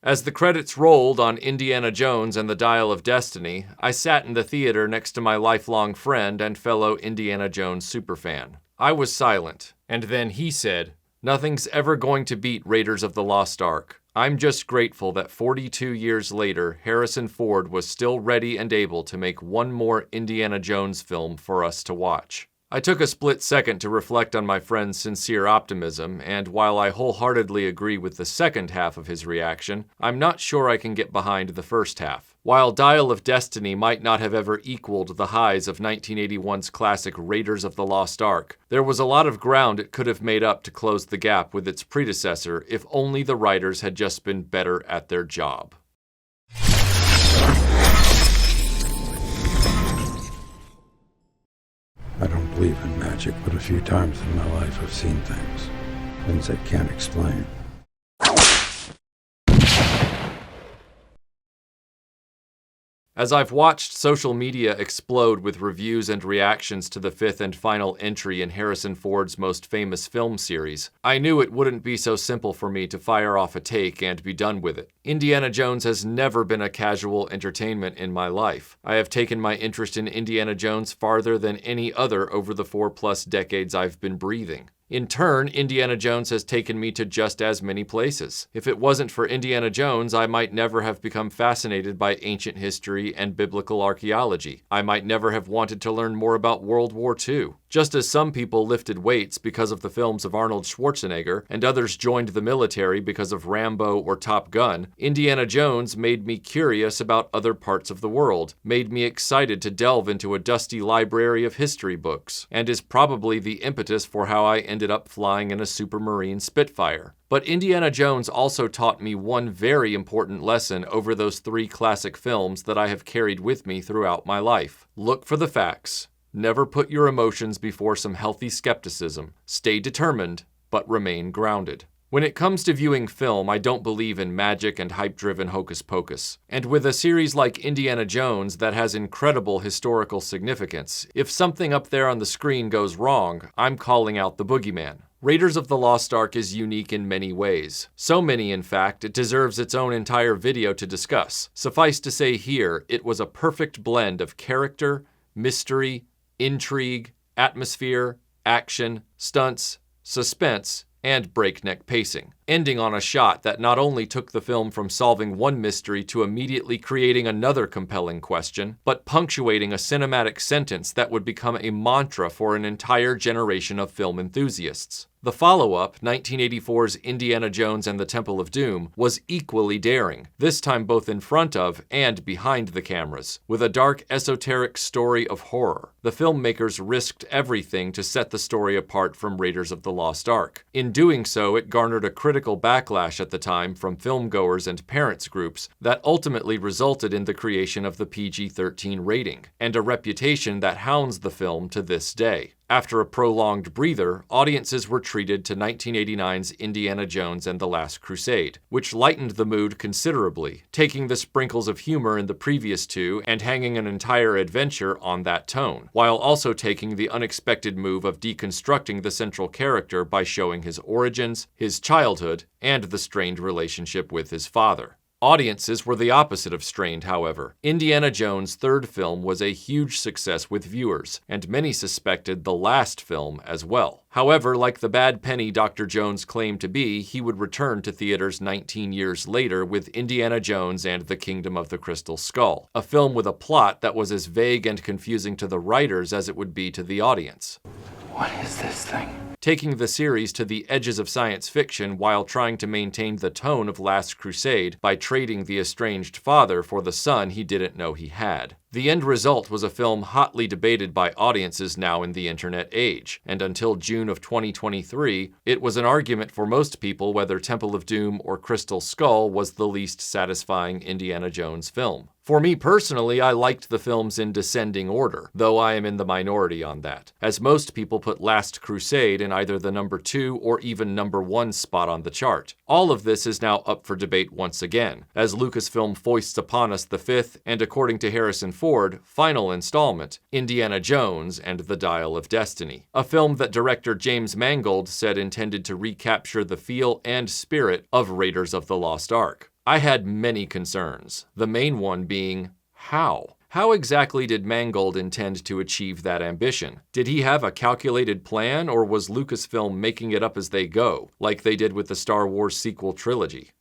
As the credits rolled on Indiana Jones and the Dial of Destiny, I sat in the theater next to my lifelong friend and fellow Indiana Jones superfan. I was silent, and then he said, "Nothing's ever going to beat Raiders of the Lost Ark. I'm just grateful that 42 years later, Harrison Ford was still ready and able to make one more Indiana Jones film for us to watch." I took a split second to reflect on my friend's sincere optimism, and while I wholeheartedly agree with the second half of his reaction, I'm not sure I can get behind the first half. While Dial of Destiny might not have ever equaled the highs of 1981's classic Raiders of the Lost Ark, there was a lot of ground it could have made up to close the gap with its predecessor if only the writers had just been better at their job. I don't believe in magic, but a few times in my life I've seen things I can't explain. As I've watched social media explode with reviews and reactions to the fifth and final entry in Harrison Ford's most famous film series, I knew it wouldn't be so simple for me to fire off a take and be done with it. Indiana Jones has never been a casual entertainment in my life. I have taken my interest in Indiana Jones farther than any other over the 4+ decades I've been breathing. In turn, Indiana Jones has taken me to just as many places. If it wasn't for Indiana Jones, I might never have become fascinated by ancient history and biblical archaeology. I might never have wanted to learn more about World War II. Just as some people lifted weights because of the films of Arnold Schwarzenegger, and others joined the military because of Rambo or Top Gun, Indiana Jones made me curious about other parts of the world, made me excited to delve into a dusty library of history books, and is probably the impetus for how I ended up flying in a Supermarine Spitfire. But Indiana Jones also taught me one very important lesson over those 3 classic films that I have carried with me throughout my life. Look for the facts. Never put your emotions before some healthy skepticism. Stay determined, but remain grounded. When it comes to viewing film, I don't believe in magic and hype-driven hocus pocus. And with a series like Indiana Jones that has incredible historical significance, if something up there on the screen goes wrong, I'm calling out the boogeyman. Raiders of the Lost Ark is unique in many ways. So many, in fact, it deserves its own entire video to discuss. Suffice to say here, it was a perfect blend of character, mystery, intrigue, atmosphere, action, stunts, suspense, and breakneck pacing, ending on a shot that not only took the film from solving one mystery to immediately creating another compelling question, but punctuating a cinematic sentence that would become a mantra for an entire generation of film enthusiasts. The follow-up, 1984's Indiana Jones and the Temple of Doom, was equally daring, this time both in front of and behind the cameras, with a dark, esoteric story of horror. The filmmakers risked everything to set the story apart from Raiders of the Lost Ark. In doing so, it garnered a critical backlash at the time from filmgoers and parents groups that ultimately resulted in the creation of the PG-13 rating, and a reputation that hounds the film to this day. After a prolonged breather, audiences were treated to 1989's Indiana Jones and the Last Crusade, which lightened the mood considerably, taking the sprinkles of humor in the previous two and hanging an entire adventure on that tone, while also taking the unexpected move of deconstructing the central character by showing his origins, his childhood, and the strained relationship with his father. Audiences were the opposite of strained, however. Indiana Jones' third film was a huge success with viewers, and many suspected the last film as well. However, like the bad penny Dr. Jones claimed to be, he would return to theaters 19 years later with Indiana Jones and the Kingdom of the Crystal Skull, a film with a plot that was as vague and confusing to the writers as it would be to the audience. What is this thing? Taking the series to the edges of science fiction while trying to maintain the tone of Last Crusade by trading the estranged father for the son he didn't know he had. The end result was a film hotly debated by audiences now in the internet age, and until June of 2023, it was an argument for most people whether Temple of Doom or Crystal Skull was the least satisfying Indiana Jones film. For me personally, I liked the films in descending order, though I am in the minority on that, as most people put Last Crusade in either the number 2 or even number 1 spot on the chart. All of this is now up for debate once again, as Lucasfilm foists upon us the fifth, and according to Harrison Ford, final installment, Indiana Jones and the Dial of Destiny, a film that director James Mangold said intended to recapture the feel and spirit of Raiders of the Lost Ark. I had many concerns, the main one being how? How exactly did Mangold intend to achieve that ambition? Did he have a calculated plan, or was Lucasfilm making it up as they go, like they did with the Star Wars sequel trilogy?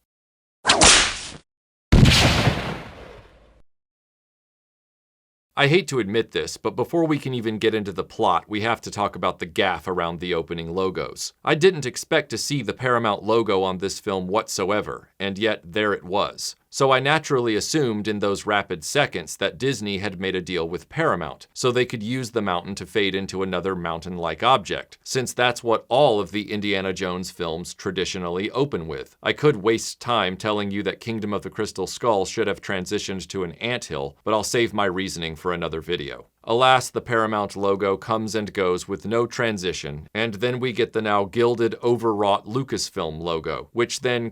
I hate to admit this, but before we can even get into the plot, we have to talk about the gaffe around the opening logos. I didn't expect to see the Paramount logo on this film whatsoever, and yet there it was. So I naturally assumed in those rapid seconds that Disney had made a deal with Paramount, so they could use the mountain to fade into another mountain-like object, since that's what all of the Indiana Jones films traditionally open with. I could waste time telling you that Kingdom of the Crystal Skull should have transitioned to an anthill, but I'll save my reasoning for another video. Alas, the Paramount logo comes and goes with no transition, and then we get the now gilded, overwrought Lucasfilm logo, which then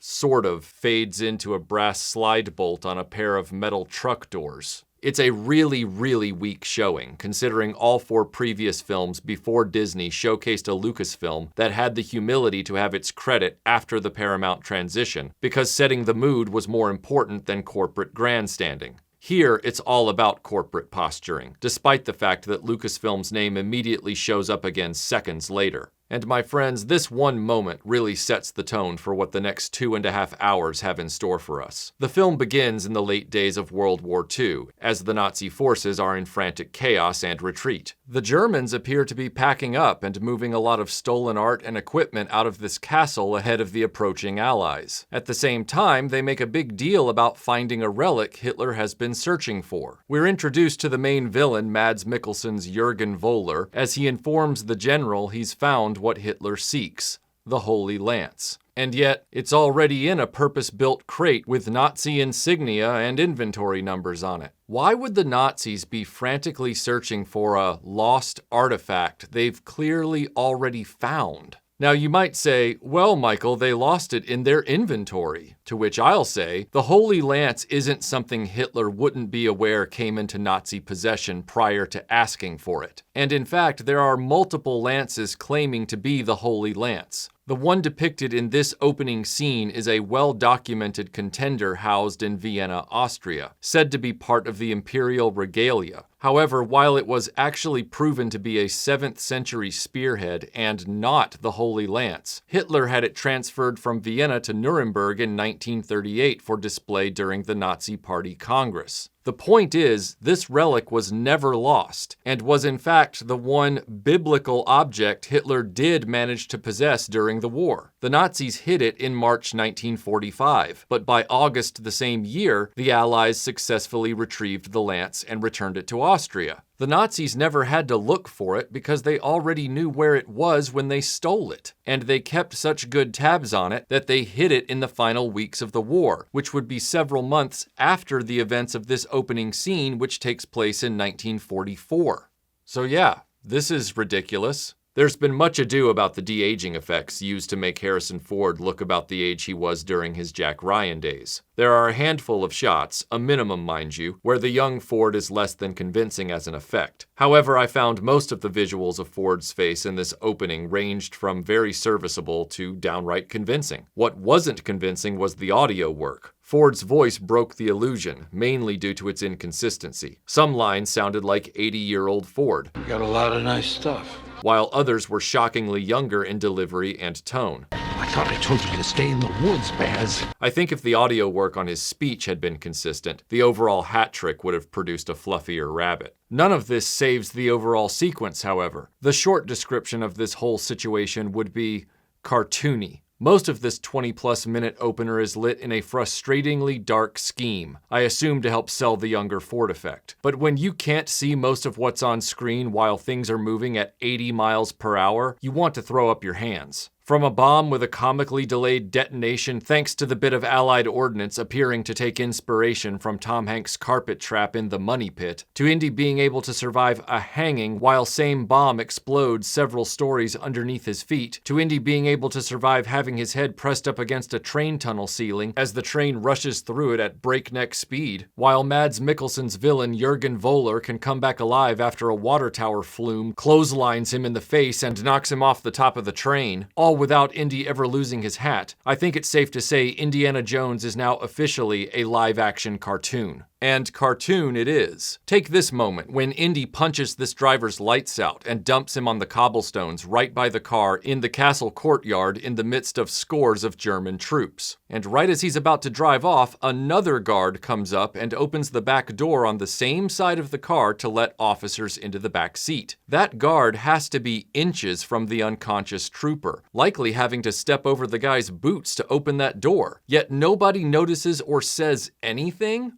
sort of, fades into a brass slide bolt on a pair of metal truck doors. It's a really, really weak showing, considering all 4 previous films before Disney showcased a Lucasfilm that had the humility to have its credit after the Paramount transition, because setting the mood was more important than corporate grandstanding. Here, it's all about corporate posturing, despite the fact that Lucasfilm's name immediately shows up again seconds later. And my friends, this one moment really sets the tone for what the next 2.5 hours have in store for us. The film begins in the late days of World War II, as the Nazi forces are in frantic chaos and retreat. The Germans appear to be packing up and moving a lot of stolen art and equipment out of this castle ahead of the approaching Allies. At the same time, they make a big deal about finding a relic Hitler has been searching for. We're introduced to the main villain, Mads Mikkelsen's Jürgen Voller, as he informs the general he's found what Hitler seeks, the Holy Lance. And yet, it's already in a purpose-built crate with Nazi insignia and inventory numbers on it. Why would the Nazis be frantically searching for a lost artifact they've clearly already found? Now you might say, well, Michael, they lost it in their inventory. To which I'll say, the Holy Lance isn't something Hitler wouldn't be aware came into Nazi possession prior to asking for it. And in fact, there are multiple lances claiming to be the Holy Lance. The one depicted in this opening scene is a well-documented contender housed in Vienna, Austria, said to be part of the imperial regalia. However, while it was actually proven to be a 7th century spearhead and not the Holy Lance, Hitler had it transferred from Vienna to Nuremberg in 1938 for display during the Nazi Party Congress. The point is, this relic was never lost, and was in fact the one biblical object Hitler did manage to possess during the war. The Nazis hid it in March 1945, but by August the same year, the Allies successfully retrieved the lance and returned it to Austria. The Nazis never had to look for it because they already knew where it was when they stole it, and they kept such good tabs on it that they hid it in the final weeks of the war, which would be several months after the events of this opening scene, which takes place in 1944. So yeah, this is ridiculous. There's been much ado about the de-aging effects used to make Harrison Ford look about the age he was during his Jack Ryan days. There are a handful of shots, a minimum mind you, where the young Ford is less than convincing as an effect. However, I found most of the visuals of Ford's face in this opening ranged from very serviceable to downright convincing. What wasn't convincing was the audio work. Ford's voice broke the illusion, mainly due to its inconsistency. Some lines sounded like 80-year-old Ford. You got a lot of nice stuff. While others were shockingly younger in delivery and tone. I thought I told you to stay in the woods, Baz. I think if the audio work on his speech had been consistent, the overall hat trick would have produced a fluffier rabbit. None of this saves the overall sequence, however. The short description of this whole situation would be cartoony. Most of this 20-plus minute opener is lit in a frustratingly dark scheme, I assume to help sell the younger Ford effect. But when you can't see most of what's on screen while things are moving at 80 miles per hour, you want to throw up your hands. From a bomb with a comically delayed detonation thanks to the bit of Allied ordnance appearing to take inspiration from Tom Hanks' carpet trap in The Money Pit, to Indy being able to survive a hanging while same bomb explodes several stories underneath his feet, to Indy being able to survive having his head pressed up against a train tunnel ceiling as the train rushes through it at breakneck speed, while Mads Mikkelsen's villain Jürgen Voller can come back alive after a water tower flume clotheslines him in the face and knocks him off the top of the train, all without Indy ever losing his hat, I think it's safe to say Indiana Jones is now officially a live-action cartoon. And cartoon it is. Take this moment when Indy punches this driver's lights out and dumps him on the cobblestones right by the car in the castle courtyard in the midst of scores of German troops. And right as he's about to drive off, another guard comes up and opens the back door on the same side of the car to let officers into the back seat. That guard has to be inches from the unconscious trooper, likely having to step over the guy's boots to open that door. Yet nobody notices or says anything?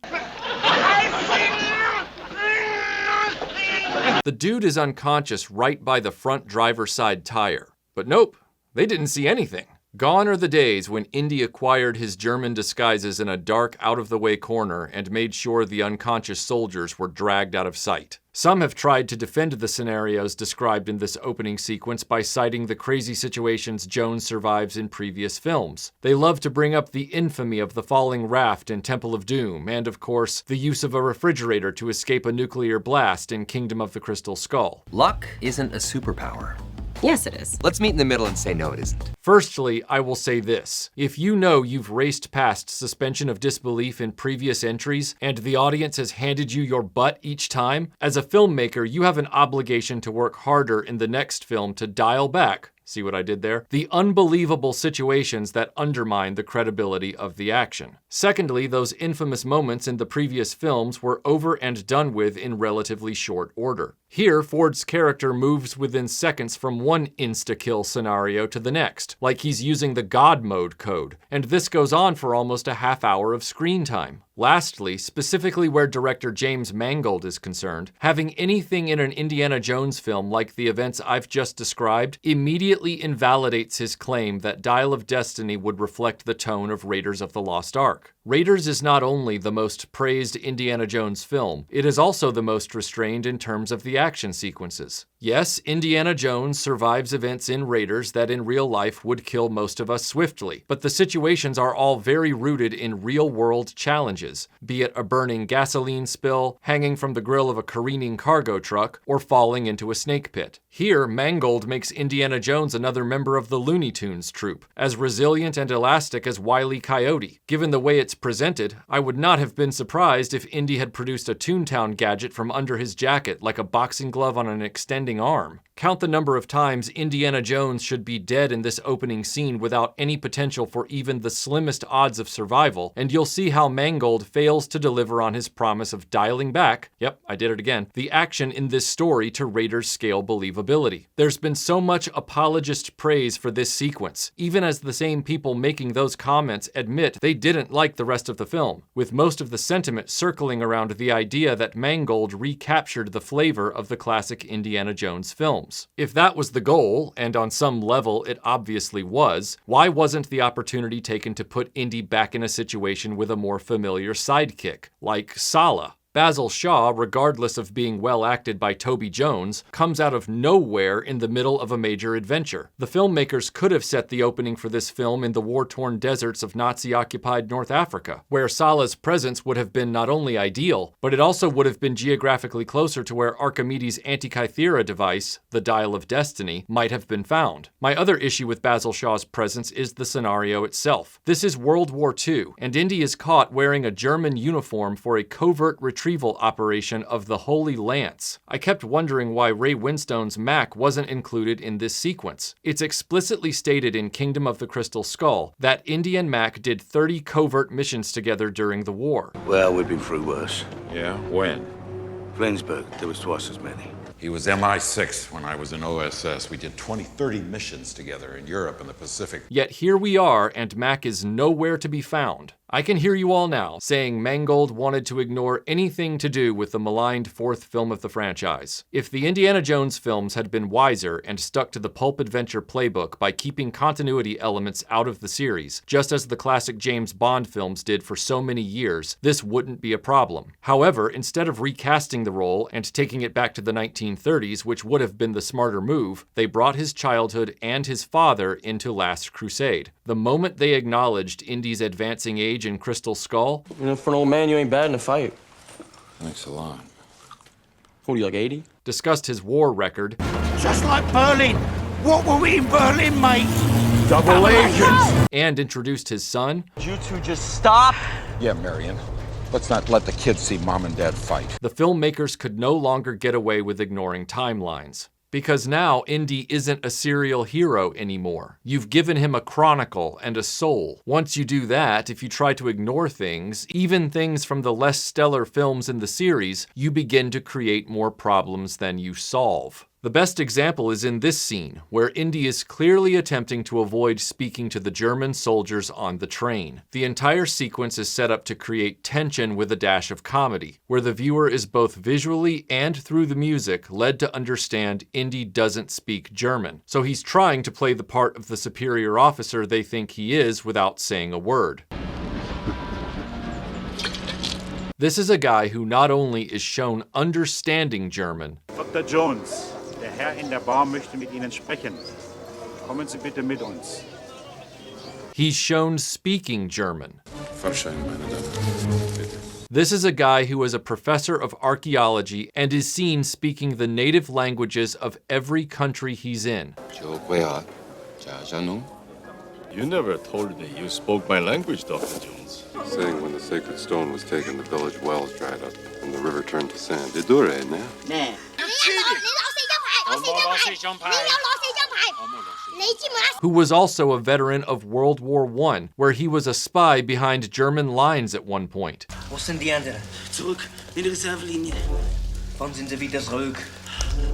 The dude is unconscious right by the front driver's side tire. But nope, they didn't see anything. Gone are the days when Indy acquired his German disguises in a dark, out-of-the-way corner and made sure the unconscious soldiers were dragged out of sight. Some have tried to defend the scenarios described in this opening sequence by citing the crazy situations Jones survives in previous films. They love to bring up the infamy of the falling raft in Temple of Doom, and of course, the use of a refrigerator to escape a nuclear blast in Kingdom of the Crystal Skull. Luck isn't a superpower. Yes, it is. Let's meet in the middle and say no, it isn't. Firstly, I will say this. If you know you've raced past suspension of disbelief in previous entries, and the audience has handed you your butt each time, as a filmmaker, you have an obligation to work harder in the next film to dial back, see what I did there? The unbelievable situations that undermine the credibility of the action. Secondly, those infamous moments in the previous films were over and done with in relatively short order. Here, Ford's character moves within seconds from one insta-kill scenario to the next, like he's using the God mode code, and this goes on for almost a half hour of screen time. Lastly, specifically where director James Mangold is concerned, having anything in an Indiana Jones film like the events I've just described immediately invalidates his claim that Dial of Destiny would reflect the tone of Raiders of the Lost Ark. Raiders is not only the most praised Indiana Jones film, it is also the most restrained in terms of the action sequences. Yes, Indiana Jones survives events in Raiders that in real life would kill most of us swiftly, but the situations are all very rooted in real-world challenges, be it a burning gasoline spill, hanging from the grill of a careening cargo truck, or falling into a snake pit. Here, Mangold makes Indiana Jones another member of the Looney Tunes troupe, as resilient and elastic as Wile E. Coyote. Given the way it's presented, I would not have been surprised if Indy had produced a Toontown gadget from under his jacket like a boxing glove on an extending arm. Count the number of times Indiana Jones should be dead in this opening scene without any potential for even the slimmest odds of survival, and you'll see how Mangold fails to deliver on his promise of dialing back, yep, I did it again, the action in this story to Raiders scale believability. There's been so much apologist praise for this sequence, even as the same people making those comments admit they didn't like the rest of the film, with most of the sentiment circling around the idea that Mangold recaptured the flavor of the classic Indiana Jones films. If that was the goal, and on some level it obviously was, why wasn't the opportunity taken to put Indy back in a situation with a more familiar sidekick, like Sallah? Basil Shaw, regardless of being well acted by Toby Jones, comes out of nowhere in the middle of a major adventure. The filmmakers could have set the opening for this film in the war-torn deserts of Nazi-occupied North Africa, where Salah's presence would have been not only ideal, but it also would have been geographically closer to where Archimedes' Antikythera device, the Dial of Destiny, might have been found. My other issue with Basil Shaw's presence is the scenario itself. This is World War II, and Indy is caught wearing a German uniform for a covert retrieval operation of the Holy Lance. I kept wondering why Ray Winstone's Mac wasn't included in this sequence. It's explicitly stated in Kingdom of the Crystal Skull that Indy and Mac did 30 covert missions together during the war. Well, we've been through worse. Yeah? When? Flensburg, there was twice as many. He was MI6 when I was in OSS. We did 30 missions together in Europe and the Pacific. Yet here we are, and Mac is nowhere to be found. I can hear you all now saying Mangold wanted to ignore anything to do with the maligned fourth film of the franchise. If the Indiana Jones films had been wiser and stuck to the pulp adventure playbook by keeping continuity elements out of the series, just as the classic James Bond films did for so many years, this wouldn't be a problem. However, instead of recasting the role and taking it back to the 1930s, which would have been the smarter move, they brought his childhood and his father into Last Crusade. The moment they acknowledged Indy's advancing age in Crystal Skull, You know, for an old man, you ain't bad in a fight. Thanks a lot. What are you, like 80? discussed his war record, Just like Berlin. What were we in Berlin, mate? Double agents! and introduced his son, You two just stop. Yeah, Marion. Let's not let the kids see Mom and Dad fight. the filmmakers could no longer get away with ignoring timelines. Because now Indy isn't a serial hero anymore. You've given him a chronicle and a soul. Once you do that, if you try to ignore things, even things from the less stellar films in the series, you begin to create more problems than you solve. The best example is in this scene, where Indy is clearly attempting to avoid speaking to the German soldiers on the train. The entire sequence is set up to create tension with a dash of comedy, where the viewer is both visually and through the music led to understand Indy doesn't speak German. So he's trying to play the part of the superior officer they think he is without saying a word. This is a guy who not only is shown understanding German, Dr. Jones, der Herr in der Bar möchte mit Ihnen sprechen. Kommen Sie bitte mit uns. he's shown speaking German. Verzeihen, meine Damen. Bitte. This is a guy who is a professor of archaeology and is seen speaking the native languages of every country he's in. You never told me you spoke my language, Dr. Jones. Saying when the sacred stone was taken, the village wells dried up and the river turned to sand. Did do it, nah? Who was also a veteran of World War I, where he was a spy behind German lines at one point. Wo sind die anderen? Zurück in die Reservelinie. Wann sind sie wieder zurück?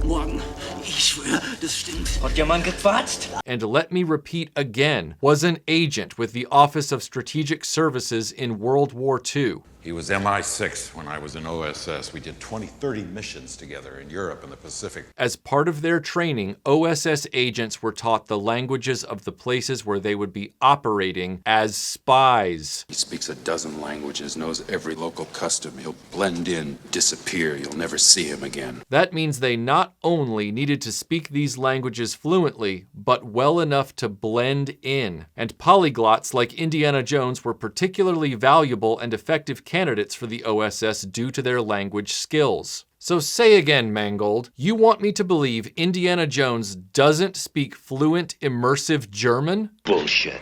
Morgen. Ich schwöre, das stimmt. Hat jemand gequatscht? And let me repeat again, was an agent with the Office of Strategic Services in World War II. He was MI6 when I was in OSS. We did 30 missions together in Europe and the Pacific. As part of their training, OSS agents were taught the languages of the places where they would be operating as spies. He speaks a dozen languages, knows every local custom. He'll blend in, disappear. You'll never see him again. That means they not only needed to speak these languages fluently, but well enough to blend in. And polyglots like Indiana Jones were particularly valuable and effective candidates for the OSS due to their language skills. So say again, Mangold, you want me to believe Indiana Jones doesn't speak fluent, immersive German? Bullshit.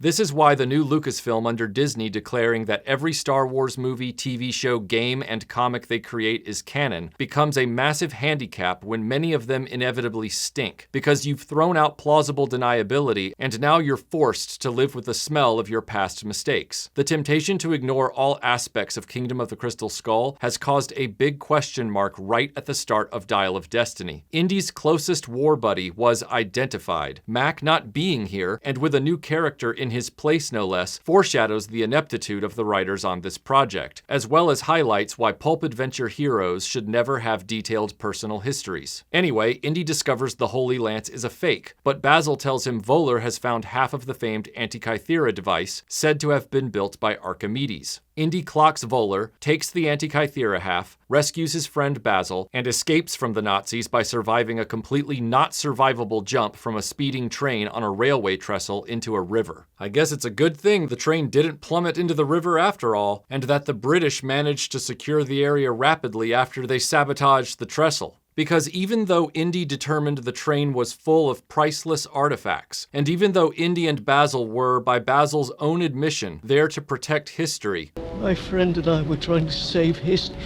This is why the new Lucasfilm under Disney declaring that every Star Wars movie, TV show, game, and comic they create is canon becomes a massive handicap when many of them inevitably stink, because you've thrown out plausible deniability and now you're forced to live with the smell of your past mistakes. The temptation to ignore all aspects of Kingdom of the Crystal Skull has caused a big question mark right at the start of Dial of Destiny. Indy's closest war buddy was identified. Mac not being here, and with a new character in his place no less, foreshadows the ineptitude of the writers on this project, as well as highlights why pulp adventure heroes should never have detailed personal histories. Anyway, Indy discovers the Holy Lance is a fake, but Basil tells him Voller has found half of the famed Antikythera device, said to have been built by Archimedes. Indy clocks Voller, takes the Antikythera half, rescues his friend Basil, and escapes from the Nazis by surviving a completely not survivable jump from a speeding train on a railway trestle into a river. I guess it's a good thing the train didn't plummet into the river after all, and that the British managed to secure the area rapidly after they sabotaged the trestle. Because even though Indy determined the train was full of priceless artifacts, and even though Indy and Basil were, by Basil's own admission, there to protect history, my friend and I were trying to save history.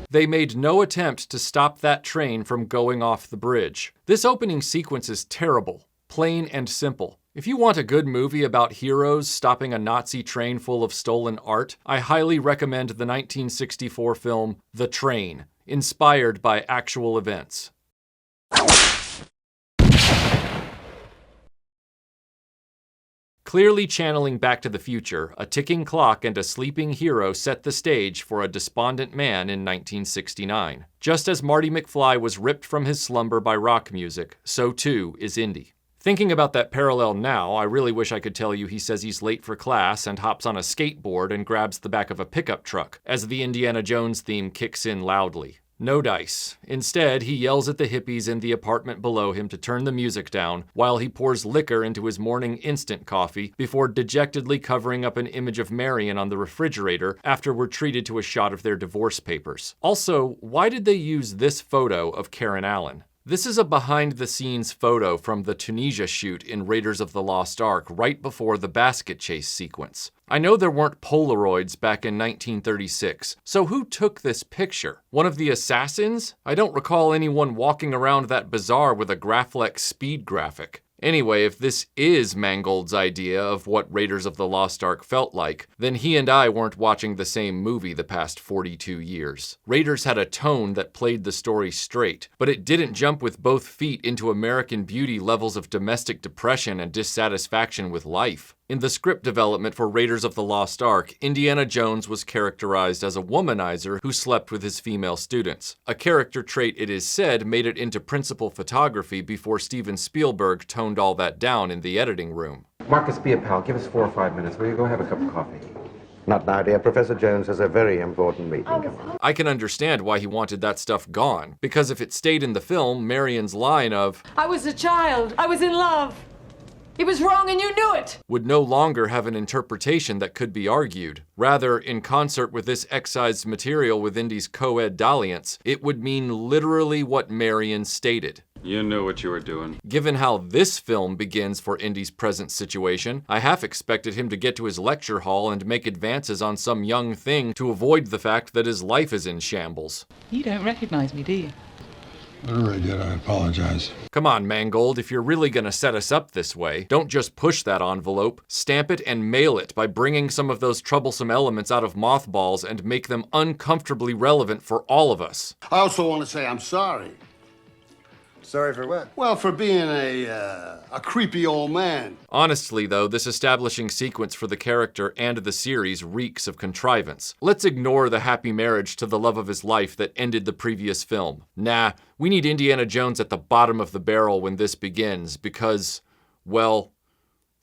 They made no attempt to stop that train from going off the bridge. This opening sequence is terrible, plain and simple. If you want a good movie about heroes stopping a Nazi train full of stolen art, I highly recommend the 1964 film The Train, inspired by actual events. Clearly channeling Back to the Future, a ticking clock and a sleeping hero set the stage for a despondent man in 1969. Just as Marty McFly was ripped from his slumber by rock music, so too is Indy. Thinking about that parallel now, I really wish I could tell you he says he's late for class and hops on a skateboard and grabs the back of a pickup truck as the Indiana Jones theme kicks in loudly. No dice. Instead, he yells at the hippies in the apartment below him to turn the music down while he pours liquor into his morning instant coffee before dejectedly covering up an image of Marion on the refrigerator after we're treated to a shot of their divorce papers. Also, why did they use this photo of Karen Allen? This is a behind-the-scenes photo from the Tunisia shoot in Raiders of the Lost Ark right before the basket chase sequence. I know there weren't Polaroids back in 1936, so who took this picture? One of the assassins? I don't recall anyone walking around that bazaar with a Graflex speed graphic. Anyway, if this is Mangold's idea of what Raiders of the Lost Ark felt like, then he and I weren't watching the same movie the past 42 years. Raiders had a tone that played the story straight, but it didn't jump with both feet into American Beauty levels of domestic depression and dissatisfaction with life. In the script development for Raiders of the Lost Ark, Indiana Jones was characterized as a womanizer who slept with his female students. A character trait, it is said, made it into principal photography before Steven Spielberg toned all that down in the editing room. Marcus, be a pal. Give us 4 or 5 minutes. Will you go have a cup of coffee? Not now, dear. Professor Jones has a very important meeting. Come on. I can understand why he wanted that stuff gone, because if it stayed in the film, Marion's line of, "I was a child. I was in love. It was wrong and you knew it," would no longer have an interpretation that could be argued. Rather, in concert with this excised material with Indy's co-ed dalliance, it would mean literally what Marion stated. You knew what you were doing. Given how this film begins for Indy's present situation, I half expected him to get to his lecture hall and make advances on some young thing to avoid the fact that his life is in shambles. You don't recognize me, do you? Whatever I did, I apologize. Come on, Mangold, if you're really gonna set us up this way, don't just push that envelope. Stamp it and mail it by bringing some of those troublesome elements out of mothballs and make them uncomfortably relevant for all of us. I also want to say I'm sorry. Sorry for what? Well, for being a creepy old man. Honestly, though, this establishing sequence for the character and the series reeks of contrivance. Let's ignore the happy marriage to the love of his life that ended the previous film. Nah, we need Indiana Jones at the bottom of the barrel when this begins because, well,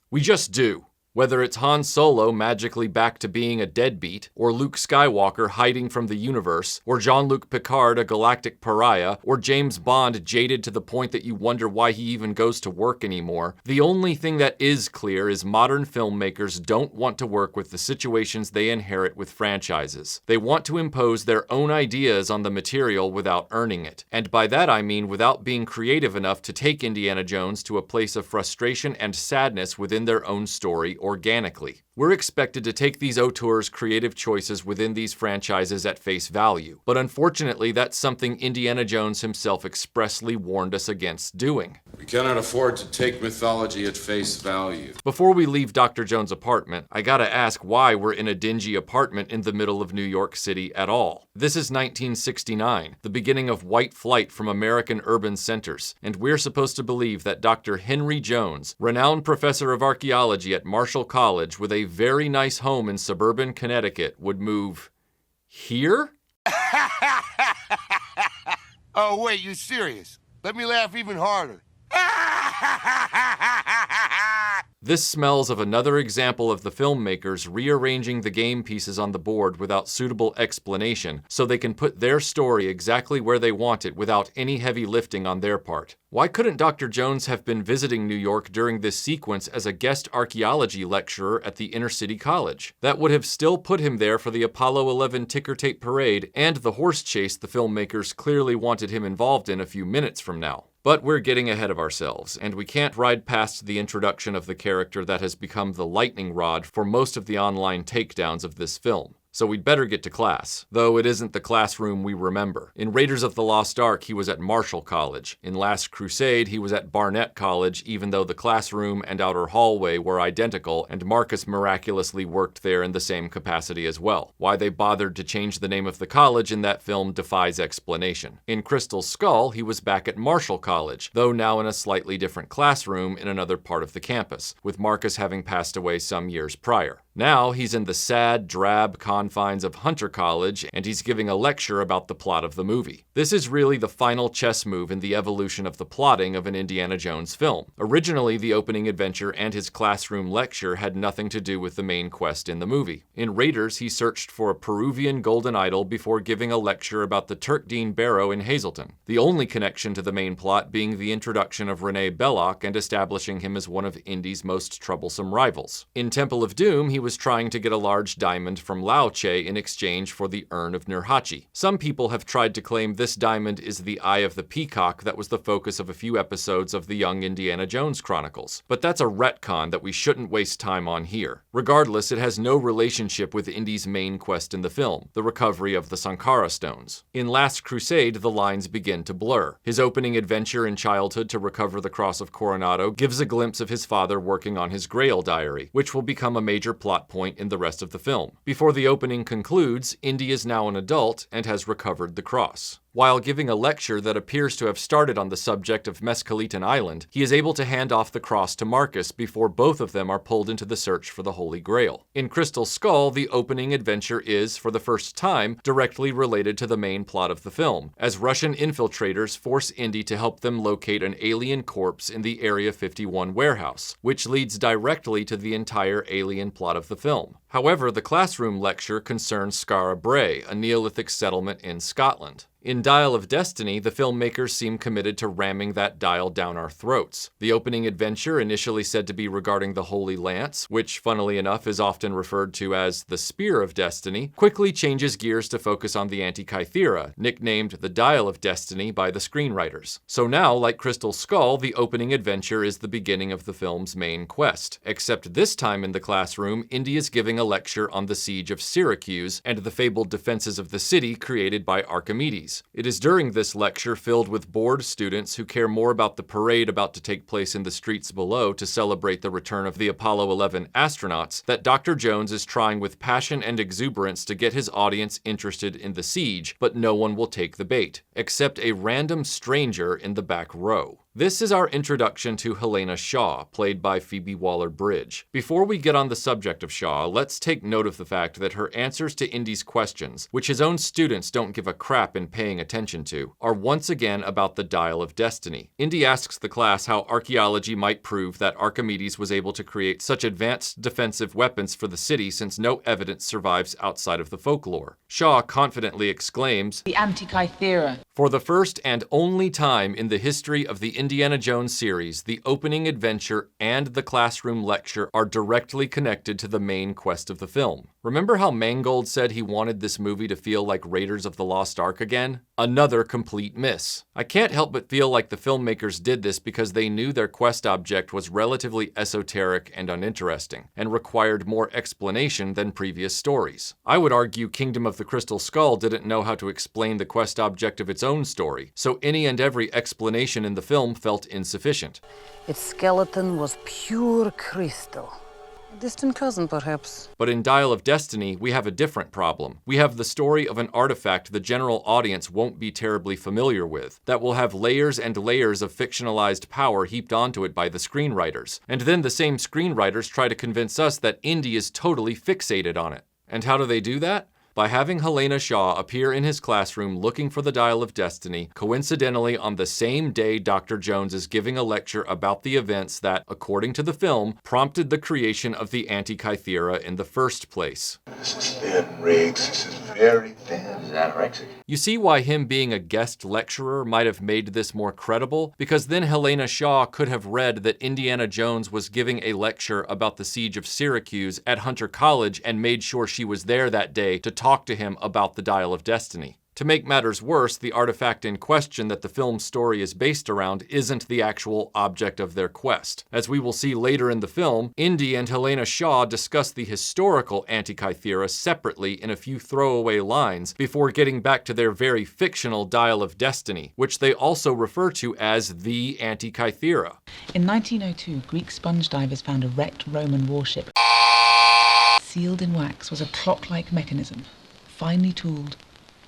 we just do. Whether it's Han Solo magically back to being a deadbeat, or Luke Skywalker hiding from the universe, or Jean-Luc Picard a galactic pariah, or James Bond jaded to the point that you wonder why he even goes to work anymore, the only thing that is clear is modern filmmakers don't want to work with the situations they inherit with franchises. They want to impose their own ideas on the material without earning it. And by that I mean without being creative enough to take Indiana Jones to a place of frustration and sadness within their own story organically. We're expected to take these auteurs' creative choices within these franchises at face value, but unfortunately that's something Indiana Jones himself expressly warned us against doing. We cannot afford to take mythology at face value. Before we leave Dr. Jones' apartment, I gotta ask why we're in a dingy apartment in the middle of New York City at all. This is 1969, the beginning of white flight from American urban centers, and we're supposed to believe that Dr. Henry Jones, renowned professor of archaeology at Marshall College with a very nice home in suburban Connecticut, would move here? Oh, wait, you serious? Let me laugh even harder. This smells of another example of the filmmakers rearranging the game pieces on the board without suitable explanation so they can put their story exactly where they want it without any heavy lifting on their part. Why couldn't Dr. Jones have been visiting New York during this sequence as a guest archaeology lecturer at the Inner City College? That would have still put him there for the Apollo 11 ticker tape parade and the horse chase the filmmakers clearly wanted him involved in a few minutes from now. But we're getting ahead of ourselves, and we can't ride past the introduction of the character that has become the lightning rod for most of the online takedowns of this film. So we'd better get to class, though it isn't the classroom we remember. In Raiders of the Lost Ark, he was at Marshall College. In Last Crusade, he was at Barnett College, even though the classroom and outer hallway were identical, and Marcus miraculously worked there in the same capacity as well. Why they bothered to change the name of the college in that film defies explanation. In Crystal Skull, he was back at Marshall College, though now in a slightly different classroom in another part of the campus, with Marcus having passed away some years prior. Now he's in the sad, drab confines of Hunter College, and he's giving a lecture about the plot of the movie. This is really the final chess move in the evolution of the plotting of an Indiana Jones film. Originally, the opening adventure and his classroom lecture had nothing to do with the main quest in the movie. In Raiders, he searched for a Peruvian golden idol before giving a lecture about the Turkdene Barrow in Hazleton, the only connection to the main plot being the introduction of René Belloc and establishing him as one of Indy's most troublesome rivals. In Temple of Doom, he was was trying to get a large diamond from Lao Che in exchange for the Urn of Nurhaci. Some people have tried to claim this diamond is the Eye of the Peacock that was the focus of a few episodes of the Young Indiana Jones Chronicles, but that's a retcon that we shouldn't waste time on here. Regardless, it has no relationship with Indy's main quest in the film, the recovery of the Sankara stones. In Last Crusade, the lines begin to blur. His opening adventure in childhood to recover the Cross of Coronado gives a glimpse of his father working on his Grail diary, which will become a major plot point in the rest of the film. Before the opening concludes, Indy is now an adult and has recovered the cross. While giving a lecture that appears to have started on the subject of Mescalitan Island, he is able to hand off the cross to Marcus before both of them are pulled into the search for the Holy Grail. In Crystal Skull, the opening adventure is, for the first time, directly related to the main plot of the film, as Russian infiltrators force Indy to help them locate an alien corpse in the Area 51 warehouse, which leads directly to the entire alien plot of the film. However, the classroom lecture concerns Skara Brae, a Neolithic settlement in Scotland. In Dial of Destiny, the filmmakers seem committed to ramming that dial down our throats. The opening adventure, initially said to be regarding the Holy Lance, which, funnily enough, is often referred to as the Spear of Destiny, quickly changes gears to focus on the Antikythera, nicknamed the Dial of Destiny by the screenwriters. So now, like Crystal Skull, the opening adventure is the beginning of the film's main quest. Except this time in the classroom, Indy is giving a lecture on the siege of Syracuse and the fabled defenses of the city created by Archimedes. It is during this lecture, filled with bored students who care more about the parade about to take place in the streets below to celebrate the return of the Apollo 11 astronauts, that Dr. Jones is trying with passion and exuberance to get his audience interested in the siege, but no one will take the bait, except a random stranger in the back row. This is our introduction to Helena Shaw, played by Phoebe Waller-Bridge. Before we get on the subject of Shaw, let's take note of the fact that her answers to Indy's questions, which his own students don't give a crap in paying attention to, are once again about the Dial of Destiny. Indy asks the class how archaeology might prove that Archimedes was able to create such advanced defensive weapons for the city since no evidence survives outside of the folklore. Shaw confidently exclaims, "The Antikythera." For the first and only time in the history of the Indiana Jones series, the opening adventure and the classroom lecture are directly connected to the main quest of the film. Remember how Mangold said he wanted this movie to feel like Raiders of the Lost Ark again? Another complete miss. I can't help but feel like the filmmakers did this because they knew their quest object was relatively esoteric and uninteresting, and required more explanation than previous stories. I would argue Kingdom of the Crystal Skull didn't know how to explain the quest object of its own story, so any and every explanation in the film felt insufficient. Its skeleton was pure crystal. A distant cousin, perhaps. But in Dial of Destiny, we have a different problem. We have the story of an artifact the general audience won't be terribly familiar with, that will have layers and layers of fictionalized power heaped onto it by the screenwriters. And then the same screenwriters try to convince us that Indy is totally fixated on it. And how do they do that? By having Helena Shaw appear in his classroom looking for the Dial of Destiny, coincidentally on the same day Dr. Jones is giving a lecture about the events that, according to the film, prompted the creation of the Antikythera in the first place. This is thin, Riggs. This is very thin. This is anorexic. You see why him being a guest lecturer might have made this more credible? Because then Helena Shaw could have read that Indiana Jones was giving a lecture about the siege of Syracuse at Hunter College and made sure she was there that day to talk to him about the Dial of Destiny. To make matters worse, the artifact in question that the film's story is based around isn't the actual object of their quest. As we will see later in the film, Indy and Helena Shaw discuss the historical Antikythera separately in a few throwaway lines before getting back to their very fictional Dial of Destiny, which they also refer to as the Antikythera. In 1902, Greek sponge divers found a wrecked Roman warship. Sealed in wax was a clock-like mechanism, finely tooled,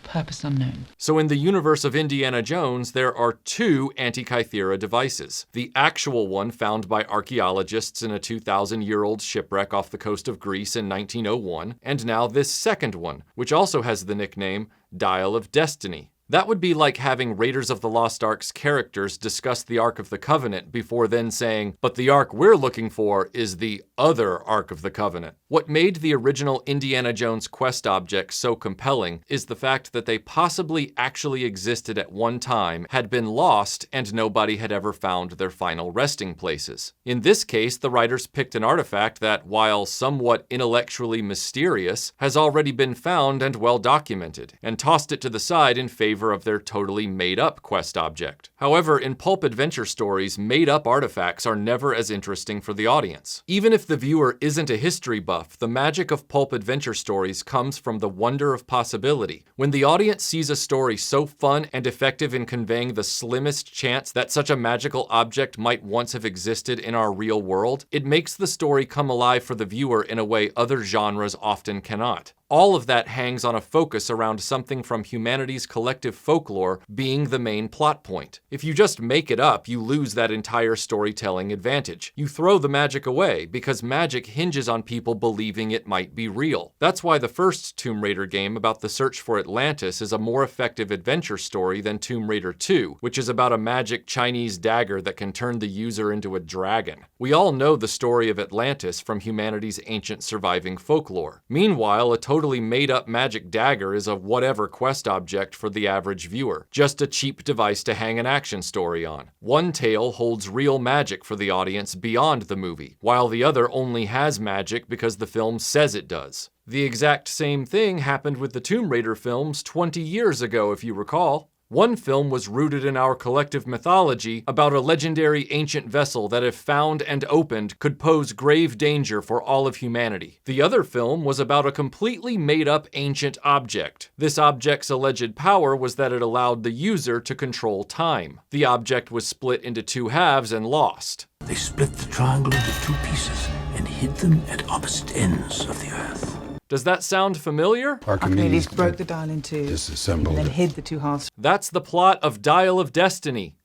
purpose unknown. So in the universe of Indiana Jones, there are two Antikythera devices. The actual one found by archaeologists in a 2,000-year-old shipwreck off the coast of Greece in 1901, and now this second one, which also has the nickname Dial of Destiny. That would be like having Raiders of the Lost Ark's characters discuss the Ark of the Covenant before then saying, but the Ark we're looking for is the other Ark of the Covenant. What made the original Indiana Jones quest objects so compelling is the fact that they possibly actually existed at one time, had been lost, and nobody had ever found their final resting places. In this case, the writers picked an artifact that, while somewhat intellectually mysterious, has already been found and well documented, and tossed it to the side in favor of their totally made-up quest object. However, in pulp adventure stories, made-up artifacts are never as interesting for the audience. Even if the viewer isn't a history buff, the magic of pulp adventure stories comes from the wonder of possibility. When the audience sees a story so fun and effective in conveying the slimmest chance that such a magical object might once have existed in our real world, it makes the story come alive for the viewer in a way other genres often cannot. All of that hangs on a focus around something from humanity's collective folklore being the main plot point. If you just make it up, you lose that entire storytelling advantage. You throw the magic away, because magic hinges on people believing it might be real. That's why the first Tomb Raider game about the search for Atlantis is a more effective adventure story than Tomb Raider 2, which is about a magic Chinese dagger that can turn the user into a dragon. We all know the story of Atlantis from humanity's ancient surviving folklore. Meanwhile, a totally made-up magic dagger is a whatever quest object for the average viewer, just a cheap device to hang an action story on. One tale holds real magic for the audience beyond the movie, while the other only has magic because the film says it does. The exact same thing happened with the Tomb Raider films 20 years ago, if you recall. One film was rooted in our collective mythology about a legendary ancient vessel that, if found and opened, could pose grave danger for all of humanity. The other film was about a completely made-up ancient object. This object's alleged power was that it allowed the user to control time. The object was split into two halves and lost. They split the triangle into two pieces and hid them at opposite ends of the earth. Does that sound familiar? Archimedes broke the dial in two, disassembled and then it. hid the two halves. That's the plot of Dial of Destiny.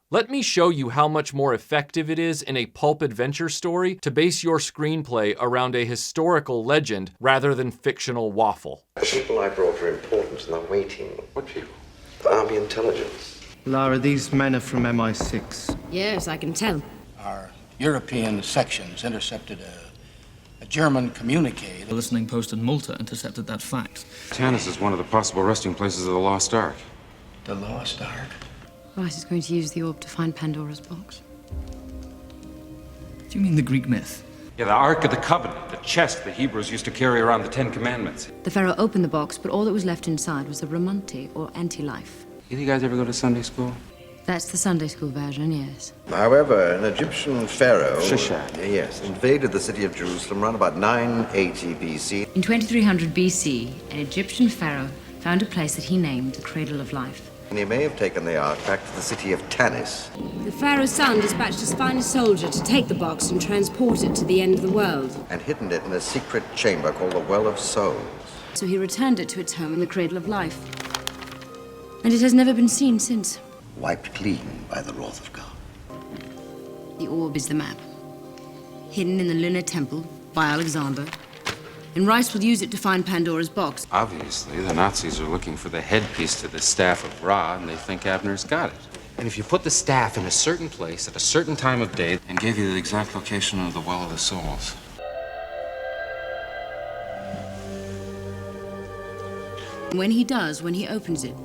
Let me show you how much more effective it is in a pulp adventure story to base your screenplay around a historical legend rather than fictional waffle. The people I brought are important and they're waiting. What people? The Army intelligence. Lara, these men are from MI6. Yes, I can tell. Our European sections intercepted a German communique. The listening post in Malta intercepted that fact. Tanis is one of the possible resting places of the Lost Ark. The Lost Ark? Rice is going to use the orb to find Pandora's box. Do you mean the Greek myth? Yeah, the Ark of the Covenant, the chest the Hebrews used to carry around the Ten Commandments. The Pharaoh opened the box, but all that was left inside was a Ramonte, or anti-life. You guys ever go to Sunday school? That's the Sunday school version, yes. However, an Egyptian pharaoh Shishak. Yes, invaded the city of Jerusalem around about 980 BC. In 2300 BC, an Egyptian pharaoh found a place that he named the Cradle of Life. And he may have taken the ark back to the city of Tanis. The pharaoh's son dispatched his finest soldier to take the box and transport it to the end of the world. And hidden it in a secret chamber called the Well of Souls. So he returned it to its home in the Cradle of Life. And it has never been seen since. Wiped clean by the wrath of God. The orb is the map. Hidden in the Lunar Temple by Alexander. And Rice will use it to find Pandora's box. Obviously, the Nazis are looking for the headpiece to the Staff of Ra, and they think Abner's got it. And if you put the staff in a certain place at a certain time of day, and gave you the exact location of the Well of the Souls. And when he does, when he opens it,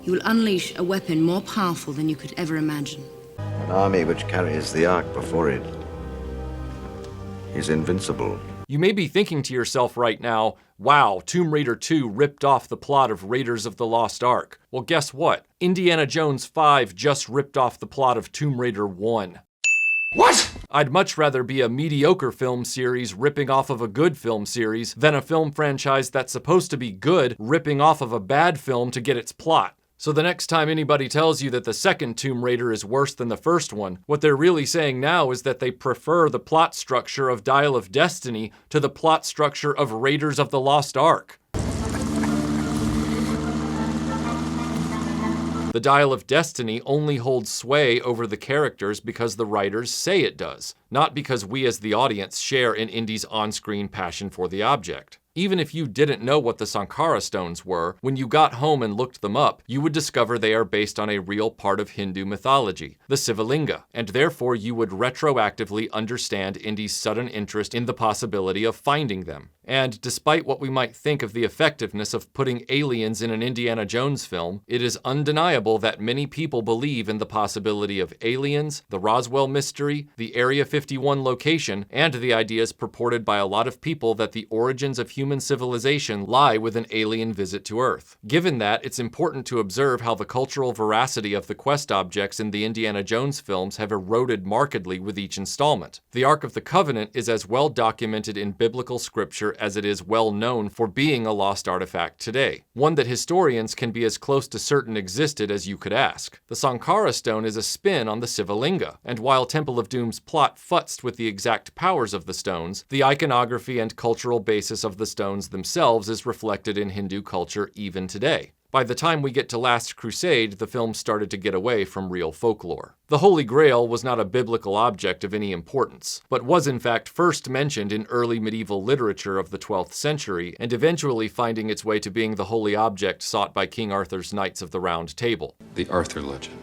he will unleash a weapon more powerful than you could ever imagine. An army which carries the ark before it is invincible. You may be thinking to yourself right now, wow, Tomb Raider 2 ripped off the plot of Raiders of the Lost Ark. Well, guess what? Indiana Jones 5 just ripped off the plot of Tomb Raider 1. What? I'd much rather be a mediocre film series ripping off of a good film series than a film franchise that's supposed to be good ripping off of a bad film to get its plot. So the next time anybody tells you that the second Tomb Raider is worse than the first one, what they're really saying now is that they prefer the plot structure of Dial of Destiny to the plot structure of Raiders of the Lost Ark. The Dial of Destiny only holds sway over the characters because the writers say it does, not because we as the audience share in Indy's on-screen passion for the object. Even if you didn't know what the Sankara stones were, when you got home and looked them up, you would discover they are based on a real part of Hindu mythology, the Sivalinga, and therefore you would retroactively understand Indy's sudden interest in the possibility of finding them. And despite what we might think of the effectiveness of putting aliens in an Indiana Jones film, it is undeniable that many people believe in the possibility of aliens, the Roswell mystery, the Area 51 location, and the ideas purported by a lot of people that the origins of human civilization lie with an alien visit to Earth. Given that, it's important to observe how the cultural veracity of the quest objects in the Indiana Jones films have eroded markedly with each installment. The Ark of the Covenant is as well documented in biblical scripture as it is well known for being a lost artifact today, one that historians can be as close to certain existed as you could ask. The Sankara stone is a spin on the Sivalinga, and while Temple of Doom's plot futzed with the exact powers of the stones, the iconography and cultural basis of the stones themselves is reflected in Hindu culture even today. By the time we get to Last Crusade, the film started to get away from real folklore. The Holy Grail was not a biblical object of any importance, but was in fact first mentioned in early medieval literature of the 12th century, and eventually finding its way to being the holy object sought by King Arthur's Knights of the Round Table. The Arthur legend.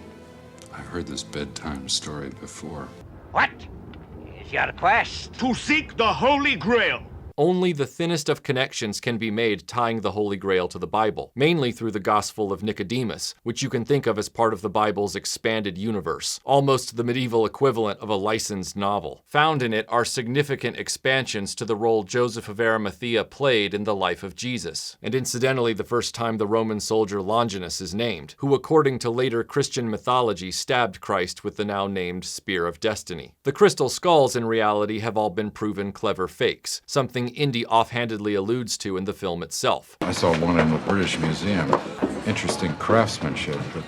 I've heard this bedtime story before. What is your quest? To seek the Holy Grail. Only the thinnest of connections can be made tying the Holy Grail to the Bible, mainly through the Gospel of Nicodemus, which you can think of as part of the Bible's expanded universe, almost the medieval equivalent of a licensed novel. Found in it are significant expansions to the role Joseph of Arimathea played in the life of Jesus, and incidentally the first time the Roman soldier Longinus is named, who according to later Christian mythology stabbed Christ with the now named Spear of Destiny. The crystal skulls in reality have all been proven clever fakes, something Indy offhandedly alludes to in the film itself. I saw one in the British Museum. Interesting craftsmanship, but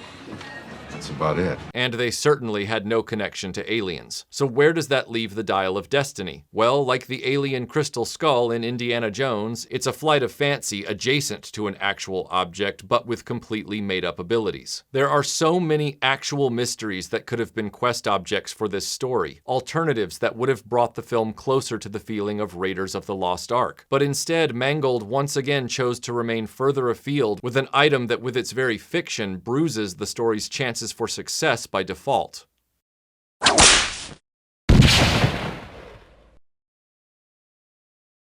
that's about it. And they certainly had no connection to aliens. So where does that leave the Dial of Destiny? Well, like the alien crystal skull in Indiana Jones, it's a flight of fancy adjacent to an actual object, but with completely made-up abilities. There are so many actual mysteries that could have been quest objects for this story, alternatives that would have brought the film closer to the feeling of Raiders of the Lost Ark. But instead, Mangold once again chose to remain further afield with an item that with its very fiction bruises the story's chances for success by default.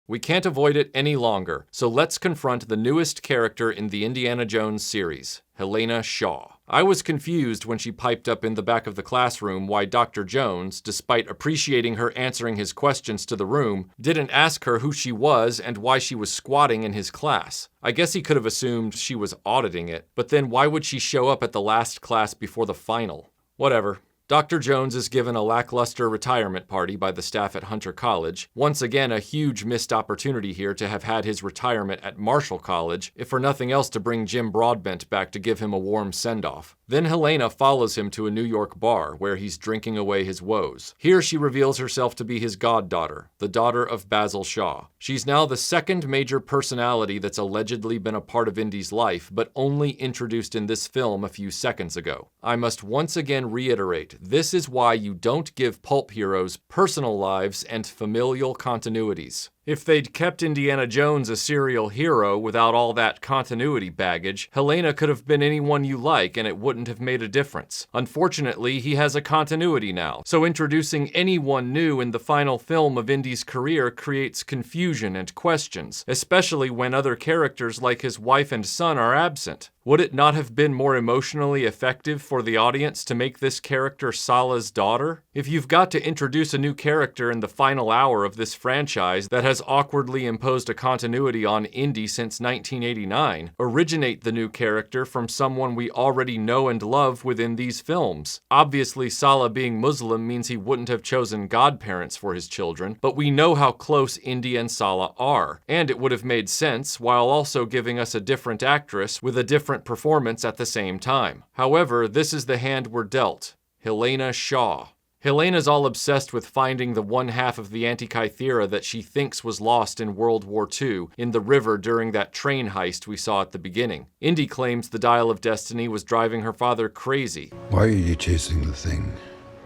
We can't avoid it any longer, so let's confront the newest character in the Indiana Jones series, Helena Shaw. I was confused when she piped up in the back of the classroom why Dr. Jones, despite appreciating her answering his questions to the room, didn't ask her who she was and why she was squatting in his class. I guess he could have assumed she was auditing it, but then why would she show up at the last class before the final? Whatever. Dr. Jones is given a lackluster retirement party by the staff at Hunter College. Once again, a huge missed opportunity here to have had his retirement at Marshall College, if for nothing else to bring Jim Broadbent back to give him a warm send-off. Then Helena follows him to a New York bar where he's drinking away his woes. Here she reveals herself to be his goddaughter, the daughter of Basil Shaw. She's now the second major personality that's allegedly been a part of Indy's life, but only introduced in this film a few seconds ago. I must once again reiterate, this is why you don't give pulp heroes personal lives and familial continuities. If they'd kept Indiana Jones a serial hero without all that continuity baggage, Helena could have been anyone you like and it wouldn't have made a difference. Unfortunately, he has a continuity now, so introducing anyone new in the final film of Indy's career creates confusion and questions, especially when other characters like his wife and son are absent. Would it not have been more emotionally effective for the audience to make this character Sala's daughter? If you've got to introduce a new character in the final hour of this franchise that has awkwardly imposed a continuity on Indy since 1989, originate the new character from someone we already know and love within these films. Obviously, Sala being Muslim means he wouldn't have chosen godparents for his children, but we know how close Indy and Sala are, and it would have made sense while also giving us a different actress with a different performance at the same time. However, this is the hand we're dealt. Helena Shaw. Helena's all obsessed with finding the one half of the Antikythera that she thinks was lost in World War II in the river during that train heist we saw at the beginning. Indy claims the Dial of Destiny was driving her father crazy. Why are you chasing the thing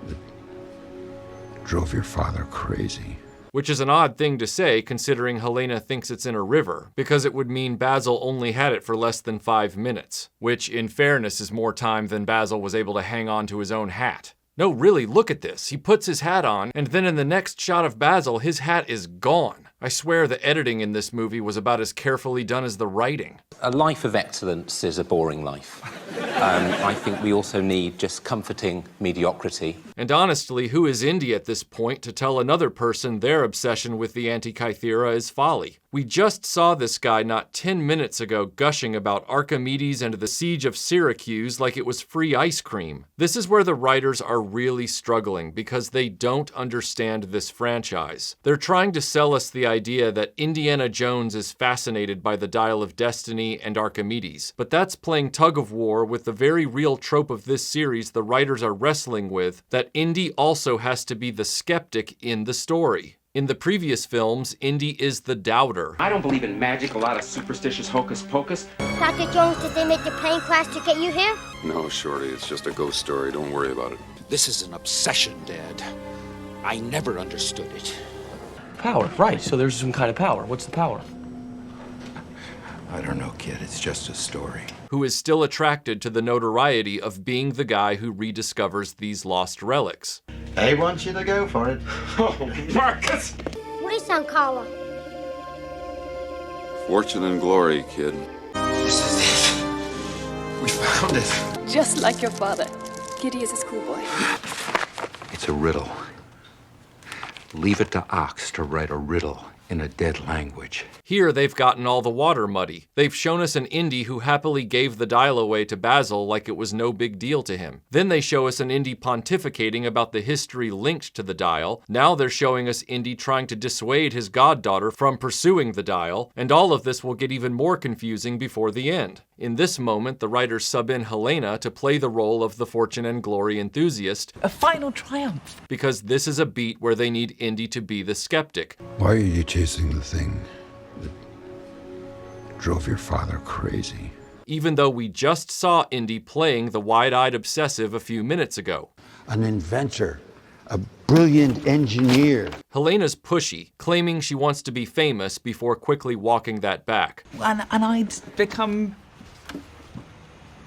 that drove your father crazy? which is an odd thing to say considering Helena thinks it's in a river, because it would mean Basil only had it for less than 5 minutes, which in fairness is more time than Basil was able to hang on to his own hat. No, really, look at this. He puts his hat on, and then in the next shot of Basil, his hat is gone. I swear the editing in this movie was about as carefully done as the writing. A life of excellence is a boring life. I think we also need just comforting mediocrity. And honestly, who is Indy at this point to tell another person their obsession with the Antikythera is folly? We just saw this guy not 10 minutes ago gushing about Archimedes and the siege of Syracuse like it was free ice cream. This is where the writers are really struggling because they don't understand this franchise. They're trying to sell us the idea that Indiana Jones is fascinated by the Dial of Destiny and Archimedes, but that's playing tug of war with the very real trope of this series the writers are wrestling with, that Indy also has to be the skeptic in the story. In the previous films, Indy is the doubter. I don't believe in magic, a lot of superstitious hocus pocus. Dr. Jones, did they make the plane crash to get you here? No, Shorty, it's just a ghost story. Don't worry about it. This is an obsession, Dad. I never understood it. Power, right. So there's some kind of power. What's the power? I don't know, kid. It's just a story. Who is still attracted to the notoriety of being the guy who rediscovers these lost relics. I want you to go for it. Oh, Marcus! What is Sankara? Fortune and glory, kid. This is it. We found it. Just like your father. Giddy is a schoolboy. It's a riddle. Leave it to Ox to write a riddle in a dead language. Here they've gotten all the water muddy. They've shown us an Indy who happily gave the dial away to Basil like it was no big deal to him. Then they show us an Indy pontificating about the history linked to the dial. Now they're showing us Indy trying to dissuade his goddaughter from pursuing the dial, and all of this will get even more confusing before the end. In this moment, the writers sub in Helena to play the role of the fortune and glory enthusiast. A final triumph. Because this is a beat where they need Indy to be the skeptic. Why are you chasing the thing that drove your father crazy? Even though we just saw Indy playing the wide-eyed obsessive a few minutes ago. An inventor. A brilliant engineer. Helena's pushy, claiming she wants to be famous before quickly walking that back. And I'd become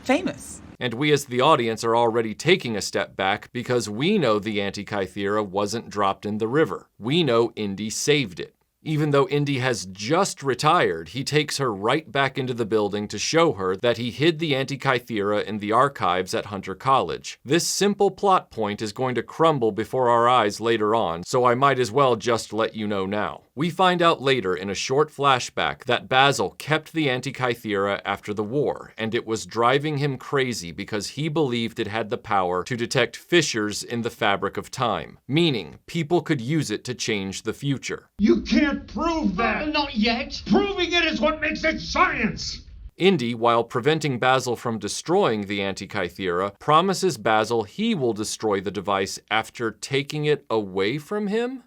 famous. And we as the audience are already taking a step back because we know the Antikythera wasn't dropped in the river. We know Indy saved it. Even though Indy has just retired, he takes her right back into the building to show her that he hid the Antikythera in the archives at Hunter College. This simple plot point is going to crumble before our eyes later on, so I might as well just let you know now. We find out later in a short flashback that Basil kept the Antikythera after the war, and it was driving him crazy because he believed it had the power to detect fissures in the fabric of time, meaning people could use it to change the future. You can't prove that! Not yet! Proving it is what makes it science! Indy, while preventing Basil from destroying the Antikythera, promises Basil he will destroy the device after taking it away from him?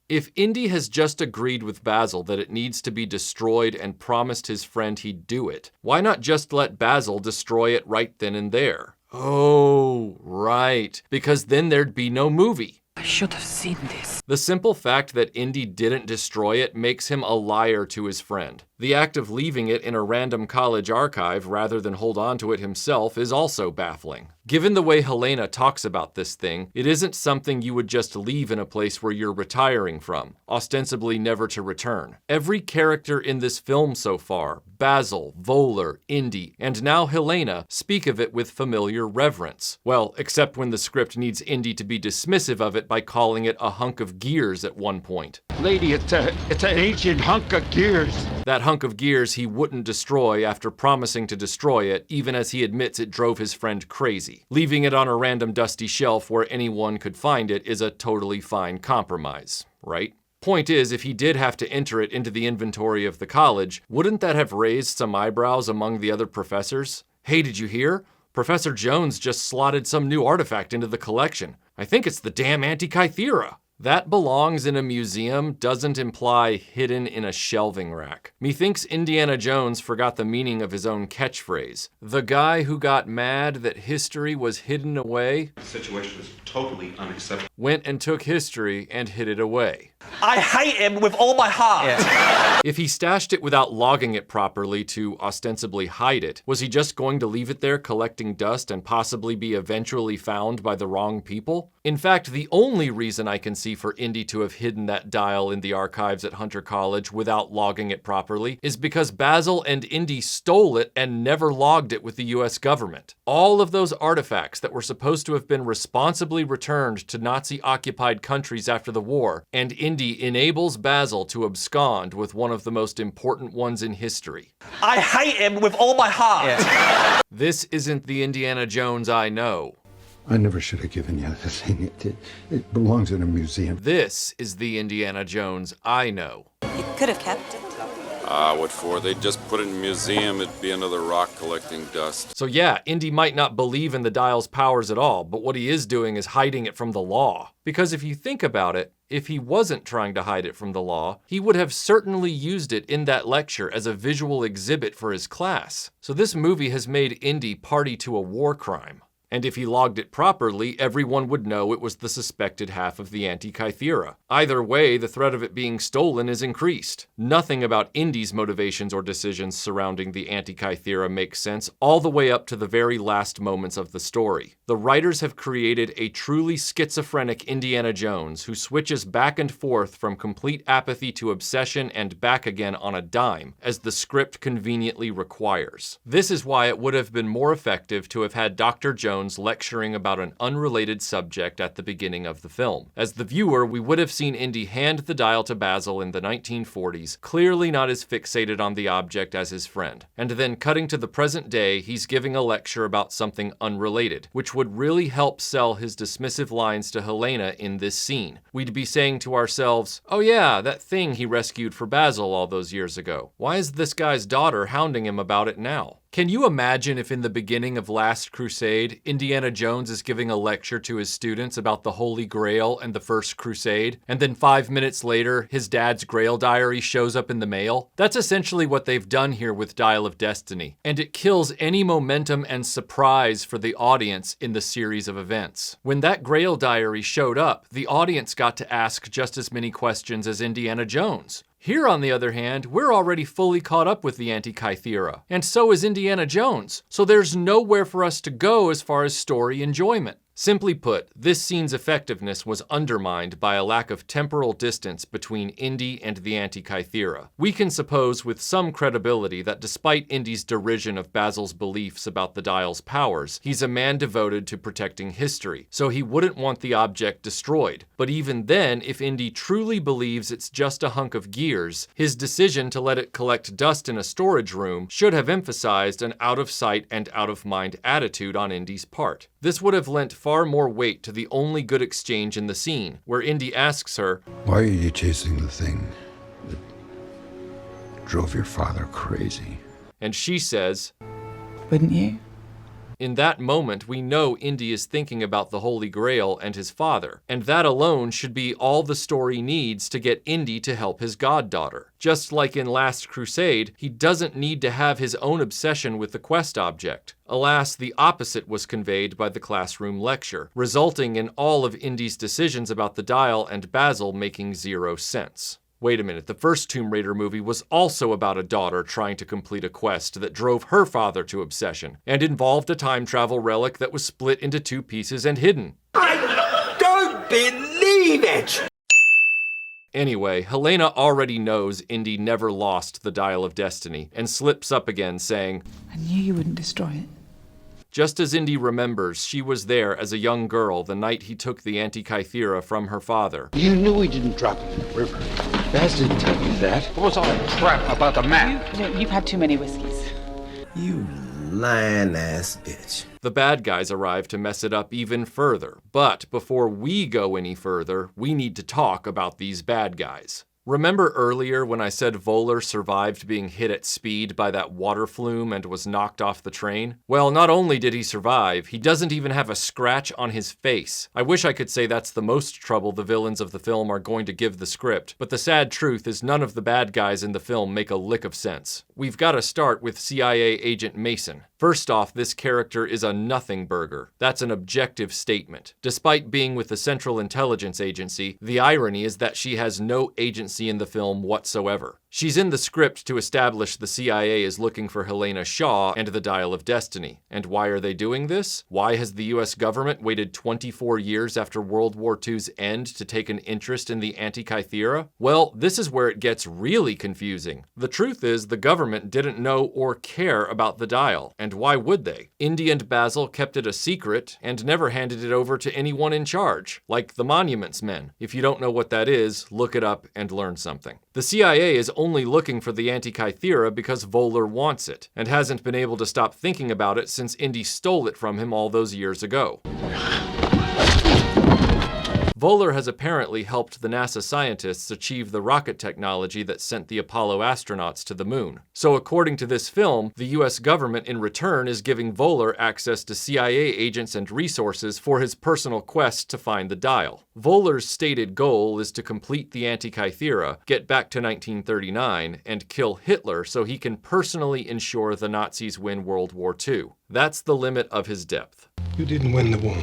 If Indy has just agreed with Basil that it needs to be destroyed and promised his friend he'd do it, why not just let Basil destroy it right then and there? Oh, right, because then there'd be no movie. I should have seen this. The simple fact that Indy didn't destroy it makes him a liar to his friend. The act of leaving it in a random college archive rather than hold on to it himself is also baffling. Given the way Helena talks about this thing, it isn't something you would just leave in a place where you're retiring from, ostensibly never to return. Every character in this film so far, Basil, Voller, Indy, and now Helena, speak of it with familiar reverence. Well, except when the script needs Indy to be dismissive of it by calling it a hunk of gears at one point. Lady, it's an ancient hunk of gears. That hunk of gears he wouldn't destroy after promising to destroy it, even as he admits it drove his friend crazy. Leaving it on a random dusty shelf where anyone could find it is a totally fine compromise, right? Point is, if he did have to enter it into the inventory of the college, wouldn't that have raised some eyebrows among the other professors? Hey, did you hear? Professor Jones just slotted some new artifact into the collection. I think it's the damn Antikythera. That belongs in a museum doesn't imply hidden in a shelving rack. Methinks Indiana Jones forgot the meaning of his own catchphrase. The guy who got mad that history was hidden away, The situation is totally unacceptable. went and took history and hid it away. I hate him with all my heart. If he stashed it without logging it properly to ostensibly hide it, was he just going to leave it there collecting dust and possibly be eventually found by the wrong people? In fact, the only reason I can see for Indy to have hidden that dial in the archives at Hunter College without logging it properly is because Basil and Indy stole it and never logged it with the US government. All of those artifacts that were supposed to have been responsibly returned to Nazi-occupied countries after the war, and Indy enables Basil to abscond with one of the most important ones in history. I hate him with all my heart. This isn't the Indiana Jones I know. I never should have given you the thing. It belongs in a museum. This is the Indiana Jones I know. You could have kept it. What for? They'd just put it in a museum, it'd be another rock collecting dust. So yeah, Indy might not believe in the dial's powers at all, but what he is doing is hiding it from the law. Because if you think about it, if he wasn't trying to hide it from the law, he would have certainly used it in that lecture as a visual exhibit for his class. So this movie has made Indy party to a war crime. And if he logged it properly, everyone would know it was the suspected half of the Antikythera. Either way, the threat of it being stolen is increased. Nothing about Indy's motivations or decisions surrounding the Antikythera makes sense all the way up to the very last moments of the story. The writers have created a truly schizophrenic Indiana Jones who switches back and forth from complete apathy to obsession and back again on a dime, as the script conveniently requires. This is why it would have been more effective to have had Dr. Jones lecturing about an unrelated subject at the beginning of the film. As the viewer, we would have seen Indy hand the dial to Basil in the 1940s, clearly not as fixated on the object as his friend. And then cutting to the present day, he's giving a lecture about something unrelated, which would really help sell his dismissive lines to Helena in this scene. We'd be saying to ourselves, oh yeah, that thing he rescued for Basil all those years ago. Why is this guy's daughter hounding him about it now? Can you imagine if in the beginning of Last Crusade, Indiana Jones is giving a lecture to his students about the Holy Grail and the First Crusade, and then 5 minutes later, his dad's Grail diary shows up in the mail? That's essentially what they've done here with Dial of Destiny, and it kills any momentum and surprise for the audience in the series of events. When that Grail diary showed up, the audience got to ask just as many questions as Indiana Jones. Here, on the other hand, we're already fully caught up with the Antikythera, and so is Indiana Jones, so there's nowhere for us to go as far as story enjoyment. Simply put, this scene's effectiveness was undermined by a lack of temporal distance between Indy and the Antikythera. We can suppose with some credibility that despite Indy's derision of Basil's beliefs about the dial's powers, he's a man devoted to protecting history, so he wouldn't want the object destroyed. But even then, if Indy truly believes it's just a hunk of gears, his decision to let it collect dust in a storage room should have emphasized an out-of-sight and out-of-mind attitude on Indy's part. This would have lent far more weight to the only good exchange in the scene, where Indy asks her, Why are you chasing the thing that drove your father crazy? And she says, Wouldn't you? In that moment, we know Indy is thinking about the Holy Grail and his father, and that alone should be all the story needs to get Indy to help his goddaughter. Just like in Last Crusade, he doesn't need to have his own obsession with the quest object. Alas, the opposite was conveyed by the classroom lecture, resulting in all of Indy's decisions about the dial and Basil making zero sense. Wait a minute, the first Tomb Raider movie was also about a daughter trying to complete a quest that drove her father to obsession, and involved a time travel relic that was split into 2 pieces and hidden. I don't believe it! Anyway, Helena already knows Indy never lost the Dial of Destiny, and slips up again saying, I knew you wouldn't destroy it. Just as Indy remembers, she was there as a young girl the night he took the Antikythera from her father. You knew he didn't drop it in the river. Baz didn't tell you that. What was all that crap about the map? You've had too many whiskeys. You lying-ass bitch. The bad guys arrive to mess it up even further. But before we go any further, we need to talk about these bad guys. Remember earlier when I said Voller survived being hit at speed by that water flume and was knocked off the train? Well, not only did he survive, he doesn't even have a scratch on his face. I wish I could say that's the most trouble the villains of the film are going to give the script, but the sad truth is none of the bad guys in the film make a lick of sense. We've got to start with CIA Agent Mason. First off, this character is a nothing burger. That's an objective statement. Despite being with the Central Intelligence Agency, the irony is that she has no agency in the film whatsoever. She's in the script to establish the CIA is looking for Helena Shaw and the Dial of Destiny. And why are they doing this? Why has the US government waited 24 years after World War II's end to take an interest in the Antikythera? Well, this is where it gets really confusing. The truth is the government didn't know or care about the Dial, and why would they? Indy and Basil kept it a secret and never handed it over to anyone in charge, like the Monuments Men. If you don't know what that is, look it up and learn something. The CIA is only looking for the Antikythera because Voller wants it, and hasn't been able to stop thinking about it since Indy stole it from him all those years ago. Voller has apparently helped the NASA scientists achieve the rocket technology that sent the Apollo astronauts to the moon. So according to this film, the US government in return is giving Voller access to CIA agents and resources for his personal quest to find the Dial. Voller's stated goal is to complete the Antikythera, get back to 1939, and kill Hitler so he can personally ensure the Nazis win World War II. That's the limit of his depth. You didn't win the war.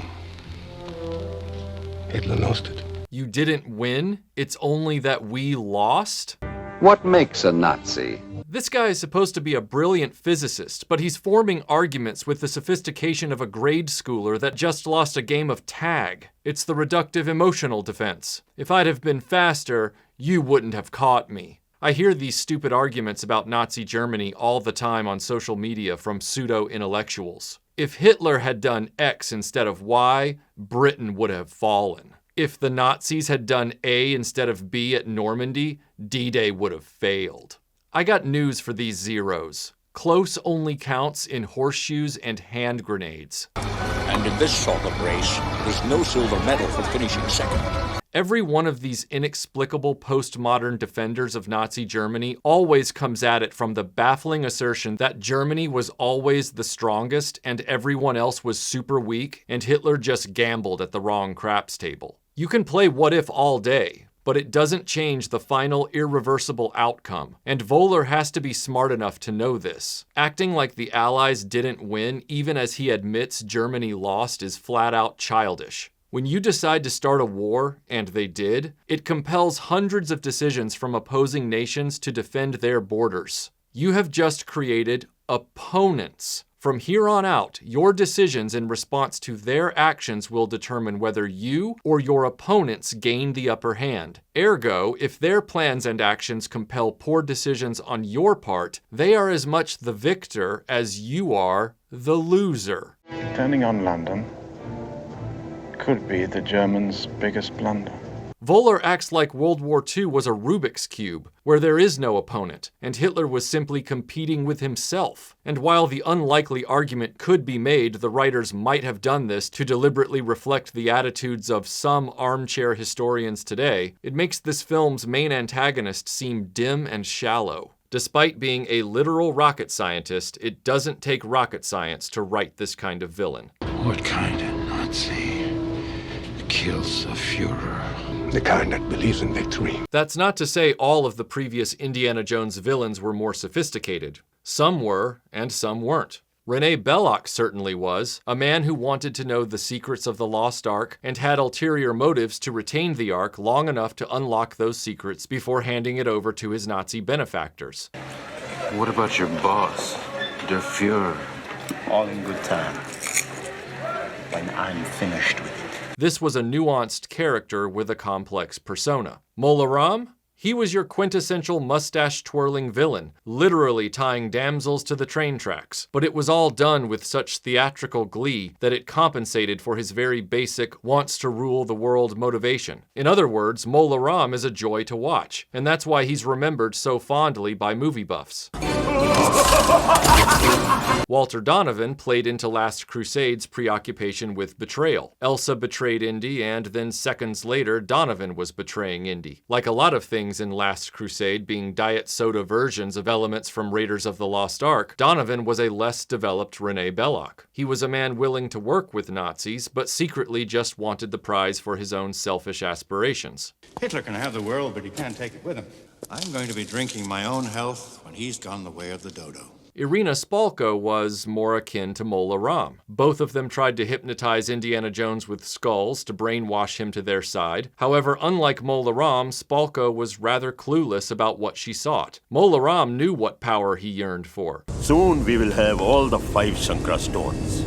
Hitler lost it. You didn't win? It's only that we lost? What makes a Nazi? This guy is supposed to be a brilliant physicist, but he's forming arguments with the sophistication of a grade schooler that just lost a game of tag. It's the reductive emotional defense. If I'd have been faster, you wouldn't have caught me. I hear these stupid arguments about Nazi Germany all the time on social media from pseudo-intellectuals. If Hitler had done X instead of Y, Britain would have fallen. If the Nazis had done A instead of B at Normandy, D-Day would have failed. I got news for these zeros. Close only counts in horseshoes and hand grenades. And in this sort of race, there's no silver medal for finishing second. Every one of these inexplicable postmodern defenders of Nazi Germany always comes at it from the baffling assertion that Germany was always the strongest and everyone else was super weak and Hitler just gambled at the wrong craps table. You can play what if all day, but it doesn't change the final irreversible outcome, and Voller has to be smart enough to know this. Acting like the Allies didn't win even as he admits Germany lost is flat out childish. When you decide to start a war, and they did, it compels hundreds of decisions from opposing nations to defend their borders. You have just created opponents. From here on out, your decisions in response to their actions will determine whether you or your opponents gain the upper hand. Ergo, if their plans and actions compel poor decisions on your part, they are as much the victor as you are the loser. Turning on London could be the Germans' biggest blunder. Voller acts like World War II was a Rubik's Cube, where there is no opponent, and Hitler was simply competing with himself. And while the unlikely argument could be made the writers might have done this to deliberately reflect the attitudes of some armchair historians today, it makes this film's main antagonist seem dim and shallow. Despite being a literal rocket scientist, it doesn't take rocket science to write this kind of villain. What kind of Nazi kills a Führer? The kind that believes in victory. That's not to say all of the previous Indiana Jones villains were more sophisticated. Some were, and some weren't. René Belloc certainly was, a man who wanted to know the secrets of the Lost Ark and had ulterior motives to retain the Ark long enough to unlock those secrets before handing it over to his Nazi benefactors. What about your boss, Der Führer? All in good time. When I'm finished with it. This was a nuanced character with a complex persona. Mola Ram? He was your quintessential mustache-twirling villain, literally tying damsels to the train tracks. But it was all done with such theatrical glee that it compensated for his very basic wants-to-rule-the-world motivation. In other words, Mola Ram is a joy to watch, and that's why he's remembered so fondly by movie buffs. Walter Donovan played into Last Crusade's preoccupation with betrayal. Elsa betrayed Indy, and then seconds later, Donovan was betraying Indy. Like a lot of things in Last Crusade being diet soda versions of elements from Raiders of the Lost Ark, Donovan was a less developed René Belloc. He was a man willing to work with Nazis, but secretly just wanted the prize for his own selfish aspirations. Hitler can have the world, but he can't take it with him. I'm going to be drinking my own health when he's gone the way of the dodo. Irina Spalko was more akin to Mola Ram. Both of them tried to hypnotize Indiana Jones with skulls to brainwash him to their side. However, unlike Mola Ram, Spalko was rather clueless about what she sought. Mola Ram knew what power he yearned for. Soon we will have all the 5 Shankara stones,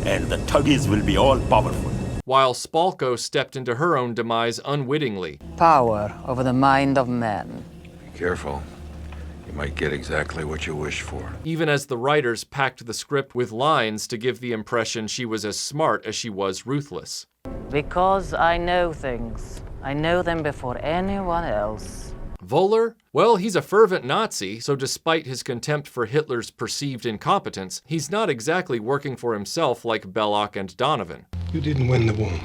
and the Thuggies will be all powerful. While Spalko stepped into her own demise unwittingly. Power over the mind of man. Be careful. You might get exactly what you wish for. Even as the writers packed the script with lines to give the impression she was as smart as she was ruthless. Because I know things. I know them before anyone else. Voller? Well, he's a fervent Nazi, so despite his contempt for Hitler's perceived incompetence, he's not exactly working for himself like Belloc and Donovan. You didn't win the war.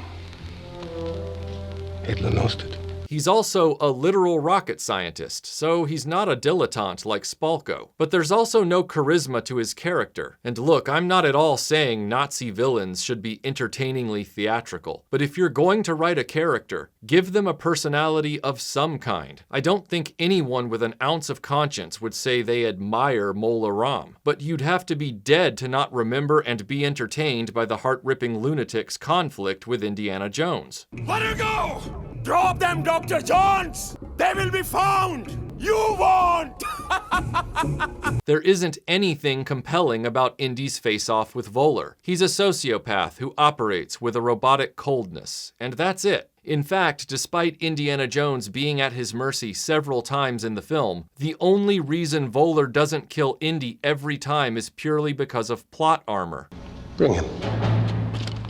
Hitler lost it. He's also a literal rocket scientist, so he's not a dilettante like Spalko. But there's also no charisma to his character. And look, I'm not at all saying Nazi villains should be entertainingly theatrical. But if you're going to write a character, give them a personality of some kind. I don't think anyone with an ounce of conscience would say they admire Mola Ram. But you'd have to be dead to not remember and be entertained by the heart-ripping lunatic's conflict with Indiana Jones. Let her go! Drop them, Dr. Jones! They will be found! You won't! There isn't anything compelling about Indy's face-off with Voller. He's a sociopath who operates with a robotic coldness, and that's it. In fact, despite Indiana Jones being at his mercy several times in the film, the only reason Voller doesn't kill Indy every time is purely because of plot armor. Bring him.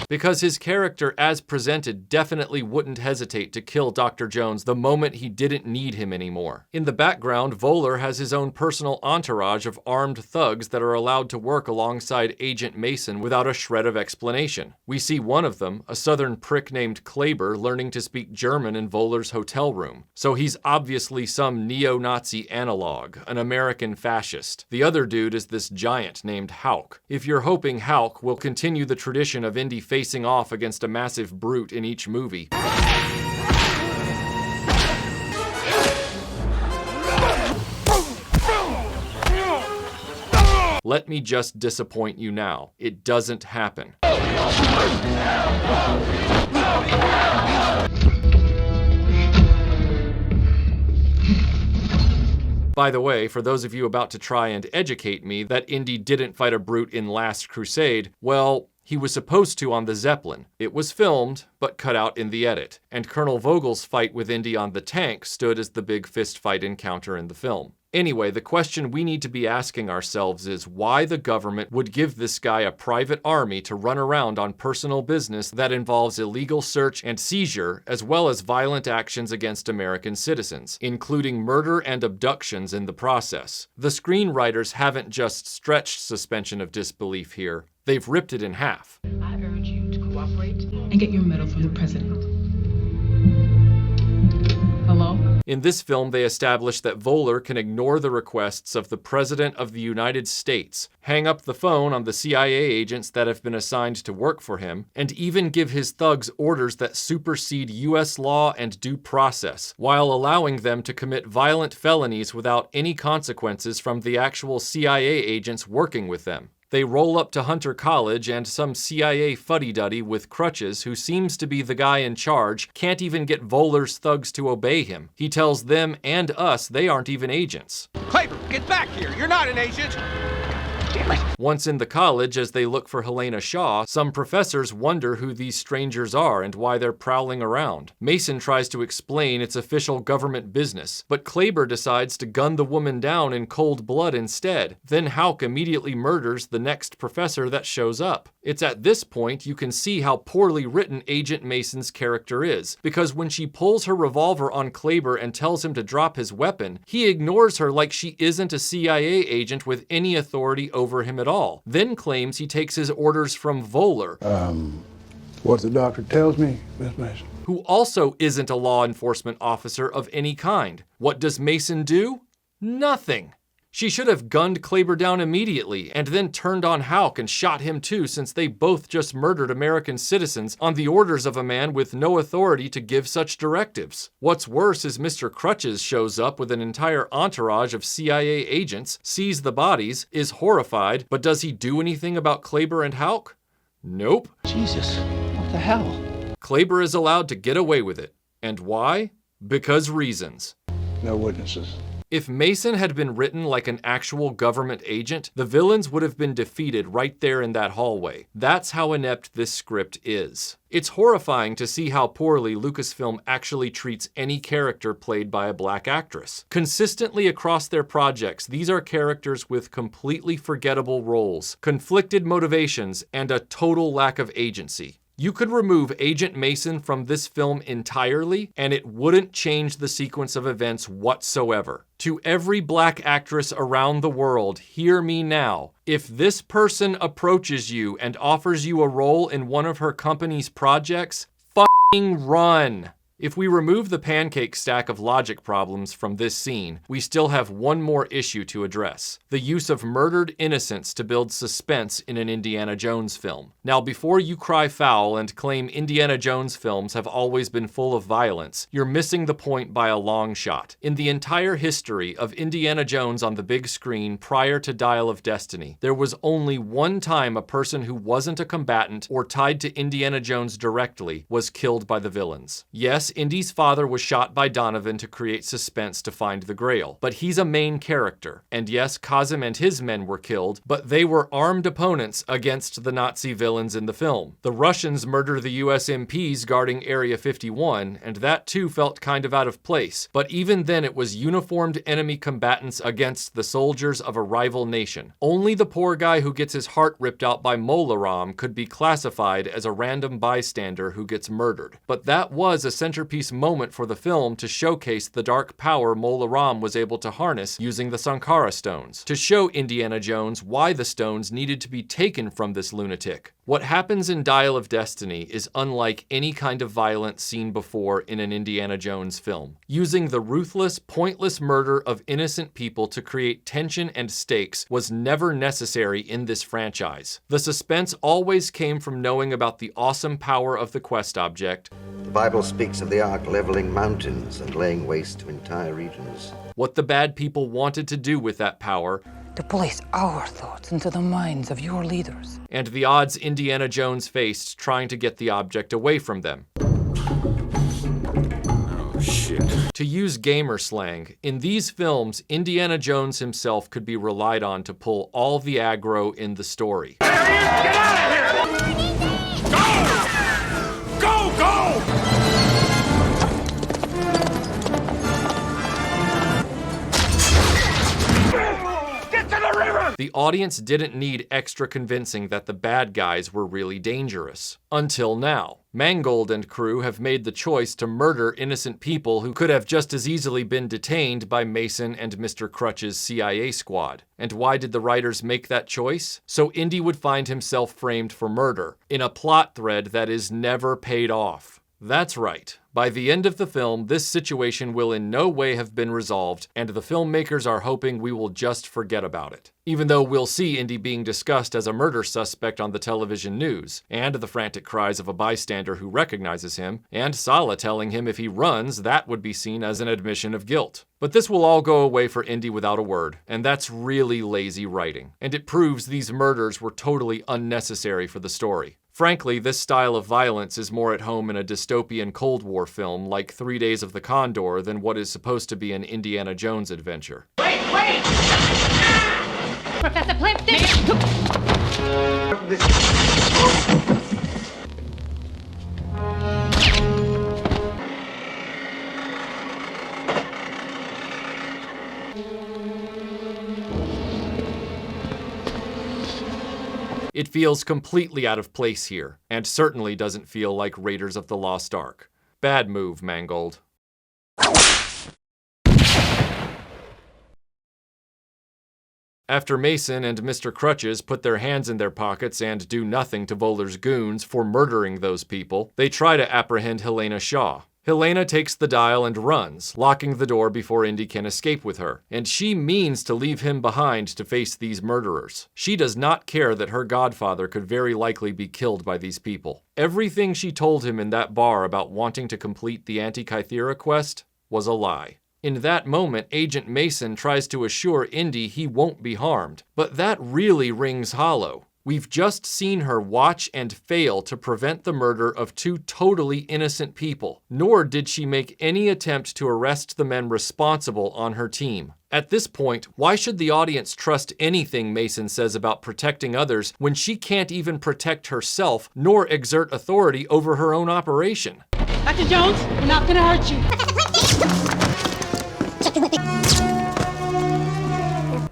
Because his character, as presented, definitely wouldn't hesitate to kill Dr. Jones the moment he didn't need him anymore. In the background, Voller has his own personal entourage of armed thugs that are allowed to work alongside Agent Mason without a shred of explanation. We see one of them, a southern prick named Kleber, learning to speak German in Voller's hotel room. So he's obviously some neo-Nazi analog, an American fascist. The other dude is this giant named Hauk. If you're hoping Hauk will continue the tradition of Indy facing off against a massive brute in each movie, let me just disappoint you now. It doesn't happen. By the way, for those of you about to try and educate me that Indy didn't fight a brute in Last Crusade, well, he was supposed to on the Zeppelin. It was filmed, but cut out in the edit. And Colonel Vogel's fight with Indy on the tank stood as the big fist fight encounter in the film. Anyway, the question we need to be asking ourselves is why the government would give this guy a private army to run around on personal business that involves illegal search and seizure, as well as violent actions against American citizens, including murder and abductions in the process. The screenwriters haven't just stretched suspension of disbelief here. They've ripped it in half. I urge you to cooperate and get your medal from the president. Hello? In this film, they establish that Voller can ignore the requests of the President of the United States, hang up the phone on the CIA agents that have been assigned to work for him, and even give his thugs orders that supersede U.S. law and due process, while allowing them to commit violent felonies without any consequences from the actual CIA agents working with them. They roll up to Hunter College, and some CIA fuddy-duddy with crutches, who seems to be the guy in charge, can't even get Voller's thugs to obey him. He tells them and us they aren't even agents. Kleber, get back here! You're not an agent! Damn it! Once in the college, as they look for Helena Shaw, some professors wonder who these strangers are and why they're prowling around. Mason tries to explain it's official government business, but Kleber decides to gun the woman down in cold blood instead. Then Houck immediately murders the next professor that shows up. It's at this point you can see how poorly written Agent Mason's character is, because when she pulls her revolver on Kleber and tells him to drop his weapon, he ignores her like she isn't a CIA agent with any authority over him at all, then claims he takes his orders from Voller, What the doctor tells me, Miss Mason. who also isn't a law enforcement officer of any kind. What does Mason do? Nothing. She should have gunned Kleber down immediately and then turned on Houck and shot him too, since they both just murdered American citizens on the orders of a man with no authority to give such directives. What's worse is Mr. Crutches shows up with an entire entourage of CIA agents, sees the bodies, is horrified, but does he do anything about Kleber and Houck? Nope. Jesus, what the hell? Kleber is allowed to get away with it. And why? Because reasons. No witnesses. If Mason had been written like an actual government agent, the villains would have been defeated right there in that hallway. That's how inept this script is. It's horrifying to see how poorly Lucasfilm actually treats any character played by a black actress. Consistently across their projects, these are characters with completely forgettable roles, conflicted motivations, and a total lack of agency. You could remove Agent Mason from this film entirely, and it wouldn't change the sequence of events whatsoever. To every black actress around the world, hear me now. If this person approaches you and offers you a role in one of her company's projects, f***ing run. If we remove the pancake stack of logic problems from this scene, we still have one more issue to address: the use of murdered innocents to build suspense in an Indiana Jones film. Now, before you cry foul and claim Indiana Jones films have always been full of violence, you're missing the point by a long shot. In the entire history of Indiana Jones on the big screen prior to Dial of Destiny, there was only one time a person who wasn't a combatant or tied to Indiana Jones directly was killed by the villains. Yes, Indy's father was shot by Donovan to create suspense to find the Grail, but he's a main character. And yes, Kazim and his men were killed, but they were armed opponents against the Nazi villains in the film. The Russians murder the US MPs guarding Area 51, and that too felt kind of out of place. But even then it was uniformed enemy combatants against the soldiers of a rival nation. Only the poor guy who gets his heart ripped out by Molaram could be classified as a random bystander who gets murdered. But that was a centerpiece moment for the film to showcase the dark power Molaram was able to harness using the Sankara stones, to show Indiana Jones why the stones needed to be taken from this lunatic. What happens in Dial of Destiny is unlike any kind of violence seen before in an Indiana Jones film. Using the ruthless, pointless murder of innocent people to create tension and stakes was never necessary in this franchise. The suspense always came from knowing about the awesome power of the quest object. The Bible speaks of the ark leveling mountains and laying waste to entire regions. What the bad people wanted to do with that power, To place our thoughts into the minds of your leaders. and the odds Indiana Jones faced trying to get the object away from them. Oh, shit. To use gamer slang, in these films, Indiana Jones himself could be relied on to pull all the aggro in the story. Get out of here! Go! Go! Go! Get to the river! The audience didn't need extra convincing that the bad guys were really dangerous. Until now. Mangold and crew have made the choice to murder innocent people who could have just as easily been detained by Mason and Mr. Crutch's CIA squad. And why did the writers make that choice? So Indy would find himself framed for murder, in a plot thread that is never paid off. That's right. By the end of the film, this situation will in no way have been resolved, and the filmmakers are hoping we will just forget about it. Even though we'll see Indy being discussed as a murder suspect on the television news, and the frantic cries of a bystander who recognizes him, and Sala telling him if he runs, that would be seen as an admission of guilt. But this will all go away for Indy without a word, and that's really lazy writing. And it proves these murders were totally unnecessary for the story. Frankly, this style of violence is more at home in a dystopian Cold War film like 3 Days of the Condor than what is supposed to be an Indiana Jones adventure. Wait! Wait! Professor Plimpton! It feels completely out of place here, and certainly doesn't feel like Raiders of the Lost Ark. Bad move, Mangold. After Mason and Mr. Crutches put their hands in their pockets and do nothing to Voeller's goons for murdering those people, they try to apprehend Helena Shaw. Helena takes the dial and runs, locking the door before Indy can escape with her, and she means to leave him behind to face these murderers. She does not care that her godfather could very likely be killed by these people. Everything she told him in that bar about wanting to complete the Antikythera quest was a lie. In that moment, Agent Mason tries to assure Indy he won't be harmed, but that really rings hollow. We've just seen her watch and fail to prevent the murder of two totally innocent people, nor did she make any attempt to arrest the men responsible on her team. At this point, why should the audience trust anything Mason says about protecting others when she can't even protect herself nor exert authority over her own operation? Dr. Jones, we're not gonna hurt you.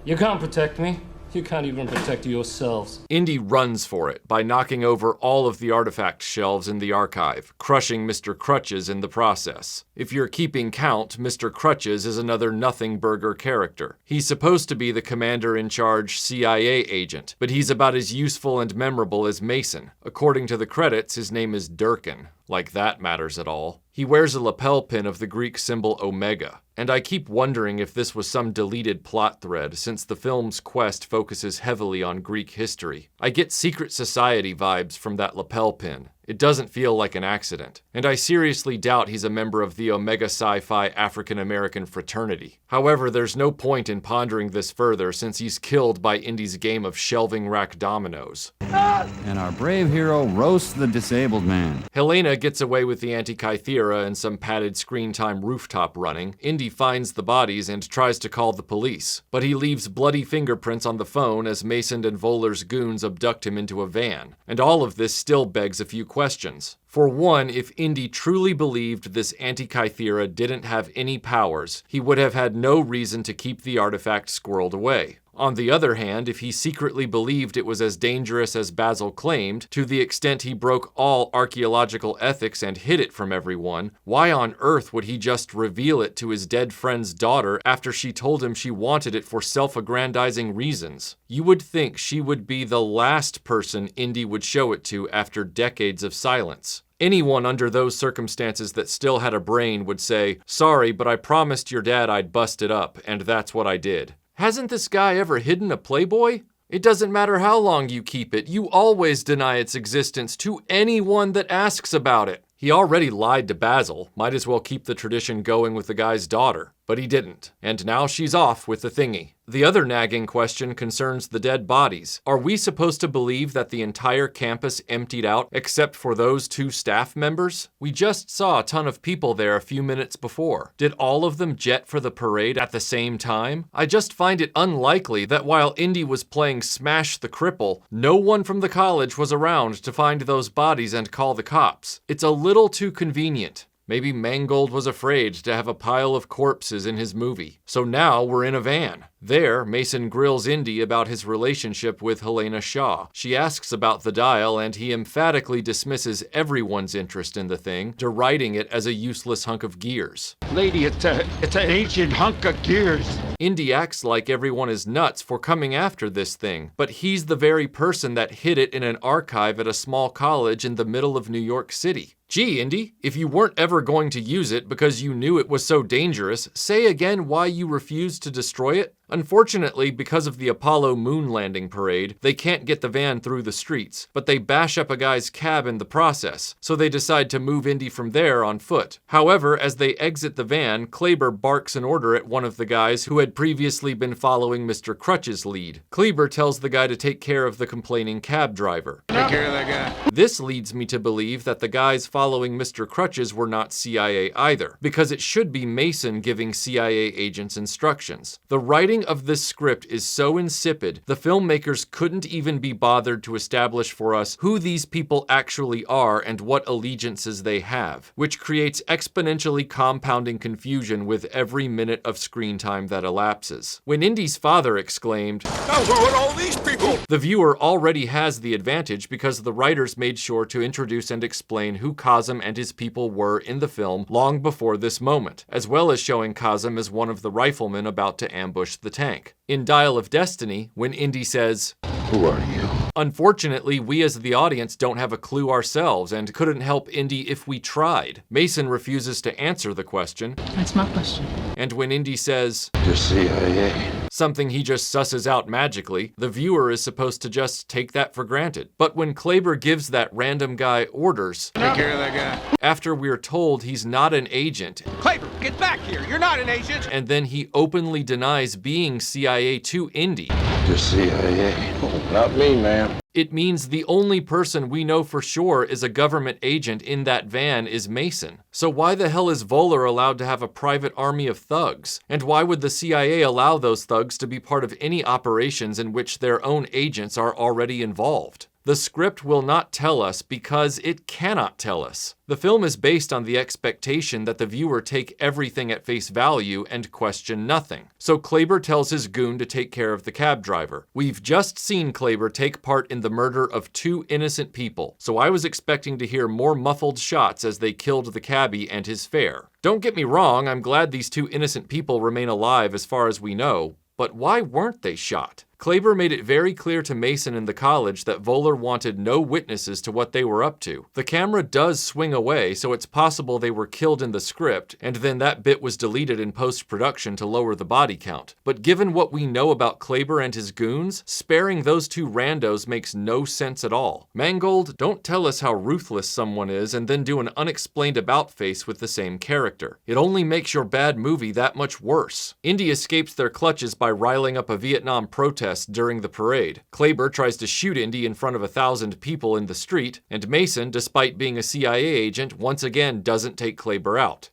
You can't protect me. You can't even protect yourselves. Indy runs for it by knocking over all of the artifact shelves in the archive, crushing Mr. Crutches in the process. If you're keeping count, Mr. Crutches is another nothing burger character. He's supposed to be the commander-in-charge CIA agent, but he's about as useful and memorable as Mason. According to the credits, his name is Durkin. Like that matters at all. He wears a lapel pin of the Greek symbol Omega, and I keep wondering if this was some deleted plot thread since the film's quest focuses heavily on Greek history. I get secret society vibes from that lapel pin. It doesn't feel like an accident, and I seriously doubt he's a member of the Omega Psi-Phi African-American fraternity. However, there's no point in pondering this further since he's killed by Indy's game of shelving rack dominoes. And our brave hero roasts the disabled man. Helena gets away with the Antikythera and some padded screen time rooftop running. Indy finds the bodies and tries to call the police, but he leaves bloody fingerprints on the phone as Mason and Voeller's goons abduct him into a van. And all of this still begs a few questions. For one, if Indy truly believed this Antikythera didn't have any powers, he would have had no reason to keep the artifact squirreled away. On the other hand, if he secretly believed it was as dangerous as Basil claimed, to the extent he broke all archaeological ethics and hid it from everyone, why on earth would he just reveal it to his dead friend's daughter after she told him she wanted it for self-aggrandizing reasons? You would think she would be the last person Indy would show it to after decades of silence. Anyone under those circumstances that still had a brain would say, "Sorry, but I promised your dad I'd bust it up, and that's what I did." Hasn't this guy ever hidden a Playboy? It doesn't matter how long you keep it, you always deny its existence to anyone that asks about it. He already lied to Basil, might as well keep the tradition going with the guy's daughter. But he didn't, and now she's off with the thingy. The other nagging question concerns the dead bodies. Are we supposed to believe that the entire campus emptied out except for those two staff members? We just saw a ton of people there a few minutes before. Did all of them jet for the parade at the same time? I just find it unlikely that while Indy was playing Smash the Cripple, no one from the college was around to find those bodies and call the cops. It's a little too convenient. Maybe Mangold was afraid to have a pile of corpses in his movie. So now we're in a van. There, Mason grills Indy about his relationship with Helena Shaw. She asks about the dial, and he emphatically dismisses everyone's interest in the thing, deriding it as a useless hunk of gears. Lady, it's an ancient hunk of gears. Indy acts like everyone is nuts for coming after this thing, but he's the very person that hid it in an archive at a small college in the middle of New York City. Gee, Indy, if you weren't ever going to use it because you knew it was so dangerous, say again why you refused to destroy it? Unfortunately, because of the Apollo moon landing parade, they can't get the van through the streets, but they bash up a guy's cab in the process, so they decide to move Indy from there on foot. However, as they exit the van, Kleber barks an order at one of the guys who had previously been following Mr. Crutch's lead. Kleber tells the guy to take care of the complaining cab driver. Take care of that guy. This leads me to believe that the guys following Mr. Crutches were not CIA either, because it should be Mason giving CIA agents instructions. The writing writing of this script is so insipid, the filmmakers couldn't even be bothered to establish for us who these people actually are and what allegiances they have, which creates exponentially compounding confusion with every minute of screen time that elapses. When Indy's father exclaimed, "Now who are all these people?" the viewer already has the advantage because the writers made sure to introduce and explain who Kazem and his people were in the film long before this moment, as well as showing Kazem as one of the riflemen about to ambush the tank. In Dial of Destiny, when Indy says, "Who are you?" unfortunately, we as the audience don't have a clue ourselves and couldn't help Indy if we tried. Mason refuses to answer the question. That's my question. And when Indy says, "The CIA." something he just susses out magically, the viewer is supposed to just take that for granted. But when Kleber gives that random guy orders, "Take care of that guy," after we're told he's not an agent, "Kleber, get back here! You're not an agent!" and then he openly denies being CIA to Indy, "The CIA." Not me, man. it means the only person we know for sure is a government agent in that van is Mason. So why the hell is Voller allowed to have a private army of thugs? And why would the CIA allow those thugs to be part of any operations in which their own agents are already involved? The script will not tell us because it cannot tell us. The film is based on the expectation that the viewer take everything at face value and question nothing. So Kleber tells his goon to take care of the cab driver. We've just seen Kleber take part in the murder of 2 innocent people, so I was expecting to hear more muffled shots as they killed the cabbie and his fare. Don't get me wrong, I'm glad these 2 innocent people remain alive as far as we know, but why weren't they shot? Kleber made it very clear to Mason in the college that Voller wanted no witnesses to what they were up to. The camera does swing away, so it's possible they were killed in the script, and then that bit was deleted in post-production to lower the body count. But given what we know about Kleber and his goons, sparing those 2 randos makes no sense at all. Mangold, don't tell us how ruthless someone is and then do an unexplained about-face with the same character. It only makes your bad movie that much worse. Indy escapes their clutches by riling up a Vietnam protest during the parade. Kleber tries to shoot Indy in front of 1,000 people in the street, and Mason, despite being a CIA agent, once again doesn't take Kleber out.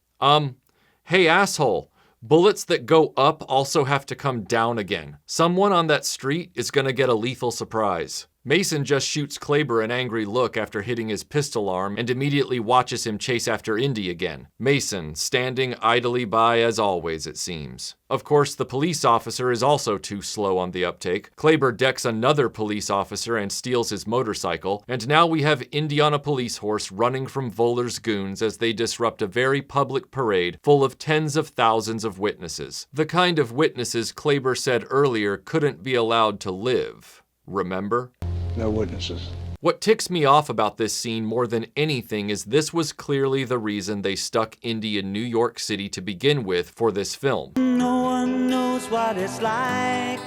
Hey asshole, bullets that go up also have to come down again. Someone on that street is gonna get a lethal surprise. Mason just shoots Kleber an angry look after hitting his pistol arm and immediately watches him chase after Indy again. Mason, standing idly by as always, it seems. Of course, the police officer is also too slow on the uptake. Kleber decks another police officer and steals his motorcycle, and now we have Indy on a police horse running from Voller's goons as they disrupt a very public parade full of tens of thousands of witnesses. The kind of witnesses Kleber said earlier couldn't be allowed to live. Remember? No witnesses. What ticks me off about this scene more than anything is this was clearly the reason they stuck Indy in New York City to begin with for this film. No one knows what it's like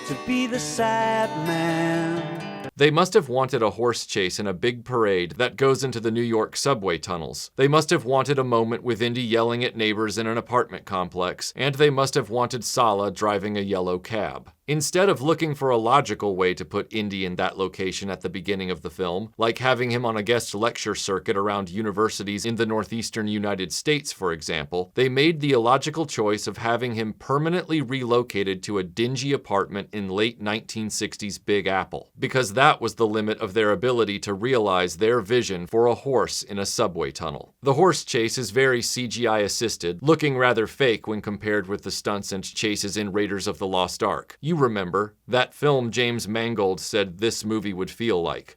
to be the sad man. They must have wanted a horse chase in a big parade that goes into the New York subway tunnels. They must have wanted a moment with Indy yelling at neighbors in an apartment complex, and they must have wanted Sala driving a yellow cab. Instead of looking for a logical way to put Indy in that location at the beginning of the film, like having him on a guest lecture circuit around universities in the northeastern United States, for example, they made the illogical choice of having him permanently relocated to a dingy apartment in late 1960s Big Apple, because that was the limit of their ability to realize their vision for a horse in a subway tunnel. The horse chase is very CGI assisted, looking rather fake when compared with the stunts and chases in Raiders of the Lost Ark. You remember, that film James Mangold said this movie would feel like.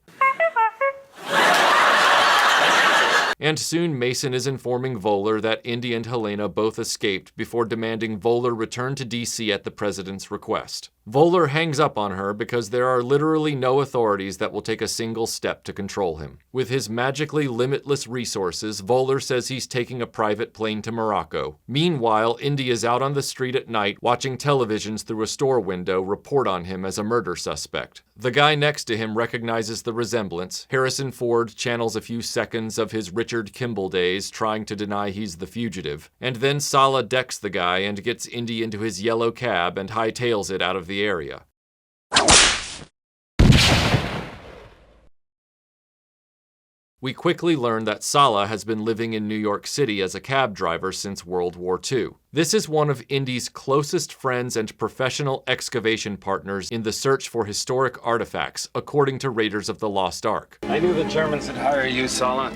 And soon Mason is informing Voller that Indy and Helena both escaped before demanding Voller return to DC at the president's request. Voller hangs up on her because there are literally no authorities that will take a single step to control him. With his magically limitless resources, Voller says he's taking a private plane to Morocco. Meanwhile, Indy is out on the street at night watching televisions through a store window report on him as a murder suspect. The guy next to him recognizes the resemblance. Harrison Ford channels a few seconds of his Richard Kimball days trying to deny he's the fugitive. And then Sala decks the guy and gets Indy into his yellow cab and hightails it out of the area. We quickly learn that Sallah has been living in New York City as a cab driver since World War II. This is one of Indy's closest friends and professional excavation partners in the search for historic artifacts, according to Raiders of the Lost Ark. I knew the Germans would hire you, Sallah.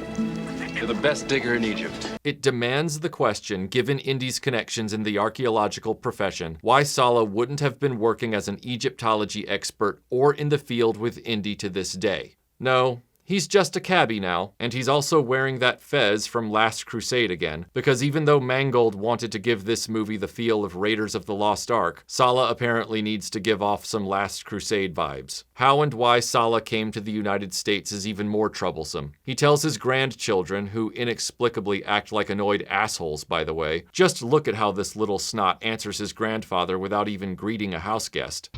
You're the best digger in Egypt. It demands the question, given Indy's connections in the archaeological profession, why Sallah wouldn't have been working as an Egyptology expert or in the field with Indy to this day. No. He's just a cabbie now, and he's also wearing that fez from Last Crusade again, because even though Mangold wanted to give this movie the feel of Raiders of the Lost Ark, Sallah apparently needs to give off some Last Crusade vibes. How and why Sallah came to the United States is even more troublesome. He tells his grandchildren, who inexplicably act like annoyed assholes by the way, just look at how this little snot answers his grandfather without even greeting a house guest.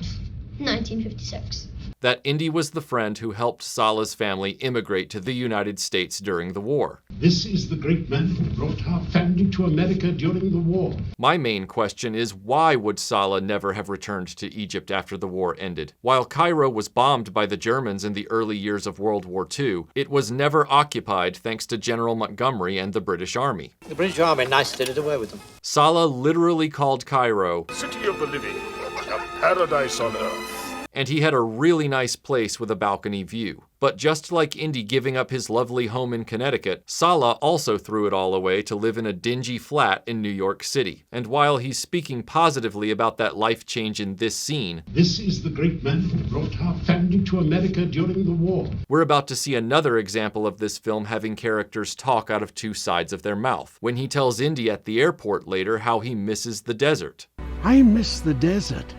1956. That Indy was the friend who helped Sallah's family immigrate to the United States during the war. This is the great man who brought our family to America during the war. My main question is, why would Sallah never have returned to Egypt after the war ended? While Cairo was bombed by the Germans in the early years of World War II, it was never occupied thanks to General Montgomery and the British Army. The British Army nice did it away with them. Sallah literally called Cairo City of the living, a paradise on earth. And he had a really nice place with a balcony view. But just like Indy giving up his lovely home in Connecticut, Sallah also threw it all away to live in a dingy flat in New York City. And while he's speaking positively about that life change in this scene, this is the great man who brought our family to America during the war. We're about to see another example of this film having characters talk out of two sides of their mouth, when he tells Indy at the airport later how he misses the desert. I miss the desert.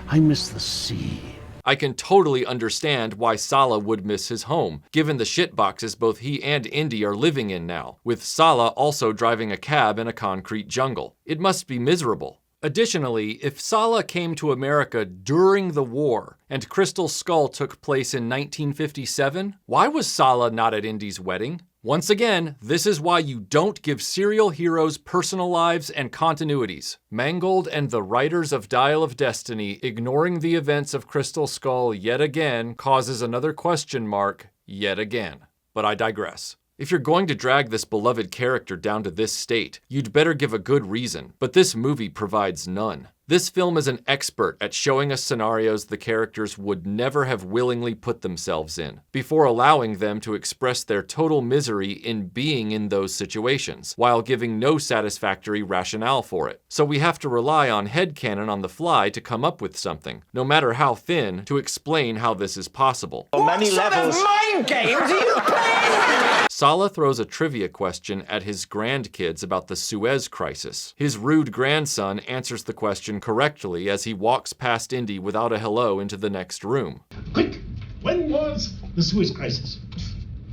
I miss the sea. I can totally understand why Sallah would miss his home, given the shitboxes both he and Indy are living in now, with Sallah also driving a cab in a concrete jungle. It must be miserable. Additionally, if Sallah came to America during the war and Crystal Skull took place in 1957, why was Sallah not at Indy's wedding? Once again, this is why you don't give serial heroes personal lives and continuities. Mangold and the writers of Dial of Destiny ignoring the events of Crystal Skull yet again causes another question mark yet again. But I digress. If you're going to drag this beloved character down to this state, you'd better give a good reason, but this movie provides none. This film is an expert at showing us scenarios the characters would never have willingly put themselves in, before allowing them to express their total misery in being in those situations, while giving no satisfactory rationale for it. So we have to rely on headcanon on the fly to come up with something, no matter how thin, to explain how this is possible. What sort of mind games are you playing? Sallah throws a trivia question at his grandkids about the Suez Crisis. His rude grandson answers the question correctly as he walks past Indy without a hello into the next room. Quick! When was the Suez Crisis?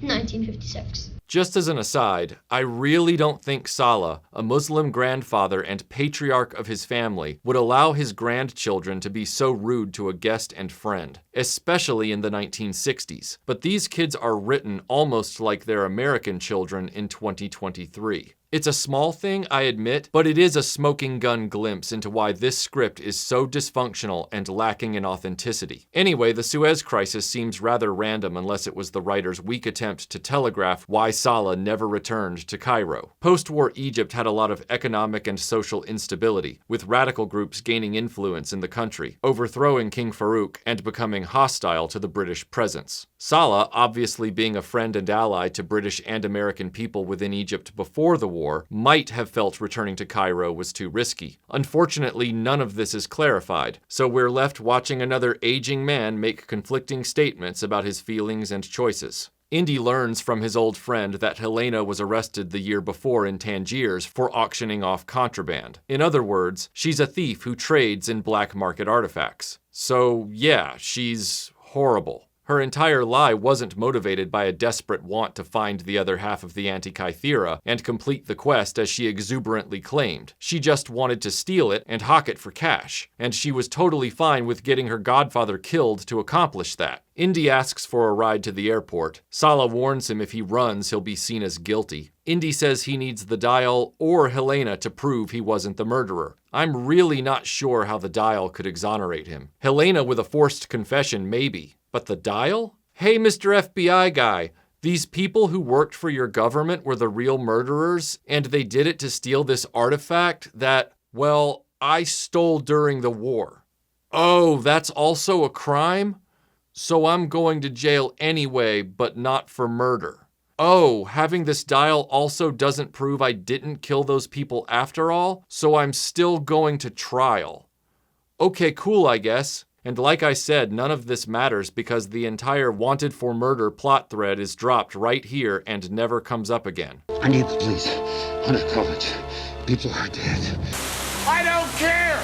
1956. Just as an aside, I really don't think Sallah, a Muslim grandfather and patriarch of his family, would allow his grandchildren to be so rude to a guest and friend, especially in the 1960s. But these kids are written almost like they're American children in 2023. It's a small thing, I admit, but it is a smoking gun glimpse into why this script is so dysfunctional and lacking in authenticity. Anyway, the Suez Crisis seems rather random unless it was the writer's weak attempt to telegraph why Sallah never returned to Cairo. Post-war Egypt had a lot of economic and social instability, with radical groups gaining influence in the country, overthrowing King Farouk and becoming hostile to the British presence. Sallah, obviously being a friend and ally to British and American people within Egypt before the war, might have felt returning to Cairo was too risky. Unfortunately, none of this is clarified, so we're left watching another aging man make conflicting statements about his feelings and choices. Indy learns from his old friend that Helena was arrested the year before in Tangiers for auctioning off contraband. In other words, she's a thief who trades in black market artifacts. So yeah, she's horrible. Her entire lie wasn't motivated by a desperate want to find the other half of the Antikythera and complete the quest as she exuberantly claimed. She just wanted to steal it and hawk it for cash, and she was totally fine with getting her godfather killed to accomplish that. Indy asks for a ride to the airport. Sallah warns him if he runs, he'll be seen as guilty. Indy says he needs the dial or Helena to prove he wasn't the murderer. I'm really not sure how the dial could exonerate him. Helena with a forced confession, maybe. But the dial? Hey, Mr. FBI guy, These people who worked for your government were the real murderers, and they did it to steal this artifact that, well, I stole during the war. Oh, that's also a crime? So I'm going to jail anyway, but not for murder. Oh, having this dial also doesn't prove I didn't kill those people after all, so I'm still going to trial. Okay, cool, I guess. And like I said, none of this matters because the entire wanted for murder plot thread is dropped right here and never comes up again. I need the police. Undercover. People are dead. I don't care!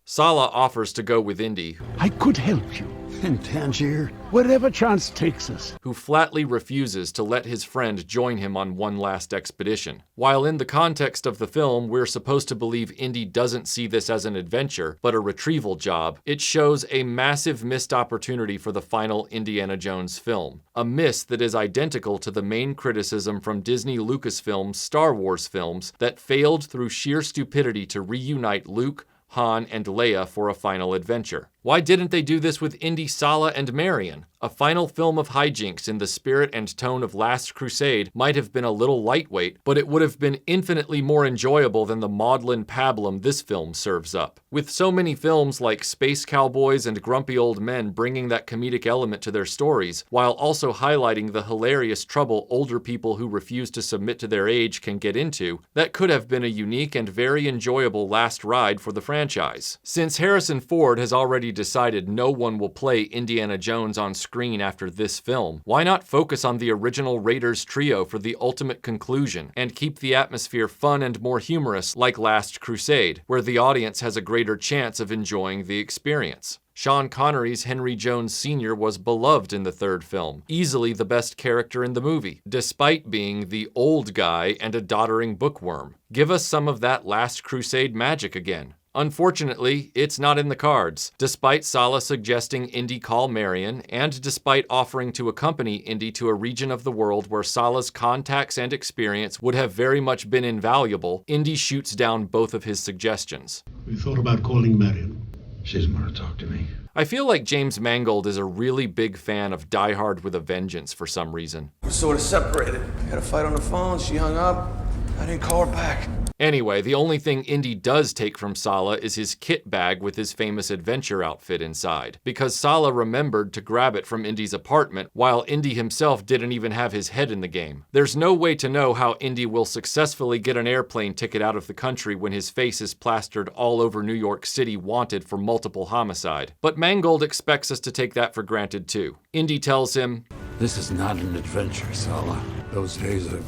Sala offers to go with Indy, I could help you. In Tangier? Wherever chance takes us. who flatly refuses to let his friend join him on one last expedition. While in the context of the film, we're supposed to believe Indy doesn't see this as an adventure, but a retrieval job, it shows a massive missed opportunity for the final Indiana Jones film. A miss that is identical to the main criticism from Disney Lucasfilm's Star Wars films that failed through sheer stupidity to reunite Luke, Han, and Leia for a final adventure. Why didn't they do this with Indy, Sala, and Marion? A final film of hijinks in the spirit and tone of Last Crusade might have been a little lightweight, but it would have been infinitely more enjoyable than the maudlin pablum this film serves up. With so many films like Space Cowboys and Grumpy Old Men bringing that comedic element to their stories, while also highlighting the hilarious trouble older people who refuse to submit to their age can get into, that could have been a unique and very enjoyable last ride for the franchise. Since Harrison Ford has already decided no one will play Indiana Jones on screen after this film, why not focus on the original Raiders trio for the ultimate conclusion and keep the atmosphere fun and more humorous like Last Crusade, where the audience has a greater chance of enjoying the experience? Sean Connery's Henry Jones Sr. was beloved in the third film, easily the best character in the movie, despite being the old guy and a doddering bookworm. Give us some of that Last Crusade magic again. Unfortunately, it's not in the cards, despite Sala suggesting Indy call Marion, and despite offering to accompany Indy to a region of the world where Sala's contacts and experience would have very much been invaluable. Indy shoots down both of his suggestions. We thought about calling Marion. She doesn't want to talk to me. I feel like James Mangold is a really big fan of Die Hard with a Vengeance for some reason. We're sort of separated. We had a fight on the phone, she hung up. I didn't call her back. Anyway, the only thing Indy does take from Sala is his kit bag with his famous adventure outfit inside, because Sala remembered to grab it from Indy's apartment, while Indy himself didn't even have his head in the game. There's no way to know how Indy will successfully get an airplane ticket out of the country when his face is plastered all over New York City wanted for multiple homicide. But Mangold expects us to take that for granted too. Indy tells him, This is not an adventure, Sala. Those days have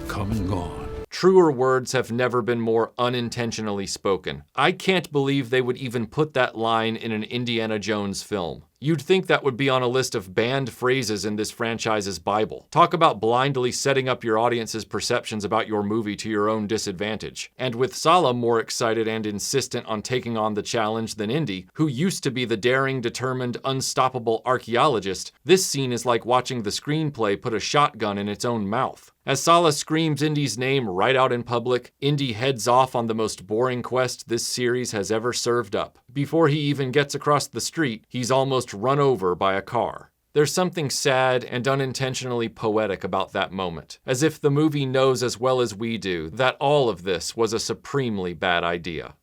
come and gone. Truer words have never been more unintentionally spoken. I can't believe they would even put that line in an Indiana Jones film. You'd think that would be on a list of banned phrases in this franchise's Bible. Talk about blindly setting up your audience's perceptions about your movie to your own disadvantage. And with Sala more excited and insistent on taking on the challenge than Indy, who used to be the daring, determined, unstoppable archaeologist, this scene is like watching the screenplay put a shotgun in its own mouth. As Sala screams Indy's name right out in public, Indy heads off on the most boring quest this series has ever served up. Before he even gets across the street, he's almost run over by a car. There's something sad and unintentionally poetic about that moment, as if the movie knows as well as we do that all of this was a supremely bad idea.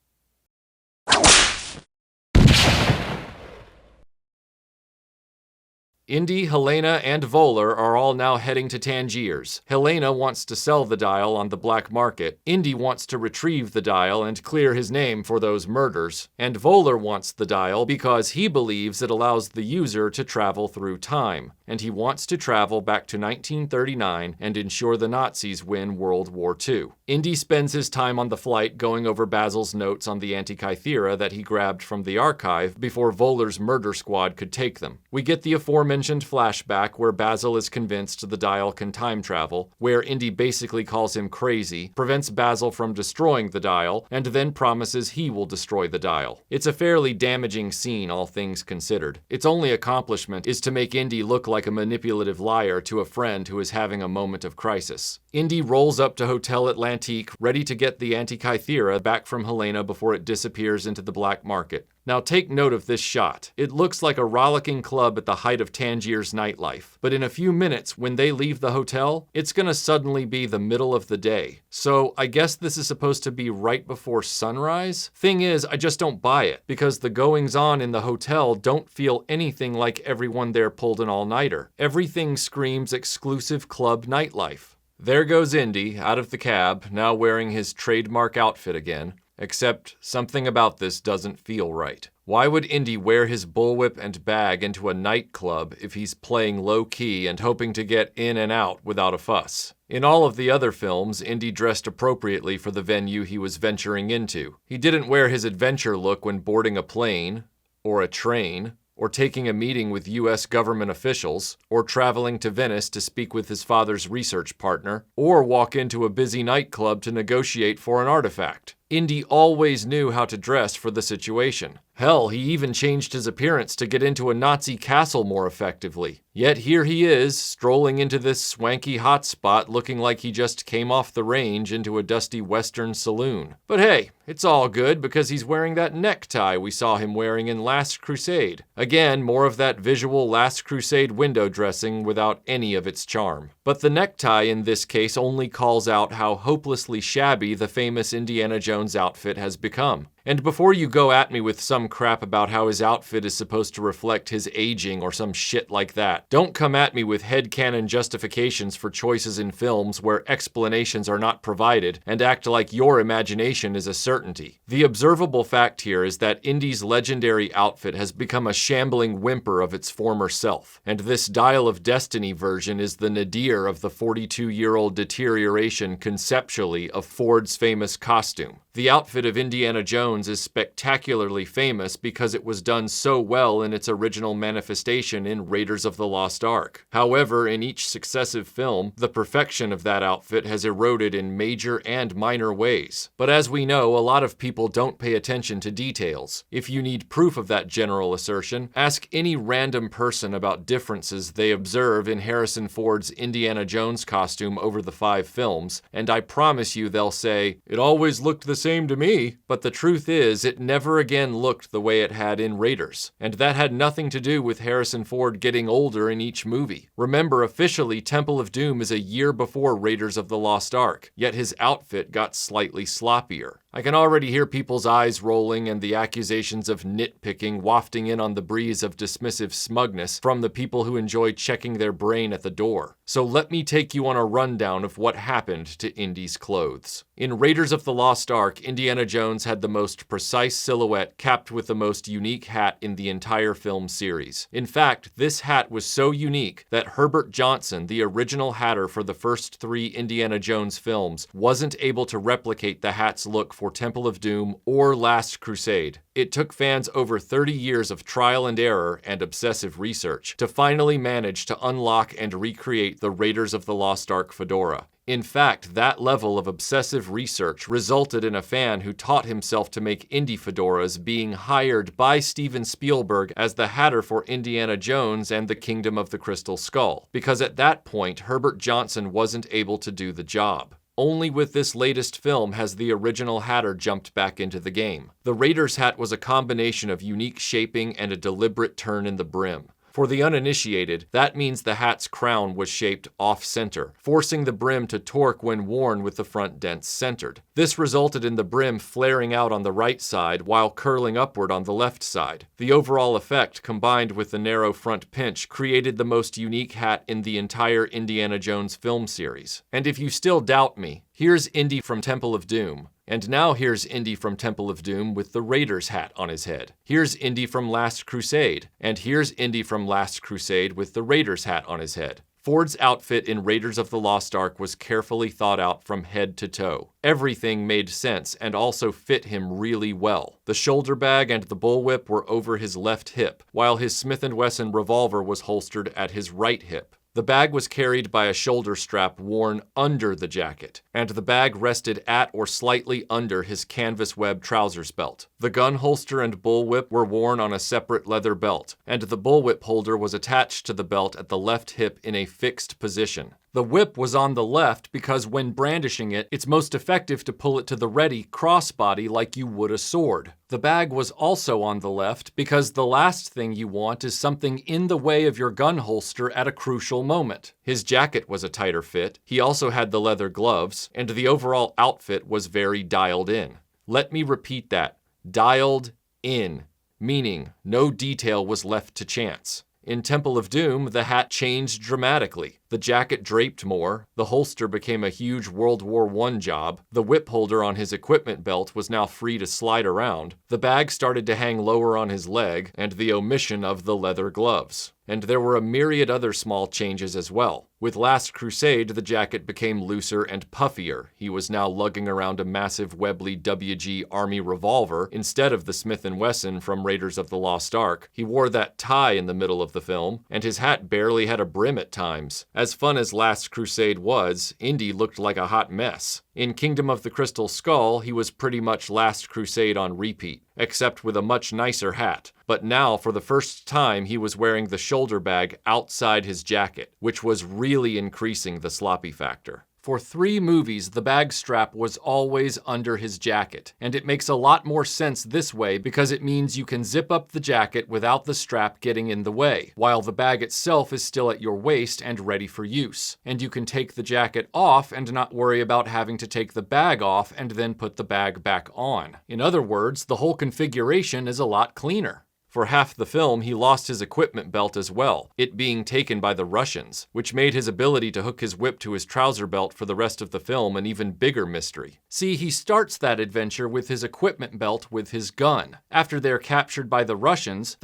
Indy, Helena, and Voller are all now heading to Tangiers. Helena wants to sell the dial on the black market, Indy wants to retrieve the dial and clear his name for those murders, and Voller wants the dial because he believes it allows the user to travel through time, and he wants to travel back to 1939 and ensure the Nazis win World War II. Indy spends his time on the flight going over Basil's notes on the Antikythera that he grabbed from the archive before Voller's murder squad could take them. We get the aforementioned flashback where Basil is convinced the dial can time travel, where Indy basically calls him crazy, prevents Basil from destroying the dial, and then promises he will destroy the dial. It's a fairly damaging scene, all things considered. Its only accomplishment is to make Indy look like a manipulative liar to a friend who is having a moment of crisis. Indy rolls up to Hotel Atlantique, ready to get the Antikythera back from Helena before it disappears into the black market. Now take note of this shot. It looks like a rollicking club at the height of Tangier's nightlife. But in a few minutes, when they leave the hotel, it's gonna suddenly be the middle of the day. So I guess this is supposed to be right before sunrise? Thing is, I just don't buy it, because the goings-on in the hotel don't feel anything like everyone there pulled an all-nighter. Everything screams exclusive club nightlife. There goes Indy, out of the cab, now wearing his trademark outfit again. Except something about this doesn't feel right. Why would Indy wear his bullwhip and bag into a nightclub if he's playing low-key and hoping to get in and out without a fuss? In all of the other films, Indy dressed appropriately for the venue he was venturing into. He didn't wear his adventure look when boarding a plane, or a train, or taking a meeting with US government officials, or traveling to Venice to speak with his father's research partner, or walk into a busy nightclub to negotiate for an artifact. Indy always knew how to dress for the situation. Hell, he even changed his appearance to get into a Nazi castle more effectively. Yet here he is, strolling into this swanky hotspot looking like he just came off the range into a dusty western saloon. But hey, it's all good because he's wearing that necktie we saw him wearing in Last Crusade. Again, more of that visual Last Crusade window dressing without any of its charm. But the necktie in this case only calls out how hopelessly shabby the famous Indiana Jones outfit has become. And before you go at me with some crap about how his outfit is supposed to reflect his aging or some shit like that, don't come at me with headcanon justifications for choices in films where explanations are not provided and act like your imagination is a certainty. The observable fact here is that Indy's legendary outfit has become a shambling whimper of its former self, and this Dial of Destiny version is the nadir of the 42-year-old deterioration conceptually of Ford's famous costume. The outfit of Indiana Jones is spectacularly famous because it was done so well in its original manifestation in Raiders of the Lost Ark. However, in each successive film, the perfection of that outfit has eroded in major and minor ways. But as we know, a lot of people don't pay attention to details. If you need proof of that general assertion, ask any random person about differences they observe in Harrison Ford's Indiana Jones costume over the 5 films, and I promise you they'll say, "It always looked the same to me." But the truth is, it never again looked the way it had in Raiders. And that had nothing to do with Harrison Ford getting older in each movie. Remember, officially, Temple of Doom is a year before Raiders of the Lost Ark, yet his outfit got slightly sloppier. I can already hear people's eyes rolling and the accusations of nitpicking wafting in on the breeze of dismissive smugness from the people who enjoy checking their brain at the door. So let me take you on a rundown of what happened to Indy's clothes. In Raiders of the Lost Ark, Indiana Jones had the most precise silhouette capped with the most unique hat in the entire film series. In fact, this hat was so unique that Herbert Johnson, the original hatter for the first 3 Indiana Jones films, wasn't able to replicate the hat's look for Temple of Doom or Last Crusade. It took fans over 30 years of trial and error and obsessive research to finally manage to unlock and recreate the Raiders of the Lost Ark fedora. In fact, that level of obsessive research resulted in a fan who taught himself to make Indy fedoras being hired by Steven Spielberg as the hatter for Indiana Jones and the Kingdom of the Crystal Skull, because at that point, Herbert Johnson wasn't able to do the job. Only with this latest film has the original hatter jumped back into the game. The Raiders hat was a combination of unique shaping and a deliberate turn in the brim. For the uninitiated, that means the hat's crown was shaped off-center, forcing the brim to torque when worn with the front dents centered. This resulted in the brim flaring out on the right side while curling upward on the left side. The overall effect, combined with the narrow front pinch, created the most unique hat in the entire Indiana Jones film series. And if you still doubt me, here's Indy from Temple of Doom. And now here's Indy from Temple of Doom with the Raiders hat on his head. Here's Indy from Last Crusade. And here's Indy from Last Crusade with the Raiders hat on his head. Ford's outfit in Raiders of the Lost Ark was carefully thought out from head to toe. Everything made sense and also fit him really well. The shoulder bag and the bullwhip were over his left hip, while his Smith & Wesson revolver was holstered at his right hip. The bag was carried by a shoulder strap worn under the jacket, and the bag rested at or slightly under his canvas web trousers belt. The gun holster and bullwhip were worn on a separate leather belt, and the bullwhip holder was attached to the belt at the left hip in a fixed position. The whip was on the left because when brandishing it, it's most effective to pull it to the ready crossbody like you would a sword. The bag was also on the left because the last thing you want is something in the way of your gun holster at a crucial moment. His jacket was a tighter fit, he also had the leather gloves, and the overall outfit was very dialed in. Let me repeat that. Dialed in, meaning no detail was left to chance. In Temple of Doom, the hat changed dramatically. The jacket draped more, the holster became a huge World War I job, the whip holder on his equipment belt was now free to slide around, the bag started to hang lower on his leg, and the omission of the leather gloves. And there were a myriad other small changes as well. With Last Crusade, the jacket became looser and puffier. He was now lugging around a massive Webley WG Army revolver instead of the Smith & Wesson from Raiders of the Lost Ark. He wore that tie in the middle of the film, and his hat barely had a brim at times. As fun as Last Crusade was, Indy looked like a hot mess. In Kingdom of the Crystal Skull, he was pretty much Last Crusade on repeat, except with a much nicer hat. But now, for the first time, he was wearing the shoulder bag outside his jacket, which was really increasing the sloppy factor. For 3 movies, the bag strap was always under his jacket, and it makes a lot more sense this way because it means you can zip up the jacket without the strap getting in the way, while the bag itself is still at your waist and ready for use. And you can take the jacket off and not worry about having to take the bag off and then put the bag back on. In other words, the whole configuration is a lot cleaner. For half the film, he lost his equipment belt as well, it being taken by the Russians, which made his ability to hook his whip to his trouser belt for the rest of the film an even bigger mystery. See, he starts that adventure with his equipment belt with his gun. After they're captured by the Russians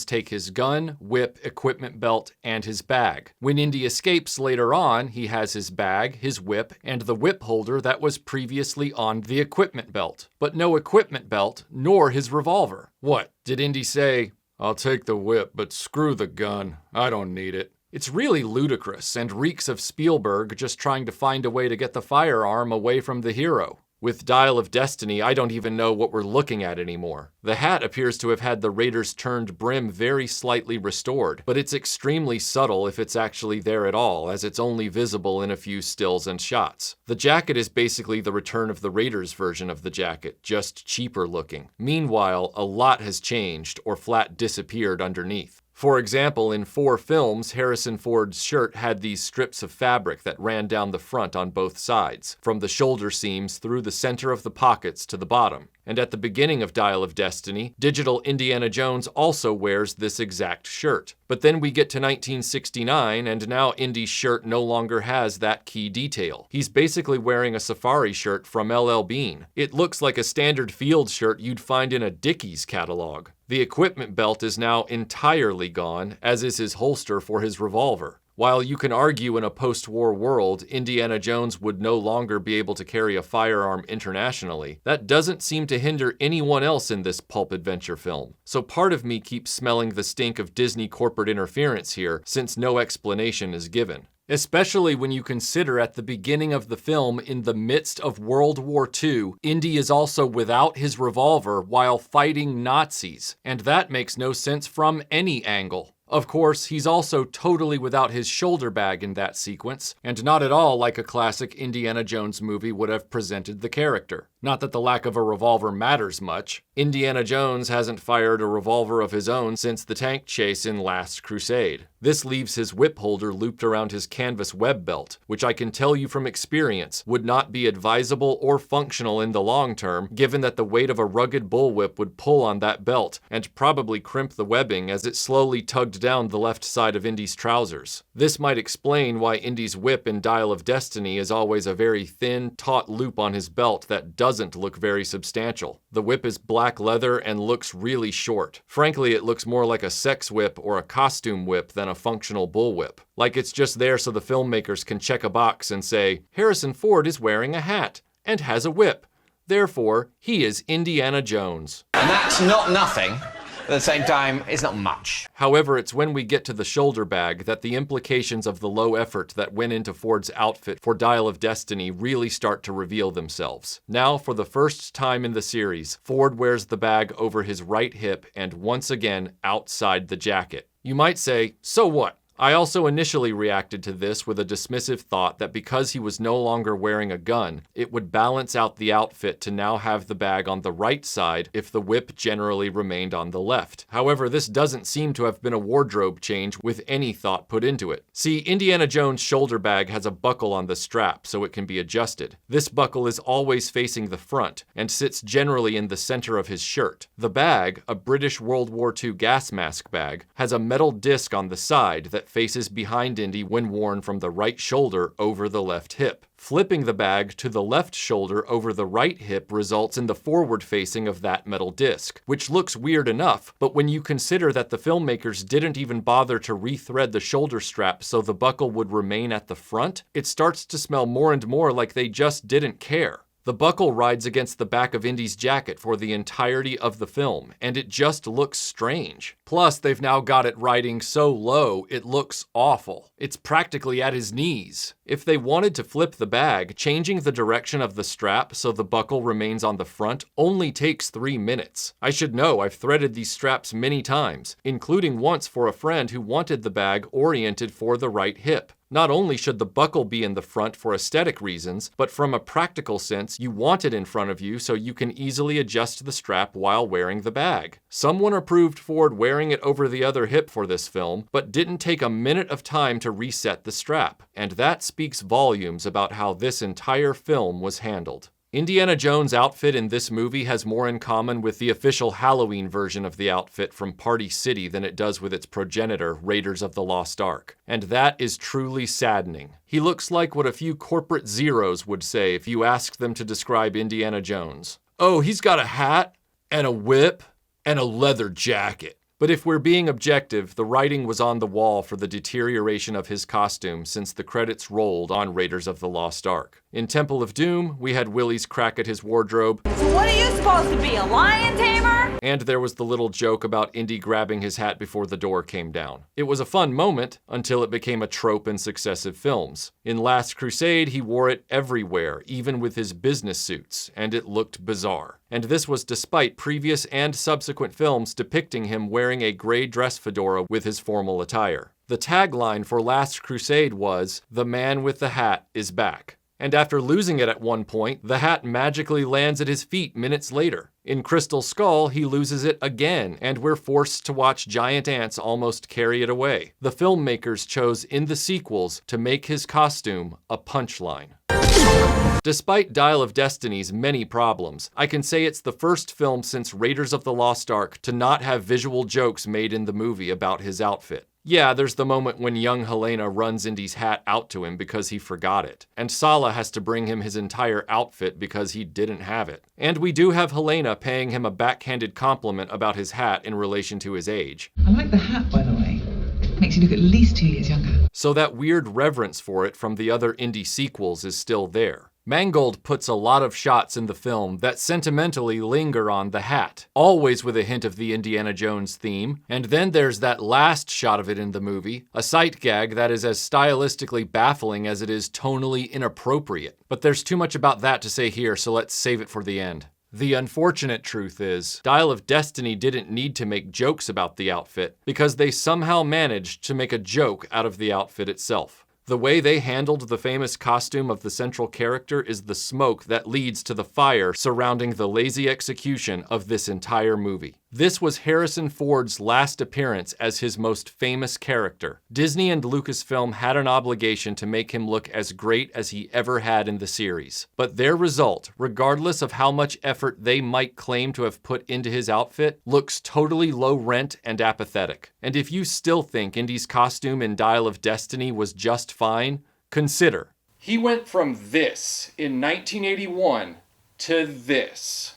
take his gun, whip, equipment belt, and his bag. When Indy escapes later on, he has his bag, his whip, and the whip holder that was previously on the equipment belt. But no equipment belt, nor his revolver. What? Did Indy say, "I'll take the whip, but screw the gun. I don't need it"? It's really ludicrous and reeks of Spielberg just trying to find a way to get the firearm away from the hero. With Dial of Destiny, I don't even know what we're looking at anymore. The hat appears to have had the Raiders' turned brim very slightly restored, but it's extremely subtle if it's actually there at all, as it's only visible in a few stills and shots. The jacket is basically the Return of the Raiders version of the jacket, just cheaper looking. Meanwhile, a lot has changed or flat disappeared underneath. For example, in 4 films, Harrison Ford's shirt had these strips of fabric that ran down the front on both sides, from the shoulder seams through the center of the pockets to the bottom. And at the beginning of Dial of Destiny, digital Indiana Jones also wears this exact shirt. But then we get to 1969, and now Indy's shirt no longer has that key detail. He's basically wearing a safari shirt from LL Bean. It looks like a standard field shirt you'd find in a Dickies catalog. The equipment belt is now entirely gone, as is his holster for his revolver. While you can argue in a post-war world, Indiana Jones would no longer be able to carry a firearm internationally, that doesn't seem to hinder anyone else in this pulp adventure film. So part of me keeps smelling the stink of Disney corporate interference here, since no explanation is given. Especially when you consider at the beginning of the film, in the midst of World War II, Indy is also without his revolver while fighting Nazis, and that makes no sense from any angle. Of course, he's also totally without his shoulder bag in that sequence, and not at all like a classic Indiana Jones movie would have presented the character. Not that the lack of a revolver matters much. Indiana Jones hasn't fired a revolver of his own since the tank chase in Last Crusade. This leaves his whip holder looped around his canvas web belt, which I can tell you from experience would not be advisable or functional in the long term, given that the weight of a rugged bullwhip would pull on that belt and probably crimp the webbing as it slowly tugged down the left side of Indy's trousers. This might explain why Indy's whip in Dial of Destiny is always a very thin, taut loop on his belt that doesn't look very substantial. The whip is black leather and looks really short. Frankly, it looks more like a sex whip or a costume whip than a functional bullwhip. Like it's just there so the filmmakers can check a box and say, Harrison Ford is wearing a hat and has a whip. Therefore, he is Indiana Jones. And that's not nothing. At the same time, it's not much. However, it's when we get to the shoulder bag that the implications of the low effort that went into Ford's outfit for Dial of Destiny really start to reveal themselves. Now, for the first time in the series, Ford wears the bag over his right hip and once again outside the jacket. You might say, so what? I also initially reacted to this with a dismissive thought that because he was no longer wearing a gun, it would balance out the outfit to now have the bag on the right side if the whip generally remained on the left. However, this doesn't seem to have been a wardrobe change with any thought put into it. See, Indiana Jones' shoulder bag has a buckle on the strap so it can be adjusted. This buckle is always facing the front and sits generally in the center of his shirt. The bag, a British World War II gas mask bag, has a metal disc on the side that faces behind Indy when worn from the right shoulder over the left hip. Flipping the bag to the left shoulder over the right hip results in the forward facing of that metal disc, which looks weird enough, but when you consider that the filmmakers didn't even bother to rethread the shoulder strap so the buckle would remain at the front, it starts to smell more and more like they just didn't care. The buckle rides against the back of Indy's jacket for the entirety of the film, and it just looks strange. Plus, they've now got it riding so low, it looks awful. It's practically at his knees. If they wanted to flip the bag, changing the direction of the strap so the buckle remains on the front only takes 3 minutes. I should know, I've threaded these straps many times, including once for a friend who wanted the bag oriented for the right hip. Not only should the buckle be in the front for aesthetic reasons, but from a practical sense, you want it in front of you so you can easily adjust the strap while wearing the bag. Someone approved Ford wearing it over the other hip for this film, but didn't take a minute of time to reset the strap, and that speaks volumes about how this entire film was handled. Indiana Jones' outfit in this movie has more in common with the official Halloween version of the outfit from Party City than it does with its progenitor, Raiders of the Lost Ark. And that is truly saddening. He looks like what a few corporate zeros would say if you asked them to describe Indiana Jones. Oh, he's got a hat, and a whip, and a leather jacket. But if we're being objective, the writing was on the wall for the deterioration of his costume since the credits rolled on Raiders of the Lost Ark. In Temple of Doom, we had Willie's crack at his wardrobe. So what are you supposed to be, a lion tamer? And there was the little joke about Indy grabbing his hat before the door came down. It was a fun moment until it became a trope in successive films. In Last Crusade, he wore it everywhere, even with his business suits, and it looked bizarre. And this was despite previous and subsequent films depicting him wearing a gray dress fedora with his formal attire. The tagline for Last Crusade was, "The man with the hat is back." And after losing it at one point, the hat magically lands at his feet minutes later. In Crystal Skull, he loses it again, and we're forced to watch giant ants almost carry it away. The filmmakers chose in the sequels to make his costume a punchline. Despite Dial of Destiny's many problems, I can say it's the first film since Raiders of the Lost Ark to not have visual jokes made in the movie about his outfit. Yeah, there's the moment when young Helena runs Indy's hat out to him because he forgot it, and Sala has to bring him his entire outfit because he didn't have it. And we do have Helena paying him a backhanded compliment about his hat in relation to his age. I like the hat, by the way. Makes you look at least 2 years younger. So that weird reverence for it from the other Indy sequels is still there. Mangold puts a lot of shots in the film that sentimentally linger on the hat, always with a hint of the Indiana Jones theme, and then there's that last shot of it in the movie, a sight gag that is as stylistically baffling as it is tonally inappropriate. But there's too much about that to say here, so let's save it for the end. The unfortunate truth is, Dial of Destiny didn't need to make jokes about the outfit because they somehow managed to make a joke out of the outfit itself. The way they handled the famous costume of the central character is the smoke that leads to the fire surrounding the lazy execution of this entire movie. This was Harrison Ford's last appearance as his most famous character. Disney and Lucasfilm had an obligation to make him look as great as he ever had in the series. But their result, regardless of how much effort they might claim to have put into his outfit, looks totally low rent and apathetic. And if you still think Indy's costume in Dial of Destiny was just fine, consider. He went from this in 1981 to this.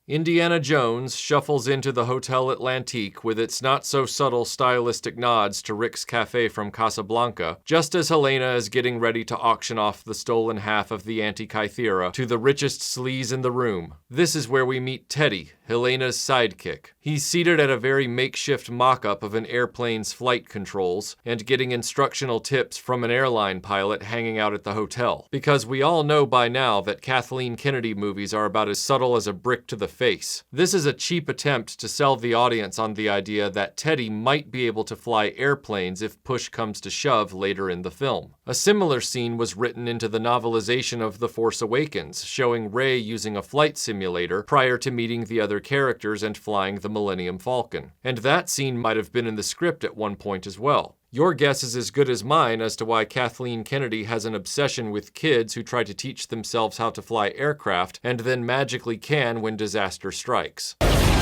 Indiana Jones shuffles into the Hotel Atlantique with its not-so-subtle stylistic nods to Rick's Cafe from Casablanca, just as Helena is getting ready to auction off the stolen half of the Antikythera to the richest sleaze in the room. This is where we meet Teddy, Helena's sidekick. He's seated at a very makeshift mock-up of an airplane's flight controls and getting instructional tips from an airline pilot hanging out at the hotel. Because we all know by now that Kathleen Kennedy movies are about as subtle as a brick to the face. This is a cheap attempt to sell the audience on the idea that Teddy might be able to fly airplanes if push comes to shove later in the film. A similar scene was written into the novelization of The Force Awakens, showing Rey using a flight simulator prior to meeting the other characters and flying the Millennium Falcon. And that scene might have been in the script at one point as well. Your guess is as good as mine as to why Kathleen Kennedy has an obsession with kids who try to teach themselves how to fly aircraft and then magically can when disaster strikes.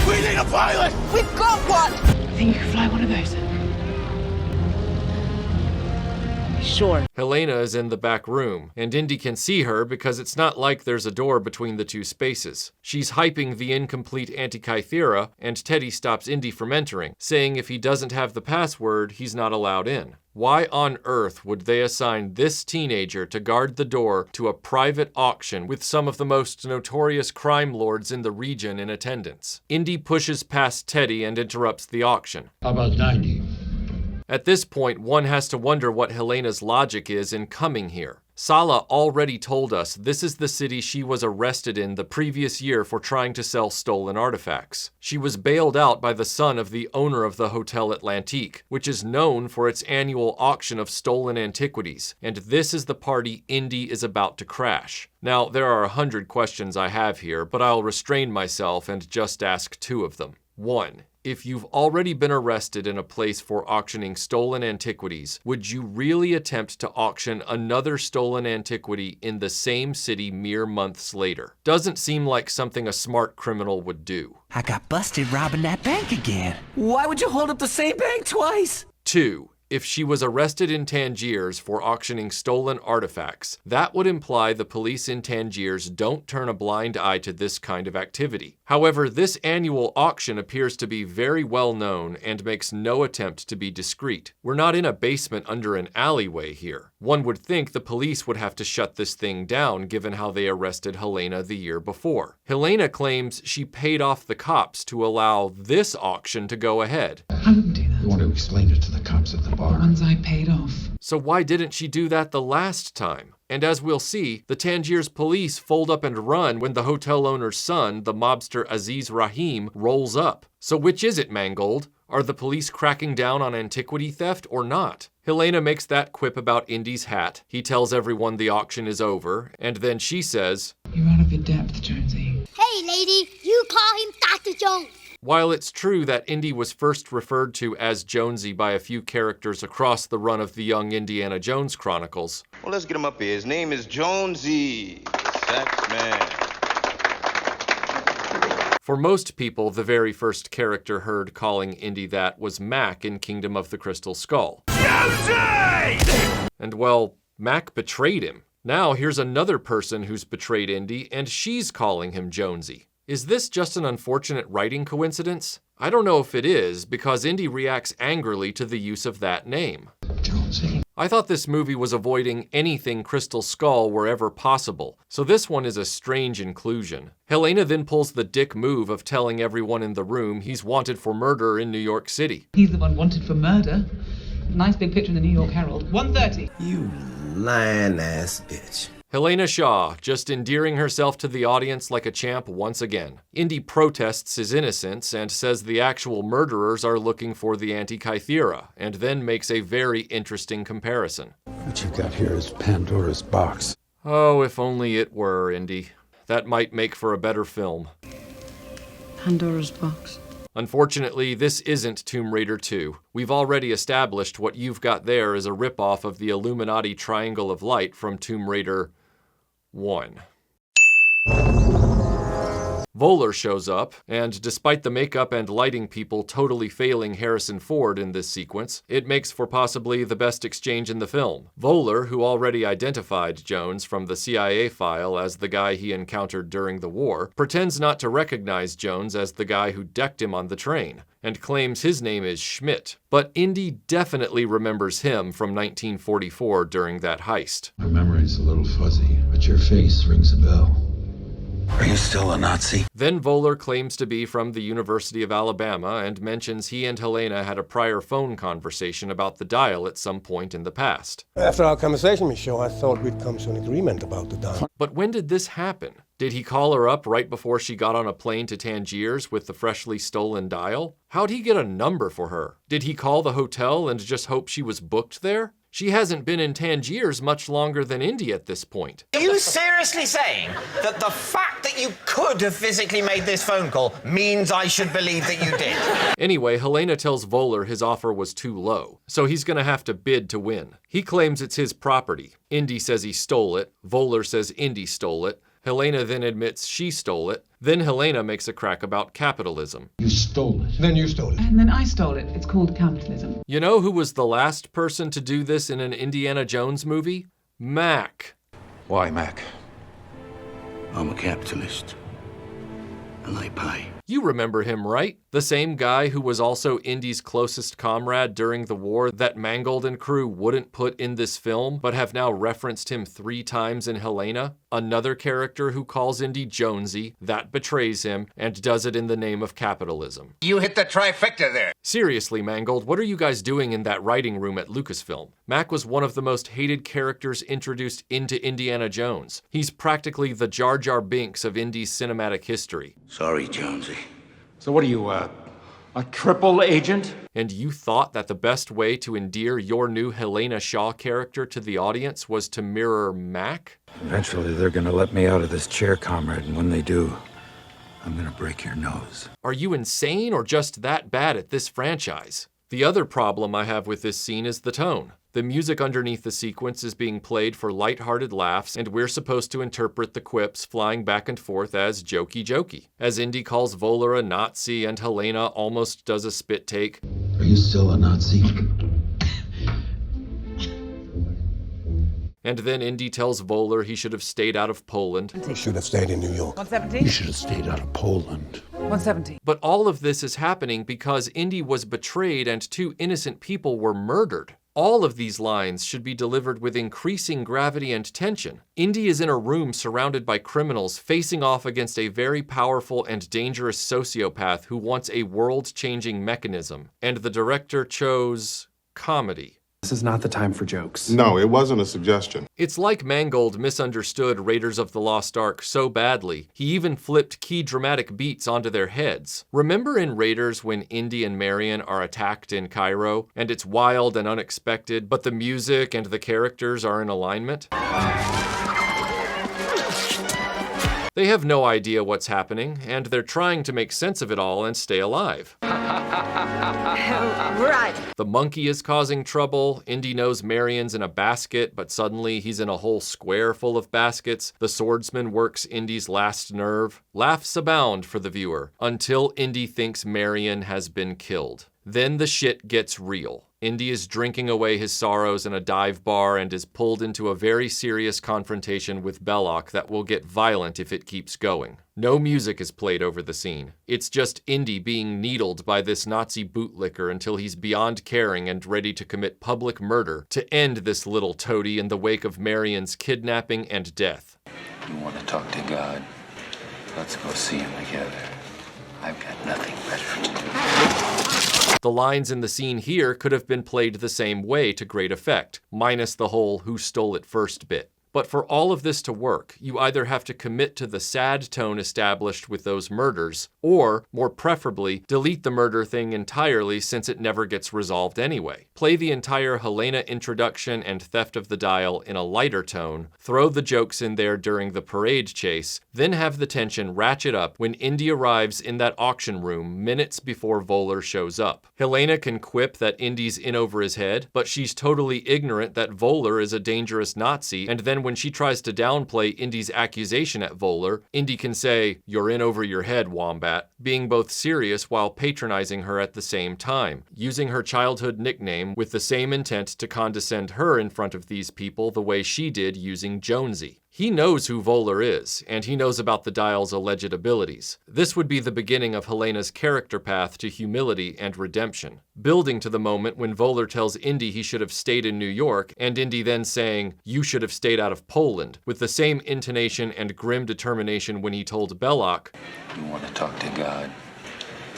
We need a pilot! We've got one! I think you can fly one of those. Sure. Helena is in the back room, and Indy can see her because it's not like there's a door between the two spaces. She's hyping the incomplete Antikythera, and Teddy stops Indy from entering, saying if he doesn't have the password, he's not allowed in. Why on earth would they assign this teenager to guard the door to a private auction with some of the most notorious crime lords in the region in attendance? Indy pushes past Teddy and interrupts the auction. How about 90? At this point, one has to wonder what Helena's logic is in coming here. Sala already told us this is the city she was arrested in the previous year for trying to sell stolen artifacts. She was bailed out by the son of the owner of the Hotel Atlantique, which is known for its annual auction of stolen antiquities, and this is the party Indy is about to crash. Now, there are 100 questions I have here, but I'll restrain myself and just ask 2 of them. 1. If you've already been arrested in a place for auctioning stolen antiquities, would you really attempt to auction another stolen antiquity in the same city mere months later? Doesn't seem like something a smart criminal would do. I got busted robbing that bank again. Why would you hold up the same bank twice? 2. If she was arrested in Tangiers for auctioning stolen artifacts, that would imply the police in Tangiers don't turn a blind eye to this kind of activity. However, this annual auction appears to be very well known and makes no attempt to be discreet. We're not in a basement under an alleyway here. One would think the police would have to shut this thing down given how they arrested Helena the year before. Helena claims she paid off the cops to allow this auction to go ahead. I wouldn't do that. You want to explain it to the cops at the bar? The ones I paid off. So why didn't she do that the last time? And as we'll see, the Tangiers police fold up and run when the hotel owner's son, the mobster Aziz Rahim, rolls up. So which is it, Mangold? Are the police cracking down on antiquity theft or not? Helena makes that quip about Indy's hat. He tells everyone the auction is over, and then she says, You're out of your depth, Jonesy. Hey, lady, you call him Dr. Jones. While it's true that Indy was first referred to as Jonesy by a few characters across the run of the Young Indiana Jones Chronicles. Well, let's get him up here. His name is Jonesy, Sax Man. For most people, the very first character heard calling Indy that was Mac in Kingdom of the Crystal Skull. Jonesy! And well, Mac betrayed him. Now here's another person who's betrayed Indy, and she's calling him Jonesy. Is this just an unfortunate writing coincidence? I don't know if it is, because Indy reacts angrily to the use of that name. Jonesy. I thought this movie was avoiding anything Crystal Skull wherever possible, so this one is a strange inclusion. Helena then pulls the dick move of telling everyone in the room he's wanted for murder in New York City. He's the one wanted for murder. Nice big picture in the New York Herald. 1:30. You lying ass bitch. Helena Shaw, just endearing herself to the audience like a champ once again. Indy protests his innocence and says the actual murderers are looking for the Antikythera, and then makes a very interesting comparison. What you got here is Pandora's box. Oh, if only it were, Indy. That might make for a better film. Pandora's box. Unfortunately, this isn't Tomb Raider 2. We've already established what you've got there is a ripoff of the Illuminati Triangle of Light from Tomb Raider 1. Voller shows up, and despite the makeup and lighting people totally failing Harrison Ford in this sequence, it makes for possibly the best exchange in the film. Voller, who already identified Jones from the CIA file as the guy he encountered during the war, pretends not to recognize Jones as the guy who decked him on the train, and claims his name is Schmidt. But Indy definitely remembers him from 1944 during that heist. My memory's a little fuzzy, but your face rings a bell. Are you still a Nazi? Then Voller claims to be from the University of Alabama and mentions he and Helena had a prior phone conversation about the dial at some point in the past. After our conversation, Michaud, I thought we'd come to an agreement about the dial. But when did this happen? Did he call her up right before she got on a plane to Tangiers with the freshly stolen dial? How'd he get a number for her? Did he call the hotel and just hope she was booked there? She hasn't been in Tangiers much longer than Indy at this point. Are you seriously saying that the fact that you could have physically made this phone call means I should believe that you did? Anyway, Helena tells Voller his offer was too low, so he's gonna have to bid to win. He claims it's his property. Indy says he stole it. Voller says Indy stole it. Helena then admits she stole it. Then Helena makes a crack about capitalism. You stole it. Then you stole it. And then I stole it. It's called capitalism. You know who was the last person to do this in an Indiana Jones movie? Mac. Why, Mac? I'm a capitalist, and I pay. You remember him, right? The same guy who was also Indy's closest comrade during the war that Mangold and crew wouldn't put in this film, but have now referenced him 3 times in Helena? Another character who calls Indy Jonesy, that betrays him, and does it in the name of capitalism. You hit the trifecta there. Seriously, Mangold, what are you guys doing in that writing room at Lucasfilm? Mac was one of the most hated characters introduced into Indiana Jones. He's practically the Jar Jar Binks of Indy's cinematic history. Sorry, Jonesy. So what are you, a triple agent? And you thought that the best way to endear your new Helena Shaw character to the audience was to mirror Mac? Eventually, they're gonna let me out of this chair, comrade, and when they do, I'm gonna break your nose. Are you insane or just that bad at this franchise? The other problem I have with this scene is the tone. The music underneath the sequence is being played for lighthearted laughs, and we're supposed to interpret the quips flying back and forth as jokey. As Indy calls Voller a Nazi and Helena almost does a spit take. Are you still a Nazi? And then Indy tells Voller he should have stayed out of Poland. You should have stayed in New York. 170? You should have stayed out of Poland. 170. But all of this is happening because Indy was betrayed and 2 innocent people were murdered. All of these lines should be delivered with increasing gravity and tension. Indy is in a room surrounded by criminals facing off against a very powerful and dangerous sociopath who wants a world-changing mechanism. And the director chose comedy. This is not the time for jokes. No, it wasn't a suggestion. It's like Mangold misunderstood Raiders of the Lost Ark so badly, he even flipped key dramatic beats onto their heads. Remember in Raiders when Indy and Marion are attacked in Cairo, and it's wild and unexpected, but the music and the characters are in alignment? They have no idea what's happening, and they're trying to make sense of it all and stay alive. Right. The monkey is causing trouble. Indy knows Marion's in a basket, but suddenly he's in a whole square full of baskets. The swordsman works Indy's last nerve. Laughs abound for the viewer, until Indy thinks Marion has been killed. Then the shit gets real. Indy is drinking away his sorrows in a dive bar and is pulled into a very serious confrontation with Belloc that will get violent if it keeps going. No music is played over the scene. It's just Indy being needled by this Nazi bootlicker until he's beyond caring and ready to commit public murder to end this little toady in the wake of Marion's kidnapping and death. You want to talk to God? Let's go see him together. I've got nothing better to do. The lines in the scene here could have been played the same way to great effect, minus the whole who stole it first bit. But for all of this to work, you either have to commit to the sad tone established with those murders, or, more preferably, delete the murder thing entirely since it never gets resolved anyway. Play the entire Helena introduction and theft of the dial in a lighter tone, throw the jokes in there during the parade chase, then have the tension ratchet up when Indy arrives in that auction room minutes before Voller shows up. Helena can quip that Indy's in over his head, but she's totally ignorant that Voller is a dangerous Nazi, and then when she tries to downplay Indy's accusation at Voller, Indy can say, "You're in over your head, Wombat," being both serious while patronizing her at the same time, using her childhood nickname with the same intent to condescend her in front of these people the way she did using Jonesy. He knows who Voller is, and he knows about the dial's alleged abilities. This would be the beginning of Helena's character path to humility and redemption, building to the moment when Voller tells Indy he should have stayed in New York, and Indy then saying, "You should have stayed out of Poland," with the same intonation and grim determination when he told Belloc, "You want to talk to God?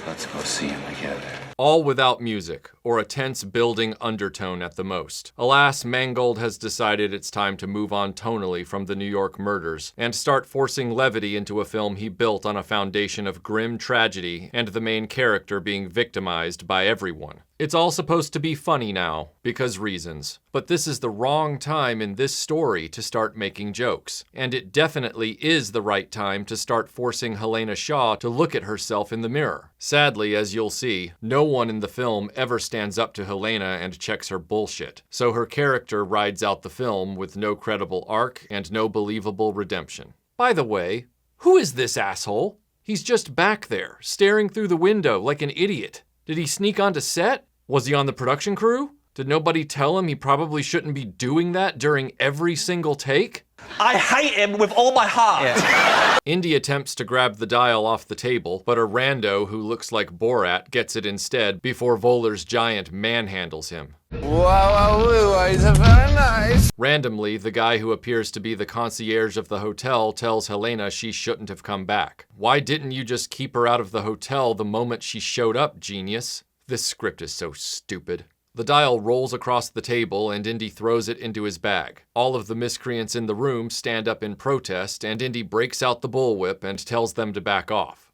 Let's go see him together." All without music, or a tense building undertone at the most. Alas, Mangold has decided it's time to move on tonally from the New York murders and start forcing levity into a film he built on a foundation of grim tragedy and the main character being victimized by everyone. It's all supposed to be funny now, because reasons. But this is the wrong time in this story to start making jokes. And it definitely is the right time to start forcing Helena Shaw to look at herself in the mirror. Sadly, as you'll see, no one in the film ever stands up to Helena and checks her bullshit. So her character rides out the film with no credible arc and no believable redemption. By the way, who is this asshole? He's just back there, staring through the window like an idiot. Did he sneak onto set? Was he on the production crew? Did nobody tell him he probably shouldn't be doing that during every single take? I hate him with all my heart. Yeah. Indy attempts to grab the dial off the table, but a rando who looks like Borat gets it instead before Voller's giant manhandles him. Wow, he's very nice. Randomly, the guy who appears to be the concierge of the hotel tells Helena she shouldn't have come back. Why didn't you just keep her out of the hotel the moment she showed up, genius? This script is so stupid. The dial rolls across the table and Indy throws it into his bag. All of the miscreants in the room stand up in protest and Indy breaks out the bullwhip and tells them to back off.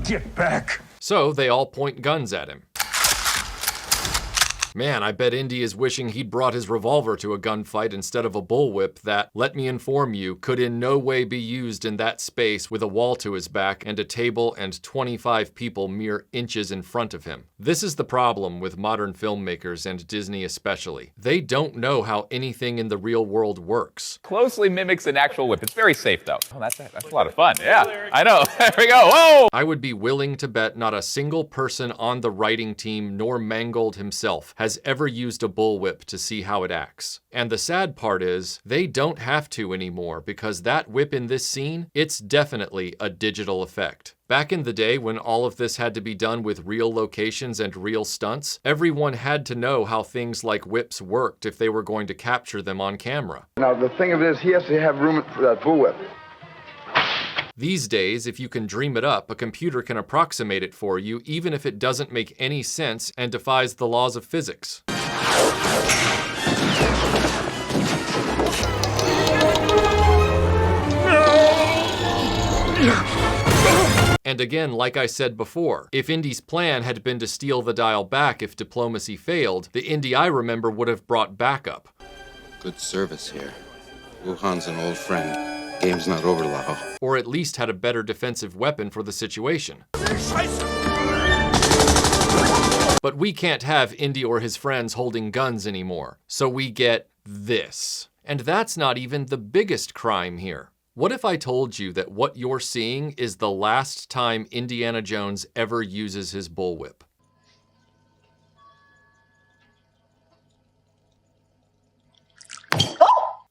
Get back! So they all point guns at him. Man, I bet Indy is wishing he'd brought his revolver to a gunfight instead of a bullwhip that, let me inform you, could in no way be used in that space with a wall to his back and a table and 25 people mere inches in front of him. This is the problem with modern filmmakers and Disney especially. They don't know how anything in the real world works. Closely mimics an actual whip. It's very safe though. Oh, that's a lot of fun. Yeah, I know. There we go. Whoa! I would be willing to bet not a single person on the writing team nor Mangold himself has ever used a bullwhip to see how it acts. And the sad part is, they don't have to anymore because that whip in this scene, it's definitely a digital effect. Back in the day when all of this had to be done with real locations and real stunts, everyone had to know how things like whips worked if they were going to capture them on camera. Now the thing of it is, he has to have room for that bullwhip. These days, if you can dream it up, a computer can approximate it for you even if it doesn't make any sense and defies the laws of physics. And again, like I said before, if Indy's plan had been to steal the dial back if diplomacy failed, the Indy I remember would have brought backup. Good service here. Wuhan's an old friend. Game's not over, Lao. Or at least had a better defensive weapon for the situation. But we can't have Indy or his friends holding guns anymore, so we get this. And that's not even the biggest crime here. What if I told you that what you're seeing is the last time Indiana Jones ever uses his bullwhip?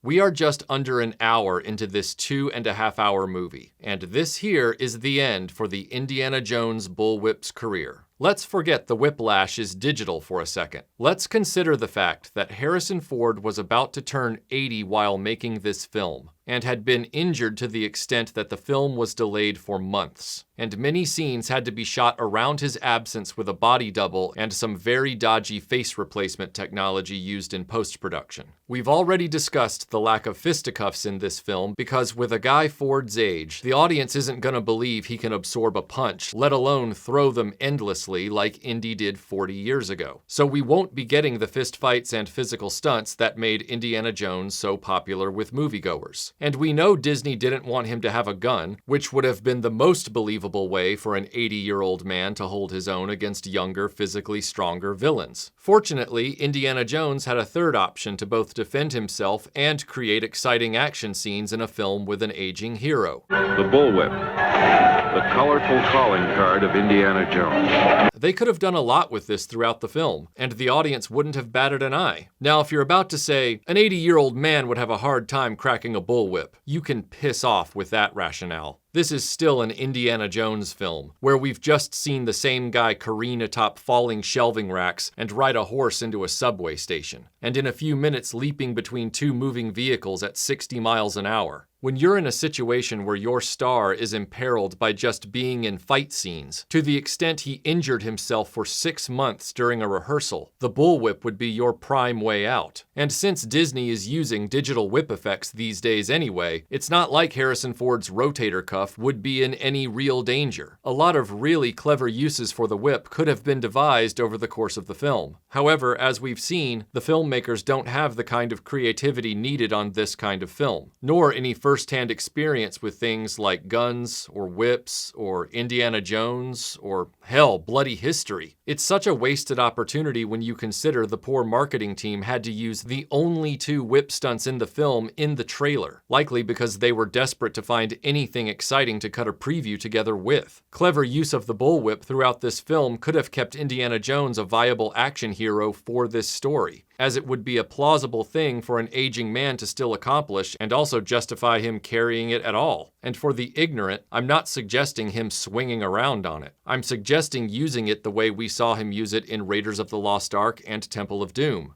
We are just under an hour into this 2.5-hour movie, and this here is the end for the Indiana Jones bullwhip's career. Let's forget the whiplash is digital for a second. Let's consider the fact that Harrison Ford was about to turn 80 while making this film, and had been injured to the extent that the film was delayed for months, and many scenes had to be shot around his absence with a body double and some very dodgy face replacement technology used in post-production. We've already discussed the lack of fisticuffs in this film because with a guy Ford's age, the audience isn't gonna believe he can absorb a punch, let alone throw them endlessly like Indy did 40 years ago. So we won't be getting the fistfights and physical stunts that made Indiana Jones so popular with moviegoers. And we know Disney didn't want him to have a gun, which would have been the most believable way for an 80-year-old man to hold his own against younger, physically stronger villains. Fortunately, Indiana Jones had a third option to both defend himself and create exciting action scenes in a film with an aging hero. The bullwhip. the colorful calling card of Indiana Jones. They could have done a lot with this throughout the film, and the audience wouldn't have batted an eye. Now, if you're about to say, an 80-year-old man would have a hard time cracking a bullwhip, you can piss off with that rationale. This is still an Indiana Jones film, where we've just seen the same guy careen atop falling shelving racks and ride a horse into a subway station, and in a few minutes leaping between two moving vehicles at 60 miles an hour. When you're in a situation where your star is imperiled by just being in fight scenes, to the extent he injured himself for 6 months during a rehearsal, the bullwhip would be your prime way out. And since Disney is using digital whip effects these days anyway, it's not like Harrison Ford's rotator cuff would be in any real danger. A lot of really clever uses for the whip could have been devised over the course of the film. However, as we've seen, the filmmakers don't have the kind of creativity needed on this kind of film, nor any first-hand experience with things like guns, or whips, or Indiana Jones, or hell, bloody history. It's such a wasted opportunity when you consider the poor marketing team had to use the only 2 whip stunts in the film in the trailer, likely because they were desperate to find anything exciting to cut a preview together with. Clever use of the bullwhip throughout this film could have kept Indiana Jones a viable action hero for this story, as it would be a plausible thing for an aging man to still accomplish and also justify him carrying it at all. And for the ignorant, I'm not suggesting him swinging around on it. I'm suggesting using it the way we saw him use it in Raiders of the Lost Ark and Temple of Doom.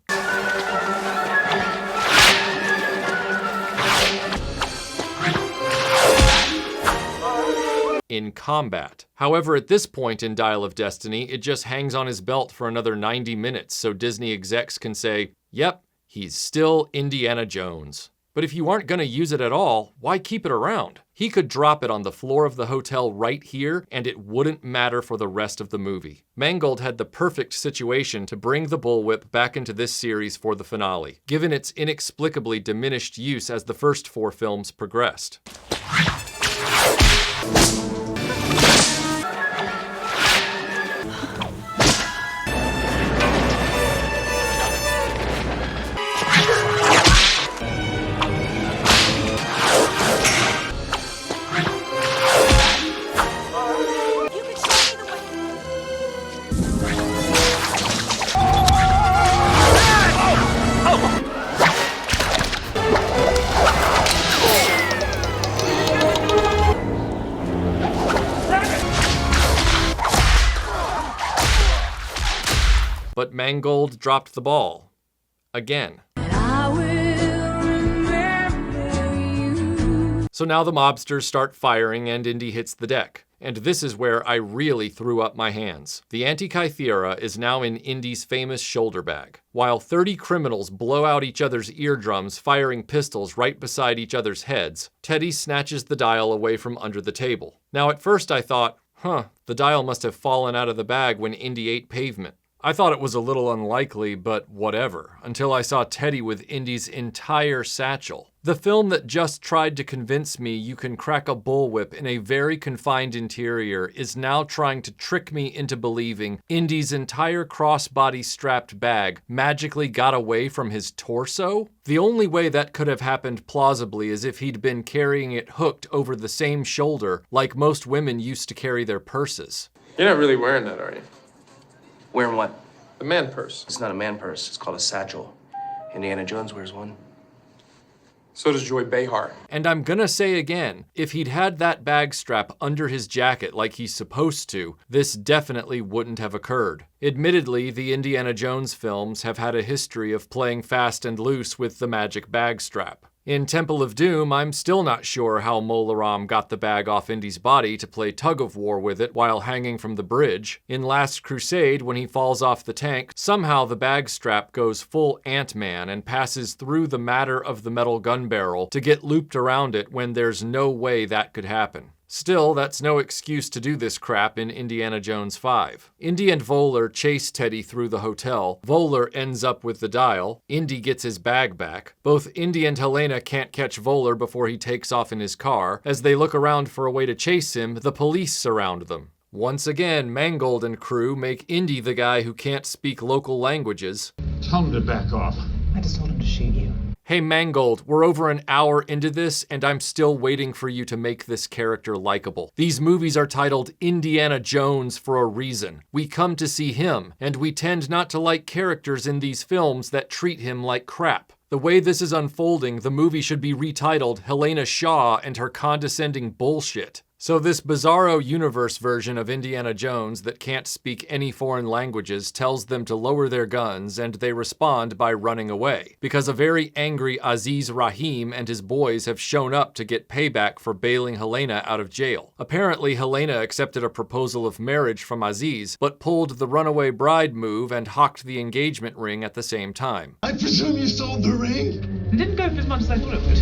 In combat. However, at this point in Dial of Destiny, it just hangs on his belt for another 90 minutes so Disney execs can say, yep, he's still Indiana Jones. But if you aren't going to use it at all, why keep it around? He could drop it on the floor of the hotel right here, and it wouldn't matter for the rest of the movie. Mangold had the perfect situation to bring the bullwhip back into this series for the finale, given its inexplicably diminished use as the first 4 films progressed. But Mangold dropped the ball. Again. So now the mobsters start firing and Indy hits the deck. And this is where I really threw up my hands. The Antikythera is now in Indy's famous shoulder bag. While 30 criminals blow out each other's eardrums firing pistols right beside each other's heads, Teddy snatches the dial away from under the table. Now at first I thought, the dial must have fallen out of the bag when Indy ate pavement. I thought it was a little unlikely, but whatever, until I saw Teddy with Indy's entire satchel. The film that just tried to convince me you can crack a bullwhip in a very confined interior is now trying to trick me into believing Indy's entire crossbody strapped bag magically got away from his torso? The only way that could have happened plausibly is if he'd been carrying it hooked over the same shoulder like most women used to carry their purses. You're not really wearing that, are you? Wearing what? The man purse. It's not a man purse. It's called a satchel. Indiana Jones wears one. So does Joy Behar. And I'm gonna say again, if he'd had that bag strap under his jacket like he's supposed to, this definitely wouldn't have occurred. Admittedly, the Indiana Jones films have had a history of playing fast and loose with the magic bag strap. In Temple of Doom, I'm still not sure how Mola Ram got the bag off Indy's body to play tug-of-war with it while hanging from the bridge. In Last Crusade, when he falls off the tank, somehow the bag strap goes full Ant-Man and passes through the matter of the metal gun barrel to get looped around it when there's no way that could happen. Still, that's no excuse to do this crap in Indiana Jones 5. Indy and Voller chase Teddy through the hotel. Voller ends up with the dial. Indy gets his bag back. Both Indy and Helena can't catch Voller before he takes off in his car. As they look around for a way to chase him, the police surround them. Once again, Mangold and crew make Indy the guy who can't speak local languages. Tell him to back off. I just told him to shoot you. Hey Mangold, we're over an hour into this, and I'm still waiting for you to make this character likable. These movies are titled Indiana Jones for a reason. We come to see him, and we tend not to like characters in these films that treat him like crap. The way this is unfolding, the movie should be retitled Helena Shaw and Her Condescending Bullshit. So this bizarro universe version of Indiana Jones that can't speak any foreign languages tells them to lower their guns, and they respond by running away, because a very angry Aziz Rahim and his boys have shown up to get payback for bailing Helena out of jail. Apparently Helena accepted a proposal of marriage from Aziz, but pulled the runaway bride move and hawked the engagement ring at the same time. I presume you sold the ring? It didn't go for as much as I thought it would.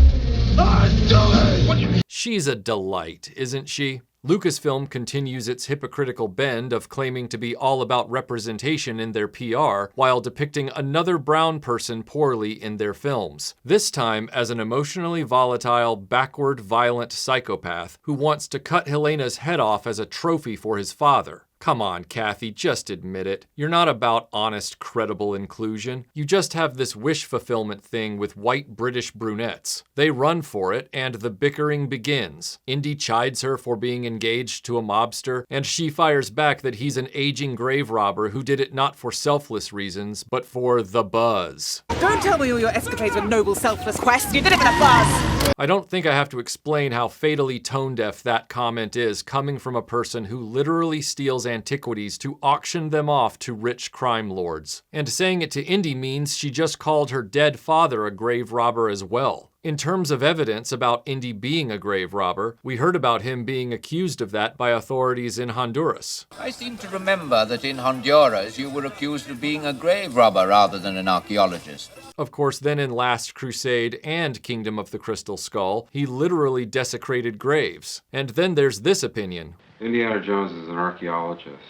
What do you mean? She's a delight, isn't she? Lucasfilm continues its hypocritical bend of claiming to be all about representation in their PR while depicting another brown person poorly in their films. This time as an emotionally volatile, backward, violent psychopath who wants to cut Helena's head off as a trophy for his father. Come on, Kathy, just admit it. You're not about honest, credible inclusion. You just have this wish fulfillment thing with white British brunettes. They run for it, and the bickering begins. Indy chides her for being engaged to a mobster, and she fires back that he's an aging grave robber who did it not for selfless reasons, but for the buzz. Don't tell me all your escapades were noble, selfless quests. You did it for the buzz! I don't think I have to explain how fatally tone-deaf that comment is, coming from a person who literally steals antiquities to auction them off to rich crime lords. And saying it to Indy means she just called her dead father a grave robber as well. In terms of evidence about Indy being a grave robber, we heard about him being accused of that by authorities in Honduras. I seem to remember that in Honduras you were accused of being a grave robber rather than an archaeologist. Of course, then in Last Crusade and Kingdom of the Crystal Skull, he literally desecrated graves. And then there's this opinion. Indiana Jones is an archaeologist.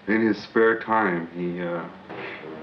In his spare time,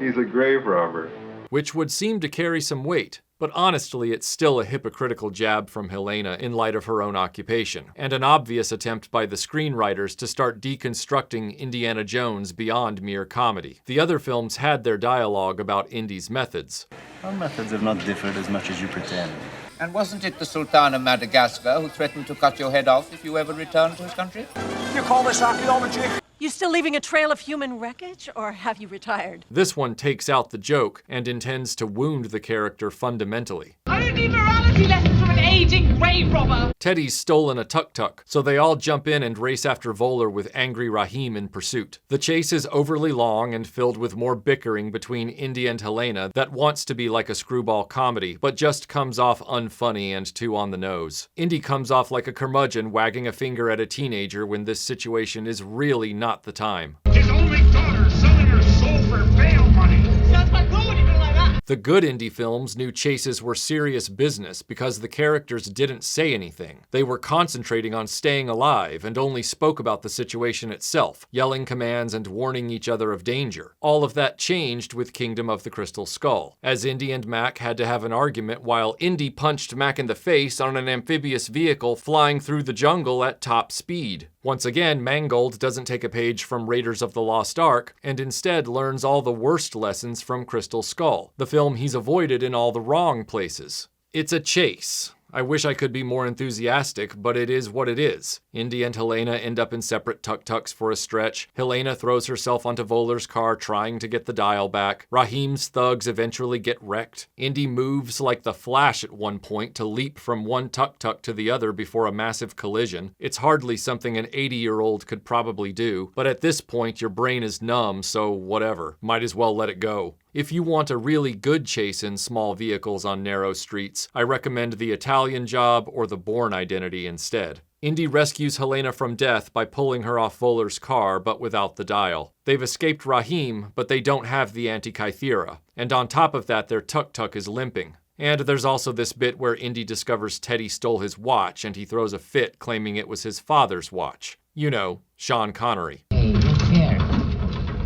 he's a grave robber. Which would seem to carry some weight. But honestly, it's still a hypocritical jab from Helena in light of her own occupation, and an obvious attempt by the screenwriters to start deconstructing Indiana Jones beyond mere comedy. The other films had their dialogue about Indy's methods. Our methods have not differed as much as you pretend. And wasn't it the Sultan of Madagascar who threatened to cut your head off if you ever returned to his country? You call this archaeology? You still leaving a trail of human wreckage, or have you retired? This one takes out the joke and intends to wound the character fundamentally. I don't need morality lessons from an aging grave robber! Teddy's stolen a tuk-tuk, so they all jump in and race after Voller with angry Rahim in pursuit. The chase is overly long and filled with more bickering between Indy and Helena that wants to be like a screwball comedy, but just comes off unfunny and too on the nose. Indy comes off like a curmudgeon wagging a finger at a teenager when this situation is really not the time. His only daughter selling her soul for bail money. Sounds quite cool when you do it like that. The good Indy films knew chases were serious business because the characters didn't say anything. They were concentrating on staying alive and only spoke about the situation itself, yelling commands and warning each other of danger. All of that changed with Kingdom of the Crystal Skull, as Indy and Mac had to have an argument while Indy punched Mac in the face on an amphibious vehicle flying through the jungle at top speed. Once again, Mangold doesn't take a page from Raiders of the Lost Ark and instead learns all the worst lessons from Crystal Skull, the film he's avoided in all the wrong places. It's a chase. I wish I could be more enthusiastic, but it is what it is. Indy and Helena end up in separate tuk-tuks for a stretch. Helena throws herself onto Voller's car trying to get the dial back. Rahim's thugs eventually get wrecked. Indy moves like the Flash at one point to leap from one tuk-tuk to the other before a massive collision. It's hardly something an 80-year-old could probably do, but at this point your brain is numb, so whatever. Might as well let it go. If you want a really good chase in small vehicles on narrow streets, I recommend The Italian Job or The Bourne Identity instead. Indy rescues Helena from death by pulling her off Voller's car, but without the dial. They've escaped Rahim, but they don't have the Antikythera. And on top of that, their tuk-tuk is limping. And there's also this bit where Indy discovers Teddy stole his watch, and he throws a fit claiming it was his father's watch. You know, Sean Connery. Hey, look here.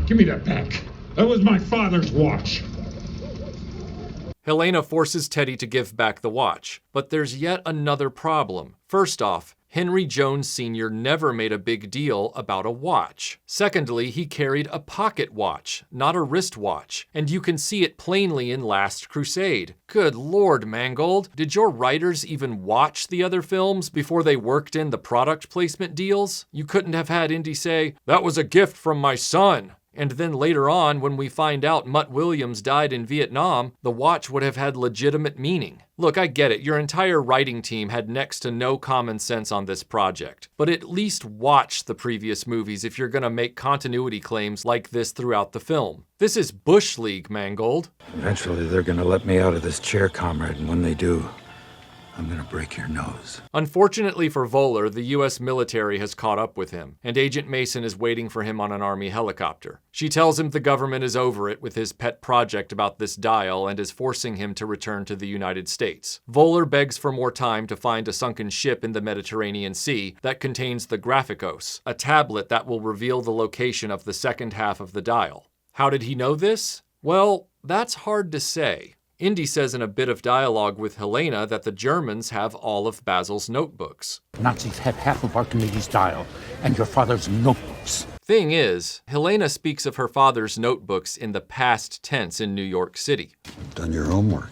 Give me that back. That was my father's watch. Helena forces Teddy to give back the watch, but there's yet another problem. First off, Henry Jones Sr. never made a big deal about a watch. Secondly, he carried a pocket watch, not a wristwatch, and you can see it plainly in Last Crusade. Good Lord, Mangold, did your writers even watch the other films before they worked in the product placement deals? You couldn't have had Indy say, "That was a gift from my son." And then later on, when we find out Mutt Williams died in Vietnam, the watch would have had legitimate meaning. Look, I get it, your entire writing team had next to no common sense on this project, but at least watch the previous movies if you're gonna make continuity claims like this throughout the film. This is Bush League, Mangold. Eventually they're gonna let me out of this chair, comrade, and when they do, I'm gonna break your nose. Unfortunately for Voller, the US military has caught up with him, and Agent Mason is waiting for him on an Army helicopter. She tells him the government is over it with his pet project about this dial and is forcing him to return to the United States. Voller begs for more time to find a sunken ship in the Mediterranean Sea that contains the Graphicos, a tablet that will reveal the location of the second half of the dial. How did he know this? Well, that's hard to say. Indy says in a bit of dialogue with Helena that the Germans have all of Basil's notebooks. Nazis have half of Archimedes' dial and your father's notebooks. Thing is, Helena speaks of her father's notebooks in the past tense in New York City. Done your homework.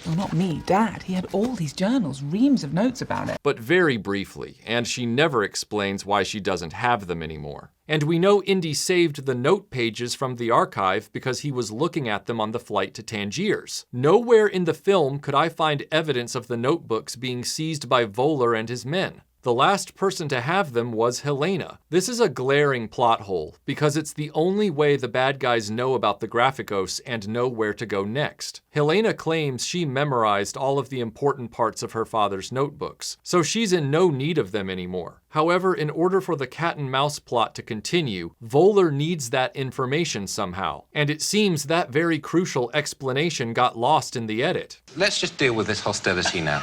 Well, not me, Dad. He had all these journals, reams of notes about it. But very briefly, and she never explains why she doesn't have them anymore. And we know Indy saved the note pages from the archive because he was looking at them on the flight to Tangiers. Nowhere in the film could I find evidence of the notebooks being seized by Voller and his men. The last person to have them was Helena. This is a glaring plot hole, because it's the only way the bad guys know about the Graphicos and know where to go next. Helena claims she memorized all of the important parts of her father's notebooks, so she's in no need of them anymore. However, in order for the cat and mouse plot to continue, Voller needs that information somehow, and it seems that very crucial explanation got lost in the edit. Let's just deal with this hostility now.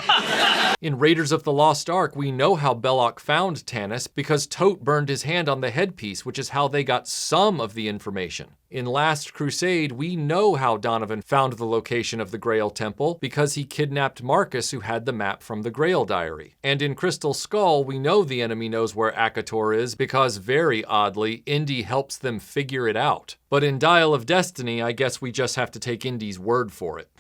In Raiders of the Lost Ark, we know how Belloc found Tanis because Tote burned his hand on the headpiece, which is how they got some of the information. In Last Crusade, we know how Donovan found the location of the Grail Temple because he kidnapped Marcus, who had the map from the Grail Diary. And in Crystal Skull, we know the enemy knows where Akator is because, very oddly, Indy helps them figure it out. But in Dial of Destiny, I guess we just have to take Indy's word for it.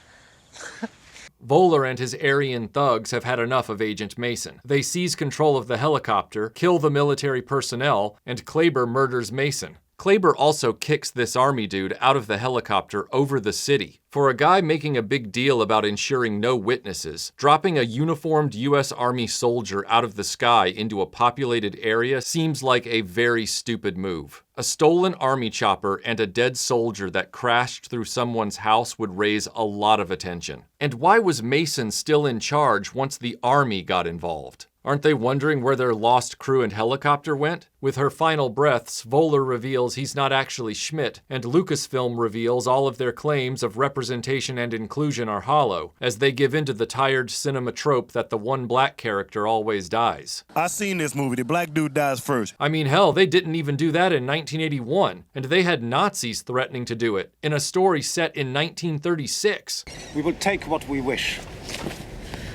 Voller and his Aryan thugs have had enough of Agent Mason. They seize control of the helicopter, kill the military personnel, and Kleber murders Mason. Kleber also kicks this army dude out of the helicopter over the city. For a guy making a big deal about ensuring no witnesses, dropping a uniformed US Army soldier out of the sky into a populated area seems like a very stupid move. A stolen army chopper and a dead soldier that crashed through someone's house would raise a lot of attention. And why was Mason still in charge once the army got involved? Aren't they wondering where their lost crew and helicopter went? With her final breaths, Voller reveals he's not actually Schmidt, and Lucasfilm reveals all of their claims of representation and inclusion are hollow, as they give into the tired cinema trope that the one black character always dies. I seen this movie. The black dude dies first. I mean, hell, they didn't even do that in 1981, and they had Nazis threatening to do it, in a story set in 1936. We will take what we wish,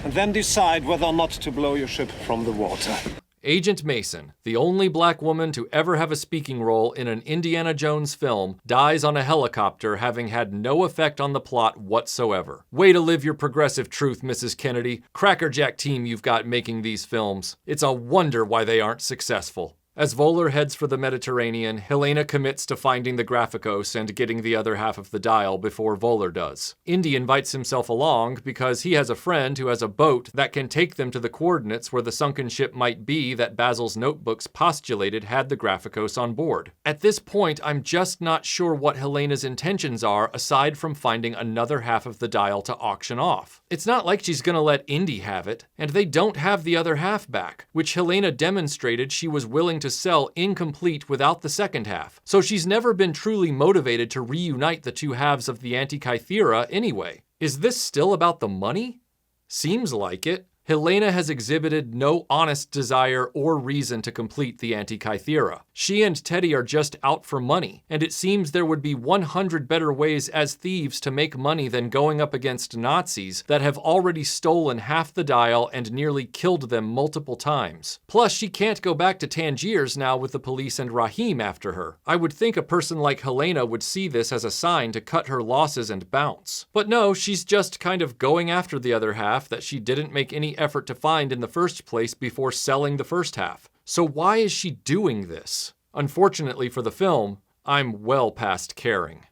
and then decide whether or not to blow your ship from the water. Agent Mason, the only black woman to ever have a speaking role in an Indiana Jones film, dies on a helicopter having had no effect on the plot whatsoever. Way to live your progressive truth, Mrs. Kennedy. Crackerjack team you've got making these films. It's a wonder why they aren't successful. As Voller heads for the Mediterranean, Helena commits to finding the Graphicos and getting the other half of the dial before Voller does. Indy invites himself along because he has a friend who has a boat that can take them to the coordinates where the sunken ship might be that Basil's notebooks postulated had the Graphicos on board. At this point, I'm just not sure what Helena's intentions are aside from finding another half of the dial to auction off. It's not like she's gonna let Indy have it, and they don't have the other half back, which Helena demonstrated she was willing to sell incomplete without the second half. So she's never been truly motivated to reunite the two halves of the Antikythera anyway. Is this still about the money? Seems like it. Helena has exhibited no honest desire or reason to complete the Antikythera. She and Teddy are just out for money, and it seems there would be 100 better ways as thieves to make money than going up against Nazis that have already stolen half the dial and nearly killed them multiple times. Plus, she can't go back to Tangiers now with the police and Rahim after her. I would think a person like Helena would see this as a sign to cut her losses and bounce. But no, she's just kind of going after the other half that she didn't make any effort to find in the first place before selling the first half. So why is she doing this? Unfortunately for the film, I'm well past caring.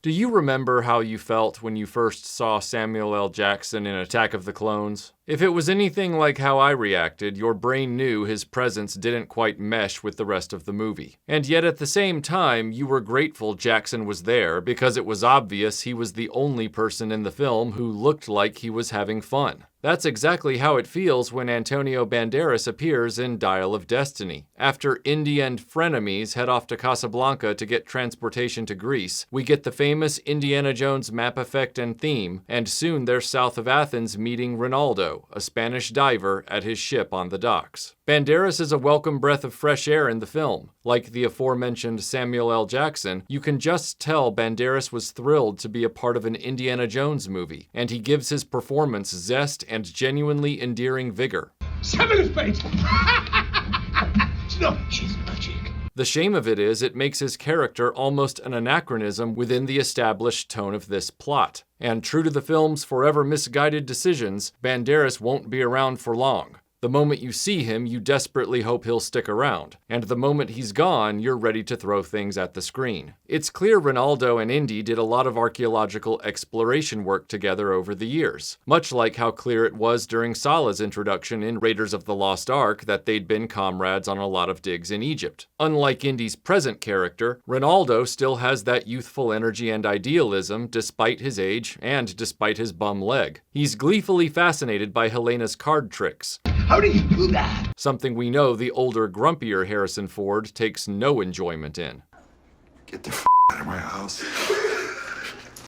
Do you remember how you felt when you first saw Samuel L. Jackson in Attack of the Clones? If it was anything like how I reacted, your brain knew his presence didn't quite mesh with the rest of the movie. And yet at the same time, you were grateful Jackson was there because it was obvious he was the only person in the film who looked like he was having fun. That's exactly how it feels when Antonio Banderas appears in Dial of Destiny. After Indy and frenemies head off to Casablanca to get transportation to Greece, we get the famous Indiana Jones map effect and theme, and soon they're south of Athens meeting Ronaldo, a Spanish diver, at his ship on the docks. Banderas is a welcome breath of fresh air in the film. Like the aforementioned Samuel L. Jackson, you can just tell Banderas was thrilled to be a part of an Indiana Jones movie, and he gives his performance zest and genuinely endearing vigor. 7 is bait! No, she's magic. The shame of it is, it makes his character almost an anachronism within the established tone of this plot. And true to the film's forever misguided decisions, Banderas won't be around for long. The moment you see him, you desperately hope he'll stick around, and the moment he's gone, you're ready to throw things at the screen. It's clear Ronaldo and Indy did a lot of archaeological exploration work together over the years, much like how clear it was during Salah's introduction in Raiders of the Lost Ark that they'd been comrades on a lot of digs in Egypt. Unlike Indy's present character, Ronaldo still has that youthful energy and idealism despite his age and despite his bum leg. He's gleefully fascinated by Helena's card tricks. How do you do that? Something we know the older, grumpier Harrison Ford takes no enjoyment in. Get the out of my house.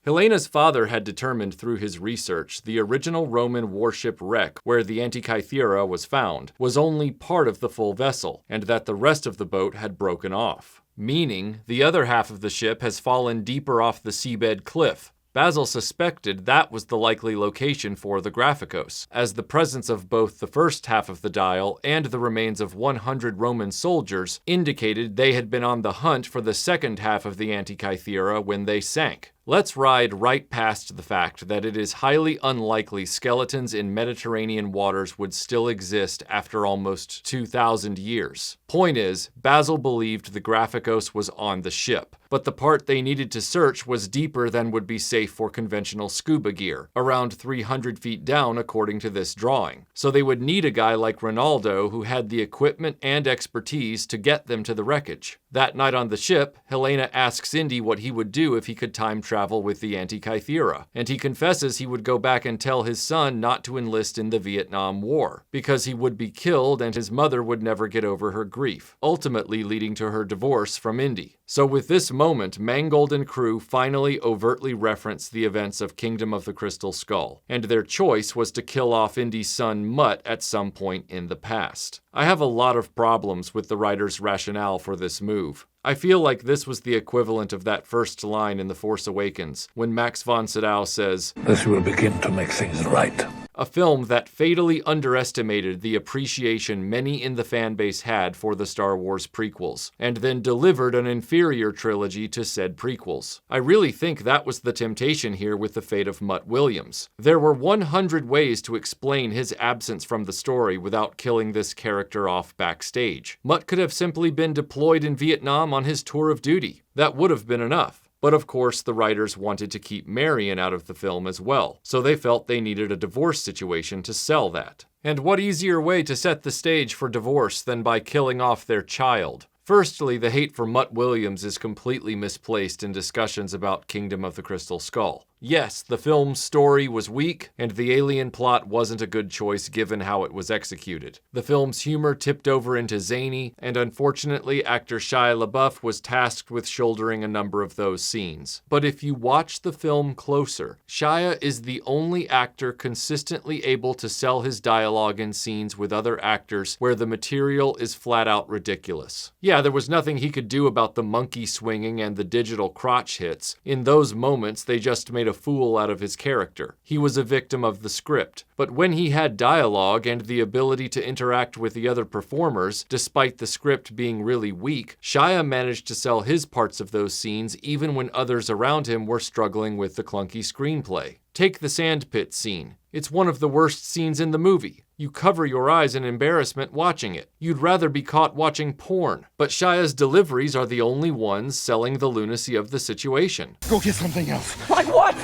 Helena's father had determined through his research the original Roman warship wreck where the Antikythera was found was only part of the full vessel, and that the rest of the boat had broken off. Meaning, the other half of the ship has fallen deeper off the seabed cliff. Basil suspected that was the likely location for the Graphicos, as the presence of both the first half of the dial and the remains of 100 Roman soldiers indicated they had been on the hunt for the second half of the Antikythera when they sank. Let's ride right past the fact that it is highly unlikely skeletons in Mediterranean waters would still exist after almost 2,000 years. Point is, Basil believed the Graphicos was on the ship, but the part they needed to search was deeper than would be safe for conventional scuba gear, around 300 feet down according to this drawing. So they would need a guy like Ronaldo who had the equipment and expertise to get them to the wreckage. That night on the ship, Helena asks Indy what he would do if he could time travel with the Antikythera, and he confesses he would go back and tell his son not to enlist in the Vietnam War, because he would be killed and his mother would never get over her grief, ultimately leading to her divorce from Indy. So with this moment, Mangold and crew finally overtly reference the events of Kingdom of the Crystal Skull, and their choice was to kill off Indy's son Mutt at some point in the past. I have a lot of problems with the writer's rationale for this move. I feel like this was the equivalent of that first line in The Force Awakens, when Max von Sydow says, "This will begin to make things right." A film that fatally underestimated the appreciation many in the fanbase had for the Star Wars prequels, and then delivered an inferior trilogy to said prequels. I really think that was the temptation here with the fate of Mutt Williams. There were 100 ways to explain his absence from the story without killing this character off backstage. Mutt could have simply been deployed in Vietnam on his tour of duty. That would have been enough. But of course, the writers wanted to keep Marion out of the film as well, so they felt they needed a divorce situation to sell that. And what easier way to set the stage for divorce than by killing off their child? Firstly, the hate for Mutt Williams is completely misplaced in discussions about Kingdom of the Crystal Skull. Yes, the film's story was weak, and the alien plot wasn't a good choice given how it was executed. The film's humor tipped over into zany, and unfortunately, actor Shia LaBeouf was tasked with shouldering a number of those scenes. But if you watch the film closer, Shia is the only actor consistently able to sell his dialogue in scenes with other actors where the material is flat out ridiculous. Yeah, there was nothing he could do about the monkey swinging and the digital crotch hits. In those moments, they just made a fool out of his character. He was a victim of the script. But when he had dialogue and the ability to interact with the other performers, despite the script being really weak, Shia managed to sell his parts of those scenes even when others around him were struggling with the clunky screenplay. Take the sandpit scene. It's one of the worst scenes in the movie. You cover your eyes in embarrassment watching it. You'd rather be caught watching porn. But Shia's deliveries are the only ones selling the lunacy of the situation. Go get something else. Like what?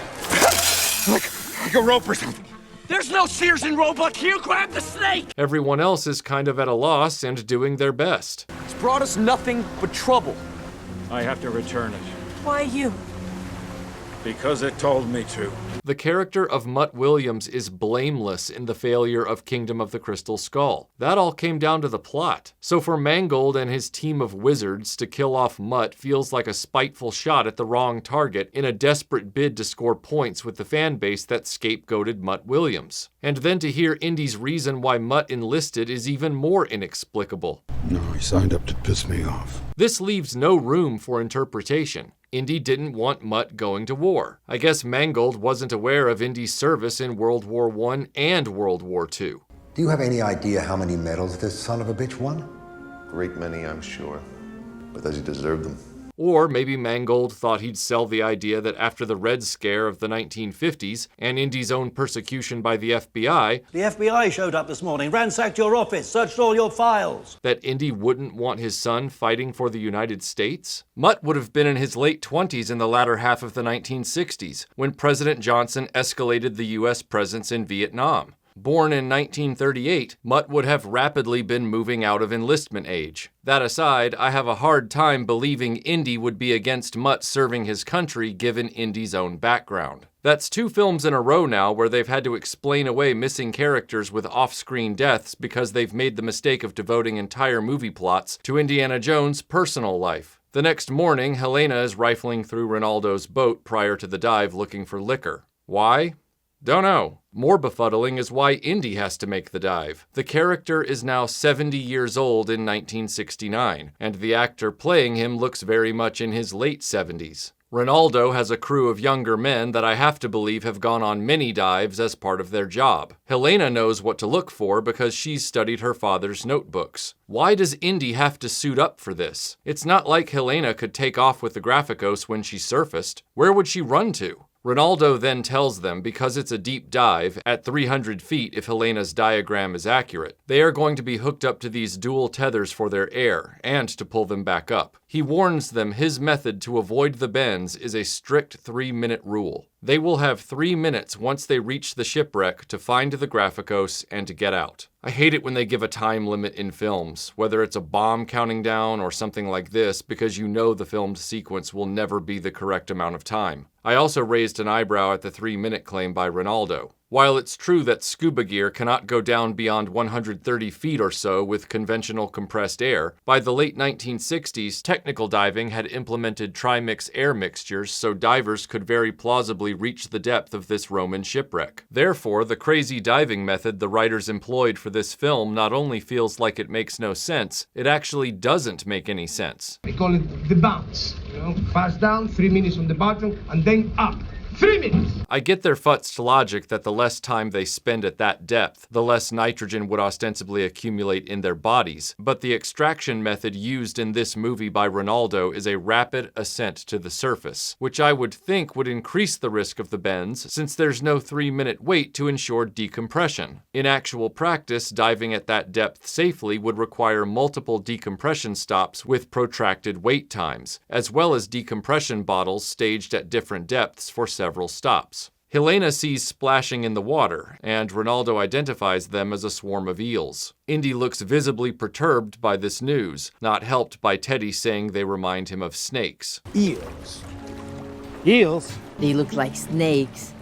like a rope or something. There's no Sears and Roebuck here. Grab the snake. Everyone else is kind of at a loss and doing their best. It's brought us nothing but trouble. I have to return it. Why you? Because it told me to. The character of Mutt Williams is blameless in the failure of Kingdom of the Crystal Skull. That all came down to the plot. So for Mangold and his team of wizards to kill off Mutt feels like a spiteful shot at the wrong target in a desperate bid to score points with the fan base that scapegoated Mutt Williams. And then to hear Indy's reason why Mutt enlisted is even more inexplicable. No, he signed up to piss me off. This leaves no room for interpretation. Indy didn't want Mutt going to war. I guess Mangold wasn't aware of Indy's service in World War I and World War II. Do you have any idea how many medals this son of a bitch won? Great many, I'm sure. But does he deserve them? Or maybe Mangold thought he'd sell the idea that after the Red Scare of the 1950s and Indy's own persecution by the FBI, the FBI showed up this morning, ransacked your office, searched all your files, that Indy wouldn't want his son fighting for the United States? Mutt would have been in his late 20s in the latter half of the 1960s, when President Johnson escalated the U.S. presence in Vietnam. Born in 1938, Mutt would have rapidly been moving out of enlistment age. That aside, I have a hard time believing Indy would be against Mutt serving his country given Indy's own background. That's 2 films in a row now where they've had to explain away missing characters with off-screen deaths because they've made the mistake of devoting entire movie plots to Indiana Jones' personal life. The next morning, Helena is rifling through Ronaldo's boat prior to the dive looking for liquor. Why? Don't know. More befuddling is why Indy has to make the dive. The character is now 70 years old in 1969, and the actor playing him looks very much in his late 70s. Ronaldo has a crew of younger men that I have to believe have gone on many dives as part of their job. Helena knows what to look for because she's studied her father's notebooks. Why does Indy have to suit up for this? It's not like Helena could take off with the Graphicos when she surfaced. Where would she run to? Ronaldo then tells them because it's a deep dive, at 300 feet if Helena's diagram is accurate, they are going to be hooked up to these dual tethers for their air, and to pull them back up. He warns them his method to avoid the bends is a strict 3-minute rule. They will have 3 minutes once they reach the shipwreck to find the Graphicos and to get out. I hate it when they give a time limit in films, whether it's a bomb counting down or something like this, because you know the filmed sequence will never be the correct amount of time. I also raised an eyebrow at the 3-minute claim by Ronaldo. While it's true that scuba gear cannot go down beyond 130 feet or so with conventional compressed air, by the late 1960s, technical diving had implemented trimix air mixtures so divers could very plausibly reach the depth of this Roman shipwreck. Therefore, the crazy diving method the writers employed for this film not only feels like it makes no sense, it actually doesn't make any sense. We call it the bounce. Fast down, 3 minutes on the bottom, and then up. 3 minutes! I get their futzed logic that the less time they spend at that depth, the less nitrogen would ostensibly accumulate in their bodies, but the extraction method used in this movie by Ronaldo is a rapid ascent to the surface, which I would think would increase the risk of the bends since there's no 3-minute wait to ensure decompression. In actual practice, diving at that depth safely would require multiple decompression stops with protracted wait times, as well as decompression bottles staged at different depths for several stops. Helena sees splashing in the water, and Ronaldo identifies them as a swarm of eels. Indy looks visibly perturbed by this news, not helped by Teddy saying they remind him of snakes. Eels. Eels? They look like snakes.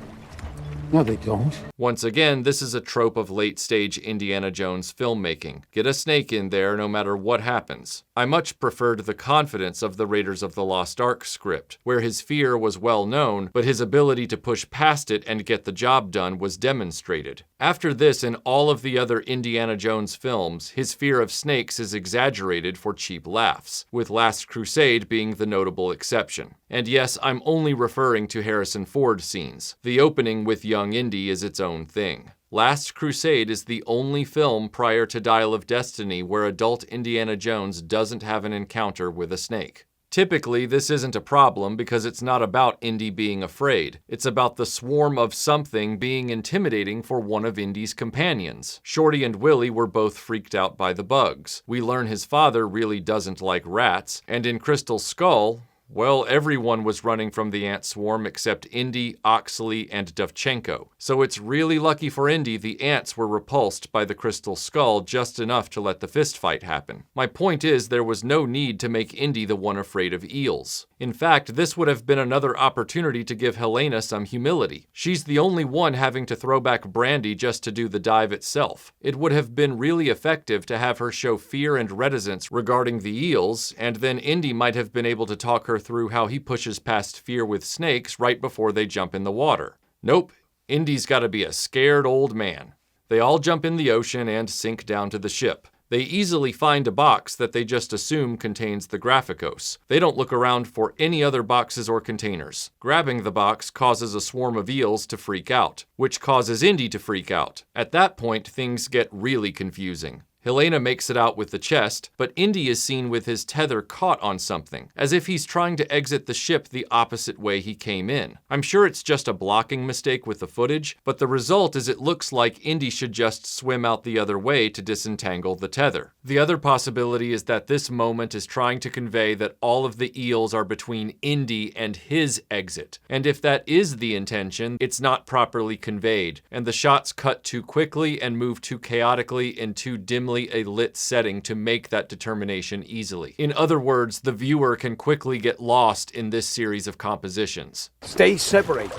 No, they don't. Once again, this is a trope of late-stage Indiana Jones filmmaking. Get a snake in there no matter what happens. I much preferred the confidence of the Raiders of the Lost Ark script, where his fear was well known, but his ability to push past it and get the job done was demonstrated. After this, in all of the other Indiana Jones films, his fear of snakes is exaggerated for cheap laughs, with Last Crusade being the notable exception. And yes, I'm only referring to Harrison Ford scenes. The opening with young Indy is its own thing. Last Crusade is the only film prior to Dial of Destiny where adult Indiana Jones doesn't have an encounter with a snake. Typically, this isn't a problem because it's not about Indy being afraid. It's about the swarm of something being intimidating for one of Indy's companions. Shorty and Willie were both freaked out by the bugs. We learn his father really doesn't like rats, and in Crystal Skull, well, everyone was running from the ant swarm except Indy, Oxley, and Dovchenko. So it's really lucky for Indy the ants were repulsed by the Crystal Skull just enough to let the fistfight happen. My point is, there was no need to make Indy the one afraid of eels. In fact, this would have been another opportunity to give Helena some humility. She's the only one having to throw back brandy just to do the dive itself. It would have been really effective to have her show fear and reticence regarding the eels, and then Indy might have been able to talk her through how he pushes past fear with snakes right before they jump in the water. Nope, Indy's gotta be a scared old man. They all jump in the ocean and sink down to the ship. They easily find a box that they just assume contains the Graphicos. They don't look around for any other boxes or containers. Grabbing the box causes a swarm of eels to freak out, which causes Indy to freak out. At that point, things get really confusing. Helena makes it out with the chest, but Indy is seen with his tether caught on something, as if he's trying to exit the ship the opposite way he came in. I'm sure it's just a blocking mistake with the footage, but the result is it looks like Indy should just swim out the other way to disentangle the tether. The other possibility is that this moment is trying to convey that all of the eels are between Indy and his exit, and if that is the intention, it's not properly conveyed, and the shots cut too quickly and move too chaotically in too dimly a lit setting to make that determination easily. In other words, the viewer can quickly get lost in this series of compositions. Stay separated.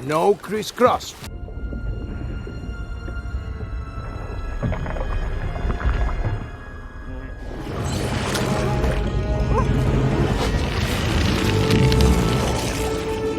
No crisscross.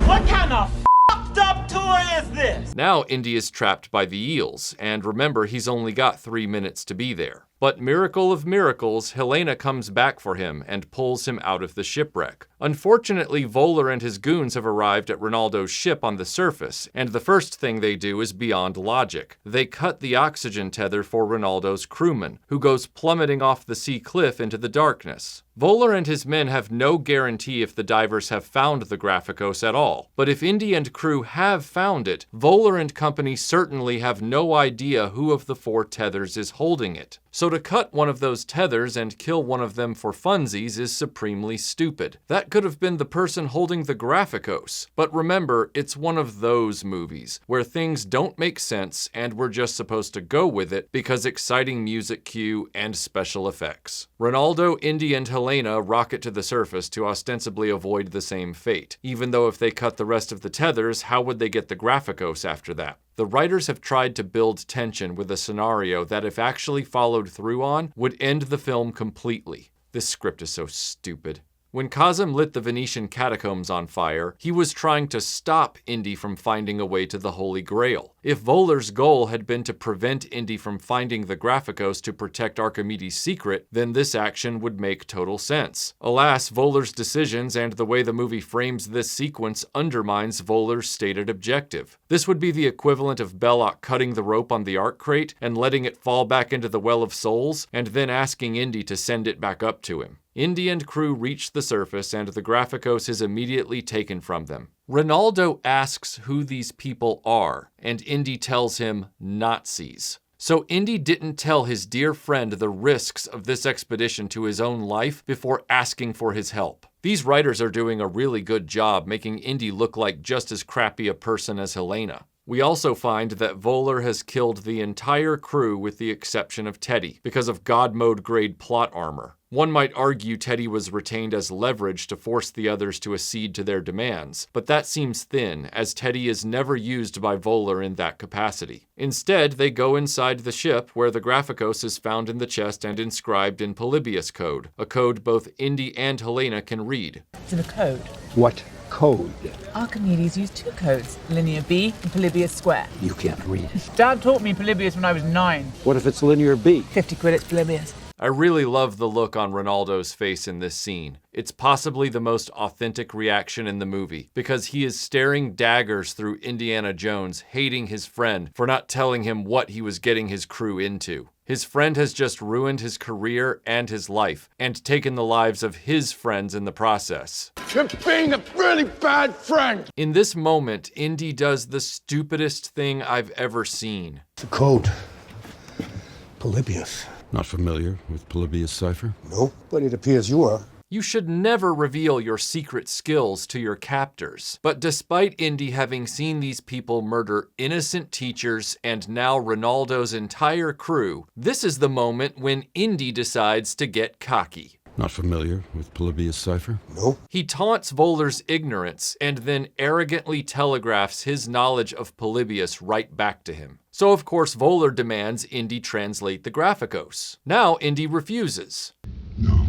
What kind of fucked up toy is this? Now Indy is trapped by the eels, and remember, he's only got 3 minutes to be there. But miracle of miracles, Helena comes back for him and pulls him out of the shipwreck. Unfortunately, Voller and his goons have arrived at Ronaldo's ship on the surface, and the first thing they do is beyond logic. They cut the oxygen tether for Ronaldo's crewman, who goes plummeting off the sea cliff into the darkness. Voller and his men have no guarantee if the divers have found the Graphicos at all, but if Indy and crew have found it, Voller and company certainly have no idea who of the 4 tethers is holding it. So to cut one of those tethers and kill one of them for funsies is supremely stupid. That could have been the person holding the Graphicos. But remember, it's one of those movies where things don't make sense and we're just supposed to go with it because exciting music cue and special effects. Ronaldo, Indy, and Helena rocket to the surface to ostensibly avoid the same fate. Even though if they cut the rest of the tethers, how would they get the Graphicos after that? The writers have tried to build tension with a scenario that, if actually followed through on, would end the film completely. This script is so stupid. When Kazem lit the Venetian catacombs on fire, he was trying to stop Indy from finding a way to the Holy Grail. If Voller's goal had been to prevent Indy from finding the Graphicos to protect Archimedes' secret, then this action would make total sense. Alas, Voller's decisions and the way the movie frames this sequence undermines Voller's stated objective. This would be the equivalent of Belloc cutting the rope on the Ark crate and letting it fall back into the Well of Souls, and then asking Indy to send it back up to him. Indy and crew reach the surface and the Graphicos is immediately taken from them. Ronaldo asks who these people are, and Indy tells him Nazis. So Indy didn't tell his dear friend the risks of this expedition to his own life before asking for his help. These writers are doing a really good job making Indy look like just as crappy a person as Helena. We also find that Voller has killed the entire crew with the exception of Teddy, because of God Mode grade plot armor. One might argue Teddy was retained as leverage to force the others to accede to their demands, but that seems thin, as Teddy is never used by Voller in that capacity. Instead, they go inside the ship, where the Graphicos is found in the chest and inscribed in Polybius code, a code both Indy and Helena can read. To the code. What code? Archimedes used 2 codes, linear B and Polybius square. You can't read it. Dad taught me Polybius when I was 9. What if it's linear B? 50 quid, it's Polybius. I really love the look on Ronaldo's face in this scene. It's possibly the most authentic reaction in the movie, because he is staring daggers through Indiana Jones, hating his friend for not telling him what he was getting his crew into. His friend has just ruined his career and his life, and taken the lives of his friends in the process. You're being a really bad friend! In this moment, Indy does the stupidest thing I've ever seen. The code. Polybius. Not familiar with Polybius cipher? No, but it appears you are. You should never reveal your secret skills to your captors. But despite Indy having seen these people murder innocent teachers and now Ronaldo's entire crew, this is the moment when Indy decides to get cocky. Not familiar with Polybius cipher? No. He taunts Voller's ignorance and then arrogantly telegraphs his knowledge of Polybius right back to him. So of course Voller demands Indy translate the Graphicos. Now Indy refuses. No.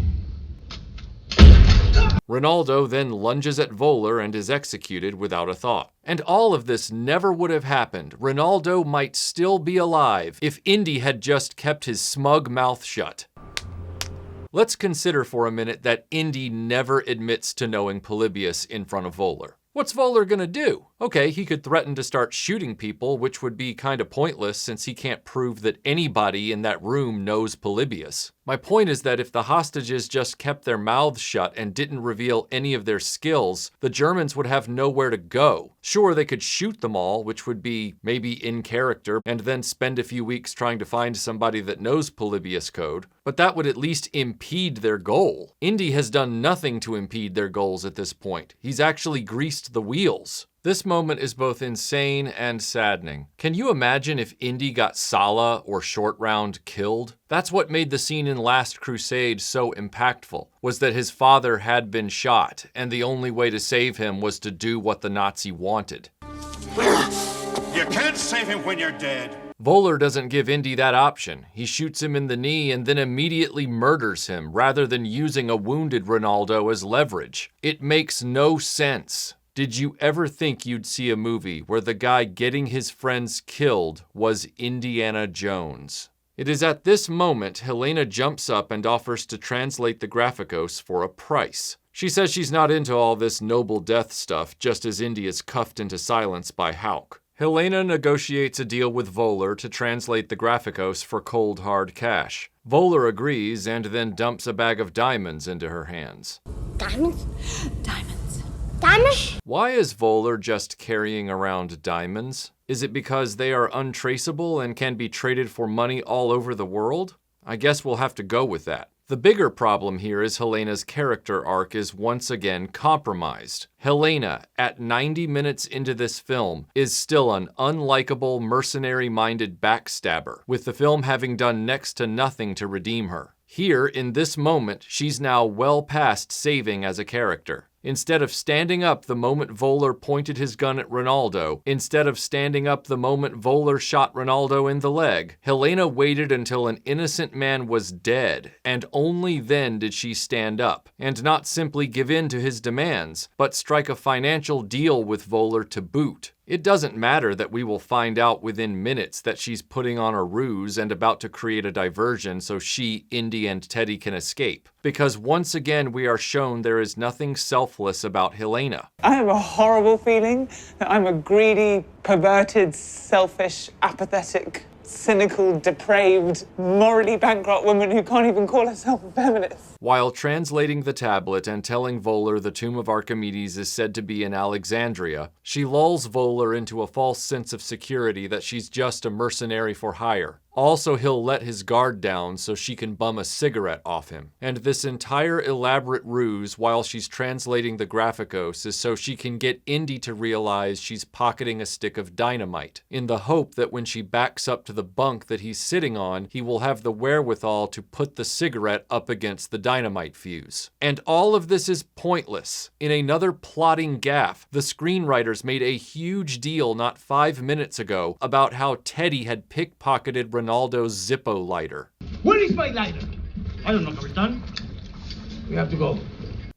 Ronaldo then lunges at Voller and is executed without a thought. And all of this never would have happened. Ronaldo might still be alive if Indy had just kept his smug mouth shut. Let's consider for a minute that Indy never admits to knowing Polybius in front of Voller. What's Voller gonna do? Okay, he could threaten to start shooting people, which would be kinda pointless since he can't prove that anybody in that room knows Polybius. My point is that if the hostages just kept their mouths shut and didn't reveal any of their skills, the Germans would have nowhere to go. Sure, they could shoot them all, which would be maybe in character, and then spend a few weeks trying to find somebody that knows Polybius code, but that would at least impede their goal. Indy has done nothing to impede their goals at this point. He's actually greased the wheels. This moment is both insane and saddening. Can you imagine if Indy got Sala or Short Round killed? That's what made the scene in Last Crusade so impactful, was that his father had been shot, and the only way to save him was to do what the Nazi wanted. You can't save him when you're dead. Voller doesn't give Indy that option. He shoots him in the knee and then immediately murders him, rather than using a wounded Ronaldo as leverage. It makes no sense. Did you ever think you'd see a movie where the guy getting his friends killed was Indiana Jones? It is at this moment Helena jumps up and offers to translate the Graphicos for a price. She says she's not into all this noble death stuff, just as Indy is cuffed into silence by Hauk. Helena negotiates a deal with Voller to translate the Graphicos for cold hard cash. Voller agrees and then dumps a bag of diamonds into her hands. Diamonds? Diamonds. Diamonds? Why is Voller just carrying around diamonds? Is it because they are untraceable and can be traded for money all over the world? I guess we'll have to go with that. The bigger problem here is Helena's character arc is once again compromised. Helena, at 90 minutes into this film, is still an unlikable, mercenary-minded backstabber, with the film having done next to nothing to redeem her. Here, in this moment, she's now well past saving as a character. Instead of standing up the moment Voller pointed his gun at Ronaldo, instead of standing up the moment Voller shot Ronaldo in the leg, Helena waited until an innocent man was dead, and only then did she stand up, and not simply give in to his demands, but strike a financial deal with Voller to boot. It doesn't matter that we will find out within minutes that she's putting on a ruse and about to create a diversion so she, Indy, and Teddy can escape. Because once again we are shown there is nothing selfless about Helena. I have a horrible feeling that I'm a greedy, perverted, selfish, apathetic, cynical, depraved, morally bankrupt woman who can't even call herself a feminist. While translating the tablet and telling Voller the tomb of Archimedes is said to be in Alexandria, she lulls Voller into a false sense of security that she's just a mercenary for hire. Also, he'll let his guard down so she can bum a cigarette off him. And this entire elaborate ruse while she's translating the Graphicos is so she can get Indy to realize she's pocketing a stick of dynamite, in the hope that when she backs up to the bunk that he's sitting on, he will have the wherewithal to put the cigarette up against the dynamite fuse. And all of this is pointless. In another plotting gaffe, the screenwriters made a huge deal not 5 minutes ago about how Teddy had pickpocketed Ronaldo's Zippo lighter. Where is my lighter? I don't know, Capitan. We have to go.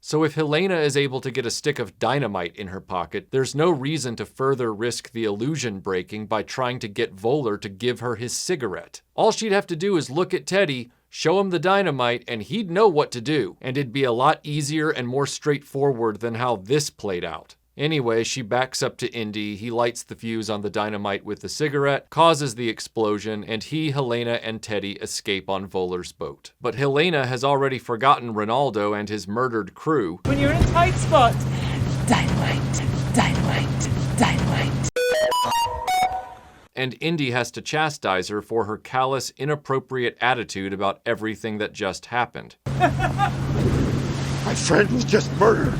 So if Helena is able to get a stick of dynamite in her pocket, there's no reason to further risk the illusion breaking by trying to get Voller to give her his cigarette. All she'd have to do is look at Teddy, show him the dynamite, and he'd know what to do. And it'd be a lot easier and more straightforward than how this played out. Anyway, she backs up to Indy, he lights the fuse on the dynamite with the cigarette, causes the explosion, and he, Helena, and Teddy escape on Voller's boat. But Helena has already forgotten Ronaldo and his murdered crew. When you're in a tight spot, dynamite, dynamite, dynamite. And Indy has to chastise her for her callous, inappropriate attitude about everything that just happened. My friend was just murdered.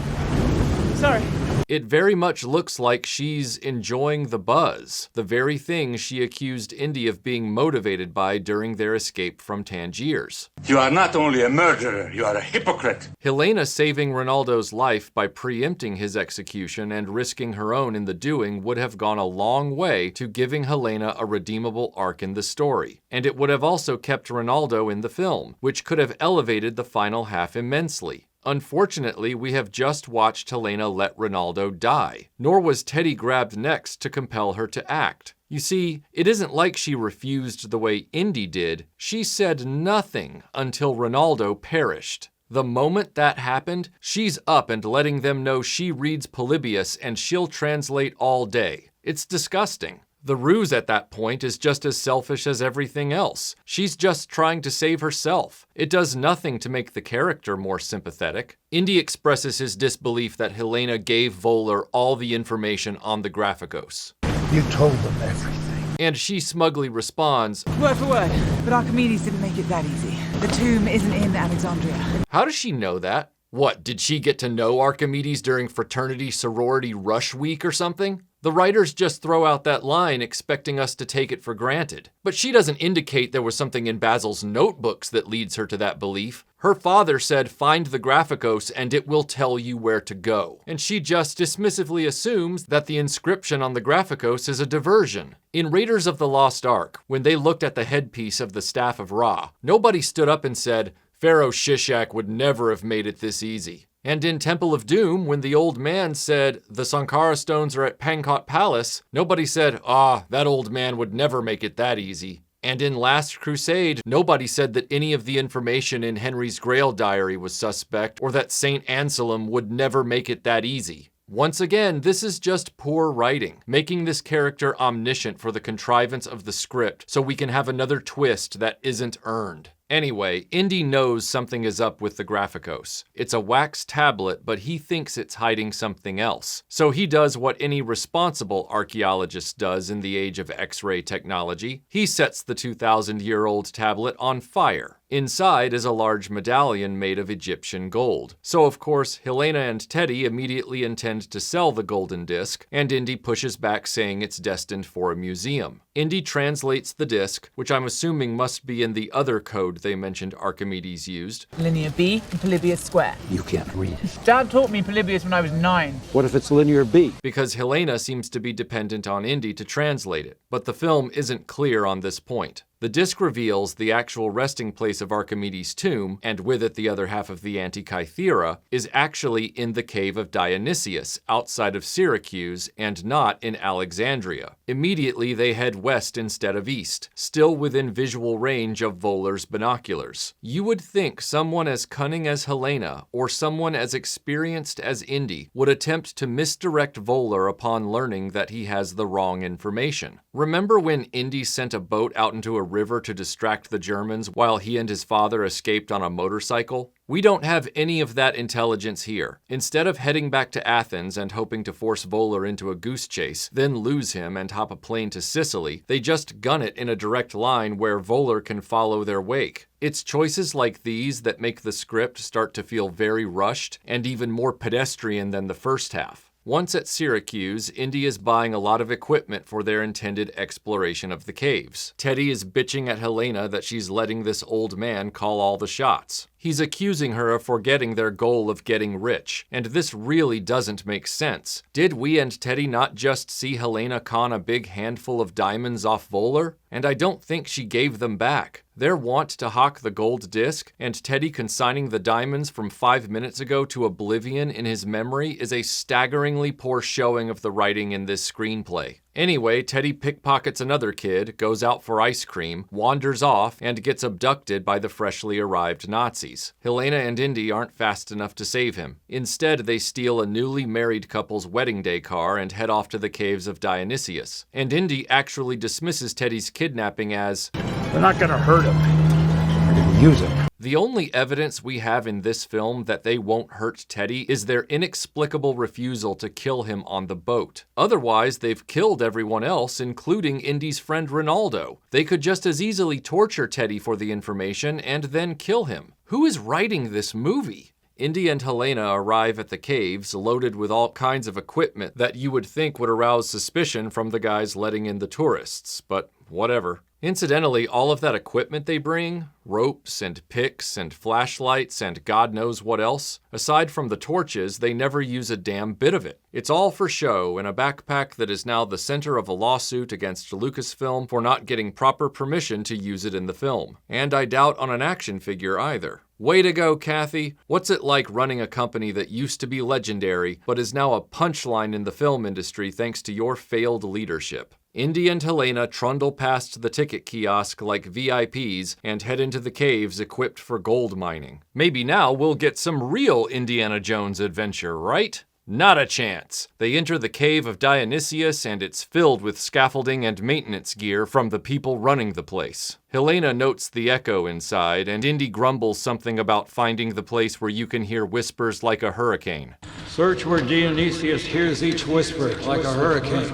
Sorry. It very much looks like she's enjoying the buzz, the very thing she accused Indy of being motivated by during their escape from Tangiers. You are not only a murderer, you are a hypocrite. Helena saving Ronaldo's life by preempting his execution and risking her own in the doing would have gone a long way to giving Helena a redeemable arc in the story. And it would have also kept Ronaldo in the film, which could have elevated the final half immensely. Unfortunately, we have just watched Helena let Ronaldo die, nor was Teddy grabbed next to compel her to act. You see, it isn't like she refused the way Indy did, she said nothing until Ronaldo perished. The moment that happened, she's up and letting them know she reads Polybius and she'll translate all day. It's disgusting. The ruse at that point is just as selfish as everything else. She's just trying to save herself. It does nothing to make the character more sympathetic. Indy expresses his disbelief that Helena gave Voller all the information on the Graphicos. You told them everything. And she smugly responds, Word for word, but Archimedes didn't make it that easy. The tomb isn't in Alexandria. How does she know that? What, did she get to know Archimedes during fraternity sorority rush week or something? The writers just throw out that line expecting us to take it for granted. But she doesn't indicate there was something in Basil's notebooks that leads her to that belief. Her father said, find the Graphicos and it will tell you where to go. And she just dismissively assumes that the inscription on the Graphicos is a diversion. In Raiders of the Lost Ark, when they looked at the headpiece of the Staff of Ra, nobody stood up and said, Pharaoh Shishak would never have made it this easy. And in Temple of Doom, when the old man said, the Sankara stones are at Pankot Palace, nobody said, that old man would never make it that easy. And in Last Crusade, nobody said that any of the information in Henry's Grail diary was suspect, or that St. Anselm would never make it that easy. Once again, this is just poor writing, making this character omniscient for the contrivance of the script so we can have another twist that isn't earned. Anyway, Indy knows something is up with the Graphicos. It's a wax tablet, but he thinks it's hiding something else. So he does what any responsible archaeologist does in the age of X-ray technology. He sets the 2,000-year-old tablet on fire. Inside is a large medallion made of Egyptian gold. So of course, Helena and Teddy immediately intend to sell the golden disc, and Indy pushes back saying it's destined for a museum. Indy translates the disc, which I'm assuming must be in the other code they mentioned Archimedes used. Linear B and Polybius square. You can't read it. Dad taught me Polybius when I was 9. What if it's linear B? Because Helena seems to be dependent on Indy to translate it, but the film isn't clear on this point. The disc reveals the actual resting place of Archimedes' tomb, and with it the other half of the Antikythera, is actually in the cave of Dionysius, outside of Syracuse, and not in Alexandria. Immediately they head west instead of east, still within visual range of Voller's binoculars. You would think someone as cunning as Helena, or someone as experienced as Indy, would attempt to misdirect Voller upon learning that he has the wrong information. Remember when Indy sent a boat out into a river to distract the Germans while he and his father escaped on a motorcycle? We don't have any of that intelligence here. Instead of heading back to Athens and hoping to force Voller into a goose chase, then lose him and hop a plane to Sicily, they just gun it in a direct line where Voller can follow their wake. It's choices like these that make the script start to feel very rushed and even more pedestrian than the first half. Once at Syracuse, Indy is buying a lot of equipment for their intended exploration of the caves. Teddy is bitching at Helena that she's letting this old man call all the shots. He's accusing her of forgetting their goal of getting rich, and this really doesn't make sense. Did we and Teddy not just see Helena con a big handful of diamonds off Voller? And I don't think she gave them back. Their want to hawk the gold disc, and Teddy consigning the diamonds from 5 minutes ago to oblivion in his memory is a staggeringly poor showing of the writing in this screenplay. Anyway, Teddy pickpockets another kid, goes out for ice cream, wanders off, and gets abducted by the freshly arrived Nazis. Helena and Indy aren't fast enough to save him. Instead, they steal a newly married couple's wedding day car and head off to the caves of Dionysius. And Indy actually dismisses Teddy's kidnapping as, "They're not gonna hurt him. They're gonna use him." The only evidence we have in this film that they won't hurt Teddy is their inexplicable refusal to kill him on the boat. Otherwise, they've killed everyone else, including Indy's friend Ronaldo. They could just as easily torture Teddy for the information and then kill him. Who is writing this movie? Indy and Helena arrive at the caves loaded with all kinds of equipment that you would think would arouse suspicion from the guys letting in the tourists, but whatever. Incidentally, all of that equipment they bring, ropes and picks and flashlights and God knows what else, aside from the torches, they never use a damn bit of it. It's all for show in a backpack that is now the center of a lawsuit against Lucasfilm for not getting proper permission to use it in the film. And I doubt on an action figure either. Way to go, Kathy. What's it like running a company that used to be legendary, but is now a punchline in the film industry thanks to your failed leadership? Indy and Helena trundle past the ticket kiosk like VIPs and head into the caves equipped for gold mining. Maybe now we'll get some real Indiana Jones adventure, right? Not a chance. They enter the cave of Dionysius and it's filled with scaffolding and maintenance gear from the people running the place. Helena notes the echo inside, and Indy grumbles something about finding the place where you can hear whispers like a hurricane. Search where Dionysius hears each whisper like a hurricane.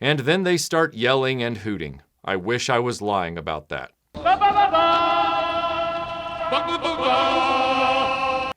And then they start yelling and hooting. I wish I was lying about that.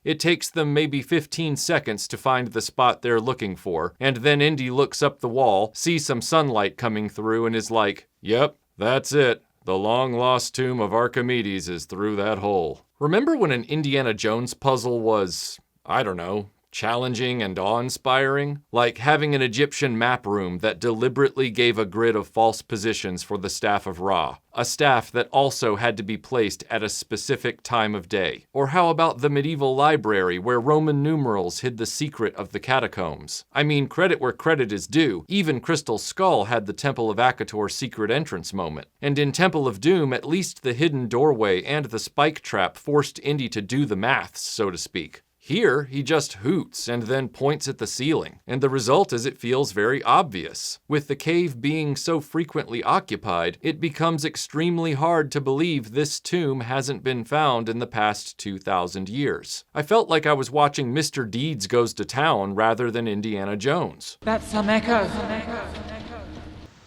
It takes them maybe 15 seconds to find the spot they're looking for, and then Indy looks up the wall, sees some sunlight coming through, and is like, "Yep, that's it. The long-lost tomb of Archimedes is through that hole." Remember when an Indiana Jones puzzle was, I don't know, challenging and awe-inspiring? Like having an Egyptian map room that deliberately gave a grid of false positions for the staff of Ra, a staff that also had to be placed at a specific time of day. Or how about the medieval library where Roman numerals hid the secret of the catacombs? I mean, credit where credit is due. Even Crystal Skull had the Temple of Akator secret entrance moment. And in Temple of Doom, at least the hidden doorway and the spike trap forced Indy to do the maths, so to speak. Here, he just hoots and then points at the ceiling, and the result is it feels very obvious. With the cave being so frequently occupied, it becomes extremely hard to believe this tomb hasn't been found in the past 2,000 years. I felt like I was watching Mr. Deeds Goes to Town rather than Indiana Jones. That's some echo.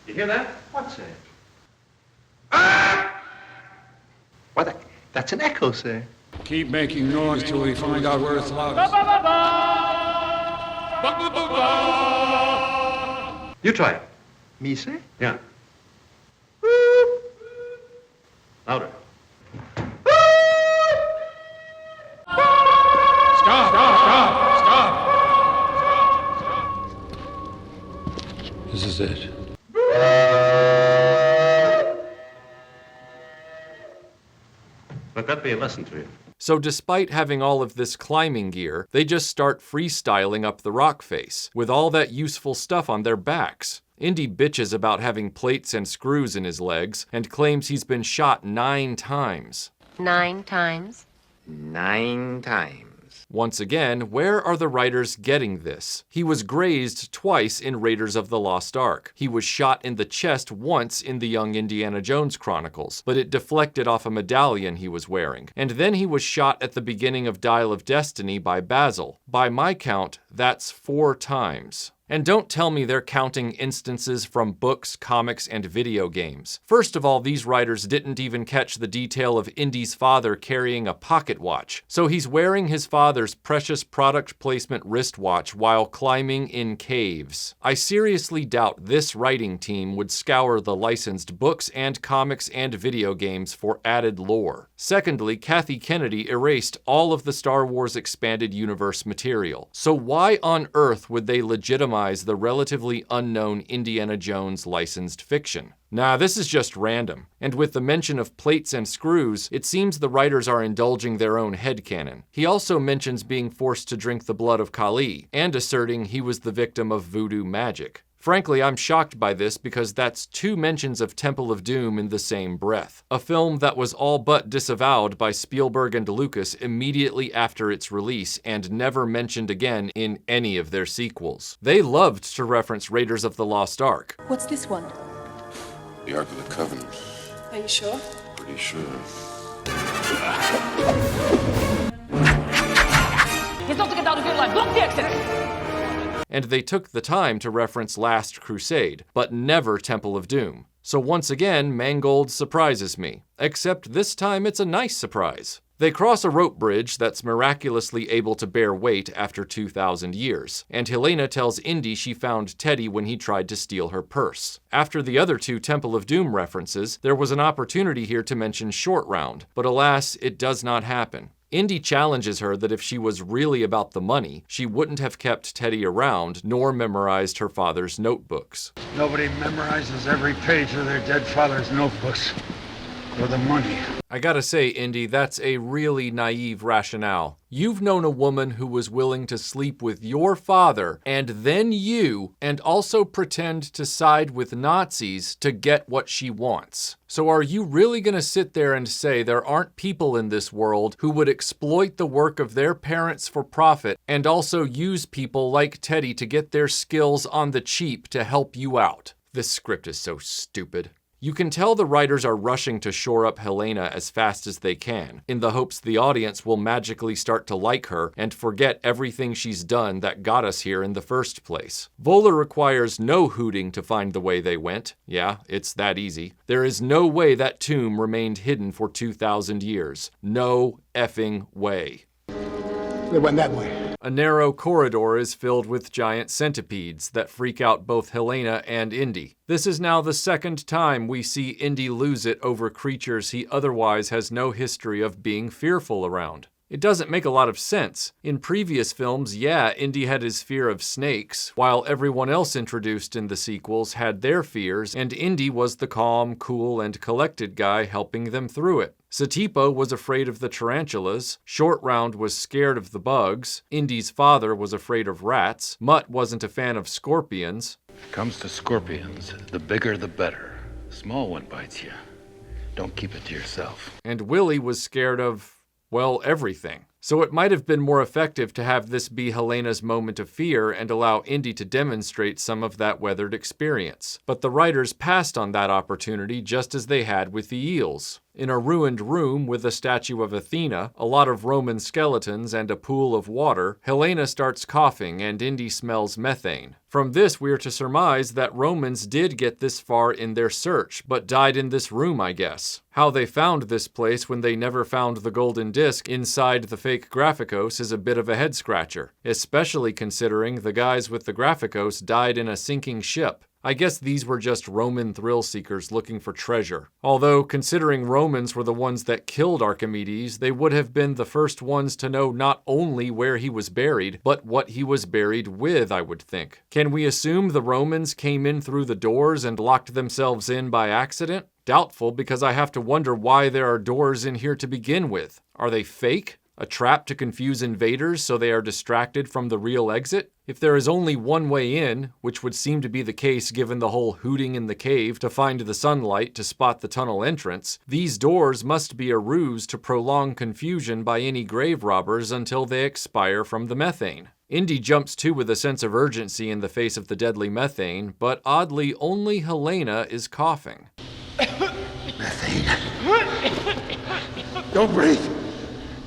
You hear that? What's that? Ah! Why, that's an echo, sir. Keep making noise till we find out where it's loudest. You try it. Me, sir? Yeah. Louder. Stop! This is it. Let that be a lesson to you. So despite having all of this climbing gear, they just start freestyling up the rock face, with all that useful stuff on their backs. Indy bitches about having plates and screws in his legs, and claims he's been shot 9 times. 9 times? 9 times. things. Once again, where are the writers getting this? He was grazed twice in Raiders of the Lost Ark. He was shot in the chest once in the Young Indiana Jones Chronicles, but it deflected off a medallion he was wearing. And then he was shot at the beginning of Dial of Destiny by Basil. By my count, that's 4 times. And don't tell me they're counting instances from books, comics, and video games. First of all, these writers didn't even catch the detail of Indy's father carrying a pocket watch. So he's wearing his father's precious product placement wristwatch while climbing in caves. I seriously doubt this writing team would scour the licensed books and comics and video games for added lore. Secondly, Kathy Kennedy erased all of the Star Wars Expanded Universe material. So why on earth would they legitimize the relatively unknown Indiana Jones licensed fiction? Nah, this is just random. And with the mention of plates and screws, it seems the writers are indulging their own headcanon. He also mentions being forced to drink the blood of Kali, and asserting he was the victim of voodoo magic. Frankly, I'm shocked by this because that's 2 mentions of Temple of Doom in the same breath. A film that was all but disavowed by Spielberg and Lucas immediately after its release and never mentioned again in any of their sequels. They loved to reference Raiders of the Lost Ark. What's this one? The Ark of the Covenant. Are you sure? Pretty sure. Block the exit! And they took the time to reference Last Crusade, but never Temple of Doom. So once again, Mangold surprises me. Except this time it's a nice surprise. They cross a rope bridge that's miraculously able to bear weight after 2,000 years, and Helena tells Indy she found Teddy when he tried to steal her purse. After the other 2 Temple of Doom references, there was an opportunity here to mention Short Round, but alas, it does not happen. Indy challenges her that if she was really about the money, she wouldn't have kept Teddy around nor memorized her father's notebooks. Nobody memorizes every page of their dead father's notebooks. For the money. I gotta say, Indy, that's a really naive rationale. You've known a woman who was willing to sleep with your father and then you, and also pretend to side with Nazis to get what she wants. So are you really gonna sit there and say there aren't people in this world who would exploit the work of their parents for profit and also use people like Teddy to get their skills on the cheap to help you out? This script is so stupid. You can tell the writers are rushing to shore up Helena as fast as they can, in the hopes the audience will magically start to like her and forget everything she's done that got us here in the first place. Voller requires no hooting to find the way they went. Yeah, it's that easy. There is no way that tomb remained hidden for 2,000 years. No effing way. They went that way. A narrow corridor is filled with giant centipedes that freak out both Helena and Indy. This is now the 2nd time we see Indy lose it over creatures he otherwise has no history of being fearful around. It doesn't make a lot of sense. In previous films, yeah, Indy had his fear of snakes, while everyone else introduced in the sequels had their fears, and Indy was the calm, cool, and collected guy helping them through it. Satipo was afraid of the tarantulas, Short Round was scared of the bugs, Indy's father was afraid of rats, Mutt wasn't a fan of scorpions. When it comes to scorpions, the bigger the better. Small one bites you. Don't keep it to yourself. And Willie was scared of, well, everything. So it might have been more effective to have this be Helena's moment of fear and allow Indy to demonstrate some of that weathered experience. But the writers passed on that opportunity just as they had with the eels. In a ruined room with a statue of Athena, a lot of Roman skeletons, and a pool of water, Helena starts coughing and Indy smells methane. From this, we are to surmise that Romans did get this far in their search, but died in this room, I guess. How they found this place when they never found the golden disc inside the fake Graphicos is a bit of a head-scratcher, especially considering the guys with the Graphicos died in a sinking ship. I guess these were just Roman thrill-seekers looking for treasure. Although, considering Romans were the ones that killed Archimedes, they would have been the first ones to know not only where he was buried, but what he was buried with, I would think. Can we assume the Romans came in through the doors and locked themselves in by accident? Doubtful, because I have to wonder why there are doors in here to begin with. Are they fake? A trap to confuse invaders so they are distracted from the real exit? If there is only one way in, which would seem to be the case given the whole hooting in the cave to find the sunlight to spot the tunnel entrance, these doors must be a ruse to prolong confusion by any grave robbers until they expire from the methane. Indy jumps to with a sense of urgency in the face of the deadly methane, but oddly only Helena is coughing. Don't breathe.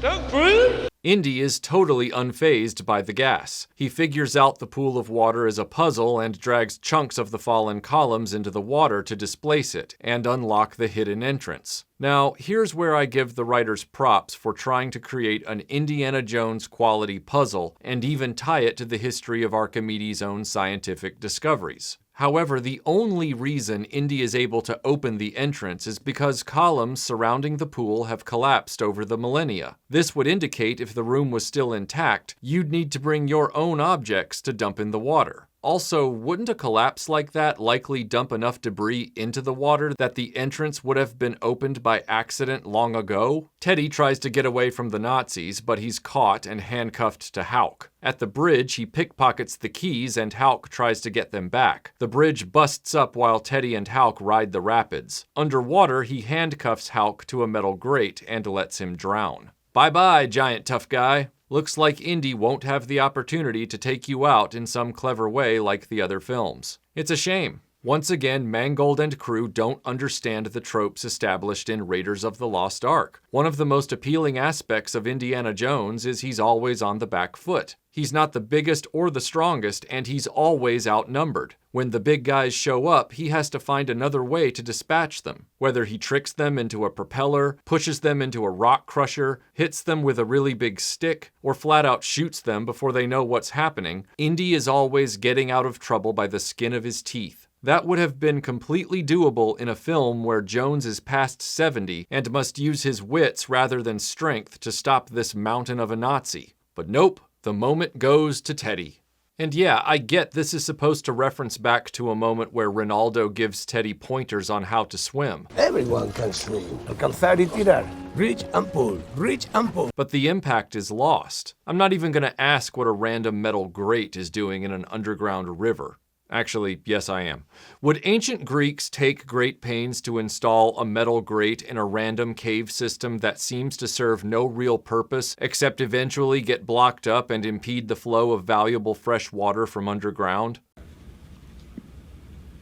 Don't breathe! Indy is totally unfazed by the gas. He figures out the pool of water is a puzzle and drags chunks of the fallen columns into the water to displace it and unlock the hidden entrance. Now, here's where I give the writers props for trying to create an Indiana Jones quality puzzle and even tie it to the history of Archimedes' own scientific discoveries. However, the only reason Indy is able to open the entrance is because columns surrounding the pool have collapsed over the millennia. This would indicate if the room was still intact, you'd need to bring your own objects to dump in the water. Also, wouldn't a collapse like that likely dump enough debris into the water that the entrance would have been opened by accident long ago? Teddy tries to get away from the Nazis, but he's caught and handcuffed to Hauk. At the bridge, he pickpockets the keys and Hauk tries to get them back. The bridge busts up while Teddy and Hauk ride the rapids. Underwater, he handcuffs Hauk to a metal grate and lets him drown. Bye-bye, giant tough guy. Looks like Indy won't have the opportunity to take you out in some clever way like the other films. It's a shame. Once again, Mangold and crew don't understand the tropes established in Raiders of the Lost Ark. One of the most appealing aspects of Indiana Jones is he's always on the back foot. He's not the biggest or the strongest, and he's always outnumbered. When the big guys show up, he has to find another way to dispatch them. Whether he tricks them into a propeller, pushes them into a rock crusher, hits them with a really big stick, or flat out shoots them before they know what's happening, Indy is always getting out of trouble by the skin of his teeth. That would have been completely doable in a film where Jones is past 70 and must use his wits rather than strength to stop this mountain of a Nazi. But nope, the moment goes to Teddy. And yeah, I get this is supposed to reference back to a moment where Ronaldo gives Teddy pointers on how to swim. Everyone can swim. Alcanzar y tirar. Reach and pull. Reach and pull. But the impact is lost. I'm not even going to ask what a random metal grate is doing in an underground river. Actually, yes, I am. Would ancient Greeks take great pains to install a metal grate in a random cave system that seems to serve no real purpose except eventually get blocked up and impede the flow of valuable fresh water from underground?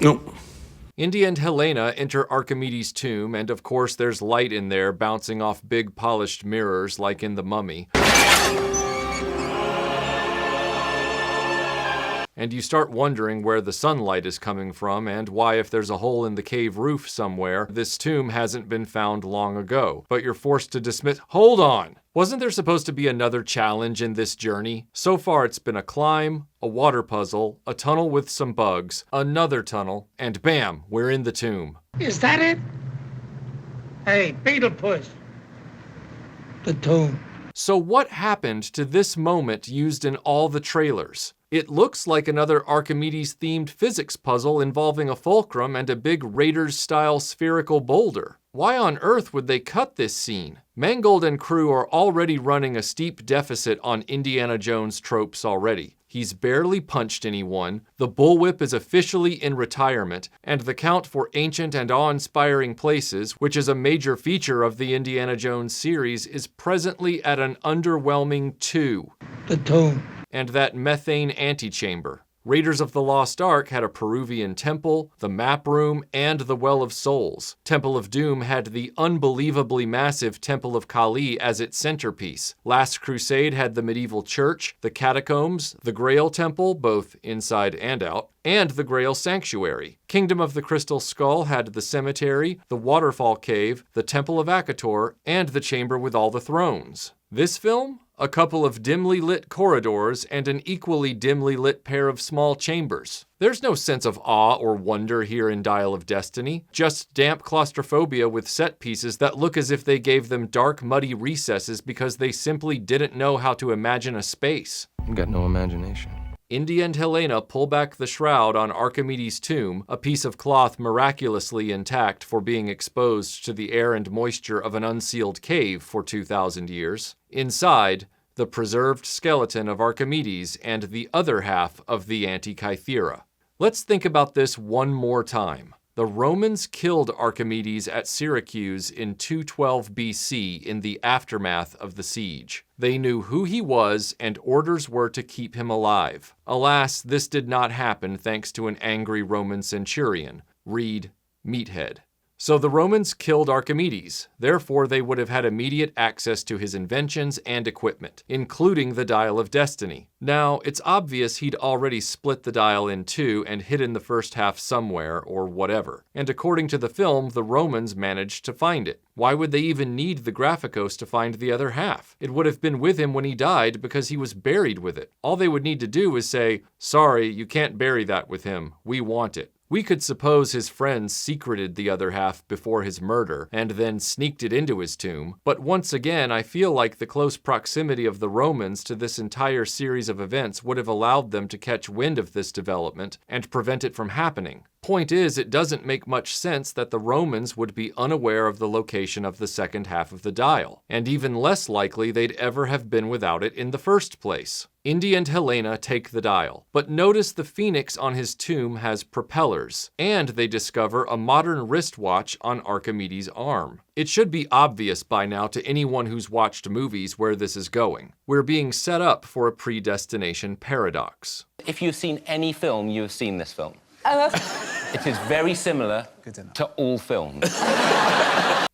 Nope. Indy and Helena enter Archimedes' tomb, and of course there's light in there bouncing off big polished mirrors like in The Mummy. And you start wondering where the sunlight is coming from and why, if there's a hole in the cave roof somewhere, this tomb hasn't been found long ago. But you're forced to dismiss— hold on! Wasn't there supposed to be another challenge in this journey? So far it's been a climb, a water puzzle, a tunnel with some bugs, another tunnel, and bam, we're in the tomb. Is that it? Hey, Beetle Push. The tomb. So what happened to this moment used in all the trailers? It looks like another Archimedes-themed physics puzzle involving a fulcrum and a big Raiders-style spherical boulder. Why on earth would they cut this scene? Mangold and crew are already running a steep deficit on Indiana Jones tropes already. He's barely punched anyone, the bullwhip is officially in retirement, and the count for ancient and awe-inspiring places, which is a major feature of the Indiana Jones series, is presently at an underwhelming 2. The tomb. And that methane antechamber. Raiders of the Lost Ark had a Peruvian temple, the map room, and the Well of Souls. Temple of Doom had the unbelievably massive Temple of Kali as its centerpiece. Last Crusade had the medieval church, the catacombs, the Grail Temple, both inside and out, and the Grail Sanctuary. Kingdom of the Crystal Skull had the cemetery, the waterfall cave, the Temple of Akator, and the chamber with all the thrones. This film? A couple of dimly lit corridors and an equally dimly lit pair of small chambers. There's no sense of awe or wonder here in Dial of Destiny, just damp claustrophobia with set pieces that look as if they gave them dark, muddy recesses because they simply didn't know how to imagine a space. You got no imagination. Indy and Helena pull back the shroud on Archimedes' tomb, a piece of cloth miraculously intact for being exposed to the air and moisture of an unsealed cave for 2,000 years. Inside, the preserved skeleton of Archimedes and the other half of the Antikythera. Let's think about this one more time. The Romans killed Archimedes at Syracuse in 212 BC in the aftermath of the siege. They knew who he was, and orders were to keep him alive. Alas, this did not happen thanks to an angry Roman centurion. Read Meathead. So the Romans killed Archimedes. Therefore, they would have had immediate access to his inventions and equipment, including the Dial of Destiny. Now, it's obvious he'd already split the dial in two and hidden the first half somewhere, or whatever. And according to the film, the Romans managed to find it. Why would they even need the Graphicos to find the other half? It would have been with him when he died because he was buried with it. All they would need to do is say, "Sorry, you can't bury that with him. We want it." We could suppose his friends secreted the other half before his murder and then sneaked it into his tomb, but once again, I feel like the close proximity of the Romans to this entire series of events would have allowed them to catch wind of this development and prevent it from happening. Point is, it doesn't make much sense that the Romans would be unaware of the location of the second half of the dial, and even less likely they'd ever have been without it in the first place. Indy and Helena take the dial, but notice the phoenix on his tomb has propellers, and they discover a modern wristwatch on Archimedes' arm. It should be obvious by now to anyone who's watched movies where this is going. We're being set up for a predestination paradox. If you've seen any film, you've seen this film. It is very similar to all films.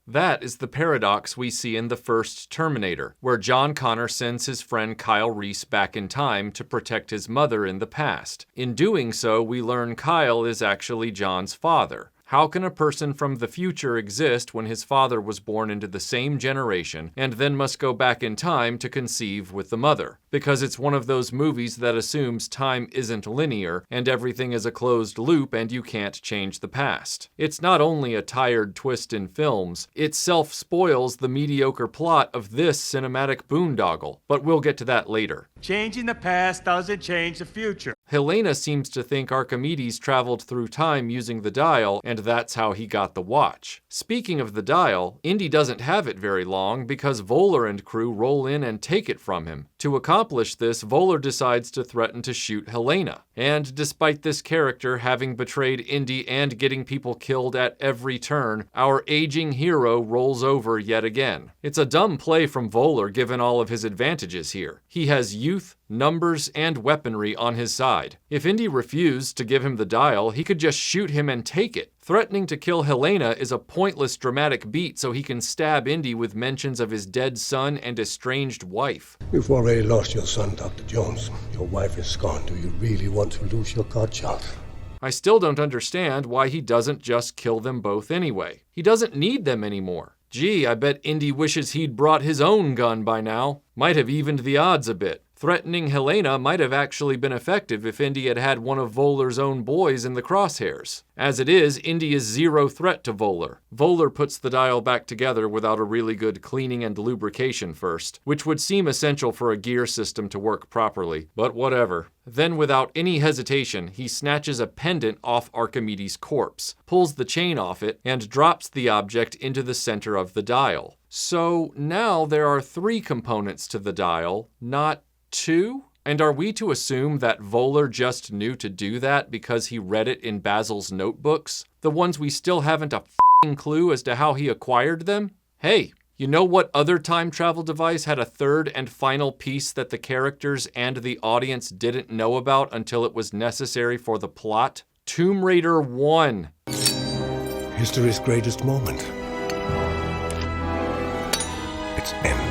That is the paradox we see in the first Terminator, where John Connor sends his friend Kyle Reese back in time to protect his mother in the past. In doing so, we learn Kyle is actually John's father. How can a person from the future exist when his father was born into the same generation and then must go back in time to conceive with the mother? Because it's one of those movies that assumes time isn't linear and everything is a closed loop and you can't change the past. It's not only a tired twist in films, it self-spoils the mediocre plot of this cinematic boondoggle, but we'll get to that later. Changing the past doesn't change the future. Helena seems to think Archimedes traveled through time using the dial, and that's how he got the watch. Speaking of the dial, Indy doesn't have it very long because Voller and crew roll in and take it from him. To accomplish this, Voller decides to threaten to shoot Helena. And despite this character having betrayed Indy and getting people killed at every turn, our aging hero rolls over yet again. It's a dumb play from Voller given all of his advantages here. He has youth, numbers, and weaponry on his side. If Indy refused to give him the dial, he could just shoot him and take it. Threatening to kill Helena is a pointless dramatic beat so he can stab Indy with mentions of his dead son and estranged wife. You've already lost your son, Dr. Jones. Your wife is gone. Do you really want to lose your godchild? I still don't understand why he doesn't just kill them both anyway. He doesn't need them anymore. Gee, I bet Indy wishes he'd brought his own gun by now. Might have evened the odds a bit. Threatening Helena might have actually been effective if Indy had had one of Voller's own boys in the crosshairs. As it is, Indy is zero threat to Voller. Voller puts the dial back together without a really good cleaning and lubrication first, which would seem essential for a gear system to work properly, but whatever. Then without any hesitation, he snatches a pendant off Archimedes' corpse, pulls the chain off it, and drops the object into the center of the dial. So now there are 3 components to the dial, not 2? And are we to assume that Voller just knew to do that because he read it in Basil's notebooks? The ones we still haven't a f***ing clue as to how he acquired them? Hey, you know what other time travel device had a third and final piece that the characters and the audience didn't know about until it was necessary for the plot? Tomb Raider 1. History's greatest moment. Its end.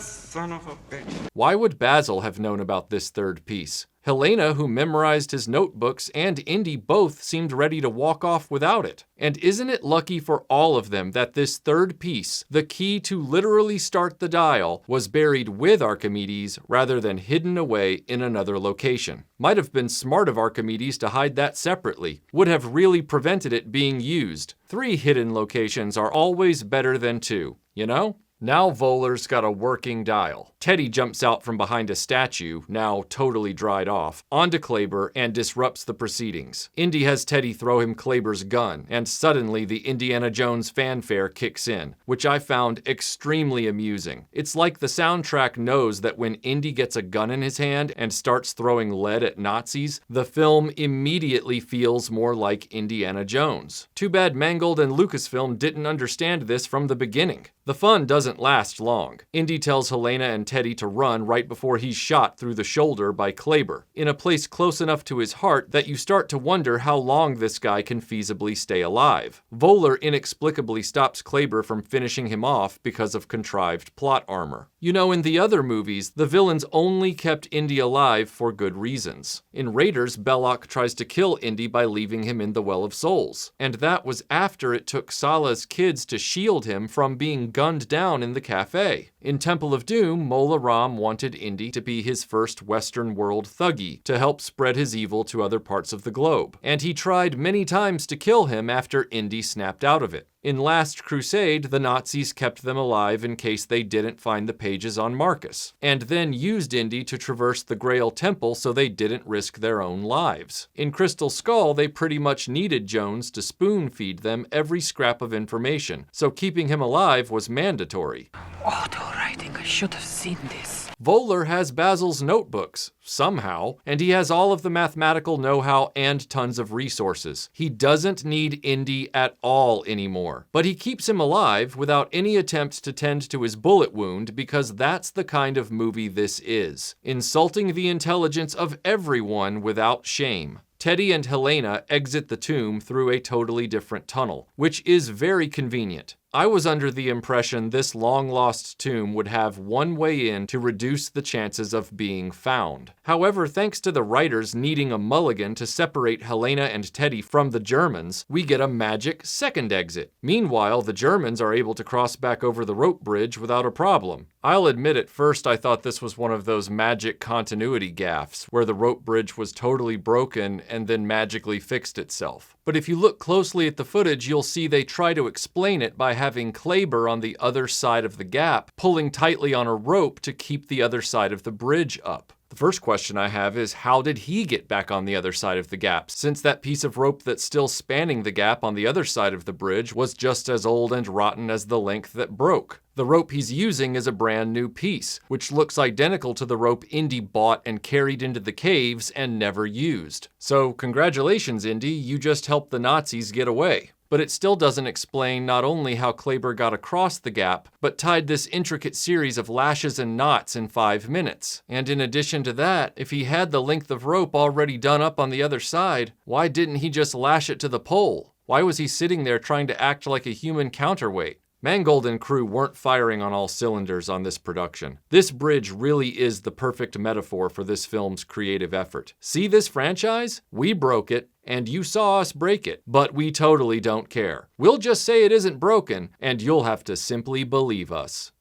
Son of a bitch. Why would Basil have known about this third piece? Helena, who memorized his notebooks, and Indy both seemed ready to walk off without it. And isn't it lucky for all of them that this third piece, the key to literally start the dial, was buried with Archimedes rather than hidden away in another location? Might have been smart of Archimedes to hide that separately. Would have really prevented it being used. 3 hidden locations are always better than 2, you know? Now Voeller's got a working dial. Teddy jumps out from behind a statue, now totally dried off, onto Kleber and disrupts the proceedings. Indy has Teddy throw him Kleber's gun, and suddenly the Indiana Jones fanfare kicks in, which I found extremely amusing. It's like the soundtrack knows that when Indy gets a gun in his hand and starts throwing lead at Nazis, the film immediately feels more like Indiana Jones. Too bad Mangold and Lucasfilm didn't understand this from the beginning. The fun doesn't last long. Indy tells Helena and Teddy to run right before he's shot through the shoulder by Kleber, in a place close enough to his heart that you start to wonder how long this guy can feasibly stay alive. Voeller inexplicably stops Kleber from finishing him off because of contrived plot armor. You know, in the other movies, the villains only kept Indy alive for good reasons. In Raiders, Belloc tries to kill Indy by leaving him in the Well of Souls, and that was after it took Salah's kids to shield him from being gunned down in the cafe. In Temple of Doom, Mola Ram wanted Indy to be his first Western world thuggy to help spread his evil to other parts of the globe, and he tried many times to kill him after Indy snapped out of it. In Last Crusade, the Nazis kept them alive in case they didn't find the pages on Marcus, and then used Indy to traverse the Grail Temple so they didn't risk their own lives. In Crystal Skull, they pretty much needed Jones to spoon-feed them every scrap of information, so keeping him alive was mandatory. Auto-writing, I should have seen this. Voeller has Basil's notebooks, somehow, and he has all of the mathematical know-how and tons of resources. He doesn't need Indy at all anymore, but he keeps him alive without any attempt to tend to his bullet wound because that's the kind of movie this is, insulting the intelligence of everyone without shame. Teddy and Helena exit the tomb through a totally different tunnel, which is very convenient. I was under the impression this long-lost tomb would have one way in to reduce the chances of being found. However, thanks to the writers needing a mulligan to separate Helena and Teddy from the Germans, we get a magic second exit. Meanwhile, the Germans are able to cross back over the rope bridge without a problem. I'll admit at first I thought this was one of those magic continuity gaffes, where the rope bridge was totally broken and then magically fixed itself. But if you look closely at the footage, you'll see they try to explain it by having Kleber on the other side of the gap, pulling tightly on a rope to keep the other side of the bridge up. The first question I have is, how did he get back on the other side of the gap, since that piece of rope that's still spanning the gap on the other side of the bridge was just as old and rotten as the length that broke? The rope he's using is a brand new piece, which looks identical to the rope Indy bought and carried into the caves and never used. So congratulations, Indy, you just helped the Nazis get away. But it still doesn't explain not only how Kleber got across the gap, but tied this intricate series of lashes and knots in 5 minutes. And in addition to that, if he had the length of rope already done up on the other side, why didn't he just lash it to the pole? Why was he sitting there trying to act like a human counterweight? Mangold and crew weren't firing on all cylinders on this production. This bridge really is the perfect metaphor for this film's creative effort. See this franchise? We broke it, and you saw us break it, but we totally don't care. We'll just say it isn't broken, and you'll have to simply believe us.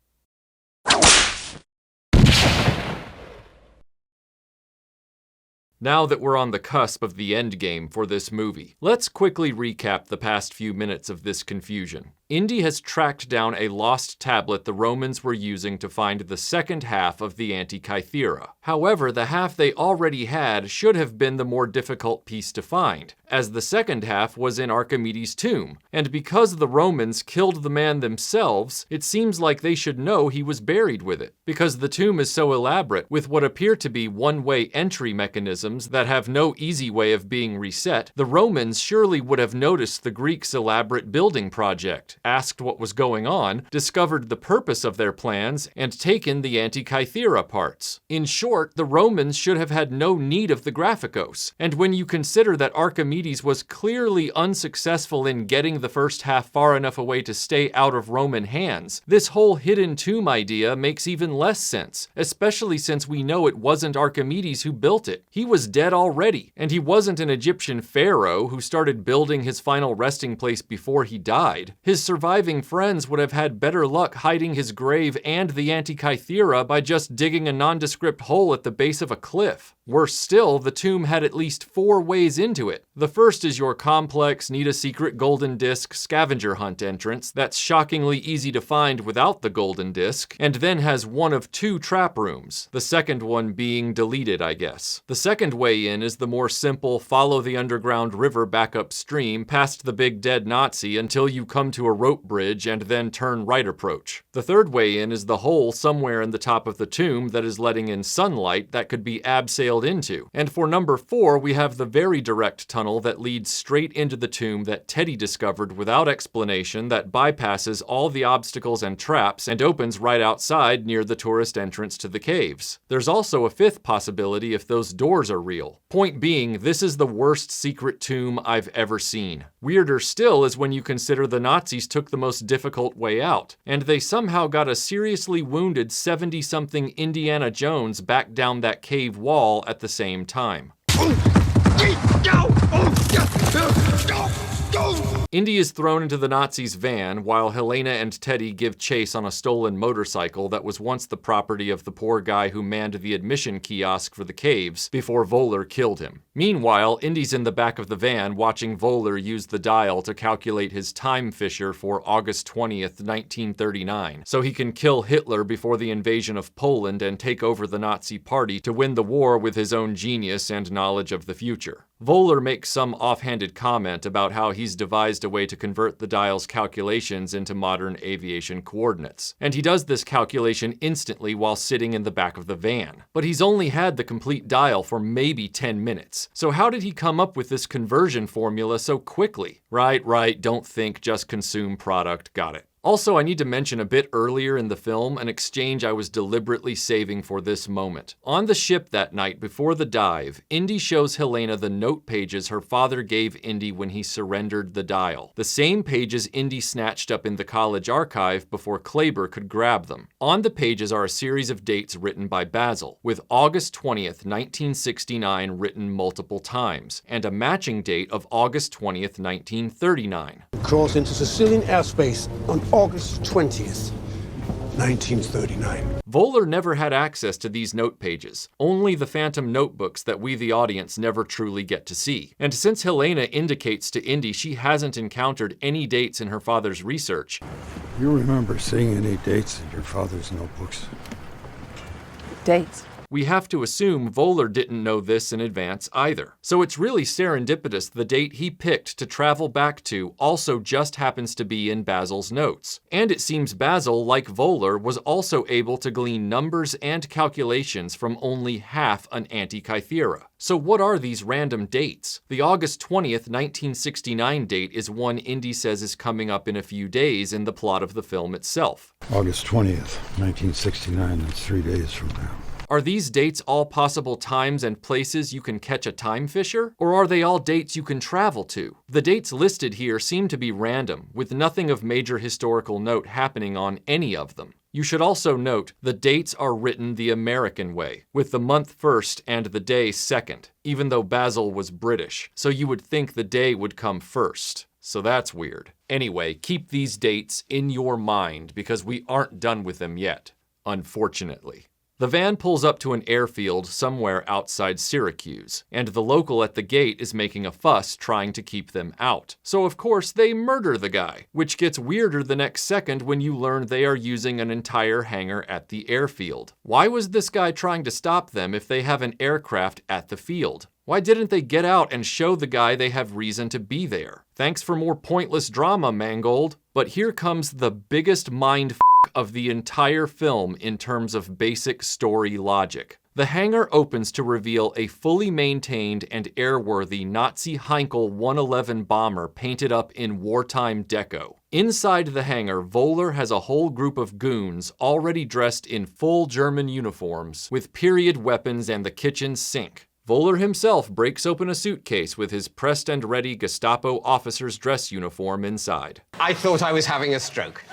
Now that we're on the cusp of the endgame for this movie, let's quickly recap the past few minutes of this confusion. Indy has tracked down a lost tablet the Romans were using to find the second half of the Antikythera. However, the half they already had should have been the more difficult piece to find, as the second half was in Archimedes' tomb, and because the Romans killed the man themselves, it seems like they should know he was buried with it. Because the tomb is so elaborate, with what appear to be one-way entry mechanisms that have no easy way of being reset, the Romans surely would have noticed the Greeks' elaborate building project, asked what was going on, discovered the purpose of their plans, and taken the Antikythera parts. In short, the Romans should have had no need of the Graphicos, and when you consider that Archimedes Archimedes was clearly unsuccessful in getting the first half far enough away to stay out of Roman hands, this whole hidden tomb idea makes even less sense, especially since we know it wasn't Archimedes who built it. He was dead already, and he wasn't an Egyptian pharaoh who started building his final resting place before he died. His surviving friends would have had better luck hiding his grave and the Antikythera by just digging a nondescript hole at the base of a cliff. Worse still, the tomb had at least 4 ways into it. The first is your complex, need-a-secret golden disc scavenger hunt entrance that's shockingly easy to find without the golden disc, and then has one of 2 trap rooms, the second one being deleted, I guess. The second way in is the more simple, follow the underground river back upstream past the big dead Nazi until you come to a rope bridge and then turn right approach. The third way in is the hole somewhere in the top of the tomb that is letting in sunlight that could be abseiled into. And for number 4, we have the very direct tunnel that leads straight into the tomb that Teddy discovered without explanation that bypasses all the obstacles and traps and opens right outside near the tourist entrance to the caves. There's also a 5th possibility if those doors are real. Point being, this is the worst secret tomb I've ever seen. Weirder still is when you consider the Nazis took the most difficult way out, and they somehow got a seriously wounded 70-something Indiana Jones back down that cave wall at the same time. Indy is thrown into the Nazis' van while Helena and Teddy give chase on a stolen motorcycle that was once the property of the poor guy who manned the admission kiosk for the caves before Voller killed him. Meanwhile, Indy's in the back of the van watching Voller use the dial to calculate his time fissure for August 20th, 1939, so he can kill Hitler before the invasion of Poland and take over the Nazi party to win the war with his own genius and knowledge of the future. Voller makes some offhanded comment about how he's devised a way to convert the dial's calculations into modern aviation coordinates, and he does this calculation instantly while sitting in the back of the van. But he's only had the complete dial for maybe 10 minutes, so how did he come up with this conversion formula so quickly? Right, don't think, just consume product, got it. Also, I need to mention a bit earlier in the film an exchange I was deliberately saving for this moment. On the ship that night before the dive, Indy shows Helena the note pages her father gave Indy when he surrendered the dial. The same pages Indy snatched up in the college archive before Kleber could grab them. On the pages are a series of dates written by Basil, with August 20th, 1969 written multiple times, and a matching date of August 20th, 1939. Crossed into Sicilian airspace on August 20th, 1939. Voller never had access to these note pages, only the phantom notebooks that we the audience never truly get to see. And since Helena indicates to Indy she hasn't encountered any dates in her father's research, You remember seeing any dates in your father's notebooks? Dates? we have to assume Voller didn't know this in advance either. So it's really serendipitous the date he picked to travel back to also just happens to be in Basil's notes. And it seems Basil, like Voller, was also able to glean numbers and calculations from only half an Antikythera. So what are these random dates? The August 20th, 1969 date is one Indy says is coming up in a few days in the plot of the film itself. August 20th, 1969, that's 3 days from now. Are these dates all possible times and places you can catch a time fisher? Or are they all dates you can travel to? The dates listed here seem to be random, with nothing of major historical note happening on any of them. You should also note the dates are written the American way, with the month first and the day second, even though Basil was British, so you would think the day would come first. So that's weird. Anyway, keep these dates in your mind because we aren't done with them yet, unfortunately. The van pulls up to an airfield somewhere outside Syracuse, and the local at the gate is making a fuss trying to keep them out. So of course they murder the guy, which gets weirder the next second when you learn they are using an entire hangar at the airfield. Why was this guy trying to stop them if they have an aircraft at the field? Why didn't they get out and show the guy they have reason to be there? Thanks for more pointless drama, Mangold. But here comes the biggest mind of the entire film in terms of basic story logic. The hangar opens to reveal a fully maintained and airworthy Nazi Heinkel 111 bomber painted up in wartime deco. Inside the hangar, Voller has a whole group of goons already dressed in full German uniforms with period weapons and the kitchen sink. Voller himself breaks open a suitcase with his pressed and ready Gestapo officer's dress uniform inside. I thought I was having a stroke.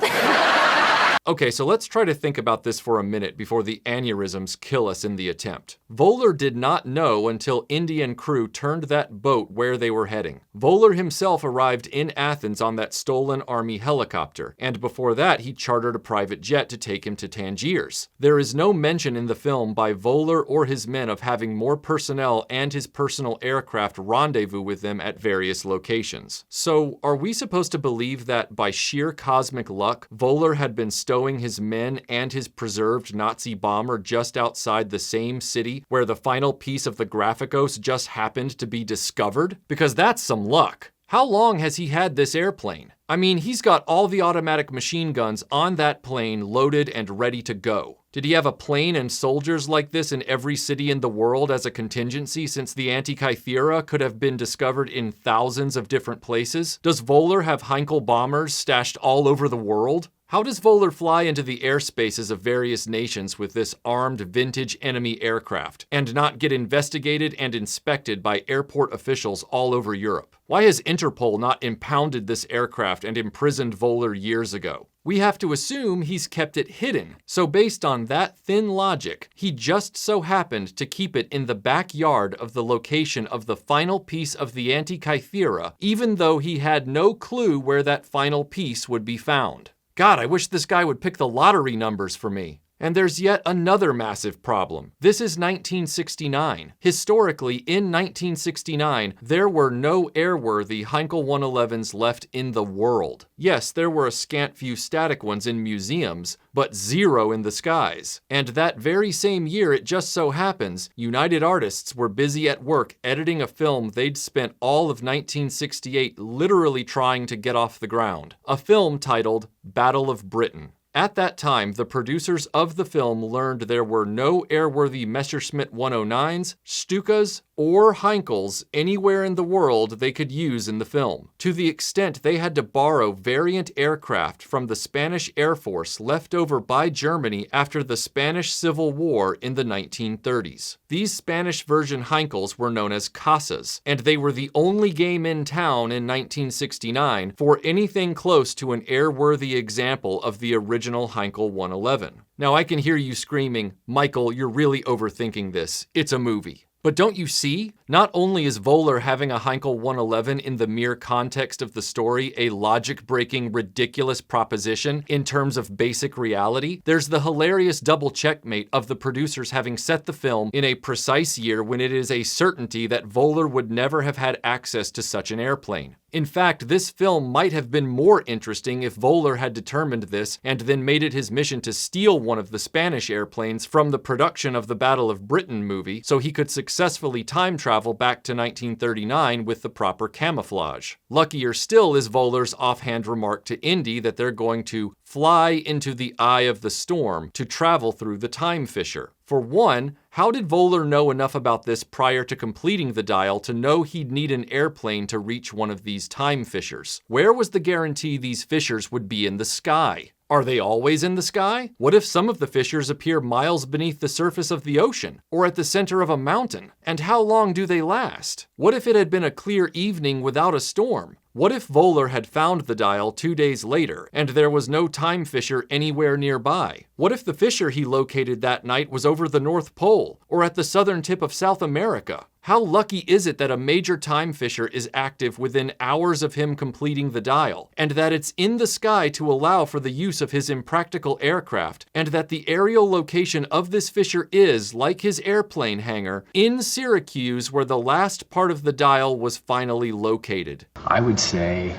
Okay, so let's try to think about this for a minute before the aneurysms kill us in the attempt. Voller did not know until Indy and crew turned that boat where they were heading. Voller himself arrived in Athens on that stolen army helicopter, and before that he chartered a private jet to take him to Tangiers. There is no mention in the film by Voller or his men of having more personnel and his personal aircraft rendezvous with them at various locations. So, are we supposed to believe that by sheer cosmic luck, Voller had been stowing his men and his preserved Nazi bomber just outside the same city where the final piece of the Graphicos just happened to be discovered? Because that's some luck. How long has he had this airplane? I mean, he's got all the automatic machine guns on that plane loaded and ready to go. Did he have a plane and soldiers like this in every city in the world as a contingency, since the Antikythera could have been discovered in thousands of different places? Does Voller have Heinkel bombers stashed all over the world? How does Voller fly into the airspaces of various nations with this armed vintage enemy aircraft and not get investigated and inspected by airport officials all over Europe? Why has Interpol not impounded this aircraft and imprisoned Voller years ago? We have to assume he's kept it hidden, so based on that thin logic, he just so happened to keep it in the backyard of the location of the final piece of the Antikythera, even though he had no clue where that final piece would be found. God, I wish this guy would pick the lottery numbers for me. And there's yet another massive problem. This is 1969. Historically, in 1969, there were no airworthy Heinkel 111s left in the world. Yes, there were a scant few static ones in museums, but zero in the skies. And that very same year, it just so happens, United Artists were busy at work editing a film they'd spent all of 1968 literally trying to get off the ground. A film titled Battle of Britain. At that time, the producers of the film learned there were no airworthy Messerschmitt 109s, Stukas, or Heinkels anywhere in the world they could use in the film, to the extent they had to borrow variant aircraft from the Spanish Air Force left over by Germany after the Spanish Civil War in the 1930s. These Spanish version Heinkels were known as Casas, and they were the only game in town in 1969 for anything close to an airworthy example of the original Heinkel 111. Now I can hear you screaming, Michael, you're really overthinking this. It's a movie. But don't you see? Not only is Voller having a Heinkel 111 in the mere context of the story a logic-breaking, ridiculous proposition in terms of basic reality, there's the hilarious double checkmate of the producers having set the film in a precise year when it is a certainty that Voller would never have had access to such an airplane. In fact, this film might have been more interesting if Voller had determined this and then made it his mission to steal one of the Spanish airplanes from the production of the Battle of Britain movie so he could successfully time travel back to 1939 with the proper camouflage. Luckier still is Voller's offhand remark to Indy that they're going to fly into the eye of the storm to travel through the time fissure. For one, how did Voller know enough about this prior to completing the dial to know he'd need an airplane to reach one of these time fissures? Where was the guarantee these fissures would be in the sky? Are they always in the sky? What if some of the fissures appear miles beneath the surface of the ocean, or at the center of a mountain? And how long do they last? What if it had been a clear evening without a storm? What if Voller had found the dial 2 days later, and there was no time fissure anywhere nearby? What if the fissure he located that night was over the North Pole, or at the southern tip of South America? How lucky is it that a major time fissure is active within hours of him completing the dial, and that it's in the sky to allow for the use of his impractical aircraft, and that the aerial location of this fissure is, like his airplane hangar, in Syracuse where the last part of the dial was finally located? I would say,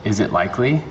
is it likely?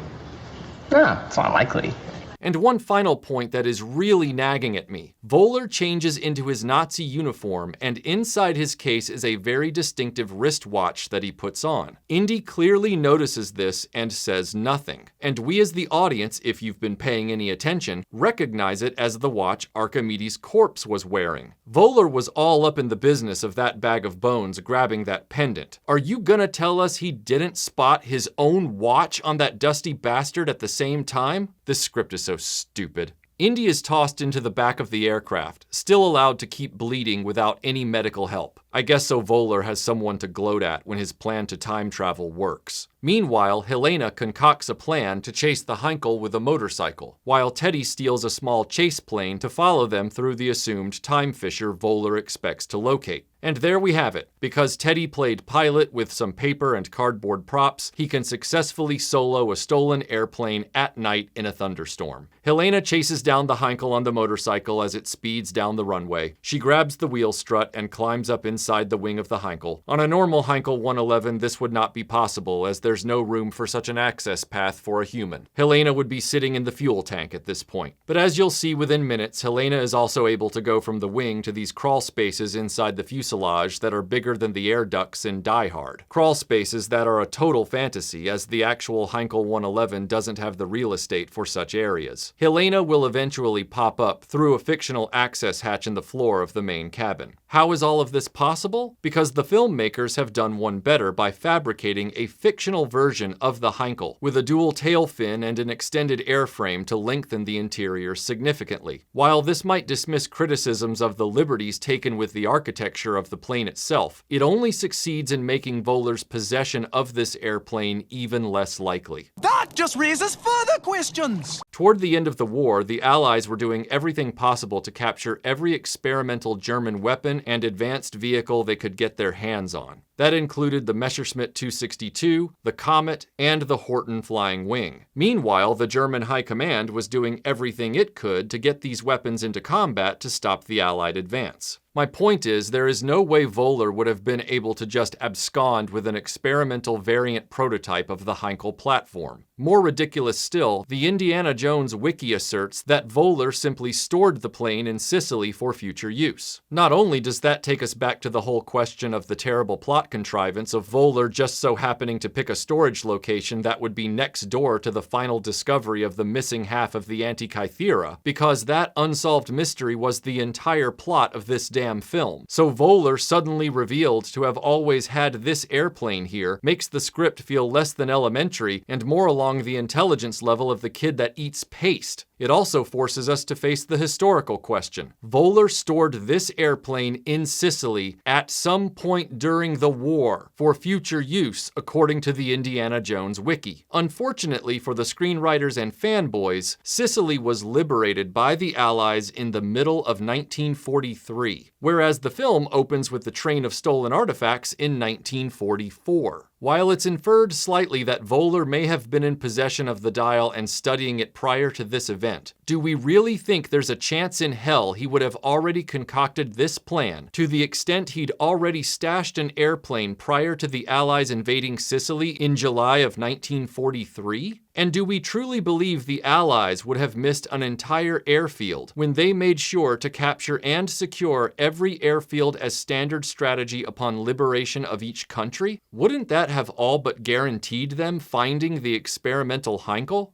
No, it's not likely. And one final point that is really nagging at me. Voller changes into his Nazi uniform, and inside his case is a very distinctive wristwatch that he puts on. Indy clearly notices this and says nothing. And we as the audience, if you've been paying any attention, recognize it as the watch Archimedes' corpse was wearing. Voller was all up in the business of that bag of bones grabbing that pendant. Are you gonna tell us he didn't spot his own watch on that dusty bastard at the same time? This script is so stupid. Indy is tossed into the back of the aircraft, still allowed to keep bleeding without any medical help. I guess so Voller has someone to gloat at when his plan to time travel works. Meanwhile, Helena concocts a plan to chase the Heinkel with a motorcycle, while Teddy steals a small chase plane to follow them through the assumed time fissure Voller expects to locate. And there we have it. Because Teddy played pilot with some paper and cardboard props, he can successfully solo a stolen airplane at night in a thunderstorm. Helena chases down the Heinkel on the motorcycle as it speeds down the runway. She grabs the wheel strut and climbs up inside the wing of the Heinkel. On a normal Heinkel 111, this would not be possible, as there's no room for such an access path for a human. Helena would be sitting in the fuel tank at this point. But as you'll see within minutes, Helena is also able to go from the wing to these crawl spaces inside the fuselage that are bigger than the air ducts in Die Hard. Crawl spaces that are a total fantasy, as the actual Heinkel 111 doesn't have the real estate for such areas. Helena will eventually pop up through a fictional access hatch in the floor of the main cabin. How is all of this possible? Because the filmmakers have done one better by fabricating a fictional version of the Heinkel, with a dual tail fin and an extended airframe to lengthen the interior significantly. While this might dismiss criticisms of the liberties taken with the architecture of the plane itself, it only succeeds in making Voller's possession of this airplane even less likely. That just raises further questions! Toward the end of the war, the Allies were doing everything possible to capture every experimental German weapon and advanced vehicle they could get their hands on. That included the Messerschmitt 262, the Comet, and the Horten Flying Wing. Meanwhile, the German High Command was doing everything it could to get these weapons into combat to stop the Allied advance. My point is, there is no way Voller would have been able to just abscond with an experimental variant prototype of the Heinkel platform. More ridiculous still, the Indiana Jones wiki asserts that Voller simply stored the plane in Sicily for future use. Not only does that take us back to the whole question of the terrible plot contrivance of Voller just so happening to pick a storage location that would be next door to the final discovery of the missing half of the Antikythera, because that unsolved mystery was the entire plot of this damn film. So Voller suddenly revealed to have always had this airplane here makes the script feel less than elementary and more along the intelligence level of the kid that eats paste. It also forces us to face the historical question. Voller stored this airplane in Sicily at some point during the war for future use, according to the Indiana Jones wiki. Unfortunately for the screenwriters and fanboys, Sicily was liberated by the Allies in the middle of 1943, whereas the film opens with the train of stolen artifacts in 1944. While it's inferred slightly that Voller may have been in possession of the dial and studying it prior to this event, do we really think there's a chance in hell he would have already concocted this plan to the extent he'd already stashed an airplane prior to the Allies invading Sicily in July of 1943? And do we truly believe the Allies would have missed an entire airfield when they made sure to capture and secure every airfield as standard strategy upon liberation of each country? Wouldn't that have all but guaranteed them finding the experimental Heinkel?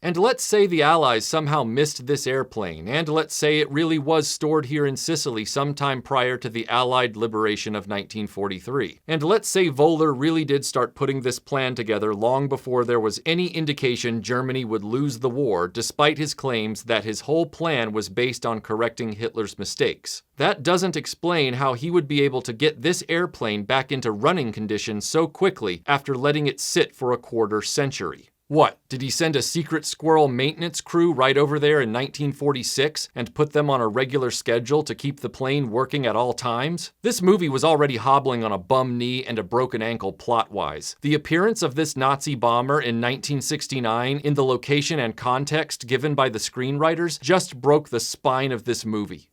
And let's say the Allies somehow missed this airplane, and let's say it really was stored here in Sicily sometime prior to the Allied liberation of 1943. And let's say Voller really did start putting this plan together long before there was any indication Germany would lose the war, despite his claims that his whole plan was based on correcting Hitler's mistakes. That doesn't explain how he would be able to get this airplane back into running condition so quickly after letting it sit for a quarter century. What, did he send a secret squirrel maintenance crew right over there in 1946 and put them on a regular schedule to keep the plane working at all times? This movie was already hobbling on a bum knee and a broken ankle plot-wise. The appearance of this Nazi bomber in 1969 in the location and context given by the screenwriters just broke the spine of this movie.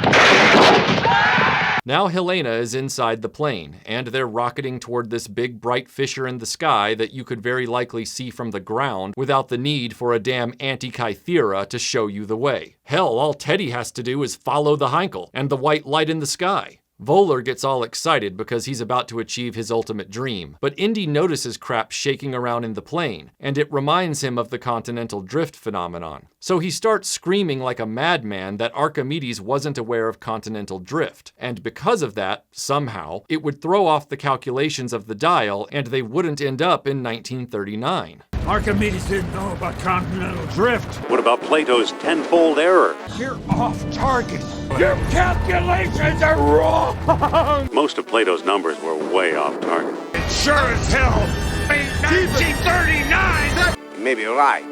Now Helena is inside the plane, and they're rocketing toward this big bright fissure in the sky that you could very likely see from the ground without the need for a damn Antikythera to show you the way. Hell, all Teddy has to do is follow the Heinkel and the white light in the sky. Voller gets all excited because he's about to achieve his ultimate dream, but Indy notices crap shaking around in the plane, and it reminds him of the continental drift phenomenon. So he starts screaming like a madman that Archimedes wasn't aware of continental drift, and because of that, somehow, it would throw off the calculations of the dial and they wouldn't end up in 1939. Archimedes didn't know about continental drift. What about Plato's tenfold error? You're off target. Your calculations are wrong. Most of Plato's numbers were way off target. It sure as hell ain't 1939. Maybe you're right.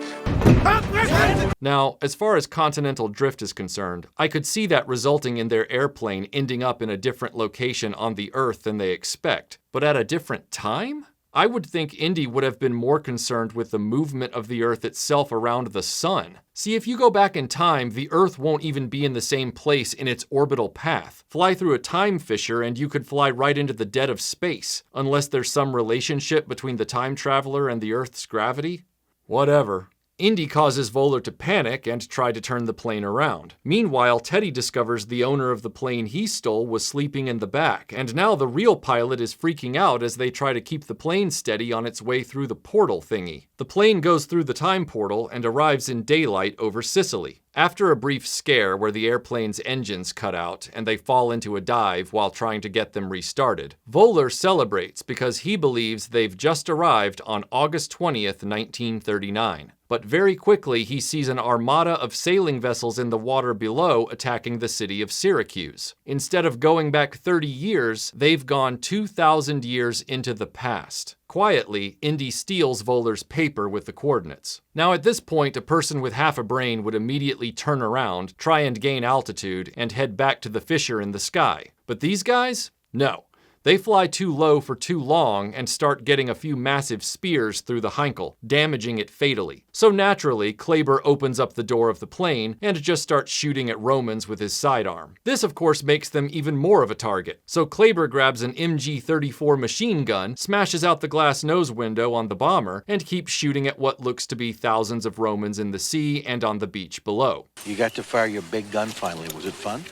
Now, as far as continental drift is concerned, I could see that resulting in their airplane ending up in a different location on the Earth than they expect. But at a different time? I would think Indy would have been more concerned with the movement of the Earth itself around the sun. See, if you go back in time, the Earth won't even be in the same place in its orbital path. Fly through a time fissure and you could fly right into the dead of space, unless there's some relationship between the time traveler and the Earth's gravity. Whatever. Indy causes Voller to panic and try to turn the plane around. Meanwhile, Teddy discovers the owner of the plane he stole was sleeping in the back, and now the real pilot is freaking out as they try to keep the plane steady on its way through the portal thingy. The plane goes through the time portal and arrives in daylight over Sicily. After a brief scare where the airplane's engines cut out and they fall into a dive while trying to get them restarted, Voller celebrates because he believes they've just arrived on August 20th, 1939. But very quickly he sees an armada of sailing vessels in the water below attacking the city of Syracuse. Instead of going back 30 years, they've gone 2,000 years into the past. Quietly, Indy steals Voller's paper with the coordinates. Now at this point, a person with half a brain would immediately turn around, try and gain altitude, and head back to the fissure in the sky. But these guys? No. They fly too low for too long and start getting a few massive spears through the Heinkel, damaging it fatally. So naturally, Kleber opens up the door of the plane and just starts shooting at Romans with his sidearm. This of course makes them even more of a target. So Kleber grabs an MG-34 machine gun, smashes out the glass nose window on the bomber, and keeps shooting at what looks to be thousands of Romans in the sea and on the beach below. You got to fire your big gun finally. Was it fun?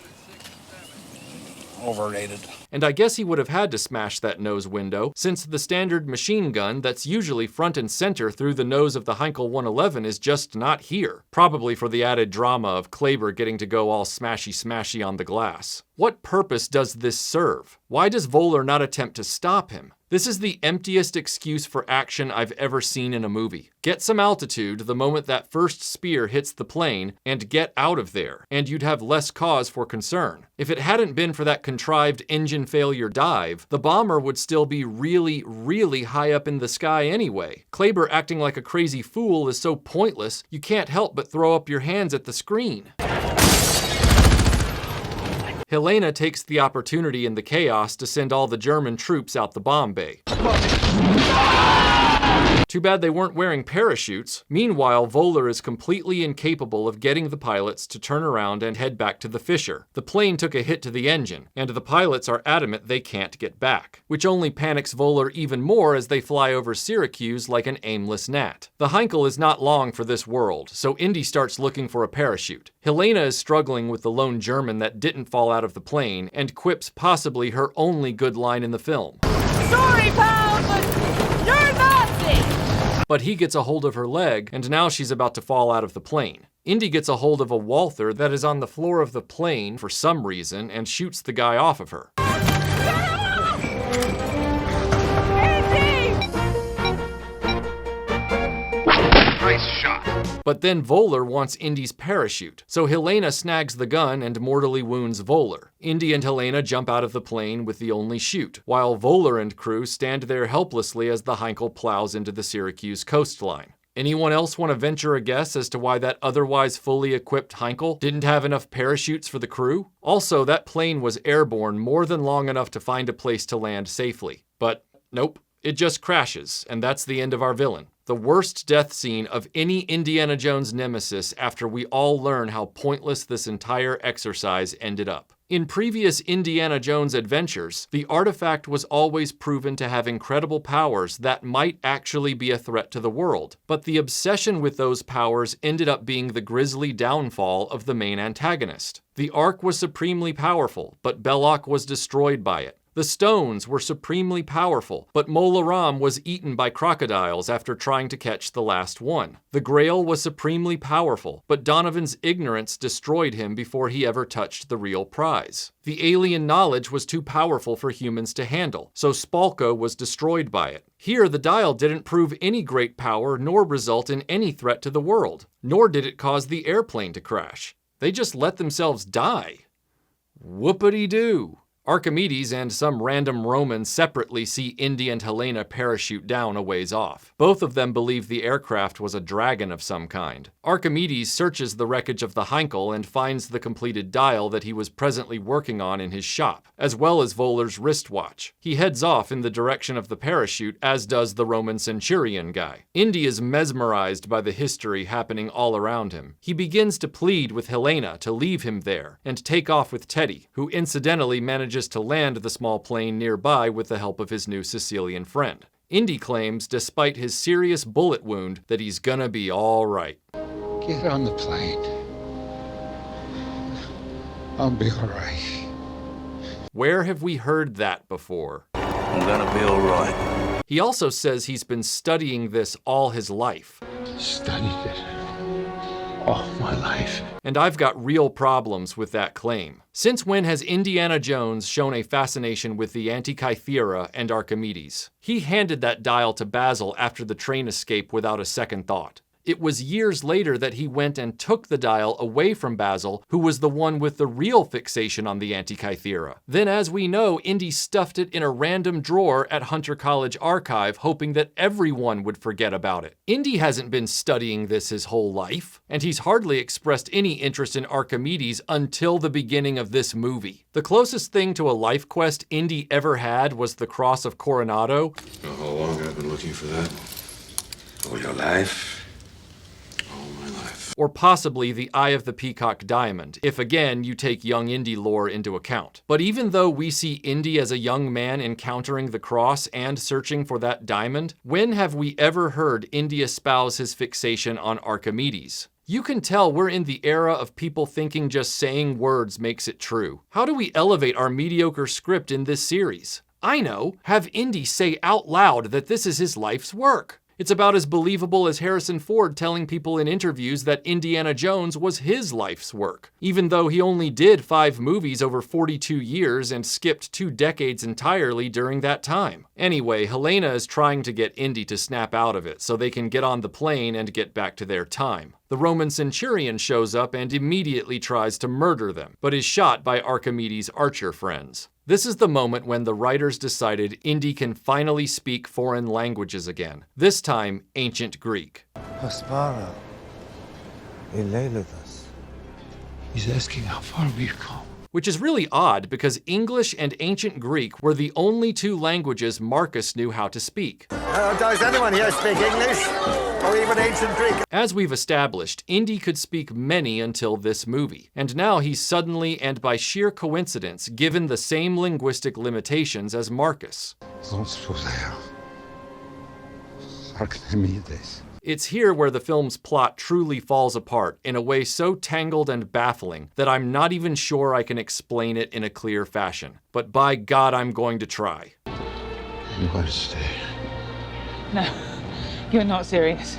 Overrated. And I guess he would have had to smash that nose window, since the standard machine gun that's usually front and center through the nose of the Heinkel 111 is just not here. Probably for the added drama of Kleber getting to go all smashy on the glass. What purpose does this serve? Why does Voller not attempt to stop him? This is the emptiest excuse for action I've ever seen in a movie. Get some altitude the moment that first spear hits the plane and get out of there, and you'd have less cause for concern. If it hadn't been for that contrived engine failure dive, the bomber would still be really high up in the sky anyway. Kleber acting like a crazy fool is so pointless, you can't help but throw up your hands at the screen. Helena takes the opportunity in the chaos to send all the German troops out the bomb bay. Too bad they weren't wearing parachutes. Meanwhile, Voller is completely incapable of getting the pilots to turn around and head back to the fissure. The plane took a hit to the engine, and the pilots are adamant they can't get back, which only panics Voller even more as they fly over Syracuse like an aimless gnat. The Heinkel is not long for this world, so Indy starts looking for a parachute. Helena is struggling with the lone German that didn't fall out of the plane, and quips possibly her only good line in the film. Sorry, pal, but you're Nazi! But he gets a hold of her leg, and now she's about to fall out of the plane. Indy gets a hold of a Walther that is on the floor of the plane for some reason and shoots the guy off of her. Nice shot. But then Voller wants Indy's parachute, so Helena snags the gun and mortally wounds Voller. Indy and Helena jump out of the plane with the only chute, while Voller and crew stand there helplessly as the Heinkel plows into the Syracuse coastline. Anyone else want to venture a guess as to why that otherwise fully equipped Heinkel didn't have enough parachutes for the crew? Also, that plane was airborne more than long enough to find a place to land safely. But nope, it just crashes, and that's the end of our villain. The worst death scene of any Indiana Jones nemesis after we all learn how pointless this entire exercise ended up. In previous Indiana Jones adventures, the artifact was always proven to have incredible powers that might actually be a threat to the world, but the obsession with those powers ended up being the grisly downfall of the main antagonist. The Ark was supremely powerful, but Belloc was destroyed by it. The stones were supremely powerful, but Molaram was eaten by crocodiles after trying to catch the last one. The Grail was supremely powerful, but Donovan's ignorance destroyed him before he ever touched the real prize. The alien knowledge was too powerful for humans to handle, so Spalko was destroyed by it. Here, the dial didn't prove any great power nor result in any threat to the world, nor did it cause the airplane to crash. They just let themselves die. Whoopity-doo. Archimedes and some random Romans separately see Indy and Helena parachute down a ways off. Both of them believe the aircraft was a dragon of some kind. Archimedes searches the wreckage of the Heinkel and finds the completed dial that he was presently working on in his shop, as well as Vohler's wristwatch. He heads off in the direction of the parachute, as does the Roman centurion guy. Indy is mesmerized by the history happening all around him. He begins to plead with Helena to leave him there and take off with Teddy, who incidentally manages to land the small plane nearby with the help of his new Sicilian friend. Indy claims, despite his serious bullet wound, that he's gonna be all right. Get on the plane. I'll be all right. Where have we heard that before? I'm gonna be all right. He also says he's been studying this all his life. Studied it all my life. And I've got real problems with that claim. Since when has Indiana Jones shown a fascination with the Antikythera and Archimedes? He handed that dial to Basil after the train escape without a second thought. It was years later that he went and took the dial away from Basil, who was the one with the real fixation on the Antikythera. Then, as we know, Indy stuffed it in a random drawer at Hunter College Archive, hoping that everyone would forget about it. Indy hasn't been studying this his whole life, and he's hardly expressed any interest in Archimedes until the beginning of this movie. The closest thing to a life quest Indy ever had was the Cross of Coronado. You know how long I've been looking for that? All your life? Or possibly the Eye of the Peacock Diamond, if again you take young Indy lore into account. But even though we see Indy as a young man encountering the cross and searching for that diamond, when have we ever heard Indy espouse his fixation on Archimedes? You can tell we're in the era of people thinking just saying words makes it true. How do we elevate our mediocre script in this series? I know, have Indy say out loud that this is his life's work. It's about as believable as Harrison Ford telling people in interviews that Indiana Jones was his life's work, even though he only did 5 movies over 42 years and skipped 2 decades entirely during that time. Anyway, Helena is trying to get Indy to snap out of it so they can get on the plane and get back to their time. The Roman centurion shows up and immediately tries to murder them, but is shot by Archimedes' archer friends. This is the moment when the writers decided Indy can finally speak foreign languages again, this time ancient Greek. Prospero. Elelatus. He's asking how far we've come. Which is really odd because English and ancient Greek were the only 2 languages Marcus knew how to speak. Does anyone here speak English? Or even ancient Greek? As we've established, Indy could speak many until this movie, and now he's suddenly and by sheer coincidence given the same linguistic limitations as Marcus. Archimedes. It's here where the film's plot truly falls apart in a way so tangled and baffling that I'm not even sure I can explain it in a clear fashion. But by God, I'm going to try. I'm going to stay. No, you're not serious.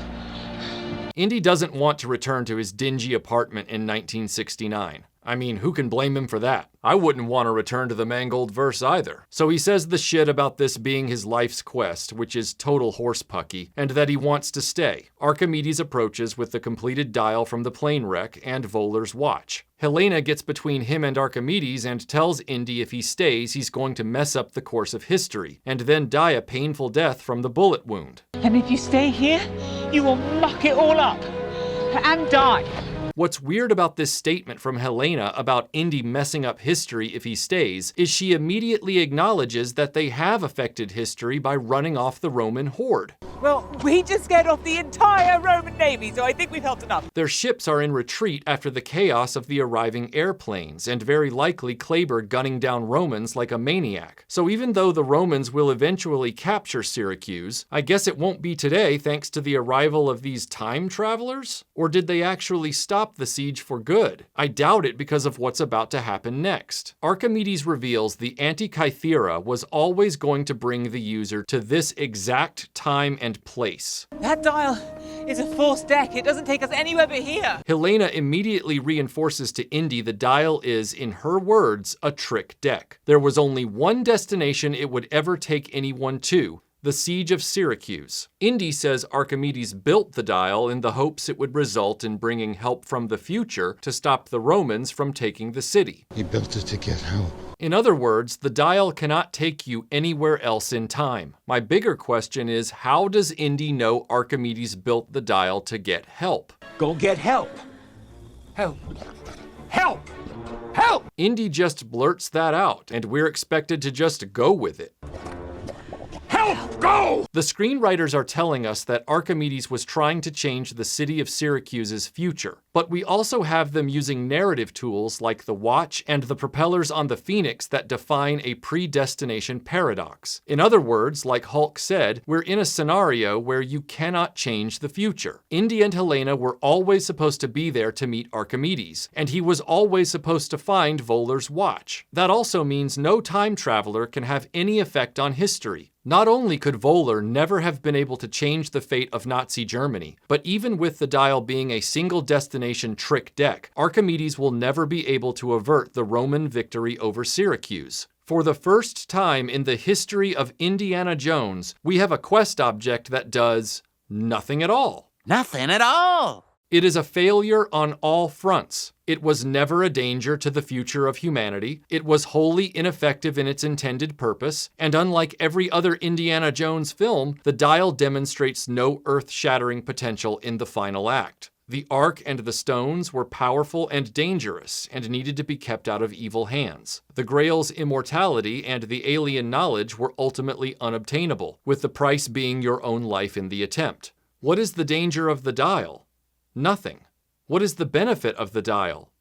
Indy doesn't want to return to his dingy apartment in 1969. I mean, who can blame him for that? I wouldn't want to return to the Mangold verse either. So he says the shit about this being his life's quest, which is total horsepucky, and that he wants to stay. Archimedes approaches with the completed dial from the plane wreck and Vohler's watch. Helena gets between him and Archimedes and tells Indy if he stays, he's going to mess up the course of history, and then die a painful death from the bullet wound. And if you stay here, you will muck it all up and die. What's weird about this statement from Helena about Indy messing up history if he stays is she immediately acknowledges that they have affected history by running off the Roman horde. Well, we just scared off the entire Roman Navy, so I think we've helped enough. Their ships are in retreat after the chaos of the arriving airplanes, and very likely Kleber gunning down Romans like a maniac. So even though the Romans will eventually capture Syracuse, I guess it won't be today thanks to the arrival of these time travelers? Or did they actually stop the siege for good? I doubt it because of what's about to happen next. Archimedes reveals the Antikythera was always going to bring the user to this exact time and place. That dial is a forced deck. It doesn't take us anywhere but here. Helena immediately reinforces to Indy the dial is, in her words, a trick deck. There was only one destination it would ever take anyone to: the siege of Syracuse. Indy says Archimedes built the dial in the hopes it would result in bringing help from the future to stop the Romans from taking the city. He built it to get help. In other words, the dial cannot take you anywhere else in time. My bigger question is, how does Indy know Archimedes built the dial to get help? Go get help. Help. Help! Help! Indy just blurts that out, and we're expected to just go with it. Help! Go! The screenwriters are telling us that Archimedes was trying to change the city of Syracuse's future, but we also have them using narrative tools like the watch and the propellers on the Phoenix that define a predestination paradox. In other words, like Hulk said, we're in a scenario where you cannot change the future. Indy and Helena were always supposed to be there to meet Archimedes, and he was always supposed to find Volar's watch. That also means no time traveler can have any effect on history. Not only could Volar never have been able to change the fate of Nazi Germany, but even with the dial being a single destination trick deck, Archimedes will never be able to avert the Roman victory over Syracuse. For the first time in the history of Indiana Jones, we have a quest object that does nothing at all. Nothing at all! It is a failure on all fronts. It was never a danger to the future of humanity, it was wholly ineffective in its intended purpose, and unlike every other Indiana Jones film, the dial demonstrates no earth-shattering potential in the final act. The Ark and the stones were powerful and dangerous, and needed to be kept out of evil hands. The Grail's immortality and the alien knowledge were ultimately unobtainable, with the price being your own life in the attempt. What is the danger of the dial? Nothing. What is the benefit of the dial?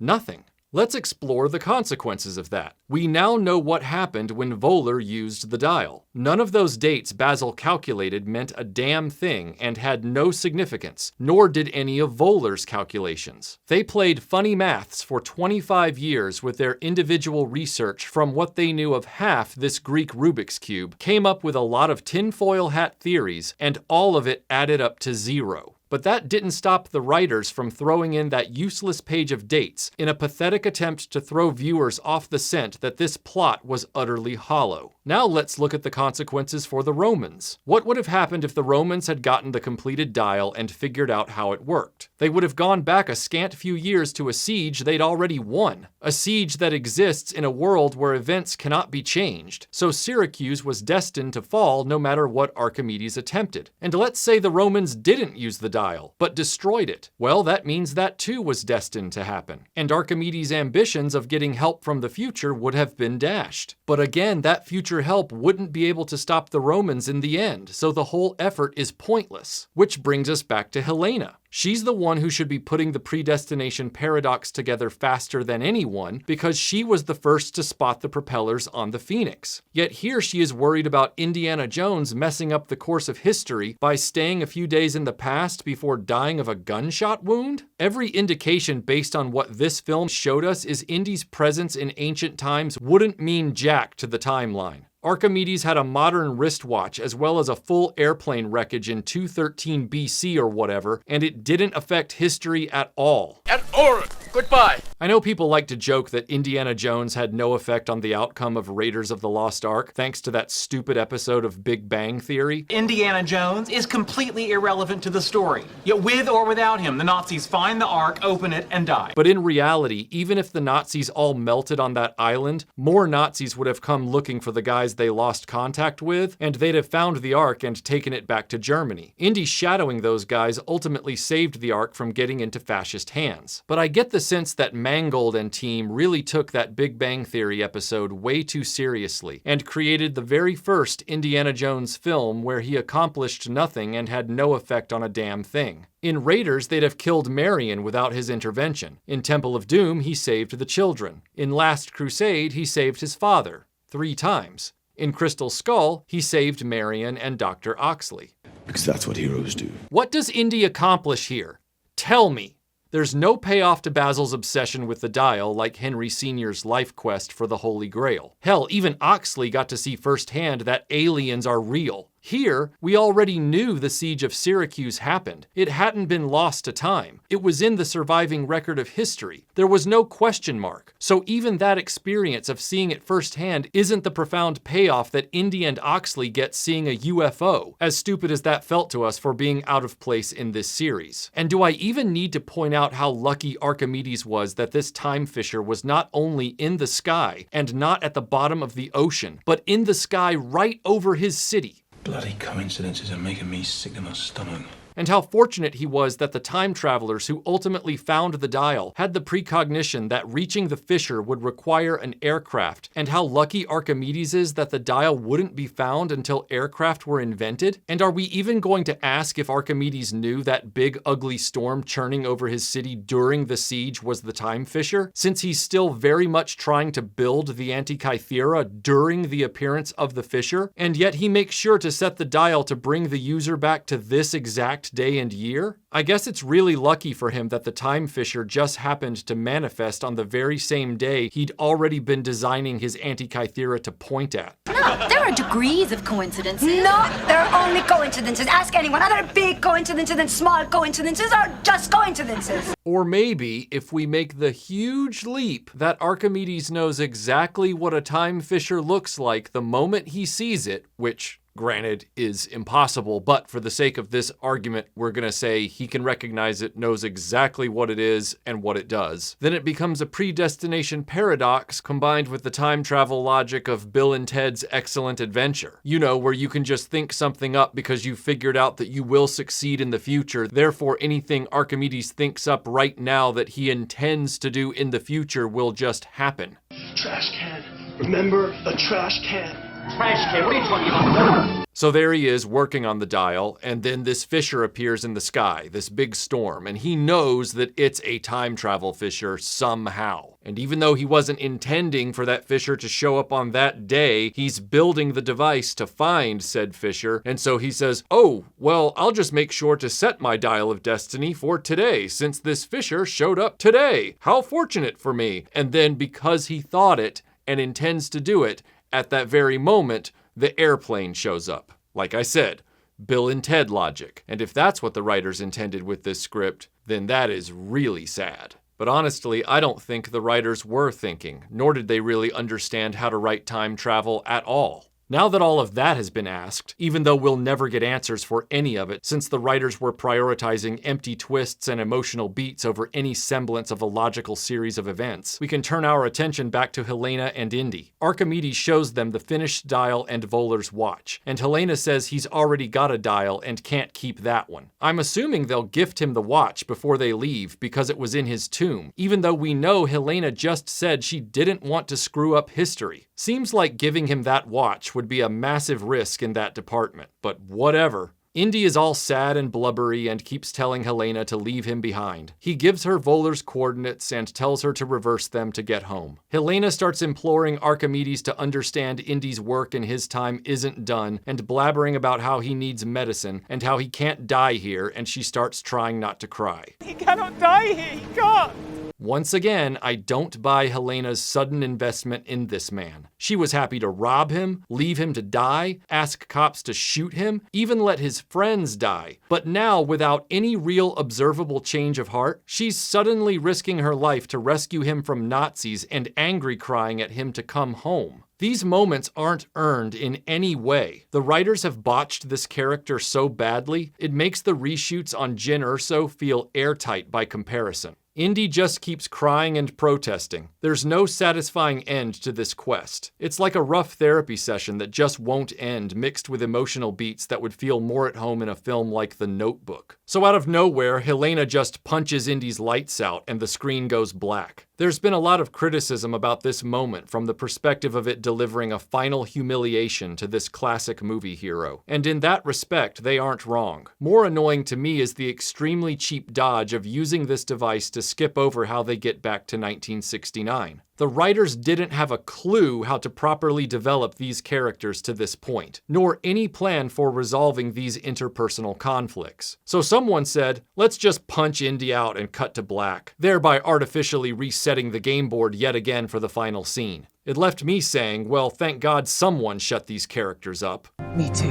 Nothing. Let's explore the consequences of that. We now know what happened when Volar used the dial. None of those dates Basil calculated meant a damn thing and had no significance, nor did any of Volar's calculations. They played funny maths for 25 years with their individual research from what they knew of half this Greek Rubik's Cube, came up with a lot of tinfoil hat theories, and all of it added up to zero. But that didn't stop the writers from throwing in that useless page of dates in a pathetic attempt to throw viewers off the scent that this plot was utterly hollow. Now let's look at the consequences for the Romans. What would have happened if the Romans had gotten the completed dial and figured out how it worked? They would have gone back a scant few years to a siege they'd already won. A siege that exists in a world where events cannot be changed. So Syracuse was destined to fall no matter what Archimedes attempted. And let's say the Romans didn't use the dial, but destroyed it. Well, that means that too was destined to happen. And Archimedes' ambitions of getting help from the future would have been dashed. But again, that future help wouldn't be able to stop the Romans in the end, so the whole effort is pointless. Which brings us back to Helena. She's the one who should be putting the predestination paradox together faster than anyone because she was the first to spot the propellers on the Phoenix. Yet here she is worried about Indiana Jones messing up the course of history by staying a few days in the past before dying of a gunshot wound? Every indication based on what this film showed us is Indy's presence in ancient times wouldn't mean jack to the timeline. Archimedes had a modern wristwatch as well as a full airplane wreckage in 213 BC or whatever, and it didn't affect history at all. And Oren, goodbye! I know people like to joke that Indiana Jones had no effect on the outcome of Raiders of the Lost Ark, thanks to that stupid episode of Big Bang Theory. Indiana Jones is completely irrelevant to the story. Yet with or without him, the Nazis find the Ark, open it, and die. But in reality, even if the Nazis all melted on that island, more Nazis would have come looking for the guys they lost contact with, and they'd have found the Ark and taken it back to Germany. Indy shadowing those guys ultimately saved the Ark from getting into fascist hands. But I get the sense that Mangold and team really took that Big Bang Theory episode way too seriously, and created the very first Indiana Jones film where he accomplished nothing and had no effect on a damn thing. In Raiders, they'd have killed Marion without his intervention. In Temple of Doom, he saved the children. In Last Crusade, he saved his father 3 times. In Crystal Skull, he saved Marion and Dr. Oxley. Because that's what heroes do. What does Indy accomplish here? Tell me. There's no payoff to Basil's obsession with the dial like Henry Sr.'s life quest for the Holy Grail. Hell, even Oxley got to see firsthand that aliens are real. Here, we already knew the siege of Syracuse happened. It hadn't been lost to time. It was in the surviving record of history. There was no question mark. So even that experience of seeing it firsthand isn't the profound payoff that Indy and Oxley get seeing a UFO, as stupid as that felt to us for being out of place in this series. And do I even need to point out how lucky Archimedes was that this time fisher was not only in the sky and not at the bottom of the ocean, but in the sky right over his city? Bloody coincidences are making me sick to my stomach. And how fortunate he was that the time travelers who ultimately found the dial had the precognition that reaching the fissure would require an aircraft, and how lucky Archimedes is that the dial wouldn't be found until aircraft were invented. And are we even going to ask if Archimedes knew that big ugly storm churning over his city during the siege was the time fissure, since he's still very much trying to build the Antikythera during the appearance of the fissure, and yet he makes sure to set the dial to bring the user back to this exact day and year? I guess it's really lucky for him that the time fissure just happened to manifest on the very same day he'd already been designing his Antikythera to point at. No, there are degrees of coincidences. No, they're only coincidences. Ask anyone. Are there big coincidences and small coincidences, or just coincidences? Or maybe, if we make the huge leap that Archimedes knows exactly what a time fissure looks like the moment he sees it, which, granted, is impossible, but for the sake of this argument, we're gonna say he can recognize it, knows exactly what it is and what it does. Then it becomes a predestination paradox combined with the time travel logic of Bill and Ted's Excellent Adventure. You know, where you can just think something up because you figured out that you will succeed in the future, therefore anything Archimedes thinks up right now that he intends to do in the future will just happen. Trash can. Remember the trash can. Trash can, what are you talking about? So there he is working on the dial, and then this fissure appears in the sky, this big storm, and he knows that it's a time travel fissure somehow. And even though he wasn't intending for that fissure to show up on that day, he's building the device to find said fissure, and so he says, oh, well, I'll just make sure to set my dial of destiny for today, since this fissure showed up today. How fortunate for me. And then because he thought it and intends to do it, at that very moment, the airplane shows up. Like I said, Bill and Ted logic. And if that's what the writers intended with this script, then that is really sad. But honestly, I don't think the writers were thinking, nor did they really understand how to write time travel at all. Now that all of that has been asked, even though we'll never get answers for any of it since the writers were prioritizing empty twists and emotional beats over any semblance of a logical series of events, we can turn our attention back to Helena and Indy. Archimedes shows them the finished dial and Volar's watch, and Helena says he's already got a dial and can't keep that one. I'm assuming they'll gift him the watch before they leave because it was in his tomb, even though we know Helena just said she didn't want to screw up history. Seems like giving him that watch would be a massive risk in that department, but whatever. Indy is all sad and blubbery and keeps telling Helena to leave him behind. He gives her Volar's coordinates and tells her to reverse them to get home. Helena starts imploring Archimedes to understand Indy's work in his time isn't done and blabbering about how he needs medicine and how he can't die here, and she starts trying not to cry. He cannot die here, he can't! Once again, I don't buy Helena's sudden investment in this man. She was happy to rob him, leave him to die, ask cops to shoot him, even let his friends die. But now, without any real observable change of heart, she's suddenly risking her life to rescue him from Nazis and angry crying at him to come home. These moments aren't earned in any way. The writers have botched this character so badly, it makes the reshoots on Jyn Erso feel airtight by comparison. Indy just keeps crying and protesting. There's no satisfying end to this quest. It's like a rough therapy session that just won't end, mixed with emotional beats that would feel more at home in a film like The Notebook. So out of nowhere, Helena just punches Indy's lights out and the screen goes black. There's been a lot of criticism about this moment from the perspective of it delivering a final humiliation to this classic movie hero, and in that respect, they aren't wrong. More annoying to me is the extremely cheap dodge of using this device to skip over how they get back to 1969. The writers didn't have a clue how to properly develop these characters to this point, nor any plan for resolving these interpersonal conflicts. So someone said, let's just punch Indy out and cut to black, thereby artificially resetting the game board yet again for the final scene. It left me saying, well, thank God someone shut these characters up. Me too.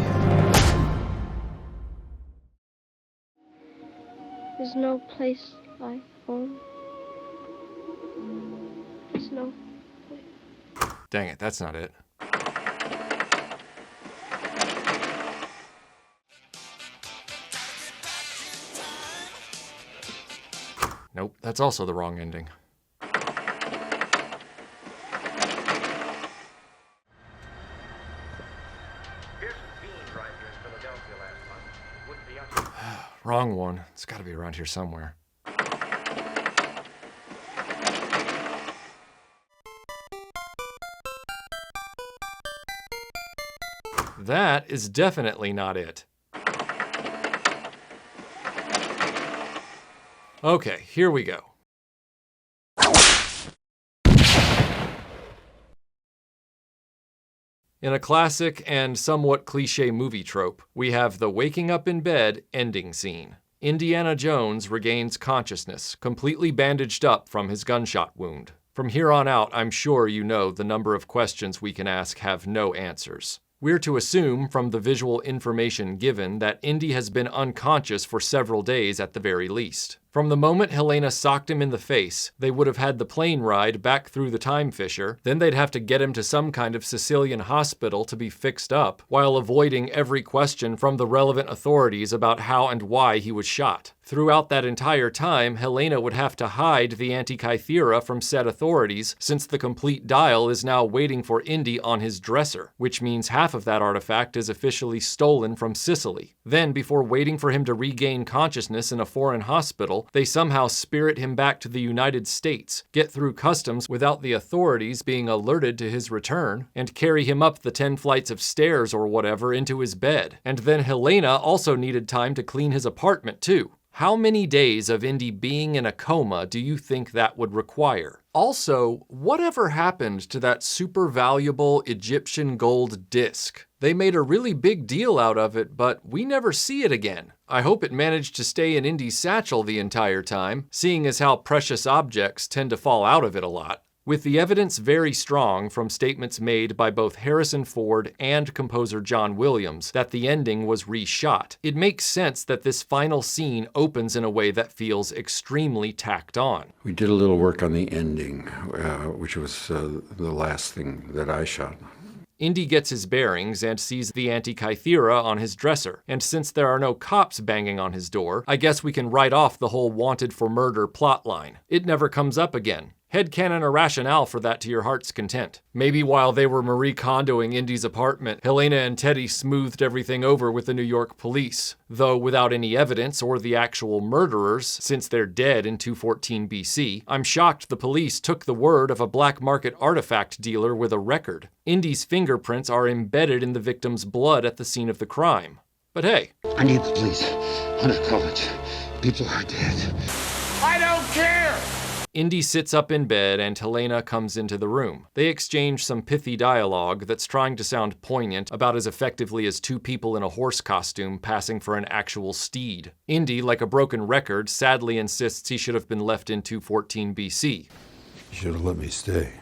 There's no place like home. There's no place. Dang it, that's not it. Nope, that's also the wrong ending. Wrong one. It's got to be around here somewhere. That is definitely not it. Okay, here we go. In a classic and somewhat cliché movie trope, we have the waking up in bed ending scene. Indiana Jones regains consciousness, completely bandaged up from his gunshot wound. From here on out, I'm sure you know the number of questions we can ask have no answers. We're to assume from the visual information given that Indy has been unconscious for several days at the very least. From the moment Helena socked him in the face, they would have had the plane ride back through the time fissure, then they'd have to get him to some kind of Sicilian hospital to be fixed up, while avoiding every question from the relevant authorities about how and why he was shot. Throughout that entire time, Helena would have to hide the Antikythera from said authorities, since the complete dial is now waiting for Indy on his dresser, which means half of that artifact is officially stolen from Sicily. Then, before waiting for him to regain consciousness in a foreign hospital, they somehow spirit him back to the United States, get through customs without the authorities being alerted to his return, and carry him up the 10 flights of stairs or whatever into his bed. And then Helena also needed time to clean his apartment too. How many days of Indy being in a coma do you think that would require? Also, whatever happened to that super valuable Egyptian gold disc? They made a really big deal out of it, but we never see it again. I hope it managed to stay in Indy's satchel the entire time, seeing as how precious objects tend to fall out of it a lot. With the evidence very strong from statements made by both Harrison Ford and composer John Williams that the ending was reshot, it makes sense that this final scene opens in a way that feels extremely tacked on. We did a little work on the ending, which was the last thing that I shot. Indy gets his bearings and sees the Antikythera on his dresser, and since there are no cops banging on his door, I guess we can write off the whole wanted for murder plotline. It never comes up again. Headcanon or rationale for that to your heart's content. Maybe while they were Marie Kondoing Indy's apartment, Helena and Teddy smoothed everything over with the New York police, though without any evidence or the actual murderers, since they're dead in 214 BC, I'm shocked the police took the word of a black market artifact dealer with a record. Indy's fingerprints are embedded in the victim's blood at the scene of the crime. But hey. I need the police. Undercover. People are dead. I don't care! Indy sits up in bed and Helena comes into the room. They exchange some pithy dialogue that's trying to sound poignant about as effectively as two people in a horse costume passing for an actual steed. Indy, like a broken record, sadly insists he should have been left in 214 BC. You should have let me stay.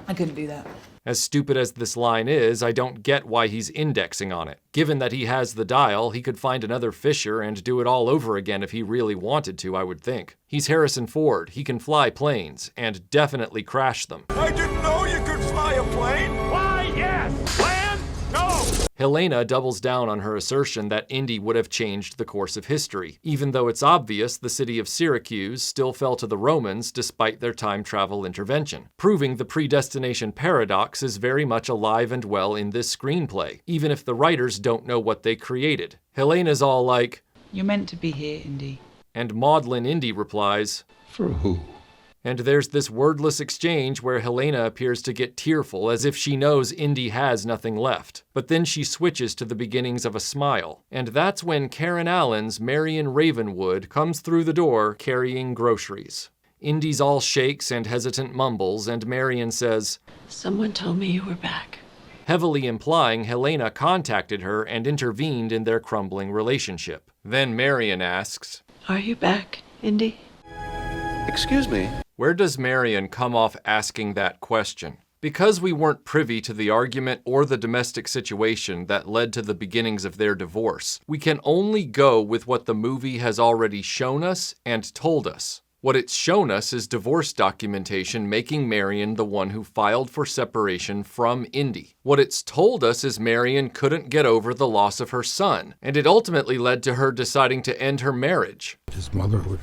I couldn't do that. As stupid as this line is, I don't get why he's indexing on it. Given that he has the dial, he could find another fissure and do it all over again if he really wanted to, I would think. He's Harrison Ford, he can fly planes, and definitely crash them. I didn't know you could fly a plane! Why, yes! Land? No! Helena doubles down on her assertion that Indy would have changed the course of history, even though it's obvious the city of Syracuse still fell to the Romans despite their time travel intervention, proving the predestination paradox is very much alive and well in this screenplay, even if the writers don't know what they created. Helena's all like, "You're meant to be here, Indy." And maudlin Indy replies, "For who?" And there's this wordless exchange where Helena appears to get tearful as if she knows Indy has nothing left. But then she switches to the beginnings of a smile. And that's when Karen Allen's Marion Ravenwood comes through the door carrying groceries. Indy's all shakes and hesitant mumbles, and Marion says, "Someone told me you were back." Heavily implying Helena contacted her and intervened in their crumbling relationship. Then Marion asks, "Are you back, Indy?" Excuse me? Where does Marion come off asking that question? Because we weren't privy to the argument or the domestic situation that led to the beginnings of their divorce, we can only go with what the movie has already shown us and told us. What it's shown us is divorce documentation making Marion the one who filed for separation from Indy. What it's told us is Marion couldn't get over the loss of her son, and it ultimately led to her deciding to end her marriage. His mother would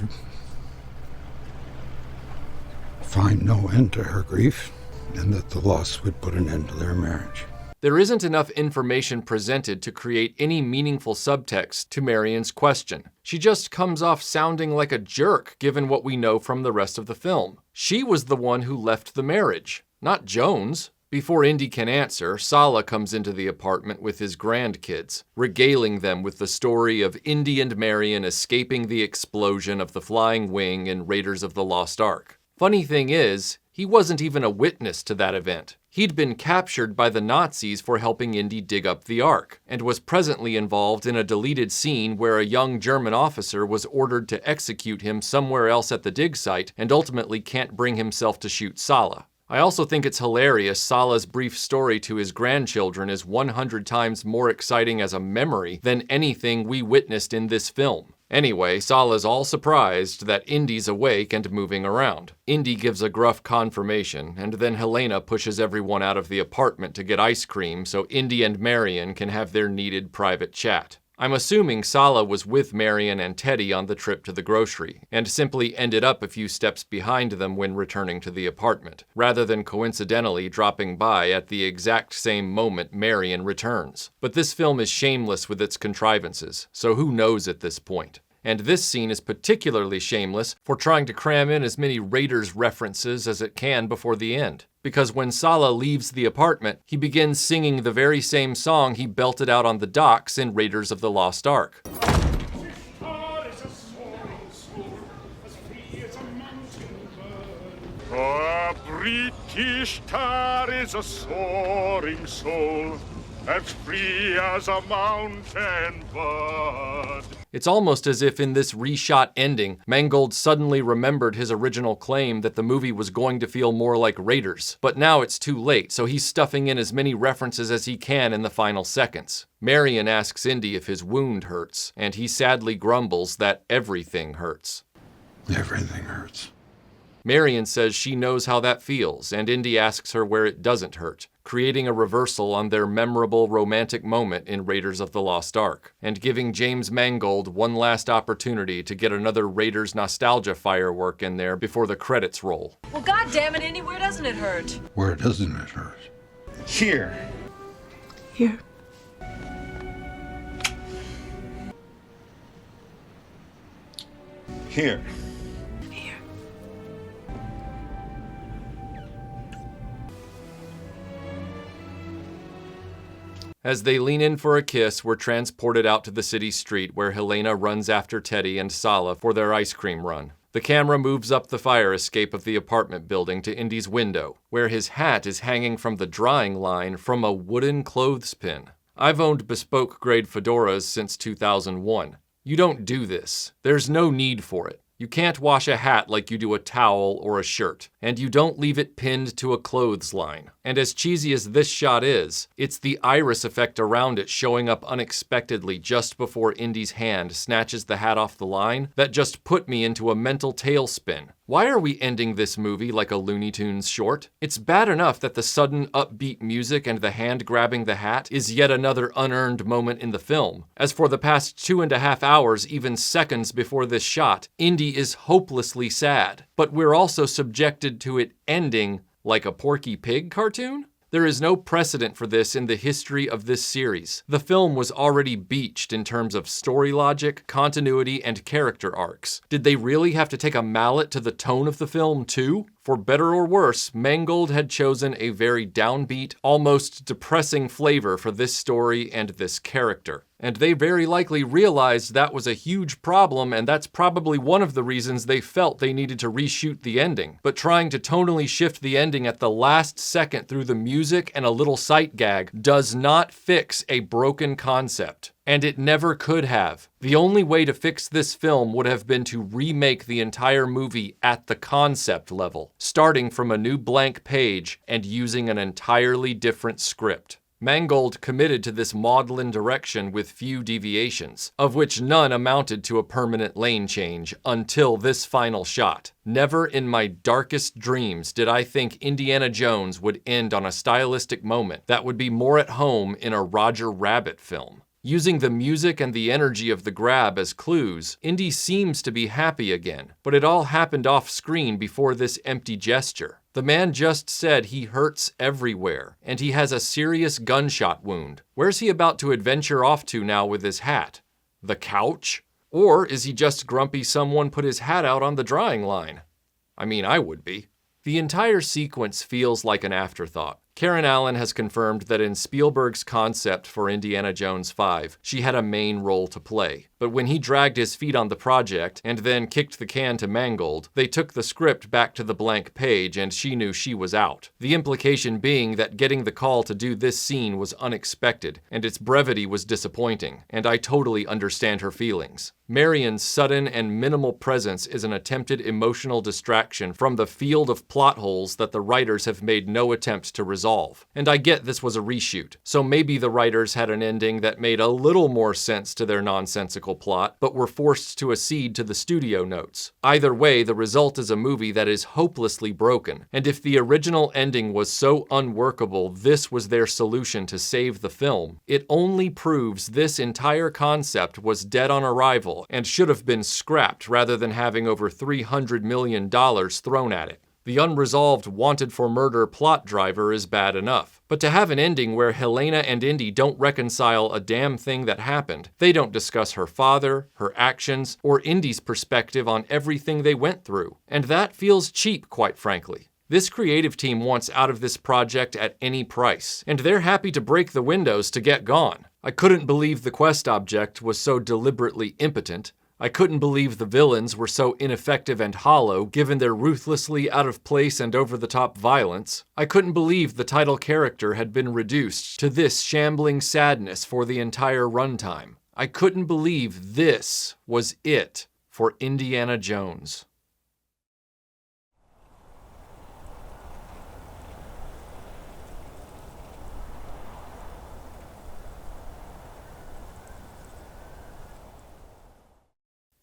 find no end to her grief, and that the loss would put an end to their marriage. There isn't enough information presented to create any meaningful subtext to Marion's question. She just comes off sounding like a jerk given what we know from the rest of the film. She was the one who left the marriage, not Jones. Before Indy can answer, Sala comes into the apartment with his grandkids, regaling them with the story of Indy and Marion escaping the explosion of the flying wing in Raiders of the Lost Ark. Funny thing is, he wasn't even a witness to that event. He'd been captured by the Nazis for helping Indy dig up the Ark, and was presently involved in a deleted scene where a young German officer was ordered to execute him somewhere else at the dig site and ultimately can't bring himself to shoot Sala. I also think it's hilarious Sala's brief story to his grandchildren is 100 times more exciting as a memory than anything we witnessed in this film. Anyway, Sala's all surprised that Indy's awake and moving around. Indy gives a gruff confirmation, and then Helena pushes everyone out of the apartment to get ice cream so Indy and Marion can have their needed private chat. I'm assuming Sala was with Marion and Teddy on the trip to the grocery, and simply ended up a few steps behind them when returning to the apartment, rather than coincidentally dropping by at the exact same moment Marion returns. But this film is shameless with its contrivances, so who knows at this point? And this scene is particularly shameless for trying to cram in as many Raiders references as it can before the end. Because when Sala leaves the apartment, he begins singing the very same song he belted out on the docks in Raiders of the Lost Ark. A British tar is a soaring soul, as free as a mountain bud. It's almost as if in this reshot ending, Mangold suddenly remembered his original claim that the movie was going to feel more like Raiders. But now it's too late, so he's stuffing in as many references as he can in the final seconds. Marion asks Indy if his wound hurts, and he sadly grumbles that everything hurts. Everything hurts. Marion says she knows how that feels, and Indy asks her where it doesn't hurt, creating a reversal on their memorable romantic moment in Raiders of the Lost Ark, and giving James Mangold one last opportunity to get another Raiders nostalgia firework in there before the credits roll. Well, goddammit, Indy, where doesn't it hurt? Where doesn't it hurt? Here. Here. Here. As they lean in for a kiss, we're transported out to the city street where Helena runs after Teddy and Sala for their ice cream run. The camera moves up the fire escape of the apartment building to Indy's window, where his hat is hanging from the drying line from a wooden clothespin. I've owned bespoke-grade fedoras since 2001. You don't do this. There's no need for it. You can't wash a hat like you do a towel or a shirt, and you don't leave it pinned to a clothesline. And as cheesy as this shot is, it's the iris effect around it showing up unexpectedly just before Indy's hand snatches the hat off the line that just put me into a mental tailspin. Why are we ending this movie like a Looney Tunes short? It's bad enough that the sudden upbeat music and the hand grabbing the hat is yet another unearned moment in the film. As for the past 2.5 hours, even seconds before this shot, Indy is hopelessly sad. But we're also subjected to it ending like a Porky Pig cartoon? There is no precedent for this in the history of this series. The film was already beached in terms of story logic, continuity, and character arcs. Did they really have to take a mallet to the tone of the film too? For better or worse, Mangold had chosen a very downbeat, almost depressing flavor for this story and this character. And they very likely realized that was a huge problem, and that's probably one of the reasons they felt they needed to reshoot the ending. But trying to tonally shift the ending at the last second through the music and a little sight gag does not fix a broken concept. And it never could have. The only way to fix this film would have been to remake the entire movie at the concept level, starting from a new blank page and using an entirely different script. Mangold committed to this maudlin direction with few deviations, of which none amounted to a permanent lane change until this final shot. Never in my darkest dreams did I think Indiana Jones would end on a stylistic moment that would be more at home in a Roger Rabbit film. Using the music and the energy of the grab as clues, Indy seems to be happy again, but it all happened off screen before this empty gesture. The man just said he hurts everywhere, and he has a serious gunshot wound. Where's he about to adventure off to now with his hat? The couch? Or is he just grumpy someone put his hat out on the drying line? I mean, I would be. The entire sequence feels like an afterthought. Karen Allen has confirmed that in Spielberg's concept for Indiana Jones 5, she had a main role to play. But when he dragged his feet on the project and then kicked the can to Mangold, they took the script back to the blank page and she knew she was out. The implication being that getting the call to do this scene was unexpected, and its brevity was disappointing, and I totally understand her feelings. Marion's sudden and minimal presence is an attempted emotional distraction from the field of plot holes that the writers have made no attempt to resolve. And I get this was a reshoot, so maybe the writers had an ending that made a little more sense to their nonsensical plot, but were forced to accede to the studio notes. Either way, the result is a movie that is hopelessly broken, and if the original ending was so unworkable this was their solution to save the film, it only proves this entire concept was dead on arrival and should have been scrapped rather than having over $300 million thrown at it. The unresolved wanted for murder plot driver is bad enough. But to have an ending where Helena and Indy don't reconcile a damn thing that happened, they don't discuss her father, her actions, or Indy's perspective on everything they went through. And that feels cheap, quite frankly. This creative team wants out of this project at any price, and they're happy to break the windows to get gone. I couldn't believe the quest object was so deliberately impotent. I couldn't believe the villains were so ineffective and hollow given their ruthlessly out of place and over-the-top violence. I couldn't believe the title character had been reduced to this shambling sadness for the entire runtime. I couldn't believe this was it for Indiana Jones.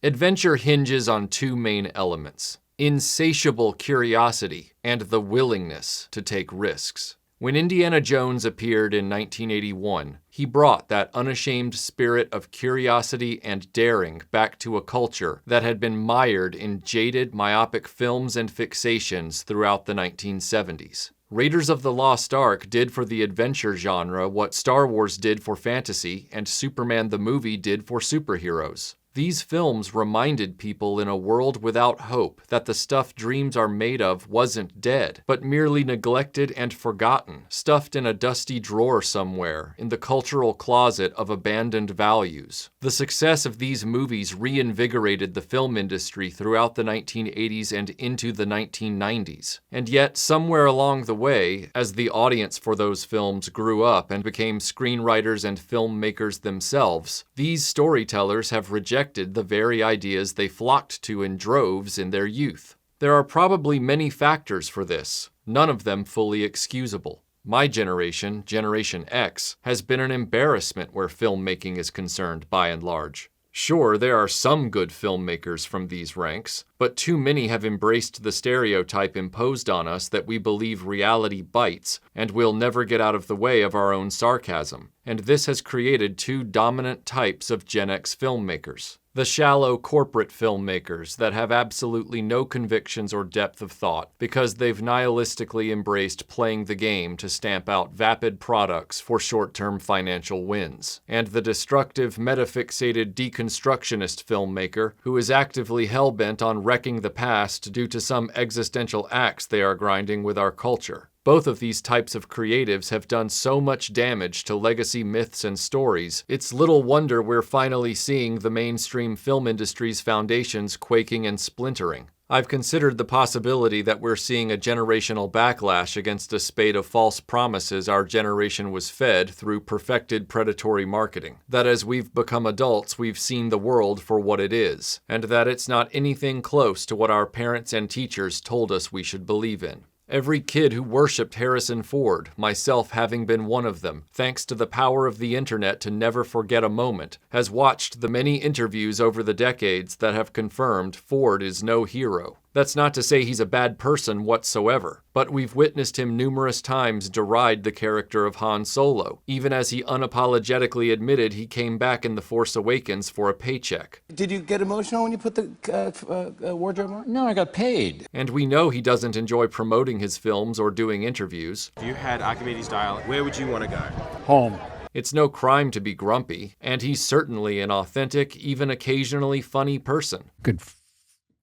Adventure hinges on two main elements: insatiable curiosity and the willingness to take risks. When Indiana Jones appeared in 1981, he brought that unashamed spirit of curiosity and daring back to a culture that had been mired in jaded, myopic films and fixations throughout the 1970s. Raiders of the Lost Ark did for the adventure genre what Star Wars did for fantasy and Superman the movie did for superheroes. These films reminded people in a world without hope that the stuff dreams are made of wasn't dead, but merely neglected and forgotten, stuffed in a dusty drawer somewhere in the cultural closet of abandoned values. The success of these movies reinvigorated the film industry throughout the 1980s and into the 1990s. And yet, somewhere along the way, as the audience for those films grew up and became screenwriters and filmmakers themselves, these storytellers have rejected the very ideas they flocked to in droves in their youth. There are probably many factors for this, none of them fully excusable. My generation, Generation X, has been an embarrassment where filmmaking is concerned by and large. Sure, there are some good filmmakers from these ranks, but too many have embraced the stereotype imposed on us that we believe reality bites and we'll never get out of the way of our own sarcasm. And this has created two dominant types of Gen X filmmakers. The shallow corporate filmmakers that have absolutely no convictions or depth of thought because they've nihilistically embraced playing the game to stamp out vapid products for short-term financial wins. And the destructive, metafixated deconstructionist filmmaker who is actively hell-bent on wrecking the past due to some existential axe they are grinding with our culture. Both of these types of creatives have done so much damage to legacy myths and stories, it's little wonder we're finally seeing the mainstream film industry's foundations quaking and splintering. I've considered the possibility that we're seeing a generational backlash against a spate of false promises our generation was fed through perfected predatory marketing. That as we've become adults, we've seen the world for what it is, and that it's not anything close to what our parents and teachers told us we should believe in. Every kid who worshipped Harrison Ford, myself having been one of them, thanks to the power of the internet to never forget a moment, has watched the many interviews over the decades that have confirmed Ford is no hero. That's not to say he's a bad person whatsoever, but we've witnessed him numerous times deride the character of Han Solo, even as he unapologetically admitted he came back in The Force Awakens for a paycheck. Did you get emotional when you put the wardrobe on? No, I got paid. And we know he doesn't enjoy promoting his films or doing interviews. If you had Archimedes' dial, where would you want to go? Home. It's no crime to be grumpy, and he's certainly an authentic, even occasionally funny person. Could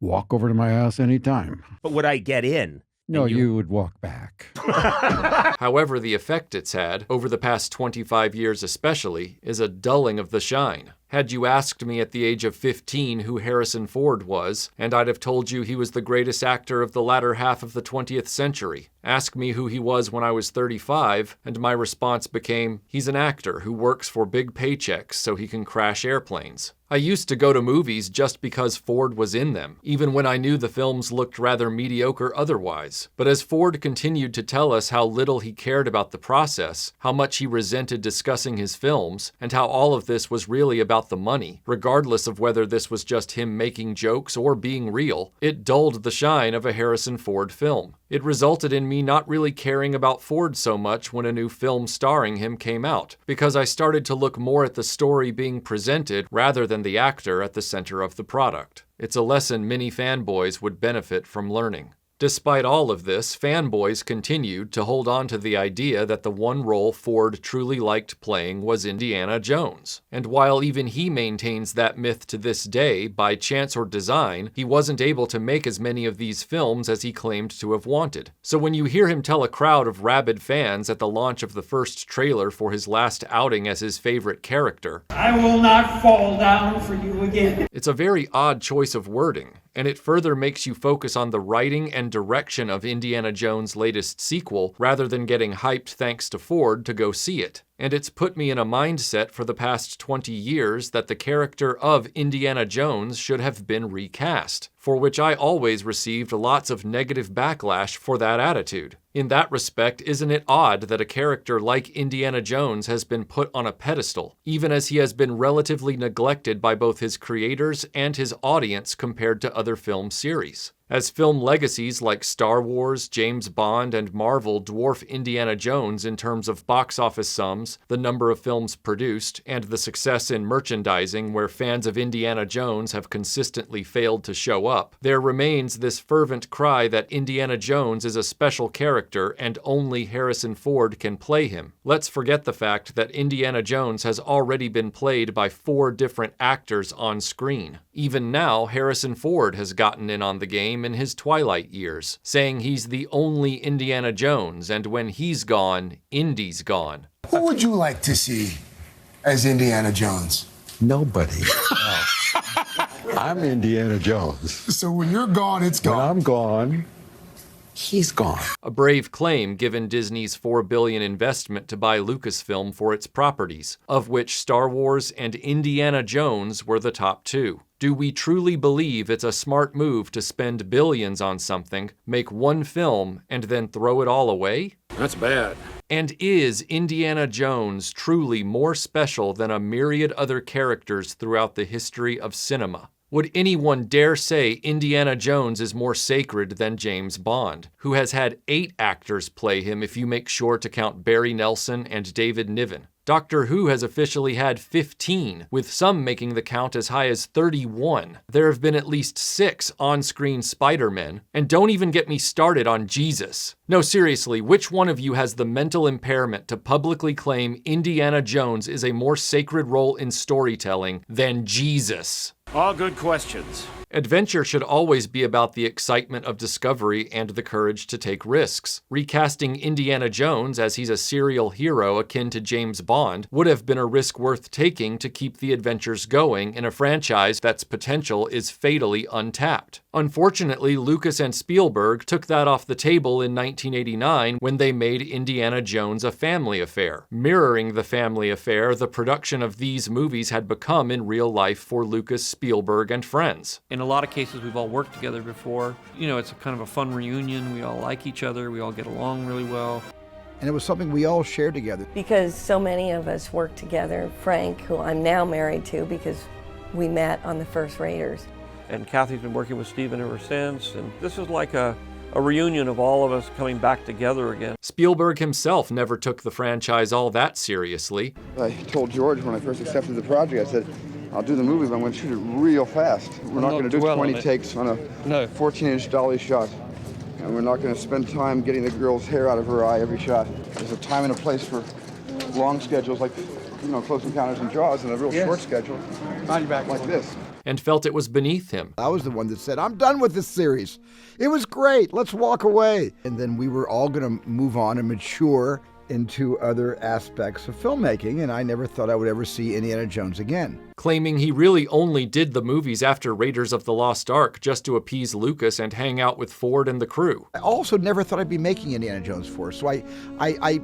walk over to my house anytime. But would I get in? No, you would walk back. However, the effect it's had, over the past 25 years especially, is a dulling of the shine. Had you asked me at the age of 15 who Harrison Ford was, and I'd have told you he was the greatest actor of the latter half of the 20th century. Ask me who he was when I was 35, and my response became, he's an actor who works for big paychecks so he can crash airplanes. I used to go to movies just because Ford was in them, even when I knew the films looked rather mediocre otherwise. But as Ford continued to tell us how little he cared about the process, how much he resented discussing his films, and how all of this was really about the money, regardless of whether this was just him making jokes or being real, it dulled the shine of a Harrison Ford film. It resulted in me not really caring about Ford so much when a new film starring him came out, because I started to look more at the story being presented rather than the actor at the center of the product. It's a lesson many fanboys would benefit from learning. Despite all of this, fanboys continued to hold on to the idea that the one role Ford truly liked playing was Indiana Jones. And while even he maintains that myth to this day, by chance or design, he wasn't able to make as many of these films as he claimed to have wanted. So when you hear him tell a crowd of rabid fans at the launch of the first trailer for his last outing as his favorite character, "I will not fall down for you again," it's a very odd choice of wording. And it further makes you focus on the writing and direction of Indiana Jones' latest sequel rather than getting hyped thanks to Ford to go see it. And it's put me in a mindset for the past 20 years that the character of Indiana Jones should have been recast, for which I always received lots of negative backlash for that attitude. In that respect, isn't it odd that a character like Indiana Jones has been put on a pedestal, even as he has been relatively neglected by both his creators and his audience compared to other film series? As film legacies like Star Wars, James Bond, and Marvel dwarf Indiana Jones in terms of box office sums, the number of films produced, and the success in merchandising where fans of Indiana Jones have consistently failed to show up, there remains this fervent cry that Indiana Jones is a special character and only Harrison Ford can play him. Let's forget the fact that Indiana Jones has already been played by 4 different actors on screen. Even now, Harrison Ford has gotten in on the game in his twilight years, saying he's the only Indiana Jones, and when he's gone, Indy's gone. Who would you like to see as Indiana Jones? Nobody. I'm Indiana Jones. So when you're gone, it's gone. When I'm gone, he's gone. A brave claim given Disney's $4 billion investment to buy Lucasfilm for its properties, of which Star Wars and Indiana Jones were the top 2. Do we truly believe it's a smart move to spend billions on something, make one film, and then throw it all away? That's bad. And is Indiana Jones truly more special than a myriad other characters throughout the history of cinema? Would anyone dare say Indiana Jones is more sacred than James Bond, who has had 8 actors play him if you make sure to count Barry Nelson and David Niven? Doctor Who has officially had 15, with some making the count as high as 31. There have been at least 6 on-screen Spider-Men, and don't even get me started on Jesus. No, seriously, which one of you has the mental impairment to publicly claim Indiana Jones is a more sacred role in storytelling than Jesus? All good questions. Adventure should always be about the excitement of discovery and the courage to take risks. Recasting Indiana Jones as he's a serial hero akin to James Bond would have been a risk worth taking to keep the adventures going in a franchise that's potential is fatally untapped. Unfortunately, Lucas and Spielberg took that off the table in 1989 when they made Indiana Jones a family affair. Mirroring the family affair, the production of these movies had become in real life for Lucas, Spielberg, and friends. In a lot of cases, we've all worked together before. You know, it's a kind of a fun reunion. We all like each other. We all get along really well. And it was something we all shared together. Because so many of us worked together. Frank, who I'm now married to because we met on the first Raiders. And Kathy's been working with Steven ever since. And this is like a reunion of all of us coming back together again. Spielberg himself never took the franchise all that seriously. I told George when I first accepted the project, I said, I'll do the movie, but I'm going to shoot it real fast. We're not going to do 20 takes on a 14-inch dolly shot. And we're not going to spend time getting the girl's hair out of her eye every shot. There's a time and a place for long schedules like, Close Encounters and Jaws, and a real short schedule like this. And felt it was beneath him. I was the one that said, I'm done with this series. It was great. Let's walk away. And then we were all going to move on and mature into other aspects of filmmaking, and I never thought I would ever see Indiana Jones again. Claiming he really only did the movies after Raiders of the Lost Ark just to appease Lucas and hang out with Ford and the crew. I also never thought I'd be making Indiana Jones 4, so I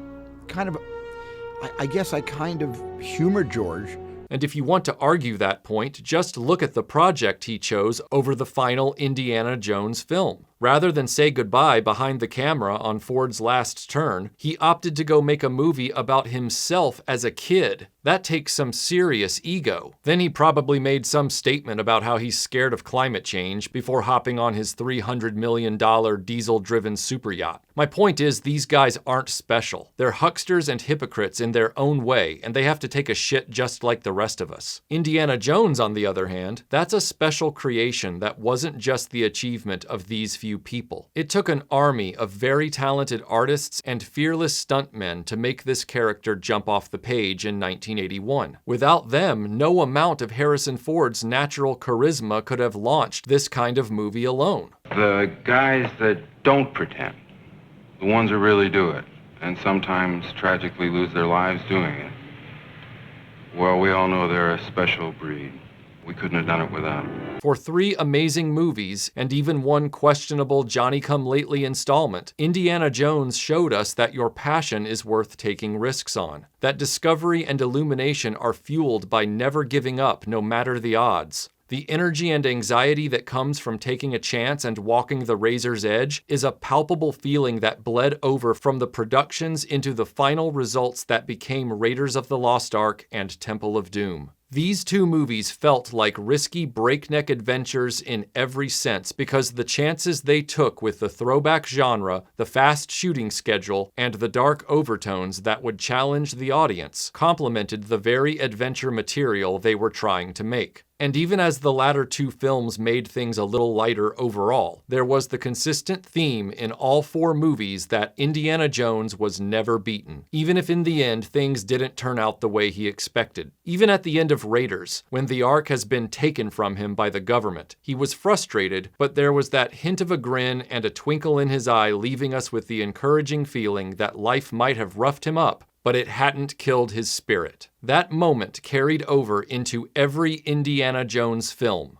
guess I kind of humored George. And if you want to argue that point, just look at the project he chose over the final Indiana Jones film. Rather than say goodbye behind the camera on Ford's last turn, he opted to go make a movie about himself as a kid. That takes some serious ego. Then he probably made some statement about how he's scared of climate change before hopping on his $300 million diesel-driven super yacht. My point is, these guys aren't special. They're hucksters and hypocrites in their own way, and they have to take a shit just like the rest of us. Indiana Jones, on the other hand, that's a special creation that wasn't just the achievement of these few people. It took an army of very talented artists and fearless stuntmen to make this character jump off the page in 1981. Without them, no amount of Harrison Ford's natural charisma could have launched this kind of movie alone. The guys that don't pretend, the ones who really do it, and sometimes tragically lose their lives doing it, well, we all know they're a special breed. We couldn't have done it without them. For 3 amazing movies, and even one questionable Johnny-come-lately installment, Indiana Jones showed us that your passion is worth taking risks on. That discovery and illumination are fueled by never giving up, no matter the odds. The energy and anxiety that comes from taking a chance and walking the razor's edge is a palpable feeling that bled over from the productions into the final results that became Raiders of the Lost Ark and Temple of Doom. These 2 movies felt like risky breakneck adventures in every sense because the chances they took with the throwback genre, the fast shooting schedule, and the dark overtones that would challenge the audience complemented the very adventure material they were trying to make. And even as the latter 2 films made things a little lighter overall, there was the consistent theme in all 4 movies that Indiana Jones was never beaten, even if in the end things didn't turn out the way he expected. Even at the end of Raiders, when the Ark has been taken from him by the government, he was frustrated, but there was that hint of a grin and a twinkle in his eye, leaving us with the encouraging feeling that life might have roughed him up, but it hadn't killed his spirit. That moment carried over into every Indiana Jones film.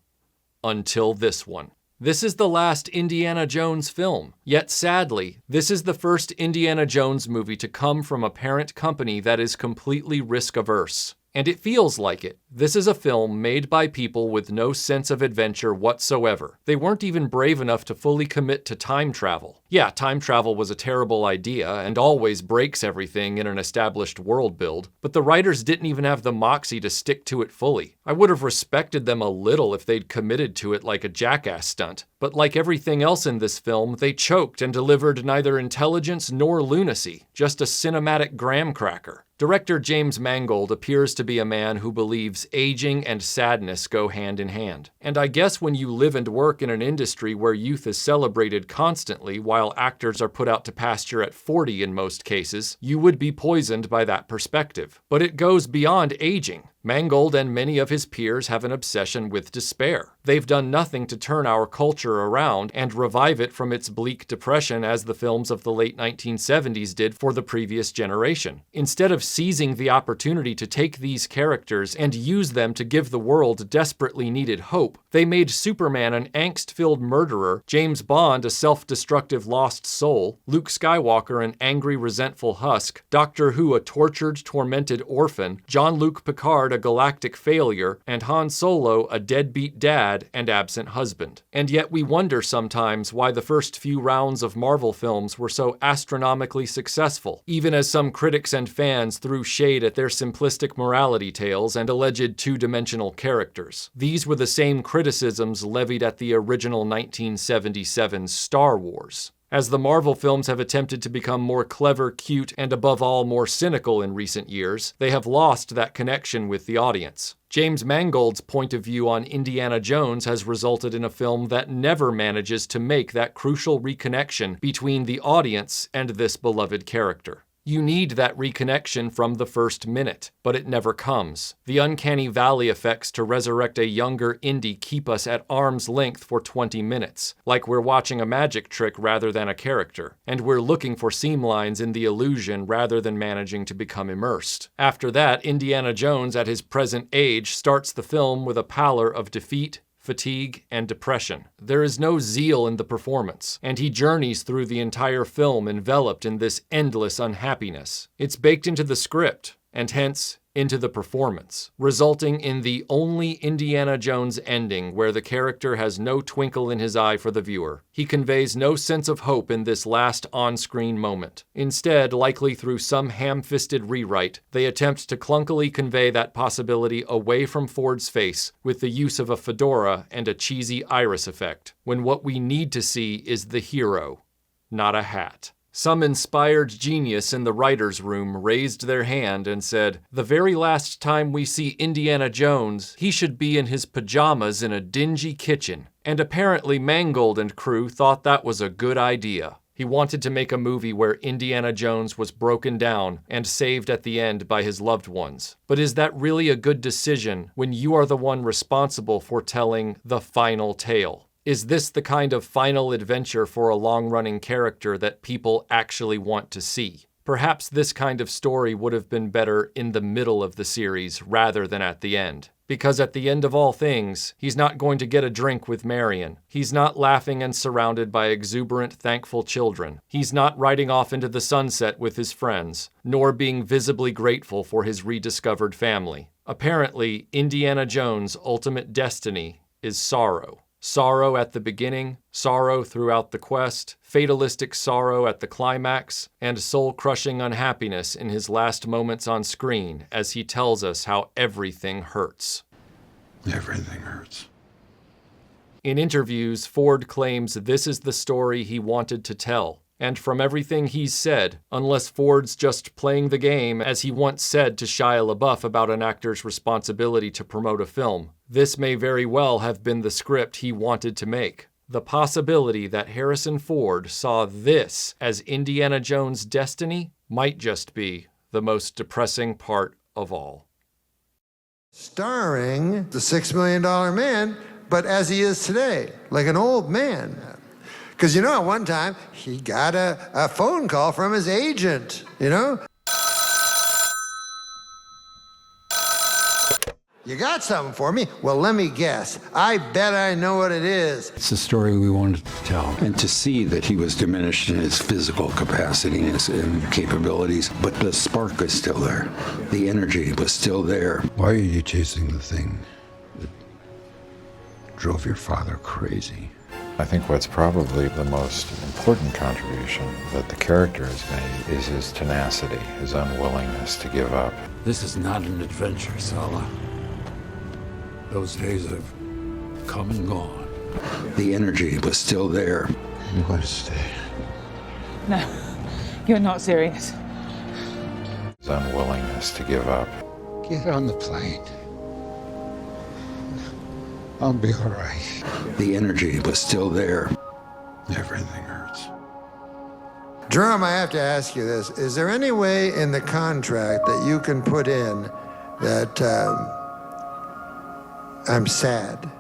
Until this one. This is the last Indiana Jones film. Yet sadly, this is the first Indiana Jones movie to come from a parent company that is completely risk-averse. And it feels like it. This is a film made by people with no sense of adventure whatsoever. They weren't even brave enough to fully commit to time travel. Yeah, time travel was a terrible idea and always breaks everything in an established world build, but the writers didn't even have the moxie to stick to it fully. I would have respected them a little if they'd committed to it like a jackass stunt. But like everything else in this film, they choked and delivered neither intelligence nor lunacy, just a cinematic graham cracker. Director James Mangold appears to be a man who believes aging and sadness go hand in hand. And I guess when you live and work in an industry where youth is celebrated constantly while actors are put out to pasture at 40 in most cases, you would be poisoned by that perspective. But it goes beyond aging. Mangold and many of his peers have an obsession with despair. They've done nothing to turn our culture around and revive it from its bleak depression as the films of the late 1970s did for the previous generation. Instead of seizing the opportunity to take these characters and use them to give the world desperately needed hope, they made Superman an angst-filled murderer, James Bond a self-destructive lost soul, Luke Skywalker an angry, resentful husk, Doctor Who a tortured, tormented orphan, Jean-Luc Picard a galactic failure, and Han Solo a deadbeat dad and absent husband. And yet we wonder sometimes why the first few rounds of Marvel films were so astronomically successful, even as some critics and fans threw shade at their simplistic morality tales and alleged two-dimensional characters. These were the same criticisms levied at the original 1977 Star Wars. As the Marvel films have attempted to become more clever, cute, and above all more cynical in recent years, they have lost that connection with the audience. James Mangold's point of view on Indiana Jones has resulted in a film that never manages to make that crucial reconnection between the audience and this beloved character. You need that reconnection from the first minute, but it never comes. The uncanny valley effects to resurrect a younger Indy keep us at arm's length for 20 minutes, like we're watching a magic trick rather than a character, and we're looking for seam lines in the illusion rather than managing to become immersed. After that, Indiana Jones at his present age starts the film with a pallor of defeat, fatigue, and depression. There is no zeal in the performance, and he journeys through the entire film enveloped in this endless unhappiness. It's baked into the script, and hence into the performance, resulting in the only Indiana Jones ending where the character has no twinkle in his eye for the viewer. He conveys no sense of hope in this last on-screen moment. Instead, likely through some ham-fisted rewrite, they attempt to clunkily convey that possibility away from Ford's face with the use of a fedora and a cheesy iris effect, when what we need to see is the hero, not a hat. Some inspired genius in the writer's room raised their hand and said, "The very last time we see Indiana Jones, he should be in his pajamas in a dingy kitchen." And apparently Mangold and crew thought that was a good idea. He wanted to make a movie where Indiana Jones was broken down and saved at the end by his loved ones. But is that really a good decision when you are the one responsible for telling the final tale? Is this the kind of final adventure for a long-running character that people actually want to see? Perhaps this kind of story would have been better in the middle of the series rather than at the end. Because at the end of all things, he's not going to get a drink with Marion. He's not laughing and surrounded by exuberant, thankful children. He's not riding off into the sunset with his friends, nor being visibly grateful for his rediscovered family. Apparently, Indiana Jones' ultimate destiny is sorrow. Sorrow at the beginning, sorrow throughout the quest, fatalistic sorrow at the climax, and soul-crushing unhappiness in his last moments on screen as he tells us how everything hurts. Everything hurts. In interviews, Ford claims this is the story he wanted to tell. And from everything he's said, unless Ford's just playing the game, as he once said to Shia LaBeouf about an actor's responsibility to promote a film, this may very well have been the script he wanted to make. The possibility that Harrison Ford saw this as Indiana Jones' destiny might just be the most depressing part of all. Starring the $6 Million Man, but as he is today, like an old man. Because, you know, at one time, he got a phone call from his agent, you know? You got something for me? Well, let me guess. I bet I know what it is. It's the story we wanted to tell. And to see that he was diminished in his physical capacity and capabilities, but the spark is still there. The energy was still there. Why are you chasing the thing that drove your father crazy? I think what's probably the most important contribution that the character has made is his tenacity, his unwillingness to give up. This is not an adventure, Sala. Those days have come and gone. The energy was still there. You want to stay? No, you're not serious. his unwillingness to give up. Get on the plane. I'll be all right. The energy was still there. Everything hurts. Jerome, I have to ask you this. Is there any way in the contract that you can put in that I'm sad?